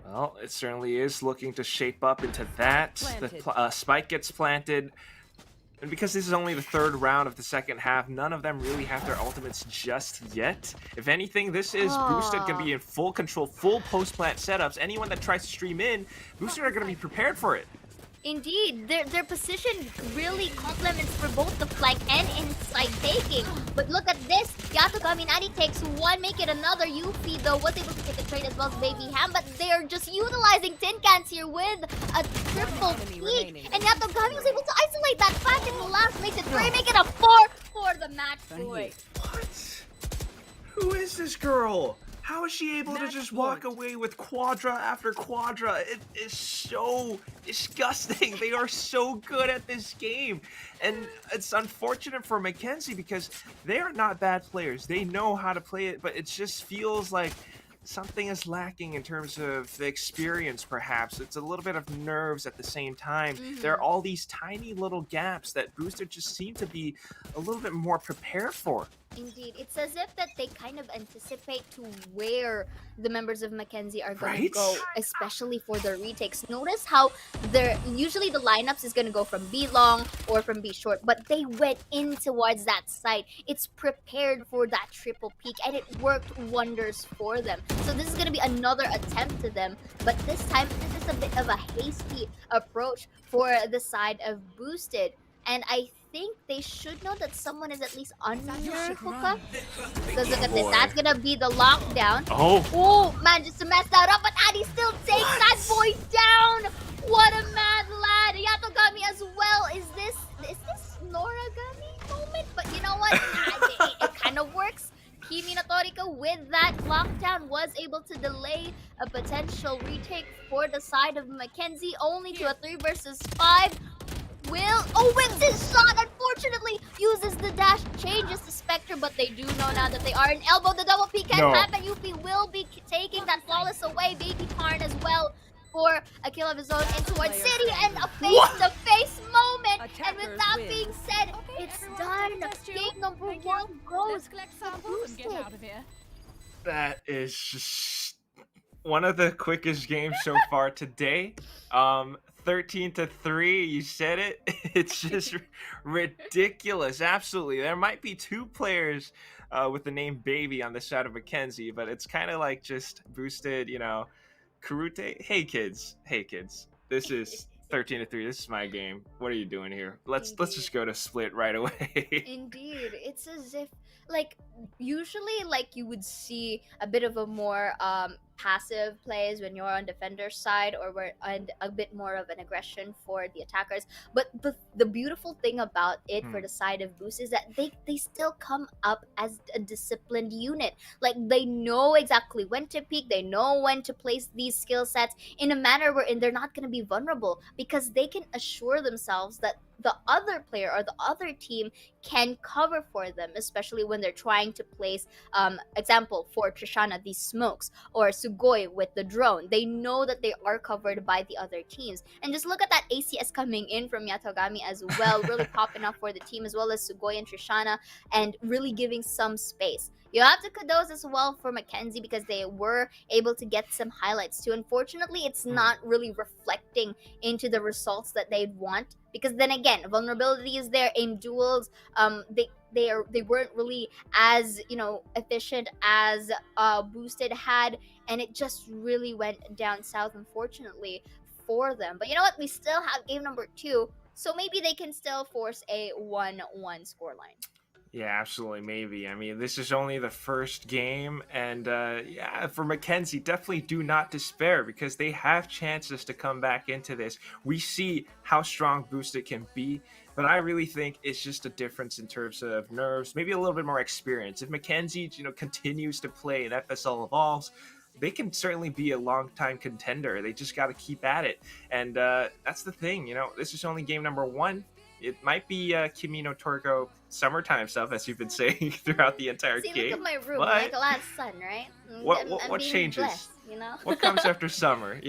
Well, it certainly is looking to shape up into that. The spike gets planted. And because this is only the third round of the second half, none of them really have their ultimates just yet. If anything, this is Boosted going to be in full control, full post-plant setups. Anyone that tries to stream in, Boosted are going to be prepared for it. Indeed, their position really complements for both the flank and inside taking. But look at this, Yatogami Nani takes one, make it another. Yuffie though was able to take a trade as well as Baby Ham, but they're just utilizing tin cans here with a triple peak. And Yatogami was able to isolate that back in the last, makes it 3, make it a 4 for the match point. What? Who is this girl? How is she able to just walk away with quadra after quadra? It is so disgusting. They are so good at this game. And it's unfortunate for Mackenzie because they are not bad players. They know how to play it, but it just feels like something is lacking in terms of the experience, perhaps. It's a little bit of nerves at the same time. There are all these tiny little gaps that Boosted just seem to be a little bit more prepared for. Indeed, it's as if that they kind of anticipate to where the members of Mackenzie are going to go, especially for their retakes. Notice how usually the lineups is going to go from B long or from B short, but they went in towards that site. It's prepared for that triple peak, and it worked wonders for them. So this is going to be another attempt to them, but this time this is a bit of a hasty approach for the side of Boosted. And I think they should know that someone is at least under Hookah. Because look at this, that's gonna be the lockdown. Oh man, just to mess that up, but Addy still takes that boy down. What a mad lad. Yatogami as well. Is this Noragami moment? But you know what? it kind of works. Pinkunotori with that lockdown was able to delay a potential retake for the side of Mackenzie, only to a 3 versus 5. Wins his shot, unfortunately, uses the dash, changes the Spectre, but they do know now that they are in elbow. The double peek can happen. Yuffie will be taking that flawless away. Baby Karn as well for a kill of his own in towards City, and a face-to-face moment. And with that being said, it's done. Game number 1 goes to Boosted. That is just one of the quickest games so far today. 13-3, you said it. It's just ridiculous. Absolutely. There might be two players with the name Baby on the side of Mackenzie, but it's kind of like just boosted, Karute. Hey kids. This is 13-3. This is my game. What are you doing here? Let's just go to split right away. Indeed, it's as if usually you would see a bit of a more passive plays when you're on defender's side, and a bit more of an aggression for the attackers. But the beautiful thing about it for the side of Boost is that they still come up as a disciplined unit. They know exactly when to peek, they know when to place these skill sets in a manner wherein they're not going to be vulnerable, because they can assure themselves that the other player or the other team can cover for them, especially when they're trying to place, example for Trishana, these smokes, or Sugoi with the drone. They know that they are covered by the other teams. And just look at that ACS coming in from Yatogami as well, really popping up for the team, as well as Sugoi and Trishana, and really giving some space. You have to kudos as well for Mackenzie, because they were able to get some highlights too. Unfortunately, it's not really reflecting into the results that they'd want, because then again, vulnerability is there. Aim duels, they weren't really as efficient as Boosted had, and it just really went down south, unfortunately, for them. But you know what? We still have game number 2, so maybe they can still force a 1-1 scoreline. Yeah, absolutely, maybe. I mean, this is only the first game, and for Mackenzie, definitely do not despair, because they have chances to come back into this. We see how strong Boosted can be, but I really think it's just a difference in terms of nerves, maybe a little bit more experience. If Mackenzie, continues to play in FSL Evolves, they can certainly be a long-time contender. They just got to keep at it, and that's the thing. This is only game number 1. It might be Kimi no Torgo summertime stuff, as you've been saying throughout the entire game. Look at my room, but like a lot of sun, right? What being changes? Blessed, What comes after summer?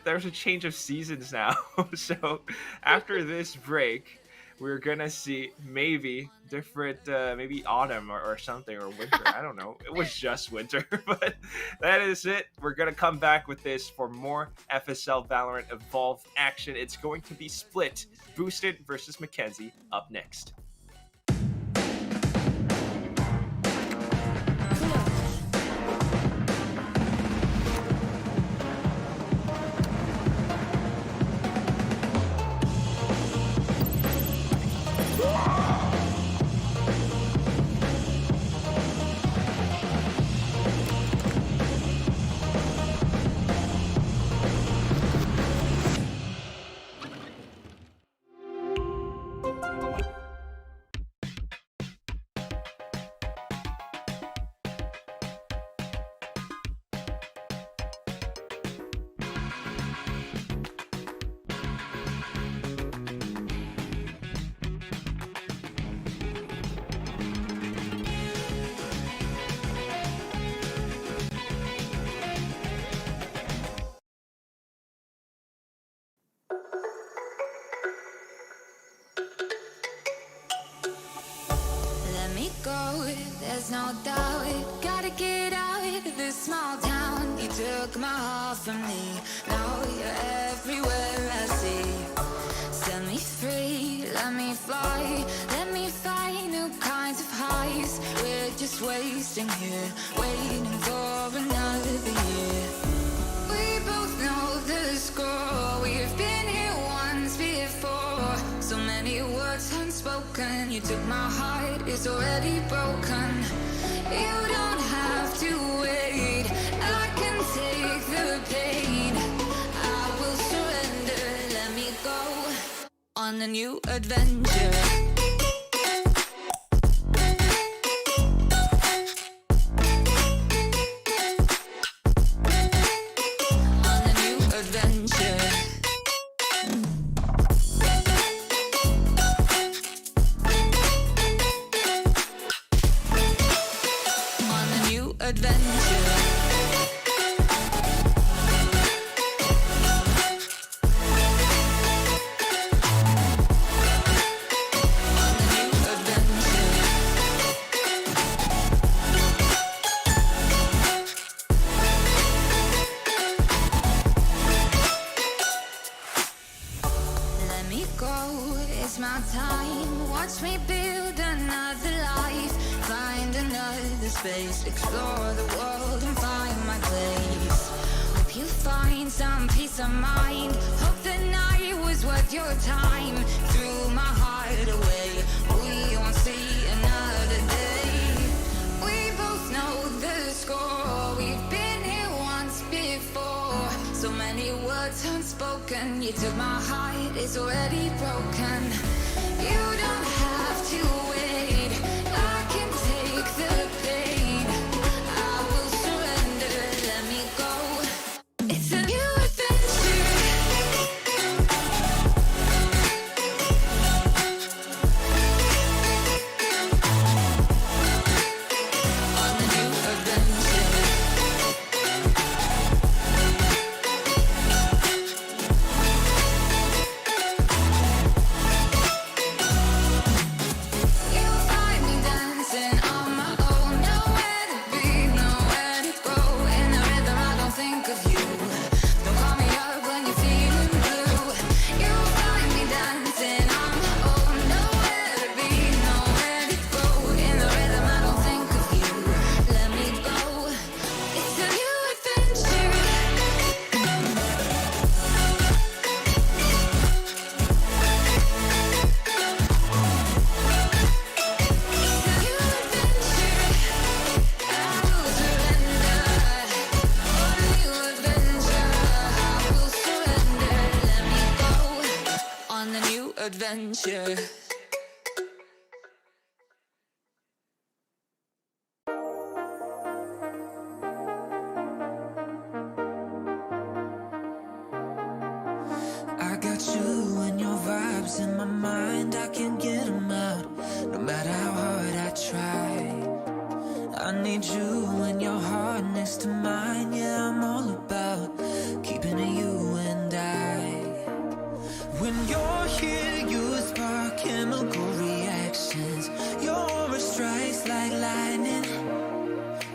There's a change of seasons now. So after this break, we're gonna see maybe different, maybe autumn or something, or winter. I don't know. It was just winter, but that is it. We're gonna come back with this for more FSL Valorant Evolve action. It's going to be split, Boosted versus Mackenzie, up next. There's no doubt, gotta get out of this small town. You took my heart from me, now you're everywhere I see. Set me free, let me fly, let me find new kinds of highs. We're just wasting here, waiting for another year. We both know the score, we've been here once before. So many words unspoken, you took my heart, it's already broken. You don't have to wait, I can take the pain. I will surrender, let me go on a new adventure. waste my time. Watch me build another life, find another space, explore the world and find my place. Hope you find some peace of mind. Hope the night was worth your time. Threw my heart away, we won't see another day. We both know the score, we've been here once before. So many words unspoken, you took my heart, it's already broken. You don't have to wait, I can take the pain. I will surrender, let me go. It's a new adventure. On the new adventure. You'll find me dancing on my own. Nowhere to be, nowhere to go. In the rhythm, I don't think of you. Don't call me up when you're feeling blue. You'll find me dancing on my own. Nowhere to be, nowhere to go. In the rhythm, I don't think of you. Let me go. It's a new adventure. On the new adventure. I got you and your vibes in my mind, I can't get them out, no matter how hard I try. I need you and your heart next to mine, yeah, I'm all about keeping it you and I. When you're here, you spark chemical reactions, your aura strikes like lightning.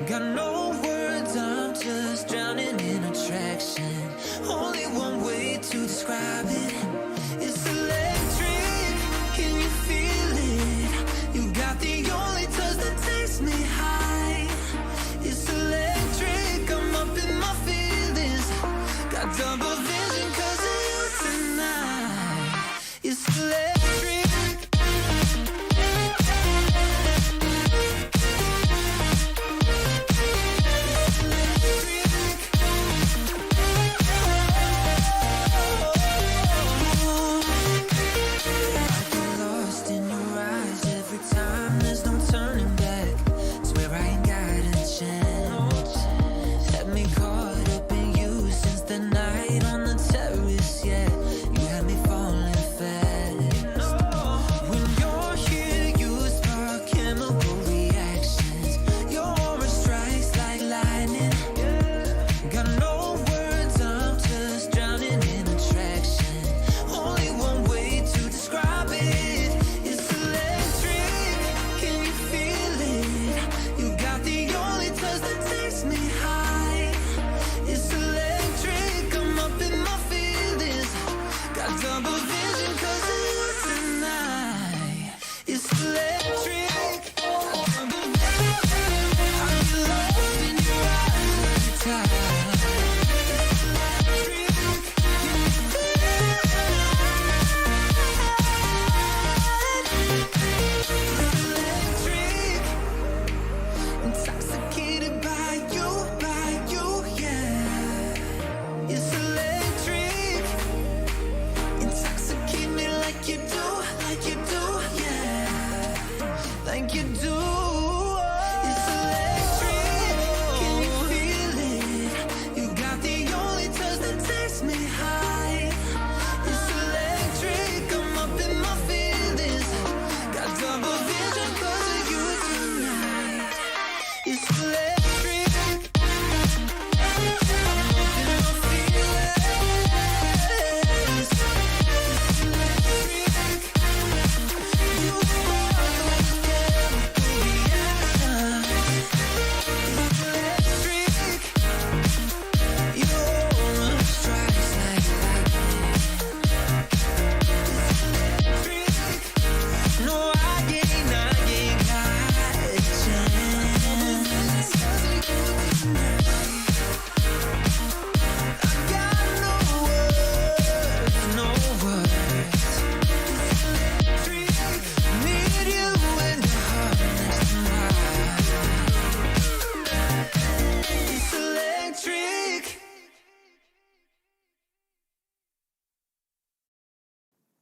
Got no words, I'm just drowning in attraction. Only one way to describe it. It's electric, can you feel it? You got the only touch that takes me high. It's electric, I'm up in my feelings.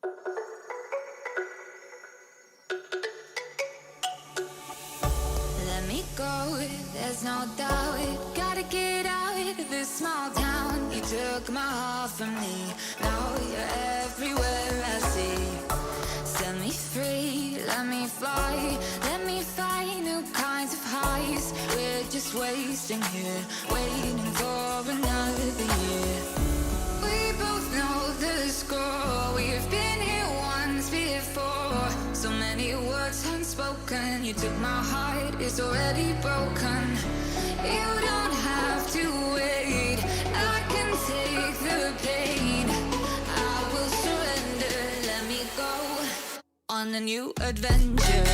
Let me go, there's no doubt. Gotta get out of this small town. You took my heart from me, now you're everywhere I see. Set me free, let me fly. Let me find new kinds of highs. We're just wasting here, waiting for another year. We both know the score. We've been here once before. So many words unspoken. You took my heart, it's already broken. You don't have to wait. I can take the pain. I will surrender. Let me go on a new adventure.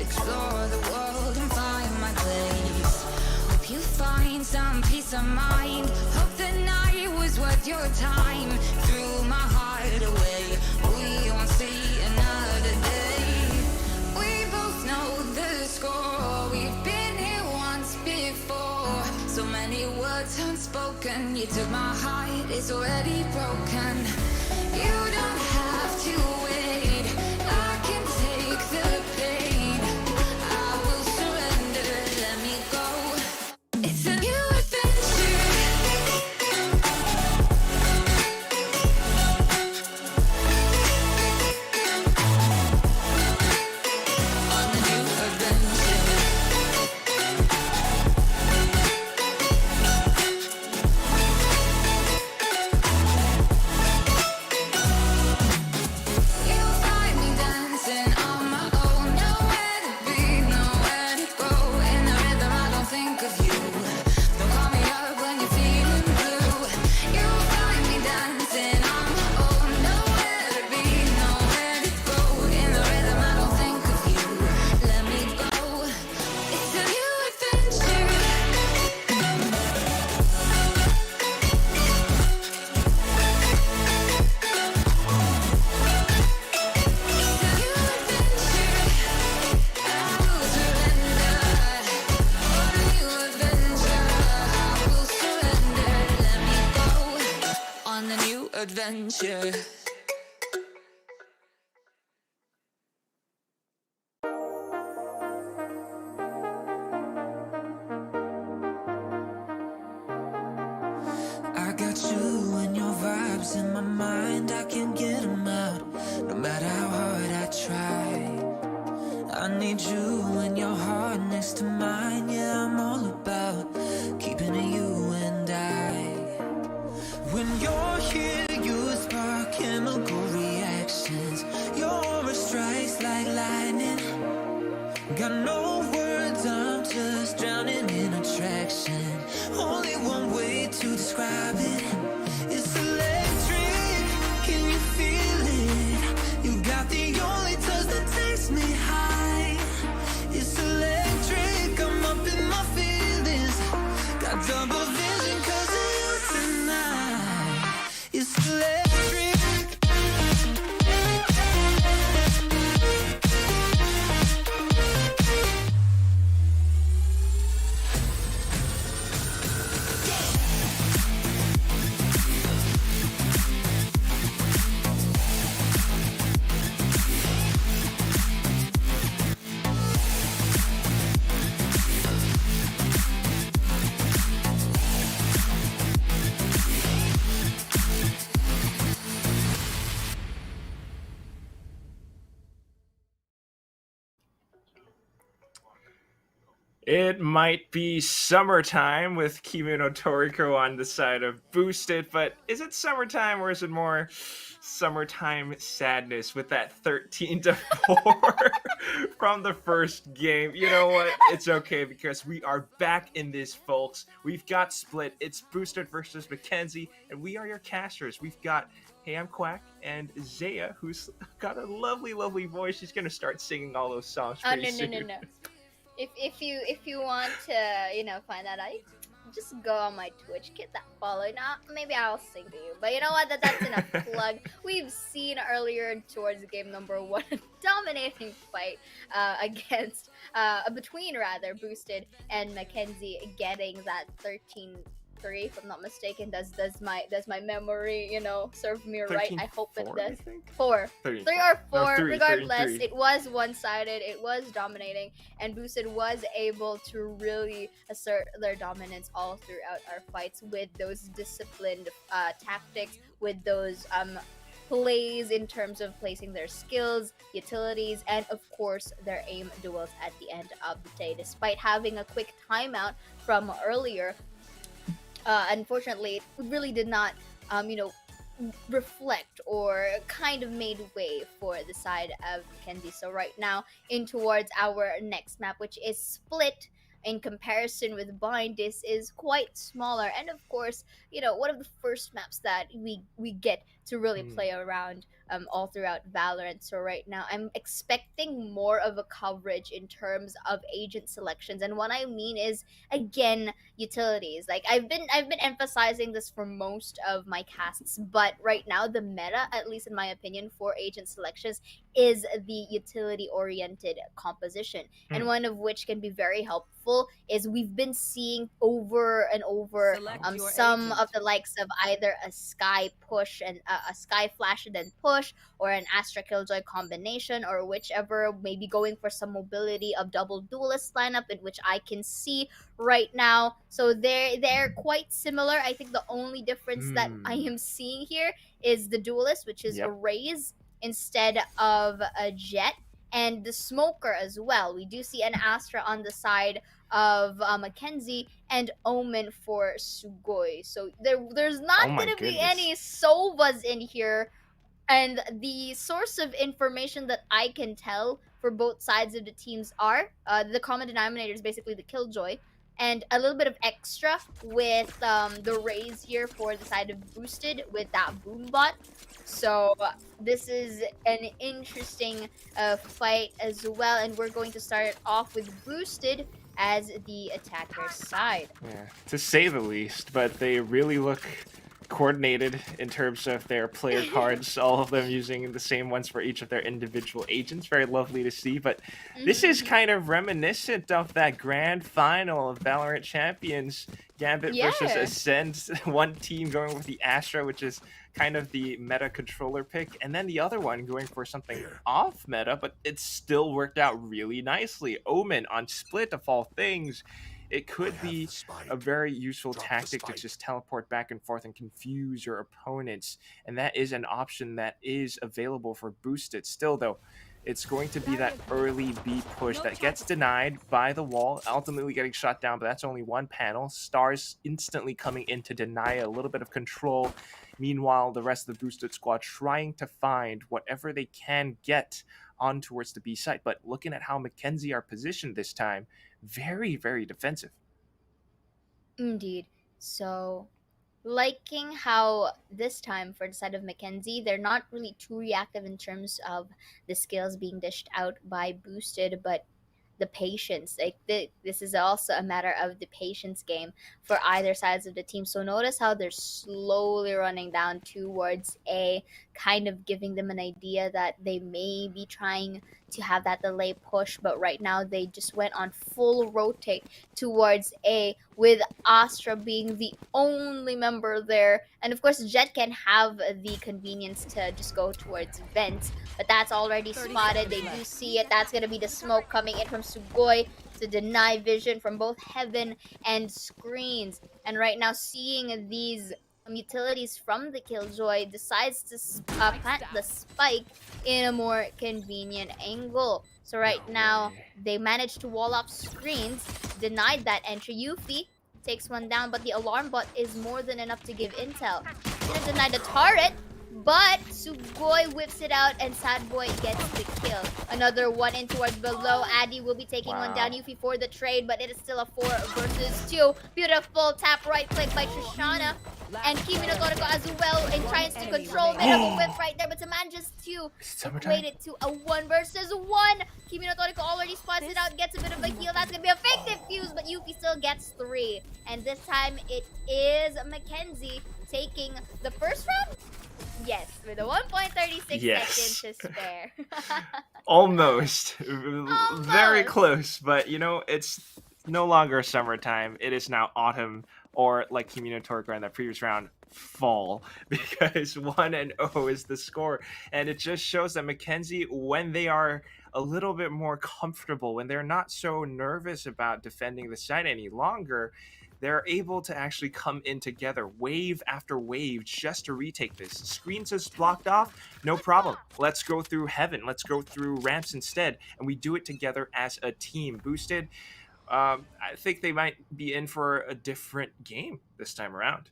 Explore the world and find my place. Hope you find some peace of mind. Hope the night was worth your time. Threw my heart away, we won't see another day. We both know the score. We've been here once before. So many words unspoken. You took my heart, it's already broken. You don't have to wait. I can take the pain. Adventure. I got you and your vibes in my mind. I can't get them out, no matter how hard I try. I need you and your heart next to mine. Yeah, I'm all about keeping it you and I. When you're here, you spark chemical reactions. Your aura strikes like lightning. Got no words, I'm just drowning in attraction. Only one way to describe it. It's electric, can you feel it? You got the only touch that takes me high. It's electric, I'm up in my feelings. Got double vision 'cause of you tonight. It's electric. It might be summertime with Pinkunotori on the side of Boosted, but is it summertime or is it more summertime sadness with that 13-4 from the first game? You know what? It's okay because we are back in this, folks. We've got split. It's Boosted versus Mackenzie, and we are your casters. We've got Heyimquack and Xeaora, who's got a lovely, lovely voice. She's gonna start singing all those songs Oh pretty soon. no. If you want to find that out, just go on my Twitch, get that follow. Now maybe I'll sing to you, but you know what? That's enough plug. We've seen earlier towards game number 1 a dominating fight against between rather Boosted and Mackenzie, getting that 13-3, if I'm not mistaken. Does my memory serve me right? I hope it does. 4 3 or 4 regardless, it was one-sided, it was dominating, and Boosted was able to really assert their dominance all throughout our fights with those disciplined tactics, with those plays in terms of placing their skills, utilities, and of course their aim duels at the end of the day. Despite having a quick timeout from earlier, unfortunately, it really did not, reflect or kind of made way for the side of Mackenzie. So right now, in towards our next map, which is Split. In comparison with Bind, this is quite smaller, and of course, one of the first maps that we get to really play around all throughout Valorant. So right now, I'm expecting more of a coverage in terms of agent selections, and what I mean is, again, utilities. Like I've been emphasizing this for most of my casts, but right now the meta, at least in my opinion, for agent selections is the utility-oriented composition, and one of which can be very helpful is we've been seeing over and over some of the likes of either a Sky push and a Sky flash and then push, or an Astra Killjoy combination, or whichever, maybe going for some mobility of double duelist lineup, in which I can see right now. So they're quite similar. I think the only difference that I am seeing here is the duelist, which is a Raze instead of a Jet, and the Smoker as well. We do see an Astra on the side of Mackenzie, and Omen for Sugoi. So there's not gonna be any Sovas in here, and the source of information that I can tell for both sides of the teams are the common denominator is basically the Killjoy, and a little bit of extra with the Raze here for the side of Boosted with that Boombot. So this is an interesting fight as well, and we're going to start it off with Boosted as the attacker's side. Yeah, to say the least, but they really look coordinated in terms of their player cards, all of them using the same ones for each of their individual agents. Very lovely to see, but this is kind of reminiscent of that grand final of Valorant Champions, Gambit versus Ascend. One team going with the Astra, which is kind of the meta controller pick, and then the other one going for something off meta, but it still worked out really nicely. Omen on Split, of all things. It could be a very useful tactic to just teleport back and forth and confuse your opponents, and that is an option that is available for Boosted. Still though, it's going to be that early B push that gets denied by the wall, ultimately getting shot down, but that's only one panel. Stars instantly coming in to deny a little bit of control. Meanwhile, the rest of the Boosted squad trying to find whatever they can get on towards the B site. But looking at how Mackenzie are positioned this time, very, very defensive. Indeed. So, liking how this time for the side of Mackenzie, they're not really too reactive in terms of the skills being dished out by Boosted, but the patience. Like this is also a matter of the patience game for either sides of the team. So notice how they're slowly running down towards A, kind of giving them an idea that they may be trying to have that delay push, but right now they just went on full rotate towards A, with Astra being the only member there. And of course, Jet can have the convenience to just go towards Vents, but that's already spotted. They do see it. That's going to be the smoke coming in from Sugoi to deny vision from both Heaven and Screens. And right now, seeing these utilities from the Killjoy, decides to plant the spike in a more convenient angle. So right now, they managed to wall off Screens, denied that entry. Yuffie takes one down, but the alarm bot is more than enough to give intel. Didn't deny the turret, but Sugoi whips it out and Sad Boy gets the kill. Another one in towards below. Addy will be taking one down. Yuffie for the trade, but it is still a 4 versus 2. Beautiful tap right click by Trishana. And Pinkunotori as well and tries to control bit of a whip right there, but to manage to equate it to a 1 versus 1. Pinkunotori already spots it out, gets a bit of a heal. That's gonna be a fake defuse, but Yuffie still gets 3. And this time it is Mackenzie taking the first round. Yes, with a 1.36 seconds to spare. Almost. Very close, but you know, it's no longer summertime. It is now autumn, or like Pinkunotori in that previous round, fall, because 1-0 is the score. And it just shows that Mackenzie, when they are a little bit more comfortable, when they're not so nervous about defending the site any longer, they're able to actually come in together, wave after wave, just to retake this. Screens is blocked off, no problem. Let's go through heaven. Let's go through ramps instead. And we do it together as a team. Boosted, I think they might be in for a different game this time around.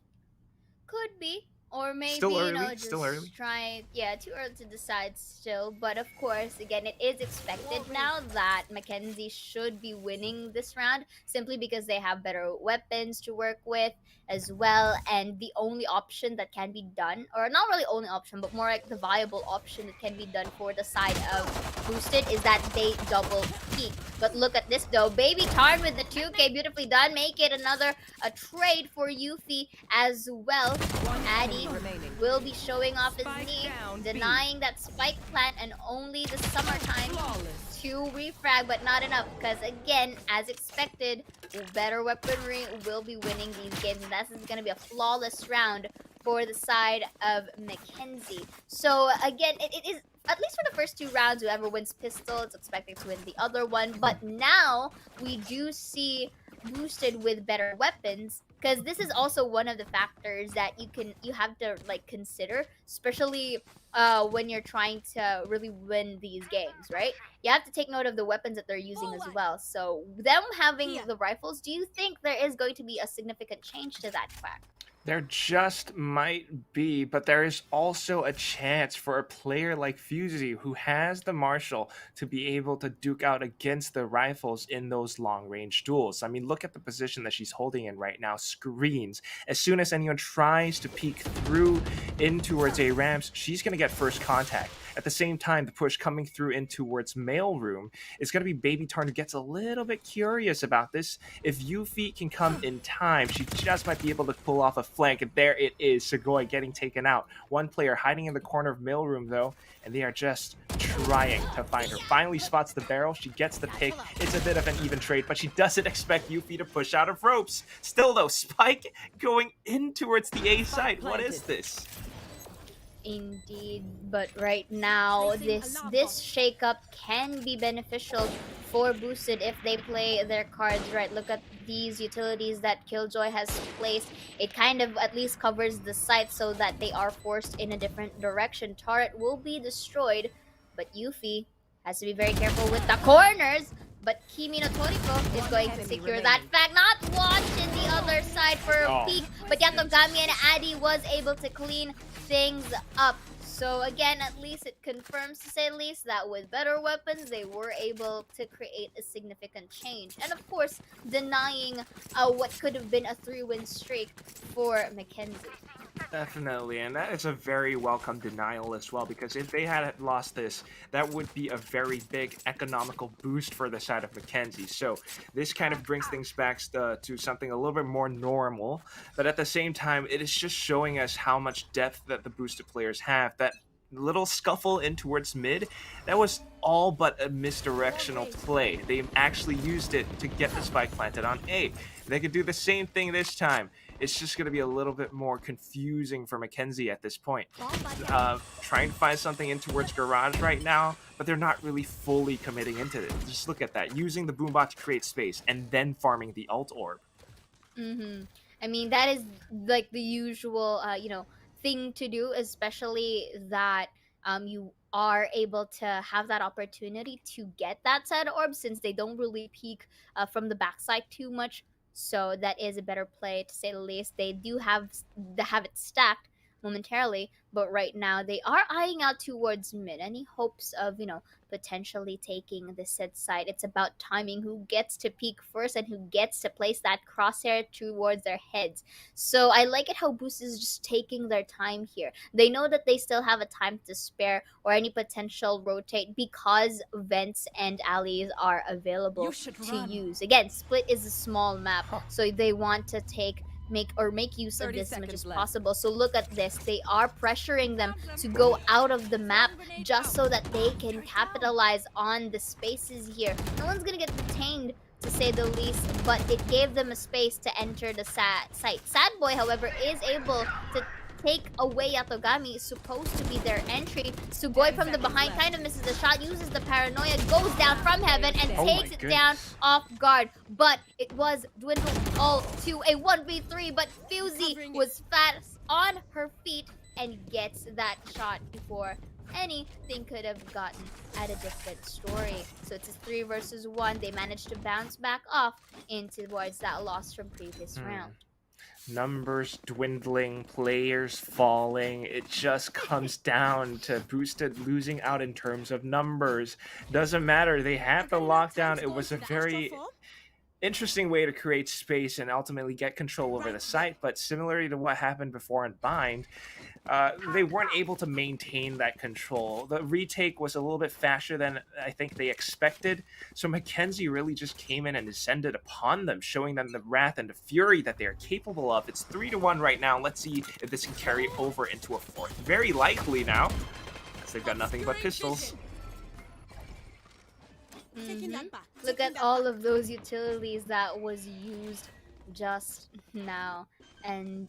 Could be. Or maybe, still early, you know, just still early. try... Yeah, too early to decide still. But of course, again, it is expected now that Mackenzie should be winning this round simply because they have better weapons to work with as well. And the only option that can be done, or not really only option, but more like the viable option that can be done for the side of Boosted is that they double peak. But look at this though. Baby Tarn with the 2K, beautifully done. Make it another trade for Yuffie as well. Addy will be showing off his knee, denying that spike plant, and only the summertime to refrag, but not enough because again, as expected, better weaponry will be winning these games, and that's going to be a flawless round for the side of Mackenzie. So again, it is, at least for the first 2 rounds, whoever wins pistol is expected to win the other one, but now we do see Boosted with better weapons, because this is also one of the factors that you have to like consider, especially when you're trying to really win these games, right? You have to take note of the weapons that they're using as well. So them having the rifles, do you think there is going to be a significant change to that, Quack? There just might be, but there is also a chance for a player like Fusey, who has the Marshall, to be able to duke out against the rifles in those long-range duels. I mean, look at the position that she's holding in right now. Screens. As soon as anyone tries to peek through in towards A ramps, she's going to get first contact. At the same time, the push coming through in towards mailroom is going to be Baby Tarn, who gets a little bit curious about this. If Yuffie can come in time, she just might be able to pull off a flank. And there it is, Sugoi getting taken out. One player hiding in the corner of mailroom, though, and they are just trying to find her. Finally spots the barrel. She gets the pick. It's a bit of an even trade, but she doesn't expect Yuffie to push out of ropes. Still, though, Spike going in towards the A side. What is this? Indeed, but right now this shakeup can be beneficial for Boosted if they play their cards right. Look at these utilities that Killjoy has placed. It kind of at least covers the site so that they are forced in a different direction. Turret will be destroyed, but Yuffie has to be very careful with the corners. But Pinkunotori is going to secure that fact. Not watched in the other side for a peek, but Yatogami and Addy was able to clean things up. So again, at least it confirms, to say the least, that with better weapons, they were able to create a significant change. And of course, denying what could have been a 3-win streak for Mackenzie. Definitely, and that is a very welcome denial as well, because if they had lost this, that would be a very big economical boost for the side of Mackenzie. So this kind of brings things back to something a little bit more normal, but at the same time, it is just showing us how much depth that the boosted players have. That little scuffle in towards mid, that was all but a misdirectional play. They actually used it to get the spike planted on A. They could do the same thing this time. It's just going to be a little bit more confusing for Mackenzie at this point. Trying to find something in towards garage right now, but they're not really fully committing into it. Just look at that. Using the boombot to create space and then farming the alt orb. I mean, that is like the usual, thing to do, especially that you are able to have that opportunity to get that side orb, since they don't really peek from the backside too much. So that is a better play, to say the least. They do have it stacked momentarily, but right now they are eyeing out towards mid. Any hopes of, potentially taking the set side? It's about timing who gets to peek first and who gets to place that crosshair towards their heads. So I like it how Boost is just taking their time here. They know that they still have a time to spare or any potential rotate, because vents and alleys are available to use. Again, Split is a small map, so they want to make use of this as much as possible. So look at this. They are pressuring them to go out of the map just so that they can capitalize on the spaces here. No one's gonna get detained, to say the least, but it gave them a space to enter the site. Sad Boy, however, is able to take away Yatogami. Is supposed to be their entry. Sugoi from the behind kind of misses the shot, uses the paranoia, goes down from heaven and takes it down off guard. But it was dwindled all to a 1v3, but Fusey was fast on her feet and gets that shot before anything could have gotten at a different story. So it's a 3 versus 1. They managed to bounce back off towards that loss from previous round. Numbers dwindling, players falling. It just comes down to Boosted losing out in terms of numbers. Doesn't matter. They had the lockdown. It was a very interesting way to create space and ultimately get control over the site, but similarly to what happened before in Bind, they weren't able to maintain that control. The retake was a little bit faster than I think they expected, so Mackenzie really just came in and descended upon them, showing them the wrath and the fury that they are capable of. It's 3-1 right now. Let's see if this can carry over into a fourth. Very likely now, as they've got nothing but pistols. Look at all of those utilities that was used just now, and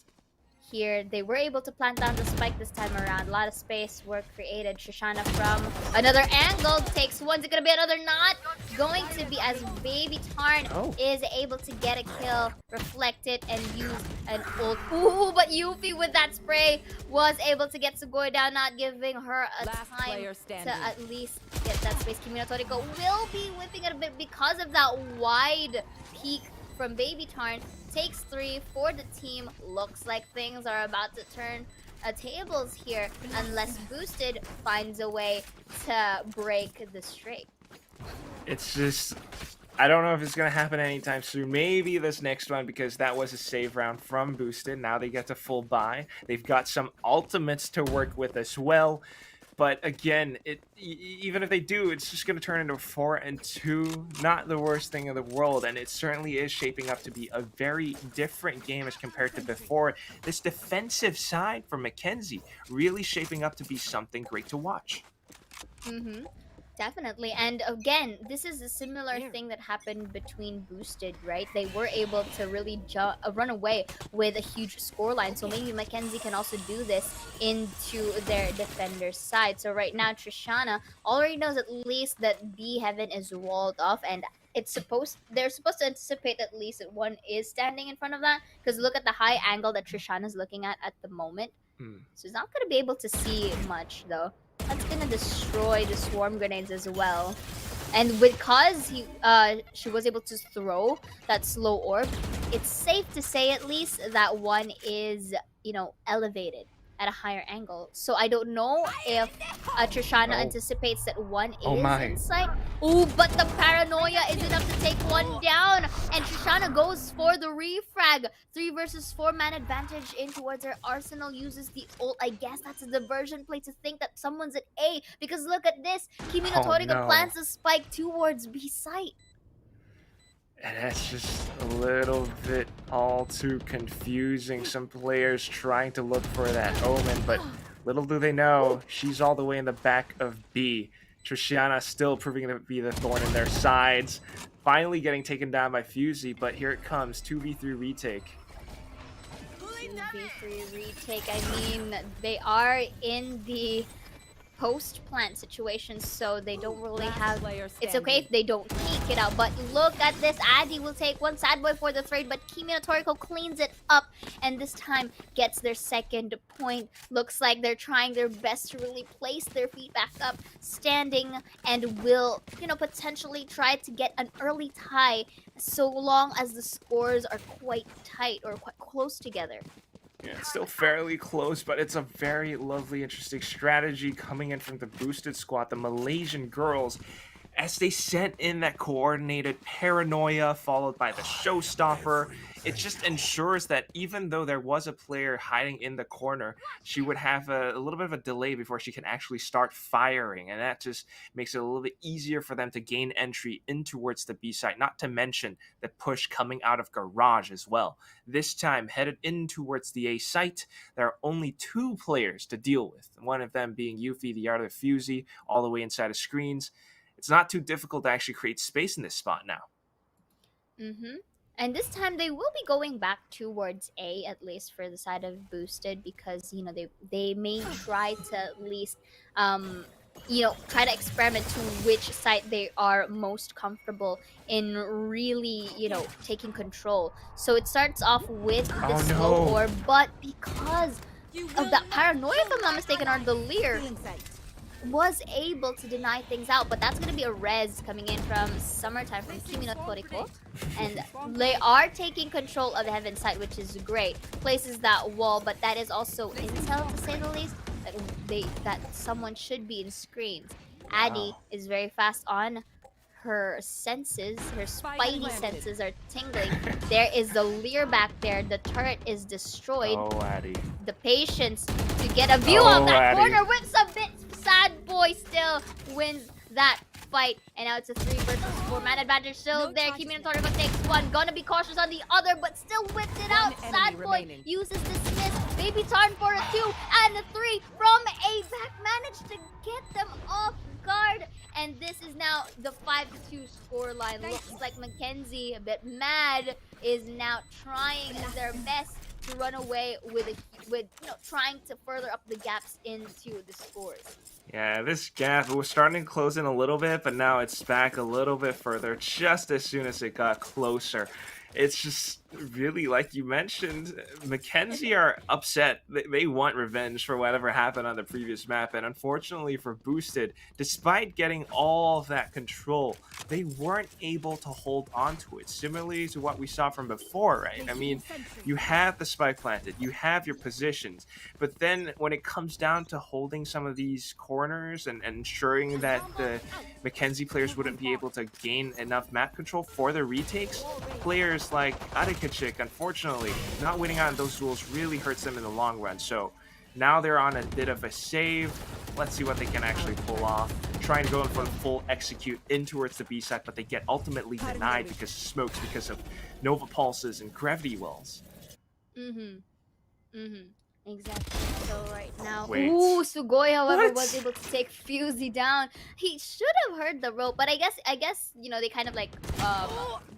here they were able to plant down the spike this time around. A lot of space were created. Shoshana from another angle takes one. Is it gonna be another? Not going to be, as Baby Tarn is able to get a kill, reflect it, and use an ult. Ooh, but Yuffie with that spray was able to get Sugoi down, not giving her a time to at least get that space. Pinkunotori will be whipping it a bit because of that wide peak from Baby Tarn. Takes 3 for the team. Looks like things are about to turn tables here, unless Boosted finds a way to break the streak. It's just, I don't know if it's going to happen anytime soon. Maybe this next one, because that was a save round from Boosted. Now they get to full buy. They've got some ultimates to work with as well. But again, even if they do, it's just going to turn into 4-2. Not the worst thing in the world, and it certainly is shaping up to be a very different game as compared to before. This defensive side from Mackenzie really shaping up to be something great to watch. Definitely. And again, this is a similar thing that happened between Boosted, right? They were able to really run away with a huge scoreline. So maybe Mackenzie can also do this into their defender's side. So right now, Trishana already knows at least that B Heaven is walled off, and they're supposed to anticipate at least that one is standing in front of that, because look at the high angle that Trishana's looking at the moment. So he's not going to be able to see much, though. That's gonna destroy the swarm grenades as well. And because she was able to throw that slow orb, it's safe to say at least that one is, elevated at a higher angle. So I don't know if Trishana anticipates that one is in sight. Ooh, but the paranoia is enough to take one down. And Trishana goes for the refrag. 3 versus 4 man advantage in towards her arsenal. Uses the ult. I guess that's a diversion play to think that someone's at A. Because look at this. Pinkunotori plants a spike towards B site. And that's just a little bit all too confusing. Some players trying to look for that omen, but little do they know, she's all the way in the back of B. Trishana still proving to be the thorn in their sides. Finally getting taken down by Fusey, but here it comes, 2v3 retake. 2v3 retake, I mean, they are in the post-plant situation, so they don't really have... Player It's okay if they don't peek it out, but look at this. Addy will take one sad boy for the third, but Pinkunotori cleans it up, and this time gets their second point. Looks like they're trying their best to really place their feet back up, standing, and will, you know, potentially try to get an early tie so long as the scores are quite tight or quite close together. Yeah, it's still fairly close, but it's a very lovely, interesting strategy coming in from the boosted squad, the Malaysian girls, as they sent in that coordinated paranoia followed by the showstopper. It just ensures that even though there was a player hiding in the corner, she would have a little bit of a delay before she can actually start firing, and that just makes it a little bit easier for them to gain entry in towards the B site, not to mention the push coming out of Garage as well. This time, headed in towards the A site, there are only 2 players to deal with, one of them being Yuffie, the other Fusey, all the way inside of screens. It's not too difficult to actually create space in this spot now. And this time they will be going back towards A, at least for the side of boosted, because, you know, they may try to at least you know, try to experiment to which side they are most comfortable in really, you know, taking control. So it starts off with the slow orb, but because of that paranoia, if I'm not mistaken, or the Leer was able to deny things out, but that's going to be a res coming in from Summertime from Pinkunotori, and they are taking control of the heaven side, which is great. Places that wall, but that is also intel, to say the least, that someone should be in screens. Addy is very fast on her senses. Her spidey senses are tingling. There is the Leer back there. The turret is destroyed. Oh, Addy. The patience to get a view of that corner whips a bit. Sad boy still wins that fight, and now it's a 3 versus 4 man advantage still there. Pinkunotori takes one, gonna be cautious on the other, but still whips it out. Sad boy uses dismiss. Baby Tarn for a 2 and a 3 from A back, managed to get them off guard, and this is now the 5-2 scoreline. Looks like Mackenzie, a bit mad, is now trying their best to run away with you know, trying to further up the gaps into the scores. Yeah, this gap was starting to close in a little bit, but now it's back a little bit further just as soon as it got closer. It's just really, like you mentioned, Mackenzie are upset. They want revenge for whatever happened on the previous map, and unfortunately for Boosted, despite getting all of that control, they weren't able to hold on to it, similarly to what we saw from before, right? I mean, you have the spike planted, you have your positions, but then when it comes down to holding some of these corners and ensuring that the Mackenzie players wouldn't be able to gain enough map control for the retakes, players like Arcus, unfortunately, not winning out on those duels really hurts them in the long run. So now they're on a bit of a save. Let's see what they can actually pull off. Trying to go in for the full execute in towards the B side, but they get ultimately denied because of smokes, because of Nova Pulses and Gravity Wells. Exactly. So right now, Wait. ooh, Sugoi, however, What? was able to take Fusey down. He should have heard the rope, but I guess you know, they kind of like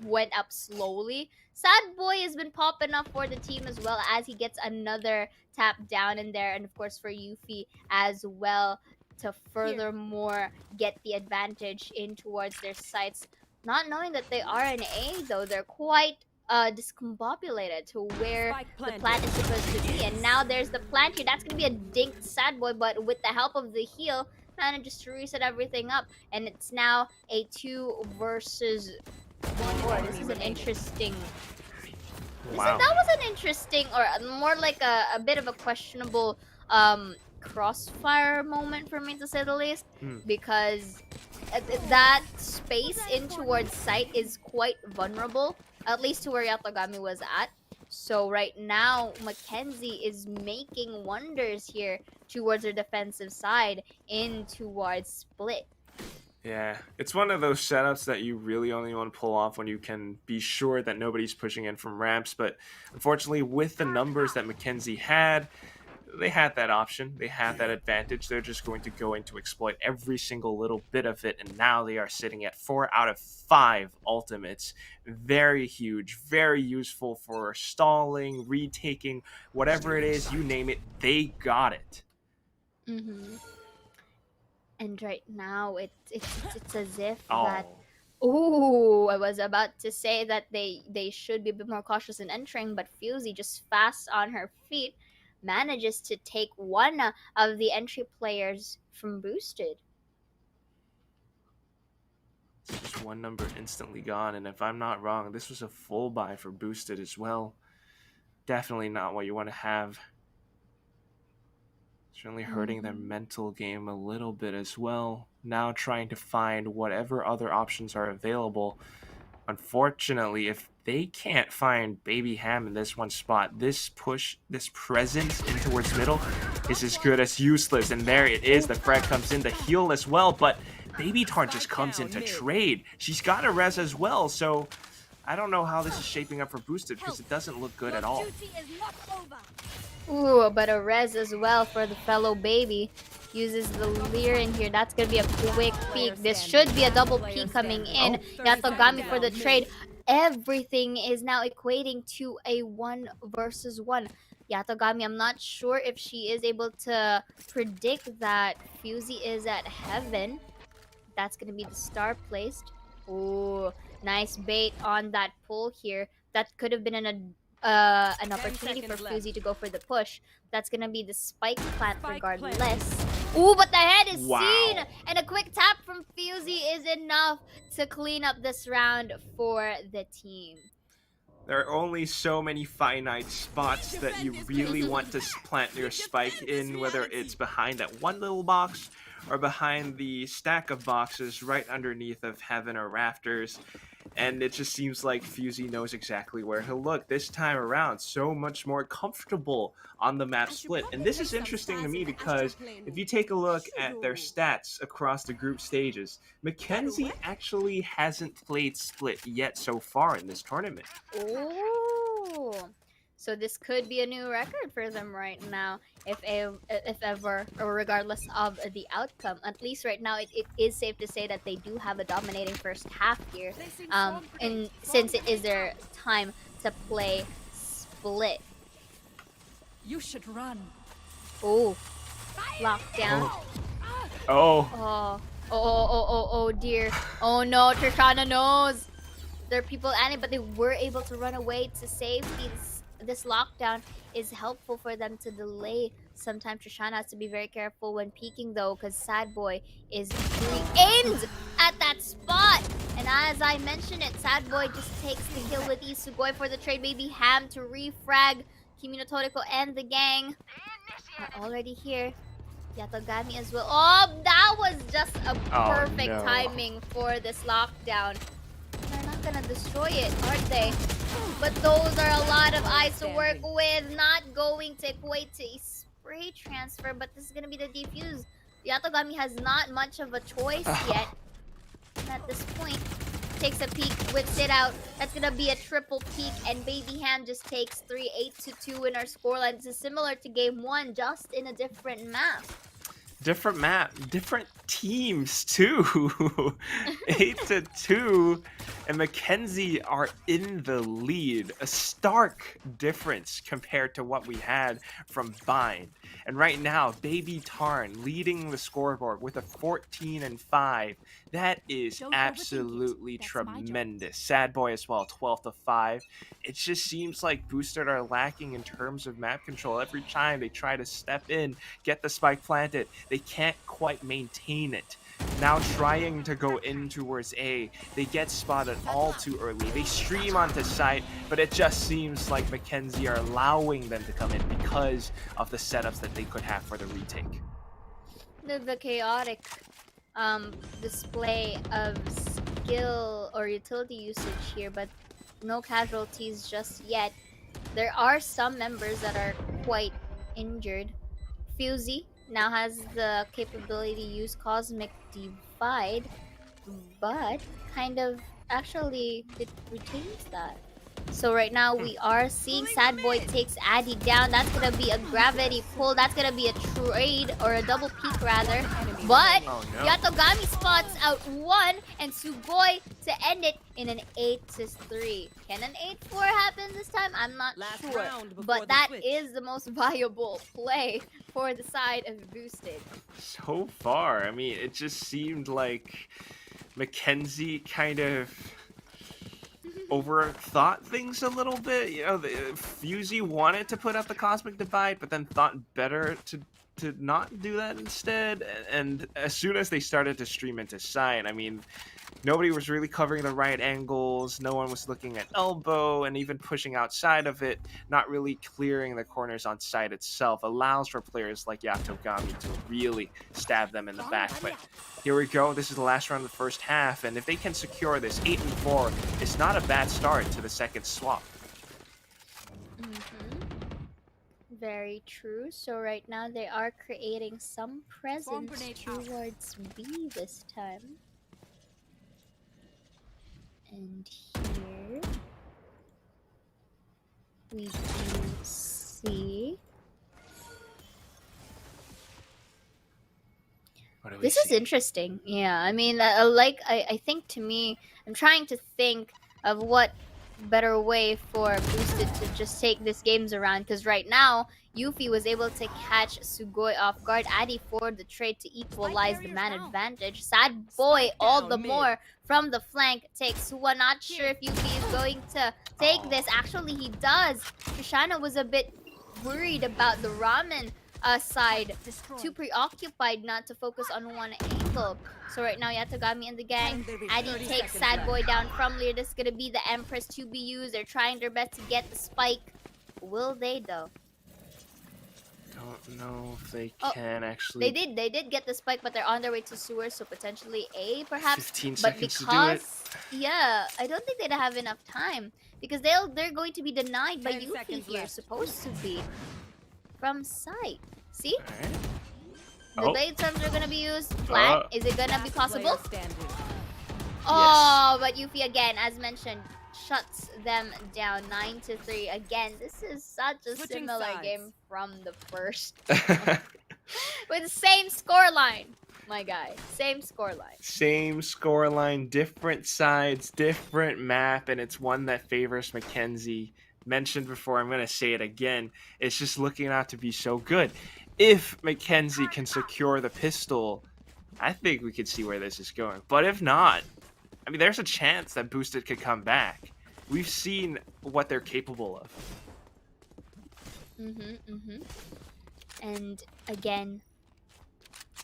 went up slowly. Sad boy has been popping up for the team as well, as he gets another tap down in there, and of course for Yuffie as well, to furthermore get the advantage in towards their sites. Not knowing that they are in A though, they're quite discombobulated to where the plant is supposed to be, and now there's the plant here. That's gonna be a dinked sad boy, but with the help of the heal, manages to reset everything up, and it's now a 2 versus 4. This is an interesting. Wow. That was an interesting, or more like a bit of a questionable crossfire moment for me, to say the least, because that space in towards site is quite vulnerable, at least to where Yatogami was at. So right now, Mackenzie is making wonders here towards her defensive side in towards split. Yeah, it's one of those setups that you really only want to pull off when you can be sure that nobody's pushing in from ramps, but unfortunately with the numbers that Mackenzie had, they had that option, they had that advantage. They're just going to go in to exploit every single little bit of it, and now they are sitting at 4 out of 5 ultimates. Very huge, very useful for stalling, retaking, whatever it is, you name it, they got it. And right now, it's as if Oh, that. Ooh, I was about to say that they should be a bit more cautious in entering, but Fusey just fast on her feet manages to take one of the entry players from Boosted. it's just one number instantly gone. And if I'm not wrong, this was a full buy for Boosted as well. Definitely not what you want to have. Certainly hurting their mental game a little bit as well. Now trying to find whatever other options are available. Unfortunately, if they can't find Baby Ham in this one spot, this push, this presence in towards middle is as good as useless. And there it is. The frag comes in to heal as well, but Baby Tarn just comes in to trade. She's got a res as well, so I don't know how this is shaping up for Boosted because it doesn't look good at all. Ooh, but a res as well for the fellow baby. Uses the leer in here. That's gonna be a quick peek. This should be a double peek coming in. Yatogami for the trade. Everything is now equating to a 1 versus 1. Yatogami, I'm not sure if she is able to predict that Fusey is at heaven. That's gonna be the star placed. Ooh, nice bait on that pull here. That could have been an opportunity for Fusey to go for the push. That's gonna be the spike plant regardless. Ooh, but the head is seen! And a quick tap from Fusey is enough to clean up this round for the team. There are only so many finite spots that you really want to plant your spike in, whether it's behind that one little box or behind the stack of boxes right underneath of Heaven or Rafters. And it just seems like Fusey knows exactly where he'll look this time around. So much more comfortable on the map split. And this is interesting to me because if you take a look at their stats across the group stages, Mackenzie actually hasn't played split yet so far in this tournament. Ooh. So this could be a new record for them right now, if ever, or regardless of the outcome. At least right now, it is safe to say that they do have a dominating first half here, and since it is their time to play split. You should run. Oh, lockdown. Oh. Oh dear. Oh no, Trishana knows. There are people at it, but they were able to run away to safety. This lockdown is helpful for them to delay. Sometimes Trishana has to be very careful when peeking though, because Sad Boy is doing aimed at that spot. And as I mentioned it, Sad Boy just takes the kill with ease. Sugoi for the trade. Baby Ham to refrag. Pinkunotori and the gang are already here. Yatogami as well. Oh, that was just a perfect timing for this lockdown. They're not gonna destroy it, aren't they? But those are a lot of eyes to work with. Not going to equate to a spray transfer, but this is gonna be the defuse. Yatogami has not much of a choice yet. And at this point, takes a peek, whips it out. That's gonna be a triple peek, and Baby Ham just takes 3, 8-2 in our scoreline. This is similar to game 1, just in a different map. Different map, different teams too. 8-2, and Mackenzie are in the lead. A stark difference compared to what we had from Bind. And right now, Baby Tarn leading the scoreboard with a 14-5. That is absolutely tremendous. Sad Boy as well, 12-5. It just seems like Boosted are lacking in terms of map control. Every time they try to step in, get the spike planted, they can't quite maintain it. Now trying to go in towards A, they get spotted all too early. They stream onto site, but it just seems like Mackenzie are allowing them to come in because of the setups that they could have for the retake. The chaotic display of skill or utility usage here, but no casualties just yet. There are some members that are quite injured. Fusey now has the capability to use Cosmic Divide, but kind of actually it retains that. So right now we are seeing Sad Boy takes Addy down. That's gonna be a gravity pull. That's gonna be a trade or a double peek rather. But Oh, no. Yatogami spots out one and Sugoi to end it in an 8-3. Can an 8-4 happen this time? I'm not sure. But that is the most viable play for the side of Boosted. So far, I mean, it just seemed like Mackenzie kind of overthought things a little bit. You know, the Fusey wanted to put up the Cosmic Divide, but then thought better to not do that instead. And as soon as they started to stream into side, I mean, nobody was really covering the right angles. No one was looking at elbow, and even pushing outside of it, not really clearing the corners on side itself, allows for players like Yatogami to really stab them in the back. But here we go. This is the last round of the first half, and if they can secure this 8-4, it's not a bad start to the second swap. Very true. So right now they are creating some presence towards B this time. And here we do see this is interesting. Yeah, I mean, I think to me, I'm trying to think of what better way for Boosted to just take this games around, because right now Yuffie was able to catch Sugoi off guard. Addy for the trade to equalize the man advantage. Sad Boy all the more from the flank takes Hua. Not sure if Yuffie is going to take this. Actually, he does. Trishana was a bit worried about the ramen side, too preoccupied not to focus on one angle. So right now Yatogami and the gang, Addy takes Sad Boy down from Lear. This is gonna be the Empress to be used. They're trying their best to get the spike. Will they though? Don't know if they can actually. They did get the spike, but they're on their way to sewer, so potentially A perhaps. 15 but seconds because to do it. yeah, I don't think they'd have enough time, because they're going to be denied by Yuffie here, supposed to be from sight. See? Alright. The Oh. blade storms are gonna be used. Flat. Is it gonna be possible? Standing. Oh, but Yuffie again, as mentioned, shuts them down 9-3. Again, this is such a Switching similar sides. game from the first. With the same scoreline, my guy. Same scoreline. Same scoreline, different sides, different map, and it's one that favors Mackenzie. Mentioned before, I'm going to say it again. It's just looking out to be so good. If Mackenzie can secure the pistol, I think we could see where this is going. But if not, I mean, there's a chance that Boosted could come back. We've seen what they're capable of. And again,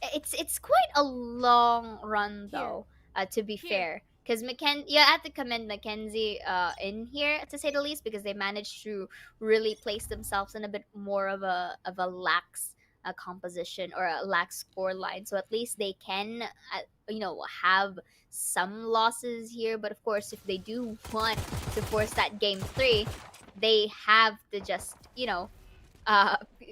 it's quite a long run though, to be fair. Because I have to commend Mackenzie in here, to say the least, because they managed to really place themselves in a bit more of a lax composition or a lax score line. So at least they can, have some losses here. But of course, if they do want to force that game 3, they have to just,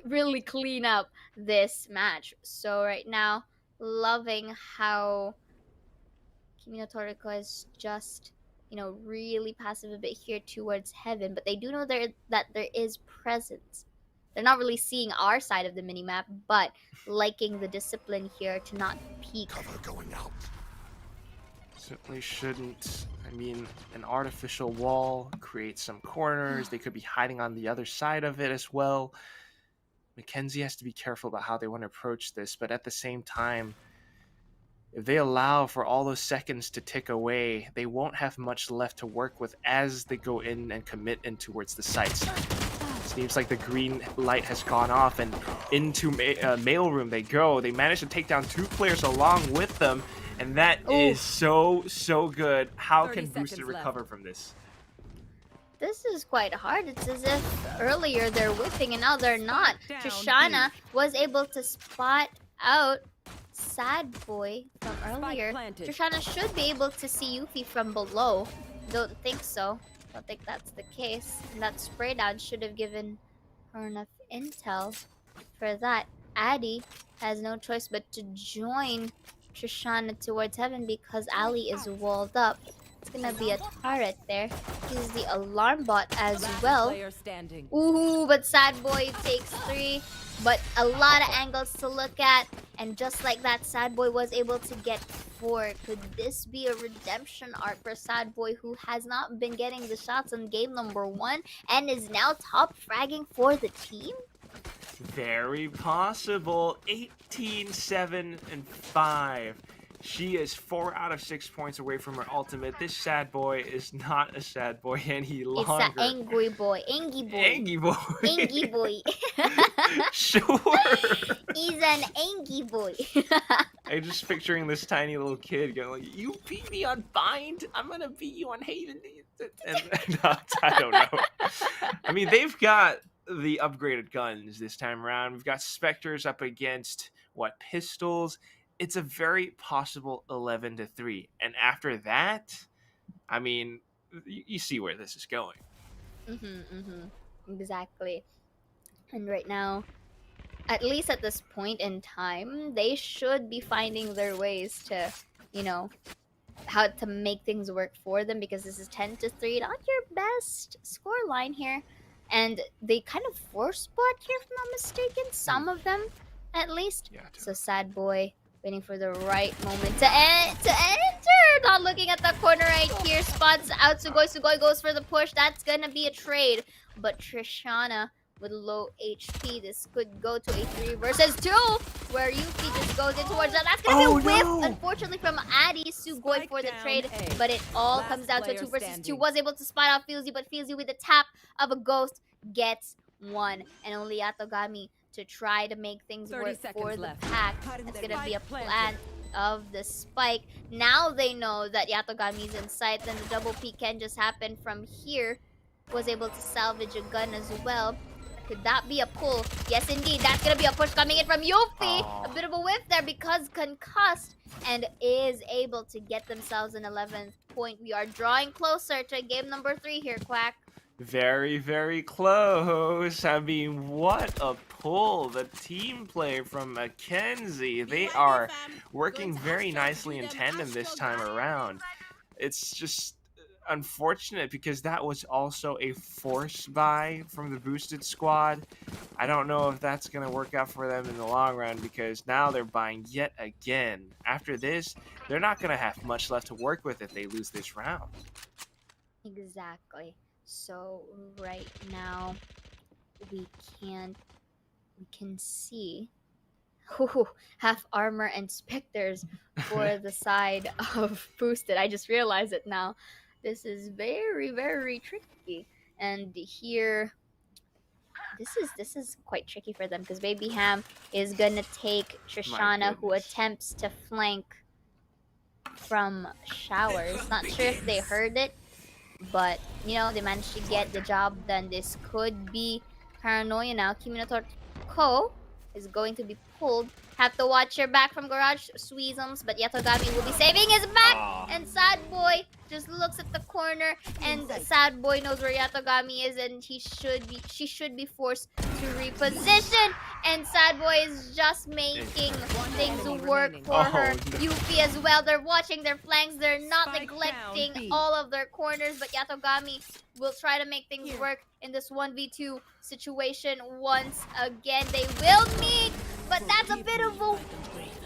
really clean up this match. So right now, loving how Pinkunotori is just, really passive a bit here towards heaven, but they do know that there is presence. They're not really seeing our side of the minimap, but liking the discipline here to not peek. Cover going out. Certainly shouldn't. I mean, an artificial wall creates some corners. They could be hiding on the other side of it as well. Mackenzie has to be careful about how they want to approach this, but at the same time, if they allow for all those seconds to tick away, they won't have much left to work with as they go in and commit in towards the sites. Seems like the green light has gone off, and into mailroom they go. They manage to take down 2 players along with them, and that is so good. How 30 can Boosted seconds left. recover from this? This is quite hard. It's as if earlier they're whipping and now they're not. Down, Trishana was able to spot out Sad Boy from earlier. planted. Trishana should be able to see Yuffie from below. Don't think so. Don't think that's the case. And that spray down should have given her enough intel for that. Addy has no choice but to join Trishana towards heaven because Ali is walled up. It's gonna be a turret there. He's the alarm bot as well. Player standing. Ooh, but Sad Boy takes 3. But a lot of angles to look at. And just like that, Sad Boy was able to get 4. Could this be a redemption arc for Sad Boy, who has not been getting the shots in game number 1 and is now top fragging for the team? Very possible. 18, 7, and 5. She is 4 out of 6 points away from her ultimate. This Sad Boy is not a sad boy any longer. It's an angry boy. Angy boy. Angy boy. Angy boy. Sure. He's an angy boy. I'm just picturing this tiny little kid going like, "You beat me on Bind, I'm gonna beat you on Haven." And I don't know. I mean, they've got the upgraded guns this time around. We've got Spectres up against pistols. It's a very possible 11-3, and after that, I mean, you see where this is going. Exactly. And right now, at least at this point in time, they should be finding their ways to, how to make things work for them, because this is 10-3, not your best score line here. And they kind of force bot here, if I'm not mistaken. Some of them, at least. Yeah, So Sad Boy waiting for the right moment to enter. Not looking at the corner right here. Spots out Sugoi. Sugoi goes for the push. That's gonna be a trade. But Trishana with low HP. This could go to a 3 versus 2, where Yuffie just goes in towards that. That's gonna be a whip, unfortunately, from Addy. Sugoi for the trade, but it all comes down to a 2 versus 2. Was able to spot out Fuzi, but Fuzi with the tap of a ghost gets 1, and only Yatogami to try to make things work for the pack. It's gonna be a plant of the spike. Now they know that Yatogami's in sight, then the double peek can just happen from here. Was able to salvage a gun as well. Could that be a pull? Yes, indeed. That's gonna be a push coming in from Yuffie. A bit of a whiff there because concussed, and is able to get themselves an 11th point. We are drawing closer to game number 3 here, Quack. Very, very close. I mean, what a pull. The team play from Mackenzie. They are working very nicely in tandem this time around. It's just unfortunate because that was also a force buy from the boosted squad. I don't know if that's going to work out for them in the long run, because now they're buying yet again. After this, they're not going to have much left to work with if they lose this round. Exactly. So right now we can see half armor and specters for the side of boosted. I just realized it now. This is very, very tricky. And here, this is quite tricky for them, because Baby Ham is gonna take Trishana, who attempts to flank from showers. Not sure if they heard it, but they managed to get the job done. This could be paranoia now. Pinkunotori is going to be pulled. Have to watch your back from Garage Sweezums, but Yatogami will be saving his back. And Sad Boy just looks at the corner, and Sad Boy knows where Yatogami is, and she should be forced to reposition. And Sad Boy is just making things work for her. Yuffie as well. They're watching their flanks. They're not neglecting all of their corners, but Yatogami will try to make things work in this 1v2 situation once again. They will meet, but that's a bit of a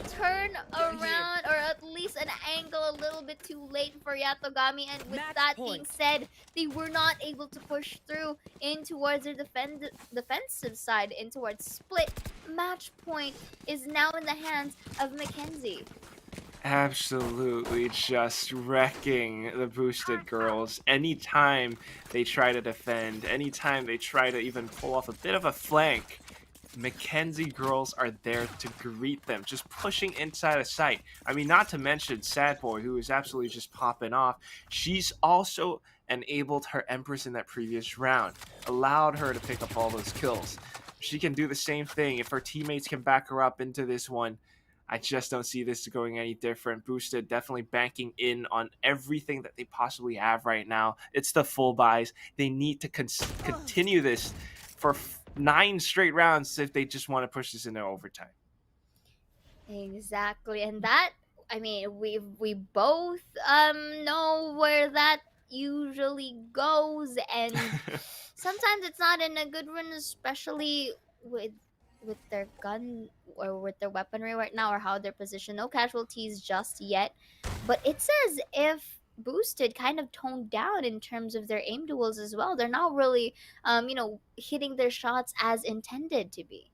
turn around, or at least an angle a little bit too late for Yatogami. And with that being said, they were not able to push through in towards their defensive side, in towards split. Match point is now in the hands of Mackenzie. Absolutely just wrecking the boosted girls. Anytime they try to defend, anytime they try to even pull off a bit of a flank, Mackenzie girls are there to greet them, just pushing inside of sight. I mean, not to mention Sad Boy, who is absolutely just popping off. She's also enabled her Empress in that previous round, allowed her to pick up all those kills. She can do the same thing if her teammates can back her up into this one. I just don't see this going any different. Boosted definitely banking in on everything that they possibly have right now. It's the full buys. They need to continue this for 9 straight rounds if they just want to push this into overtime. Exactly. And that, I mean, we both know where that usually goes, and sometimes it's not in a good run, especially with their gun or with their weaponry right now, or how they're positioned. No casualties just yet, but it's as if boosted kind of toned down in terms of their aim duels as well. They're not really hitting their shots as intended to be.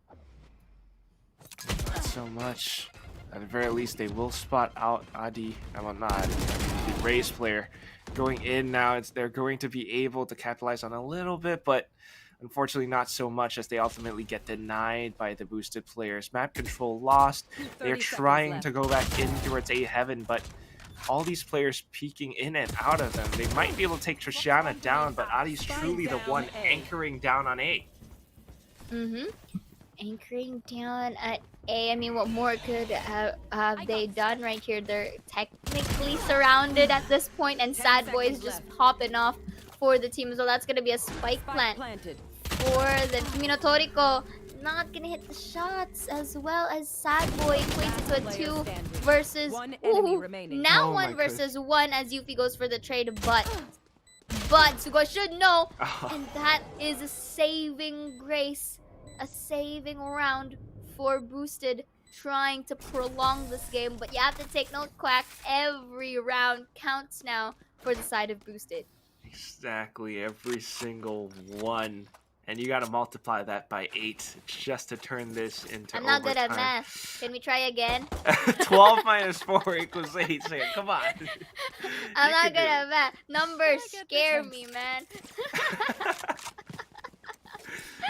Not so much. At the very least, they will spot out Adi. Well, not Adi, the Raze player. Going in now, they're going to be able to capitalize on a little bit, but unfortunately not so much as they ultimately get denied by the boosted players. Map control lost. They're trying to go back in towards A Heaven, but all these players peeking in and out of them. They might be able to take Trishana down, but Adi's truly the one anchoring down on A. Anchoring down at A. I mean, what more could have they done right here? They're technically surrounded at this point, and Sad Boy is just popping off for the team. So that's going to be a spike plant for the Pinkunotori. Not going to hit the shots, as well as Sad Boy equates to a 2 versus... now 1 versus 1 as Yuffie goes for the trade, but Sugoi should know, and that is a saving grace. A saving round for boosted, trying to prolong this game, but you have to take note, Quack. Every round counts now for the side of boosted. Exactly, every single one. And you got to multiply that by 8 just to turn this into I'm not overtime. good at math. Can we try again? 12 minus 4 equals 8. So come on. I'm not good at math. Numbers scare me, man.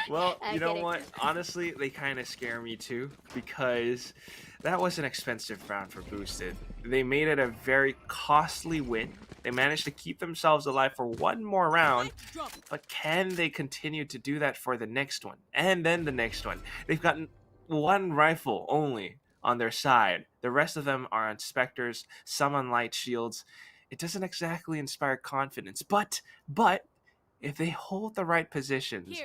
Well, I'm you know kidding. what? Honestly, they kind of scare me too, because that was an expensive round for Boosted. They made it a very costly win. They managed to keep themselves alive for one more round, but can they continue to do that for the next one? And then the next one. They've gotten one rifle only on their side. The rest of them are on Spectres, some on Light Shields. It doesn't exactly inspire confidence, but if they hold the right positions,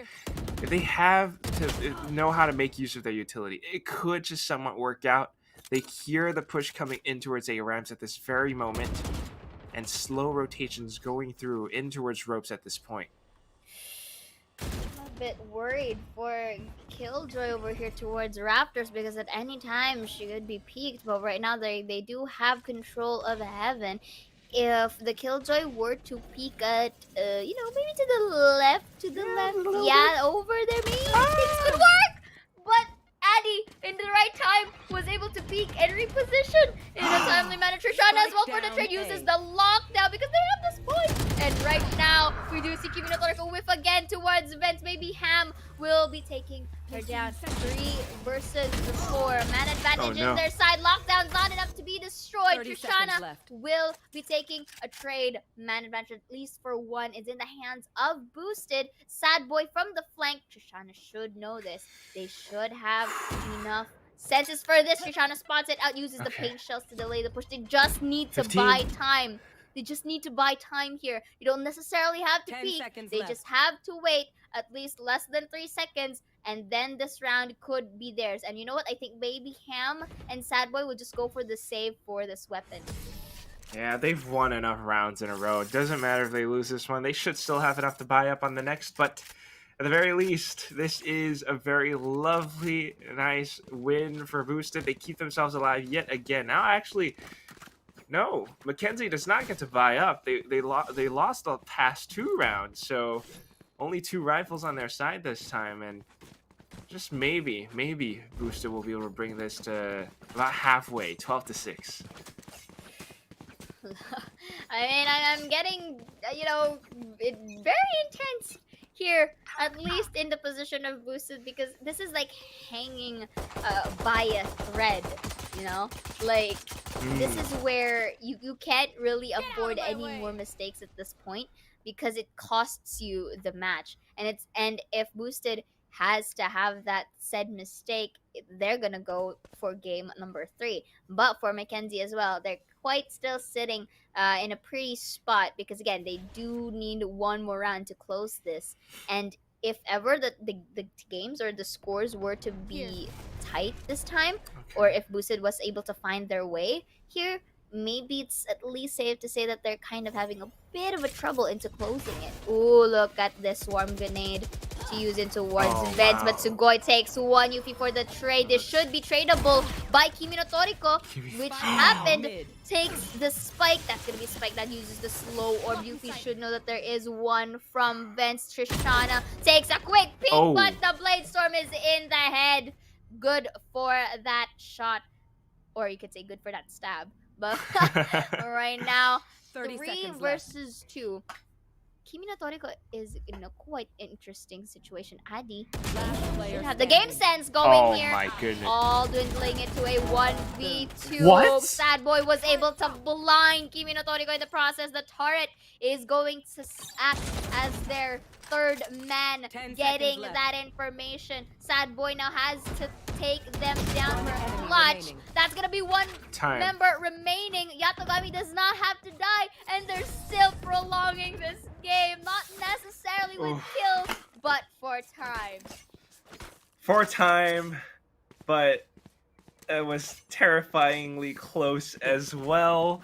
if they have to know how to make use of their utility, it could just somewhat work out. They hear the push coming in towards A-Ramps at this very moment, and slow rotations going through in towards ropes at this point. I'm a bit worried for Killjoy over here towards Raptors, because at any time she could be peaked, but right now they do have control of Heaven. If the Killjoy were to peek at, maybe to the left, yeah, over there, maybe things could work. But Addy, in the right time, was able to peek and reposition in a timely manner. Trishana as well for the trade uses the lockdown because they have this point. And right now, we do see Pinkunotori whiff again towards Vents. Maybe Ham will be taking her down. 3 versus 4. Man advantage in their side. Lockdown's not enough to be destroyed. Trishana will be taking a trade. Man advantage, at least for one, is in the hands of Boosted. Sad Boy from the flank. Trishana should know this. They should have enough senses for this. Trishana spots it out, uses the paint shells to delay the push. They just need to 15. buy time. They just need to buy time here. You don't necessarily have to peek. They just have to wait at least less than 3 seconds, and then this round could be theirs. And you know what? I think maybe Ham and Sad Boy will just go for the save for this weapon. Yeah, they've won enough rounds in a row. It doesn't matter if they lose this one. They should still have enough to buy up on the next, but at the very least, this is a very lovely, nice win for Boosted. They keep themselves alive yet again. Now, actually, no, Mackenzie does not get to buy up. They lost the past 2 rounds, so only 2 rifles on their side this time, and just maybe Boosted will be able to bring this to about halfway, 12-6. I mean, I'm getting, very intense here, at least in the position of Boosted, because this is like hanging by a thread, Like, this is where you can't really afford any more mistakes at this point, because it costs you the match. And if Boosted has to have that said mistake, they're gonna go for game number 3. But for Mackenzie as well, they're quite still sitting in a pretty spot, because again, they do need one more round to close this. And if ever the games or the scores were to be tight this time, or if Boosted was able to find their way here, maybe it's at least safe to say that they're kind of having a bit of a trouble into closing it. Ooh, look at this swarm grenade to use in towards Vents, but Sugoi takes one UP for the trade. This should be tradable by Pinkunotori, which happened. Takes the spike. That's gonna be a spike that uses the slow orb. Yuffie should know that there is one from Vents. Trishana takes a quick peek, but the Blade Storm is in the head. Good for that shot. Or you could say good for that stab. But right now, 3 versus 2. Pinkunotori is in a quite interesting situation. Adi should have the game sense going here. My goodness. All dwindling it to a 1v2. What? Sad Boy was able to blind Pinkunotori in the process. The turret is going to act as their third man, getting that information. Sad Boy now has to take them down for clutch. That's gonna be one member remaining. Yatogami does not have to die, and they're still prolonging this game. Not necessarily with kills, but for time. For time, but it was terrifyingly close as well.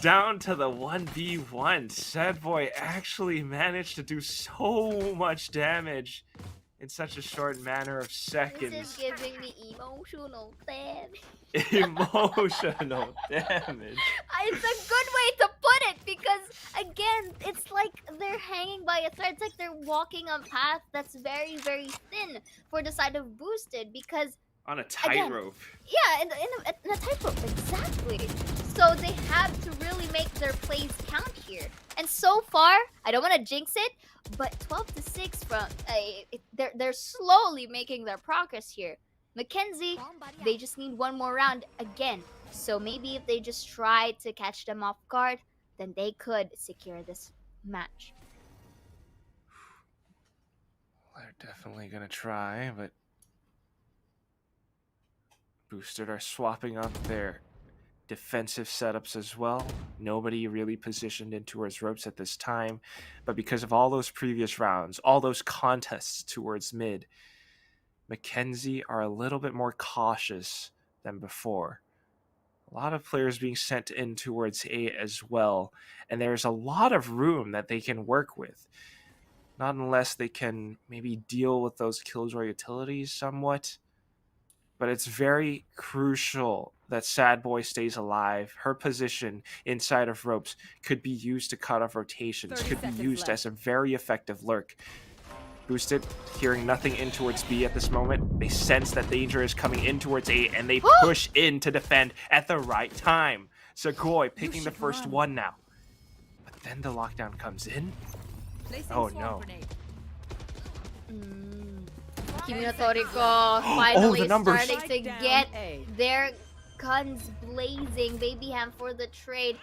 Down to the 1v1. Sad Boy actually managed to do so much damage in such a short manner of seconds. This is giving me emotional damage. Emotional damage. It's a good way to put it, because again, it's like they're hanging by a thread. It's like they're walking a path that's very, very thin for the side of Boosted, because on a tightrope. Yeah, in a tightrope, exactly. So they have to really make their plays count here. And so far, I don't want to jinx it, but 12-6 from they're slowly making their progress here. Mackenzie, they just need one more round again. So maybe if they just try to catch them off guard, then they could secure this match. They're definitely gonna try, but Boosted are swapping up their defensive setups as well. Nobody really positioned in towards ropes at this time, but because of all those previous rounds, all those contests towards mid, Mackenzie are a little bit more cautious than before. A lot of players being sent in towards A as well, and there's a lot of room that they can work with. Not unless they can maybe deal with those Killjoy utilities somewhat. But it's very crucial that Sad Boy stays alive. Her position inside of ropes could be used to cut off rotations, could be used as a very effective lurk. Boosted, hearing nothing in towards B at this moment. They sense that danger is coming in towards A, and they push in to defend at the right time. Sugoi picking the first one now. But then the lockdown comes in. Oh no. Pinkunotori finally numbers. starting to get their guns blazing. Baby Ham for the trade,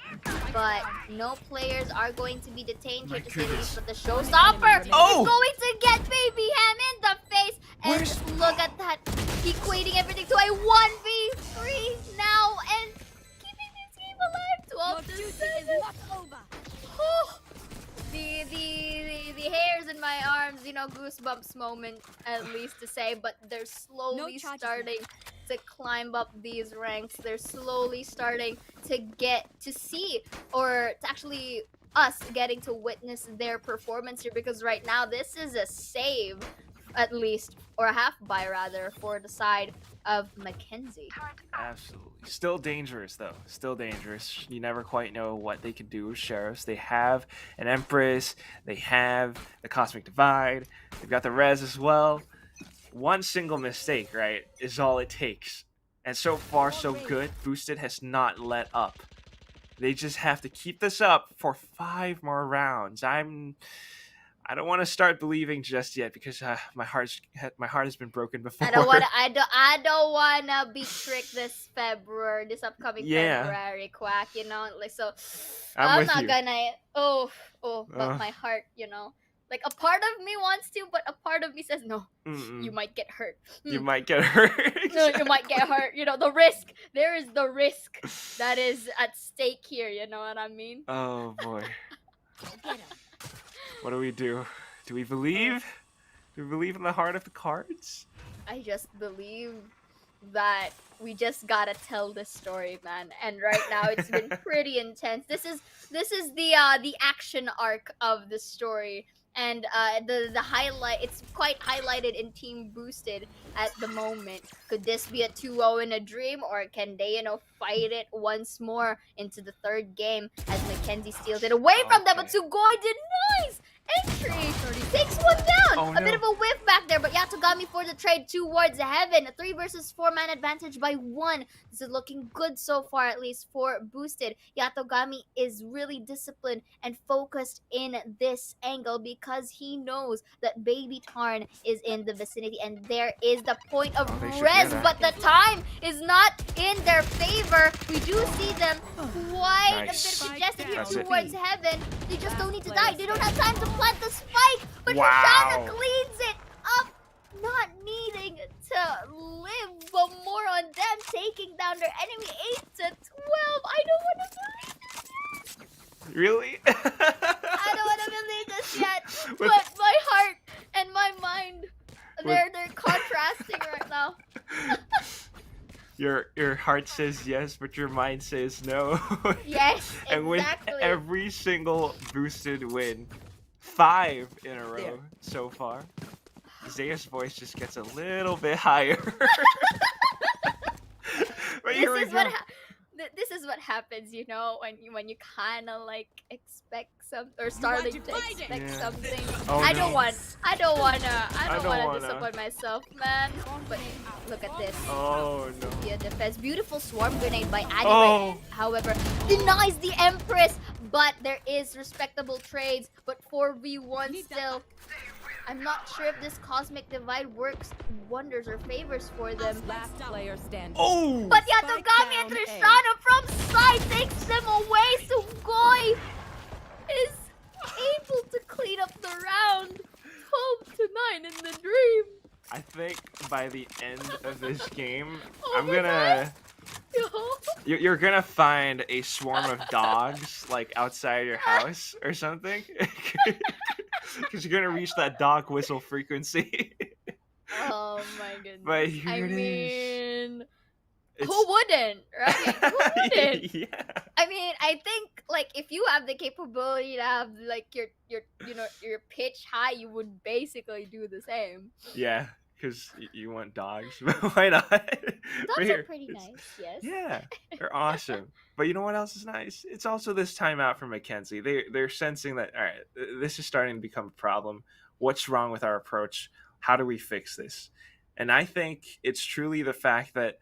but no players are going to be detained here to say the least. But the showstopper is going to get Baby Ham in the face, and look at that, equating everything to a 1v3 now and keeping this game alive. 12-7. The hairs in my arms, you know, goosebumps moment at least to say, but they're slowly starting to climb up these ranks. They're slowly starting to get to see, or to actually us getting to witness their performance here, because right now this is a save, at least, or a half buy rather, for the side of Mackenzie. Absolutely. Still dangerous, though. Still dangerous. You never quite know what they can do with Sheriffs. They have an Empress. They have the Cosmic Divide. They've got the Res as well. One single mistake, right, is all it takes. And so far, so good. Boosted has not let up. They just have to keep this up for 5 more rounds. I don't want to start believing just yet, because my heart has been broken before. I don't wanna be tricked this upcoming February, Quack. You know, like, so I'm not gonna. But my heart, you know, like a part of me wants to, but a part of me says no. You might get hurt. You might get hurt. No, you might get hurt. You know, the risk. There is the risk that is at stake here. You know what I mean? Oh boy. What do we do? Do we believe? Do you believe in the heart of the cards? I just believe that we just gotta tell this story, man. And right now it's been pretty intense. This is the action arc of the story. And the highlight, it's quite highlighted in Team Boosted at the moment. Could this be a 2-0 in a dream, or can they, fight it once more into the third game as Mackenzie steals it away from them? But Sugoi denies entry, takes one down. Oh, A bit no. of a whiff back there, but Yatogami for the trade towards heaven. A 3 versus 4 man advantage by 1. This is looking good so far, at least for Boosted. Yatogami is really disciplined and focused in this angle because he knows that Baby Tarn is in the vicinity, and there is the point of they should res, hear that. but the time is not in their favor. We do see them quite Nice. a bit congested here That's it. towards heaven. They just don't need to die. They don't have time to plant the spike, but Wow. Xeaora cleans it up, not needing to live, but more on them, taking down their enemy 8-12. I don't want to believe this. Really? I don't want to believe this yet. With- But my heart and my mind, they're contrasting right now. Your heart says yes, but your mind says no. Yes, And with exactly. every single boosted win, 5 in a row so far, Zaya's voice just gets a little bit higher. But here we This is go. this is what happens, when you kind of expect something or starting to expect Yeah. something. Oh, I no. don't wanna don't wanna. disappoint myself, man. But look at this. Oh no. The defense, beautiful swarm grenade by Anime. Oh. However, denies the Empress, but there is respectable trades. But 4v1 still. I'm not sure if this cosmic divide works wonders or favors for them. Last player standing. Oh. But Spike Yatogami and down A. Trishana from side takes them away. Sugoi is able to clean up the round. 12-9 in the dream. I think by the end of this game, Oh I'm my gonna. Yo. You're gonna find a swarm of dogs like outside your house or something, because you're gonna reach that dog whistle frequency. Oh my goodness. But here I it is. mean, It's- who wouldn't, right? Who wouldn't? Yeah. I mean, I think if you have the capability to have your pitch high, you would basically do the same. Yeah, because you want dogs. Why not? But Dogs are here, pretty it's- nice, yes. Yeah, they're awesome. But you know what else is nice? It's also this timeout for Mackenzie. They're sensing that, all right, this is starting to become a problem. What's wrong with our approach? How do we fix this? And I think it's truly the fact that,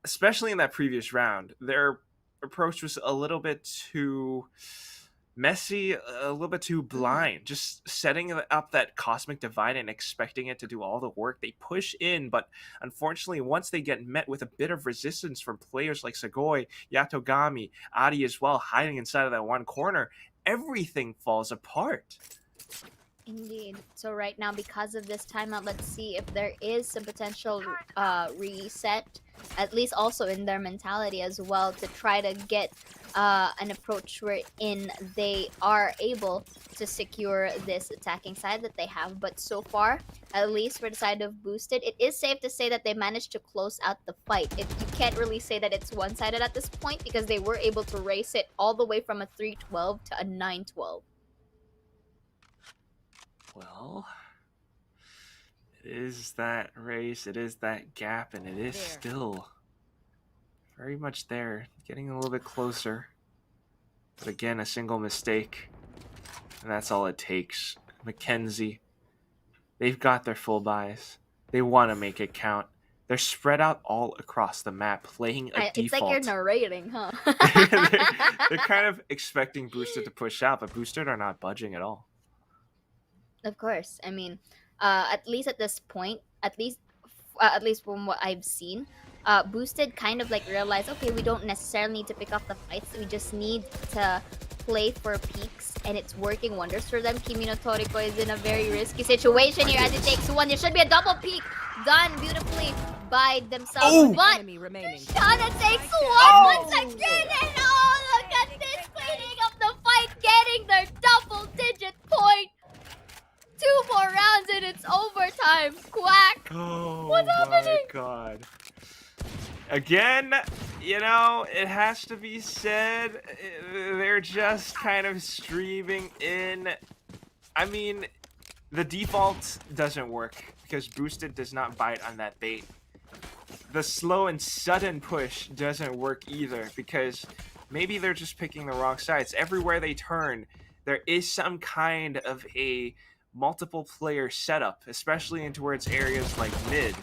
especially in that previous round, their approach was a little bit too messy, a little bit too blind, just setting up that cosmic divide and expecting it to do all the work. They push in, but unfortunately, once they get met with a bit of resistance from players like Sugoi, Yatogami, Adi as well, hiding inside of that one corner, everything falls apart. Indeed. So right now, because of this timeout, let's see if there is some potential reset, at least also in their mentality as well, to try to get an approach wherein they are able to secure this attacking side that they have. But so far, at least for the side of Boosted, it is safe to say that they managed to close out the fight. You can't really say that it's one-sided at this point because they were able to race it all the way from a 3-12 to a 9-12. Well, it is that race, it is that gap, and it is still very much there, getting a little bit closer. But again, a single mistake, and that's all it takes. Mackenzie, they've got their full buys. They want to make it count. They're spread out all across the map, playing a It's like default. you're narrating, huh? they're kind of expecting Boosted to push out, but Boosted are not budging at all. Of course. I mean, at least at this point, at least from what I've seen, Boosted kind of realized, okay, we don't necessarily need to pick up the fights. We just need to play for peaks, and it's working wonders for them. Pinkunotori is in a very risky situation here as it takes one. There should be a double peak done beautifully by themselves, Oh! but Enemy remaining. Shana takes one Oh! once again, and oh, look at this, cleaning up the fight, getting their double-digit point. 2 more rounds and it's overtime. Quack. Oh What's my happening? god. Again, you know, it has to be said, they're just kind of streaming in. I mean, the default doesn't work because boosted does not bite on that bait. The slow and sudden push doesn't work either because maybe they're just picking the wrong sides. Everywhere they turn, there is some kind of a multiple player setup, especially in towards areas like mid.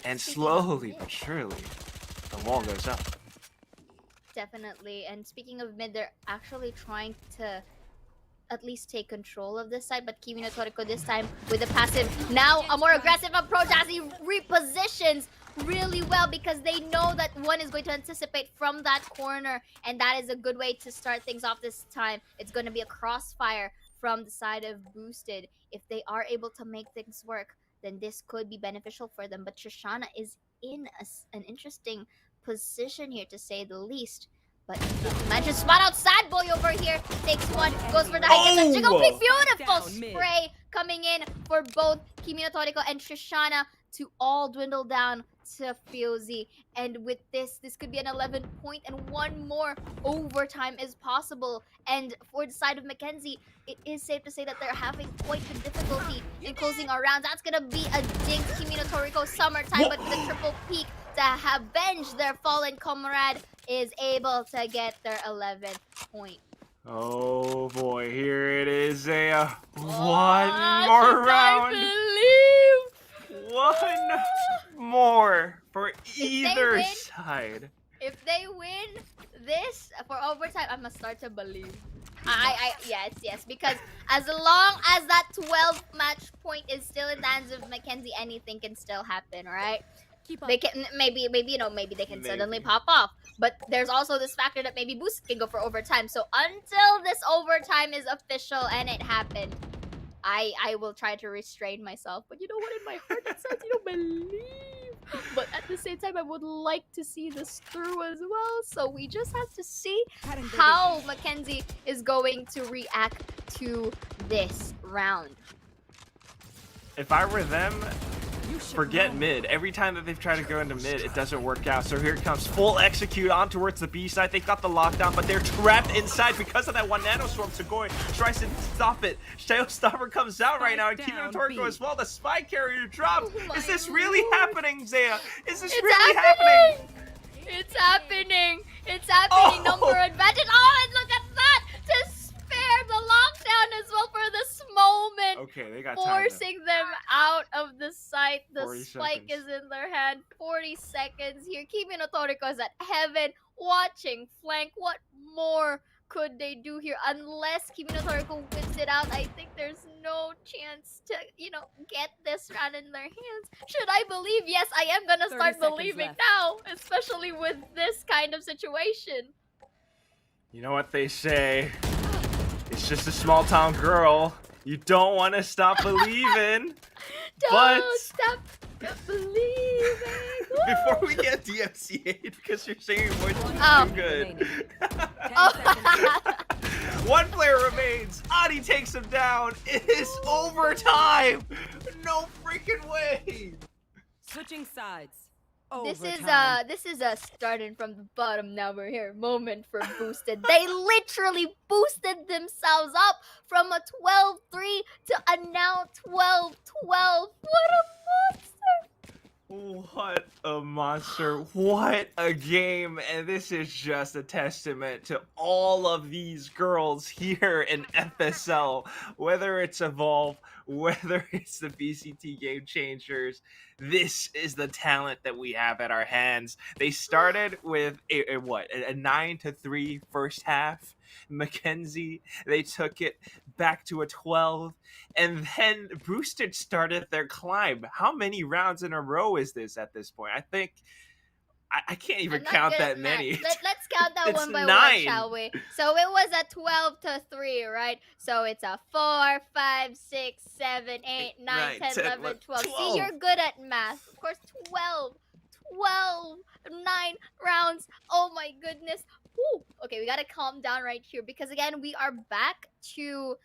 And slowly but surely, the wall goes up. Definitely. And speaking of mid, they're actually trying to at least take control of this side, but Pinkunotori this time with a passive. Now a more aggressive approach as he repositions really well because they know that one is going to anticipate from that corner, and that is a good way to start things off this time. It's going to be a crossfire from the side of boosted. If they are able to make things work, then this could be beneficial for them. But Shoshana is in an interesting position here, to say the least. But managed to spot out Sad Boy over here. Takes one, goes for the high catch. Jiggle Peak, beautiful spray coming in for both Pinkunotori and Shoshana to all dwindle down to Fiozi. And with this could be an 11 point, and one more overtime is possible. And for the side of Mackenzie, it is safe to say that they're having quite the difficulty in closing our rounds. That's gonna be a jinx Pinkunotori summertime, but with a triple peak to avenge their fallen comrade, is able to get their 11th point. Oh boy, here it is, Xea. One more round. One more for either side. If they win this for overtime, I'm gonna start to believe. Yes, because as long as that 12 match point is still in the hands of Mackenzie, anything can still happen, right? They can maybe they can suddenly pop off. But there's also this factor that maybe Boost can go for overtime. So until this overtime is official and it happened, I will try to restrain myself. But you know what? In my heart, it says you don't believe. But at the same time, I would like to see this through as well. So we just have to see how Mackenzie is going to react to this round. If I were them, forget mid. Every time that they've tried to go into mid, it doesn't work out. So here it comes. Full execute on towards the B side. They've got the lockdown, but they're trapped inside because of that one nanoswarm. Segoi tries to stop it. Showstopper comes out right now, and Pinkunotori as well. The spy carrier dropped. Is this really happening, Xea? Is this really happening? It's happening. It's happening. Oh. Number advantage. Oh, and look at that. To spare the lockdown as well for this moment. Okay, they got time. Forcing them out of the site. The 40 spike seconds. is in their hand. 40 seconds here. Pinkunotori is at heaven, watching flank. What more could they do here? Unless Pinkunotori wins it out, I think there's no chance to, get this round in their hands. Should I believe? Yes, I am gonna start believing now, especially with this kind of situation. You know what they say? It's just a small town girl. You don't want to stop believing. Don't stop believing. Before we get DMCA'd because your singing voice is too good. One player remains. Adi takes him down. It is overtime. No freaking way. Switching sides. This is a starting from the bottom, now we're here moment for boosted. They literally boosted themselves up from a 12-3 to a now 12-12. What a monster! What a monster. What a game. And this is just a testament to all of these girls here in FSL. Whether it's Evolve, whether it's the BCT Game Changers, this is the talent that we have at our hands. They started with a 9-3 first half. Mackenzie, they took it back to a 12, and then Boosted started their climb. How many rounds in a row is this at this point? I think I can't even count that many. Let's count that one by 9. one, shall we? So it was a 12-3, right? So it's a 4, 5, 6, 7, 8, 9, 10, 11, 12. See, you're good at math. Of course, 12, 9 rounds. Oh my goodness. Woo. Okay, we gotta calm down right here because again, we are back to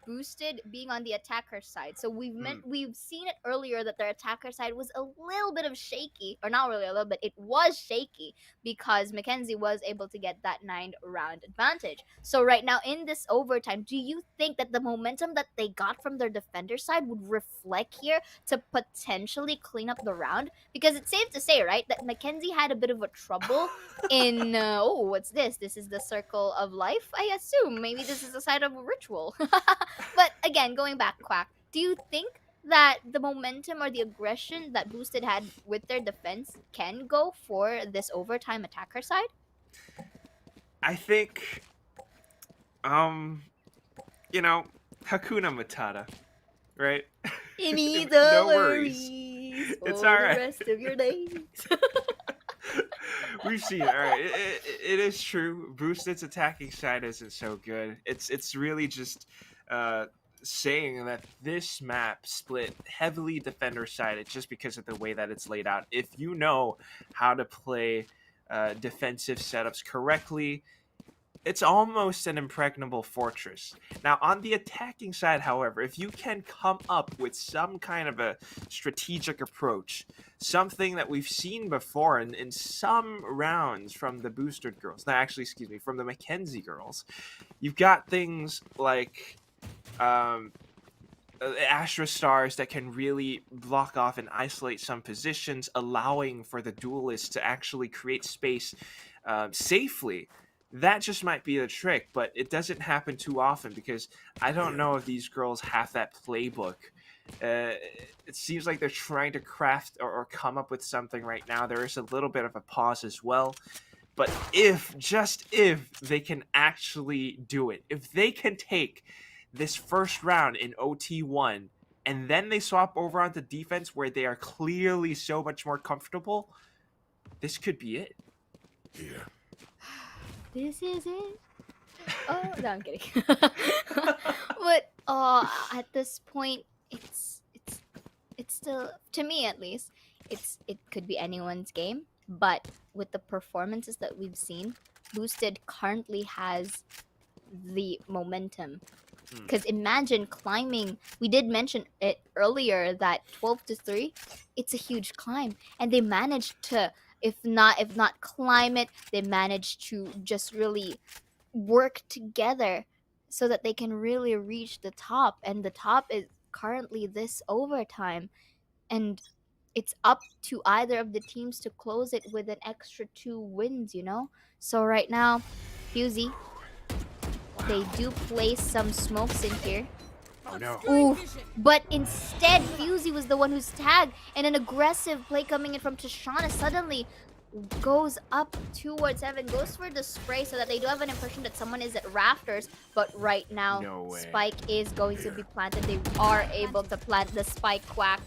Boosted being on the attacker side. So we've seen it earlier that their attacker side was a little bit of shaky, or not really a little bit. It was shaky because Mackenzie was able to get that 9-round advantage. So right now in this overtime, do you think that the momentum that they got from their defender side would reflect here to potentially clean up the round? Because it's safe to say, right, that Mackenzie had a bit of a trouble in what's this? This is the circle of life, I assume. Maybe this is a side of a ritual. But again, going back, Quack, do you think that the momentum or the aggression that Boosted had with their defense can go for this overtime attacker side? I think, you know, Hakuna Matata, right? Any No worries. It's all right. The rest of your days. We've seen it. All right, it is true. Boosted's attacking side isn't so good. It's really just saying that this map split heavily defender sided just because of the way that it's laid out. If you know how to play defensive setups correctly, it's almost an impregnable fortress. Now, on the attacking side, however, if you can come up with some kind of a strategic approach, something that we've seen before in some rounds from the Boosted girls, no, actually, excuse me, from the Mackenzie girls, you've got things like Astra Stars that can really block off and isolate some positions, allowing for the duelists to actually create space safely. That just might be the trick, but it doesn't happen too often because I don't know if these girls have that playbook. It seems like they're trying to craft or come up with something right now. There is a little bit of a pause as well. But just if they can actually do it, if they can take this first round in OT1 and then they swap over onto defense where they are clearly so much more comfortable, this could be it. Yeah. This is it. Oh, no, I'm kidding. But at this point, it's still, to me at least, it could be anyone's game. But with the performances that we've seen, Boosted currently has the momentum. Because imagine climbing. We did mention it earlier that 12-3, it's a huge climb, and they managed to. If not climb it, they manage to just really work together so that they can really reach the top. And the top is currently this overtime. And it's up to either of the teams to close it with an extra 2 wins, you know? So right now, Fusey, they do place some smokes in here. Oh no. Ooh, but instead, Fusey was the one who's tagged, and an aggressive play coming in from Tashana suddenly goes up towards heaven, goes for the spray so that they do have an impression that someone is at rafters, but right now, No way. spike is going to be planted. They are able to plant the spike, Quack.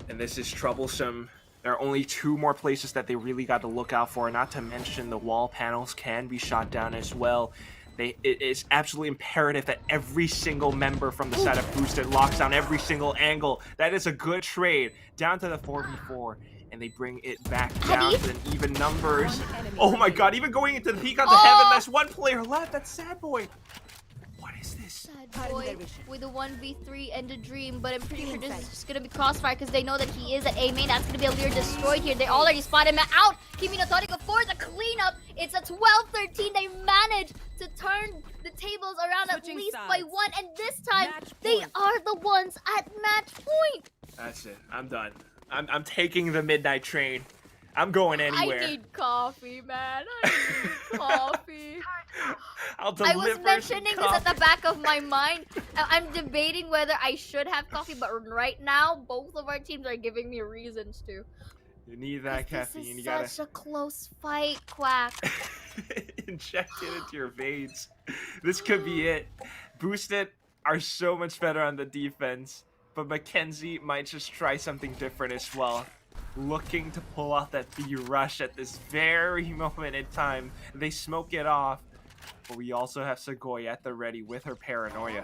And this is troublesome. There are only 2 more places that they really got to look out for, not to mention the wall panels can be shot down as well. It is absolutely imperative that every single member from the side of Boosted locks down every single angle. That is a good trade. Down to the 4v4, and they bring it back down to an even numbers. Oh my god, even going into the peak onto heaven, that's 1 player left. That's Sad Boy. What is this? Sad Boy with a 1v3 and a dream, but I'm pretty sure this is just gonna be Crossfire because they know that he is at A main. That's gonna be a Lear destroyed here. They already spotted him out. Pinkunotori go for the cleanup. It's a 12-13. They managed to turn the tables around Switching at least sides. by 1, and this time Match they point. are the ones at match point. That's it. I'm done. I'm taking the midnight train. I'm going anywhere. I need coffee, man. I need coffee. I'll deliver I was some mentioning this at coffee. the back of my mind. I'm debating whether I should have coffee, but right now, both of our teams are giving me reasons to. You need that caffeine. This You is gotta such a close fight, Quack. inject it into your veins. This could be it. Boosted are so much better on the defense, but Mackenzie might just try something different as well. Looking to pull off that B rush at this very moment in time. They smoke it off, but we also have Segoy at the ready with her paranoia.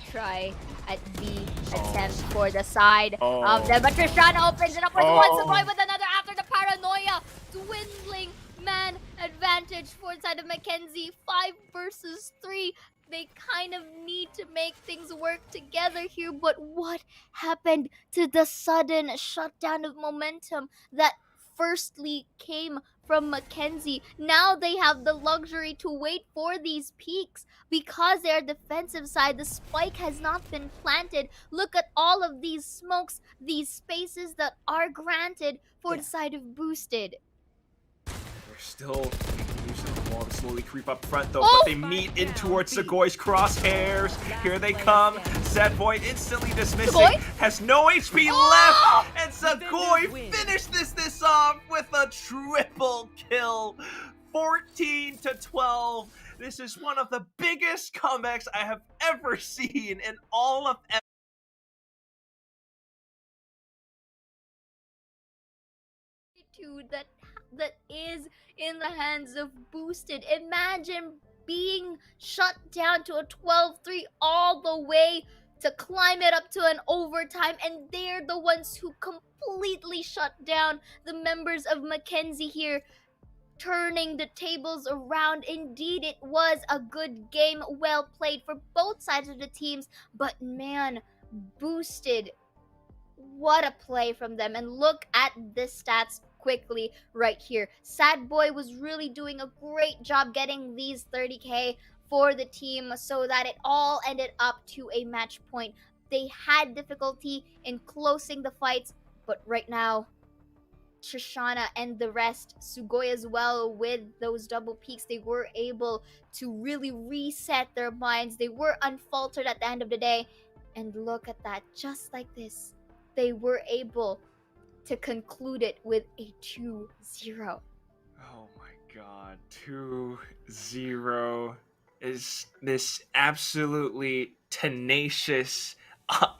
Try at the attempt for the side of them, but Trishana opens it up with one, Segoy with another after the paranoia, dwindling man advantage for the side of Mackenzie. 5 versus 3. They kind of need to make things work together here, but what happened to the sudden shutdown of momentum that firstly came from Mackenzie? Now they have the luxury to wait for these peaks because they are defensive side. The spike has not been planted. Look at all of these smokes, these spaces that are granted for the side of Boosted. They're still using the wall to slowly creep up front though, Oh! but they meet in towards Segoy's crosshairs. Here they come. Sad Boy instantly dismissing. Segoy? Has no HP Oh! left, and Segoy finished this off with a triple kill. 14-12. This is one of the biggest comebacks I have ever seen in all of that is in the hands of Boosted. Imagine being shut down to a 12-3 all the way to climb it up to an overtime, and they're the ones who completely shut down the members of Mackenzie here, turning the tables around. Indeed, it was a good game, well played for both sides of the teams, but man, Boosted, what a play from them. And look at the stats quickly right here. Sad Boy was really doing a great job getting these 30k for the team so that it all ended up to a match point. They had difficulty in closing the fights, but right now Shoshana and the rest, Sugoi as well, with those double peaks, they were able to really reset their minds. They were unfaltered at the end of the day, and look at that, just like this, they were able to conclude it with a 2-0. Oh my god, 2-0 is this absolutely tenacious,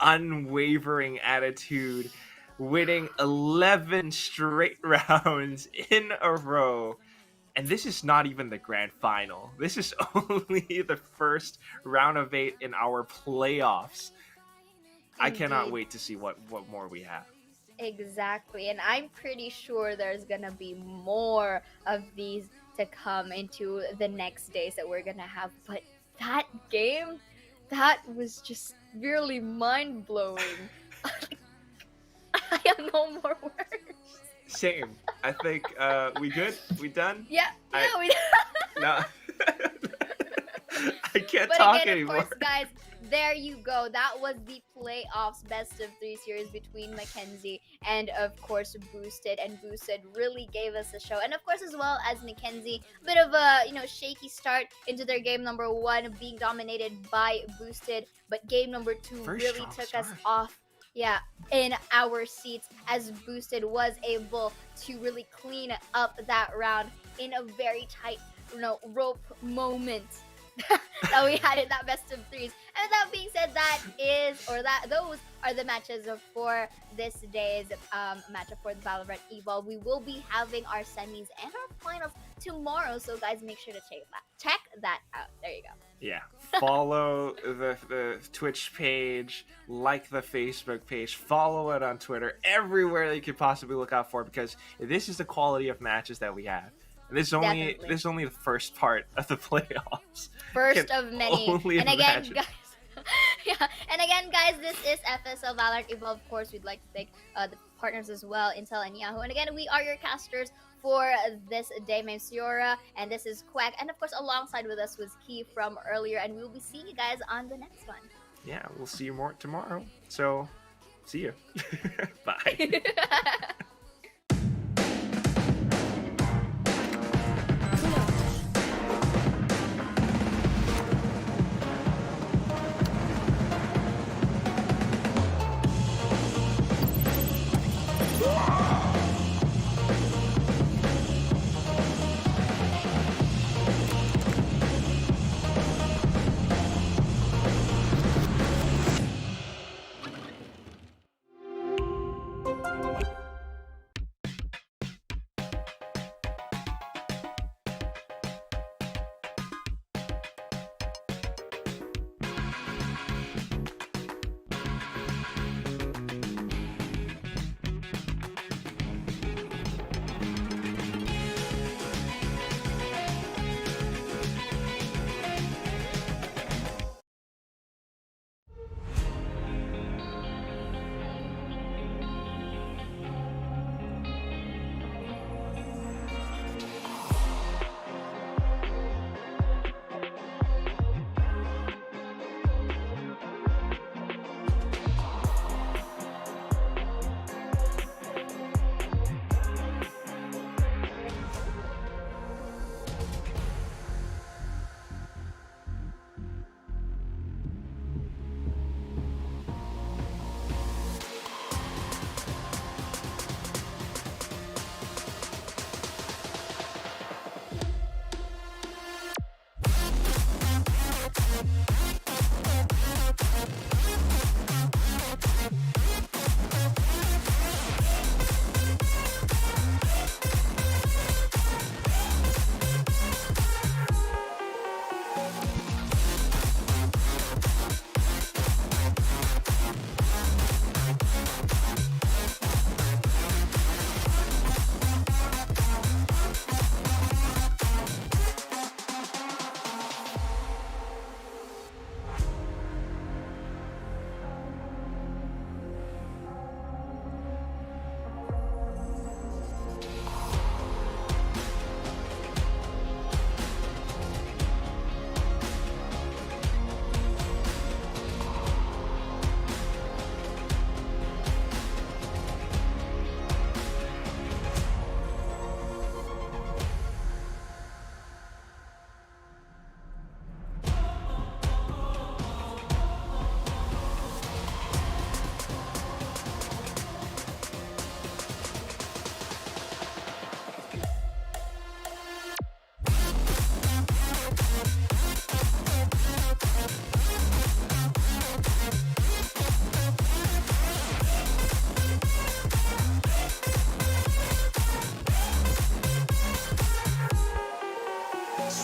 unwavering attitude, winning 11 straight rounds in a row. And this is not even the grand final. This is only the first round of 8 in our playoffs. I cannot wait to see what more we have. Exactly, and I'm pretty sure there's gonna be more of these to come into the next days that we're gonna have. But that game, that was just really mind-blowing. I have no more words. Same. I think we good? We done? Yeah, we No. I can't But talk again, anymore. of course, guys, there you go. That was the playoffs best of 3 series between Mackenzie and, of course, Boosted. And Boosted really gave us a show. And, of course, as well as Mackenzie, a bit of a, shaky start into their game number 1, being dominated by Boosted. But game number 2 really took us off, in our seats, as Boosted was able to really clean up that round in a very tight, rope moment that we had in that best of 3s. And with that being said, those are the matches for this day's matchup for the Valorant Evolve. We will be having our semis and our finals tomorrow, so guys, make sure to check that out. There you go. Yeah, follow the Twitch page, like the Facebook page, follow it on Twitter, everywhere that you could possibly look out for, because this is the quality of matches that we have. And this is only the first part of the playoffs. First of many. And again, guys, and again, guys, this is FSL Valorant Evolve. Of course, we'd like to thank the partners as well, Intel and Yahoo. And again, we are your casters for this day. My name is Xeaora, and this is Quack. And of course, alongside with us was Key from earlier. And we'll be seeing you guys on the next one. Yeah, we'll see you more tomorrow. So, see you. Bye.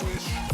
switch.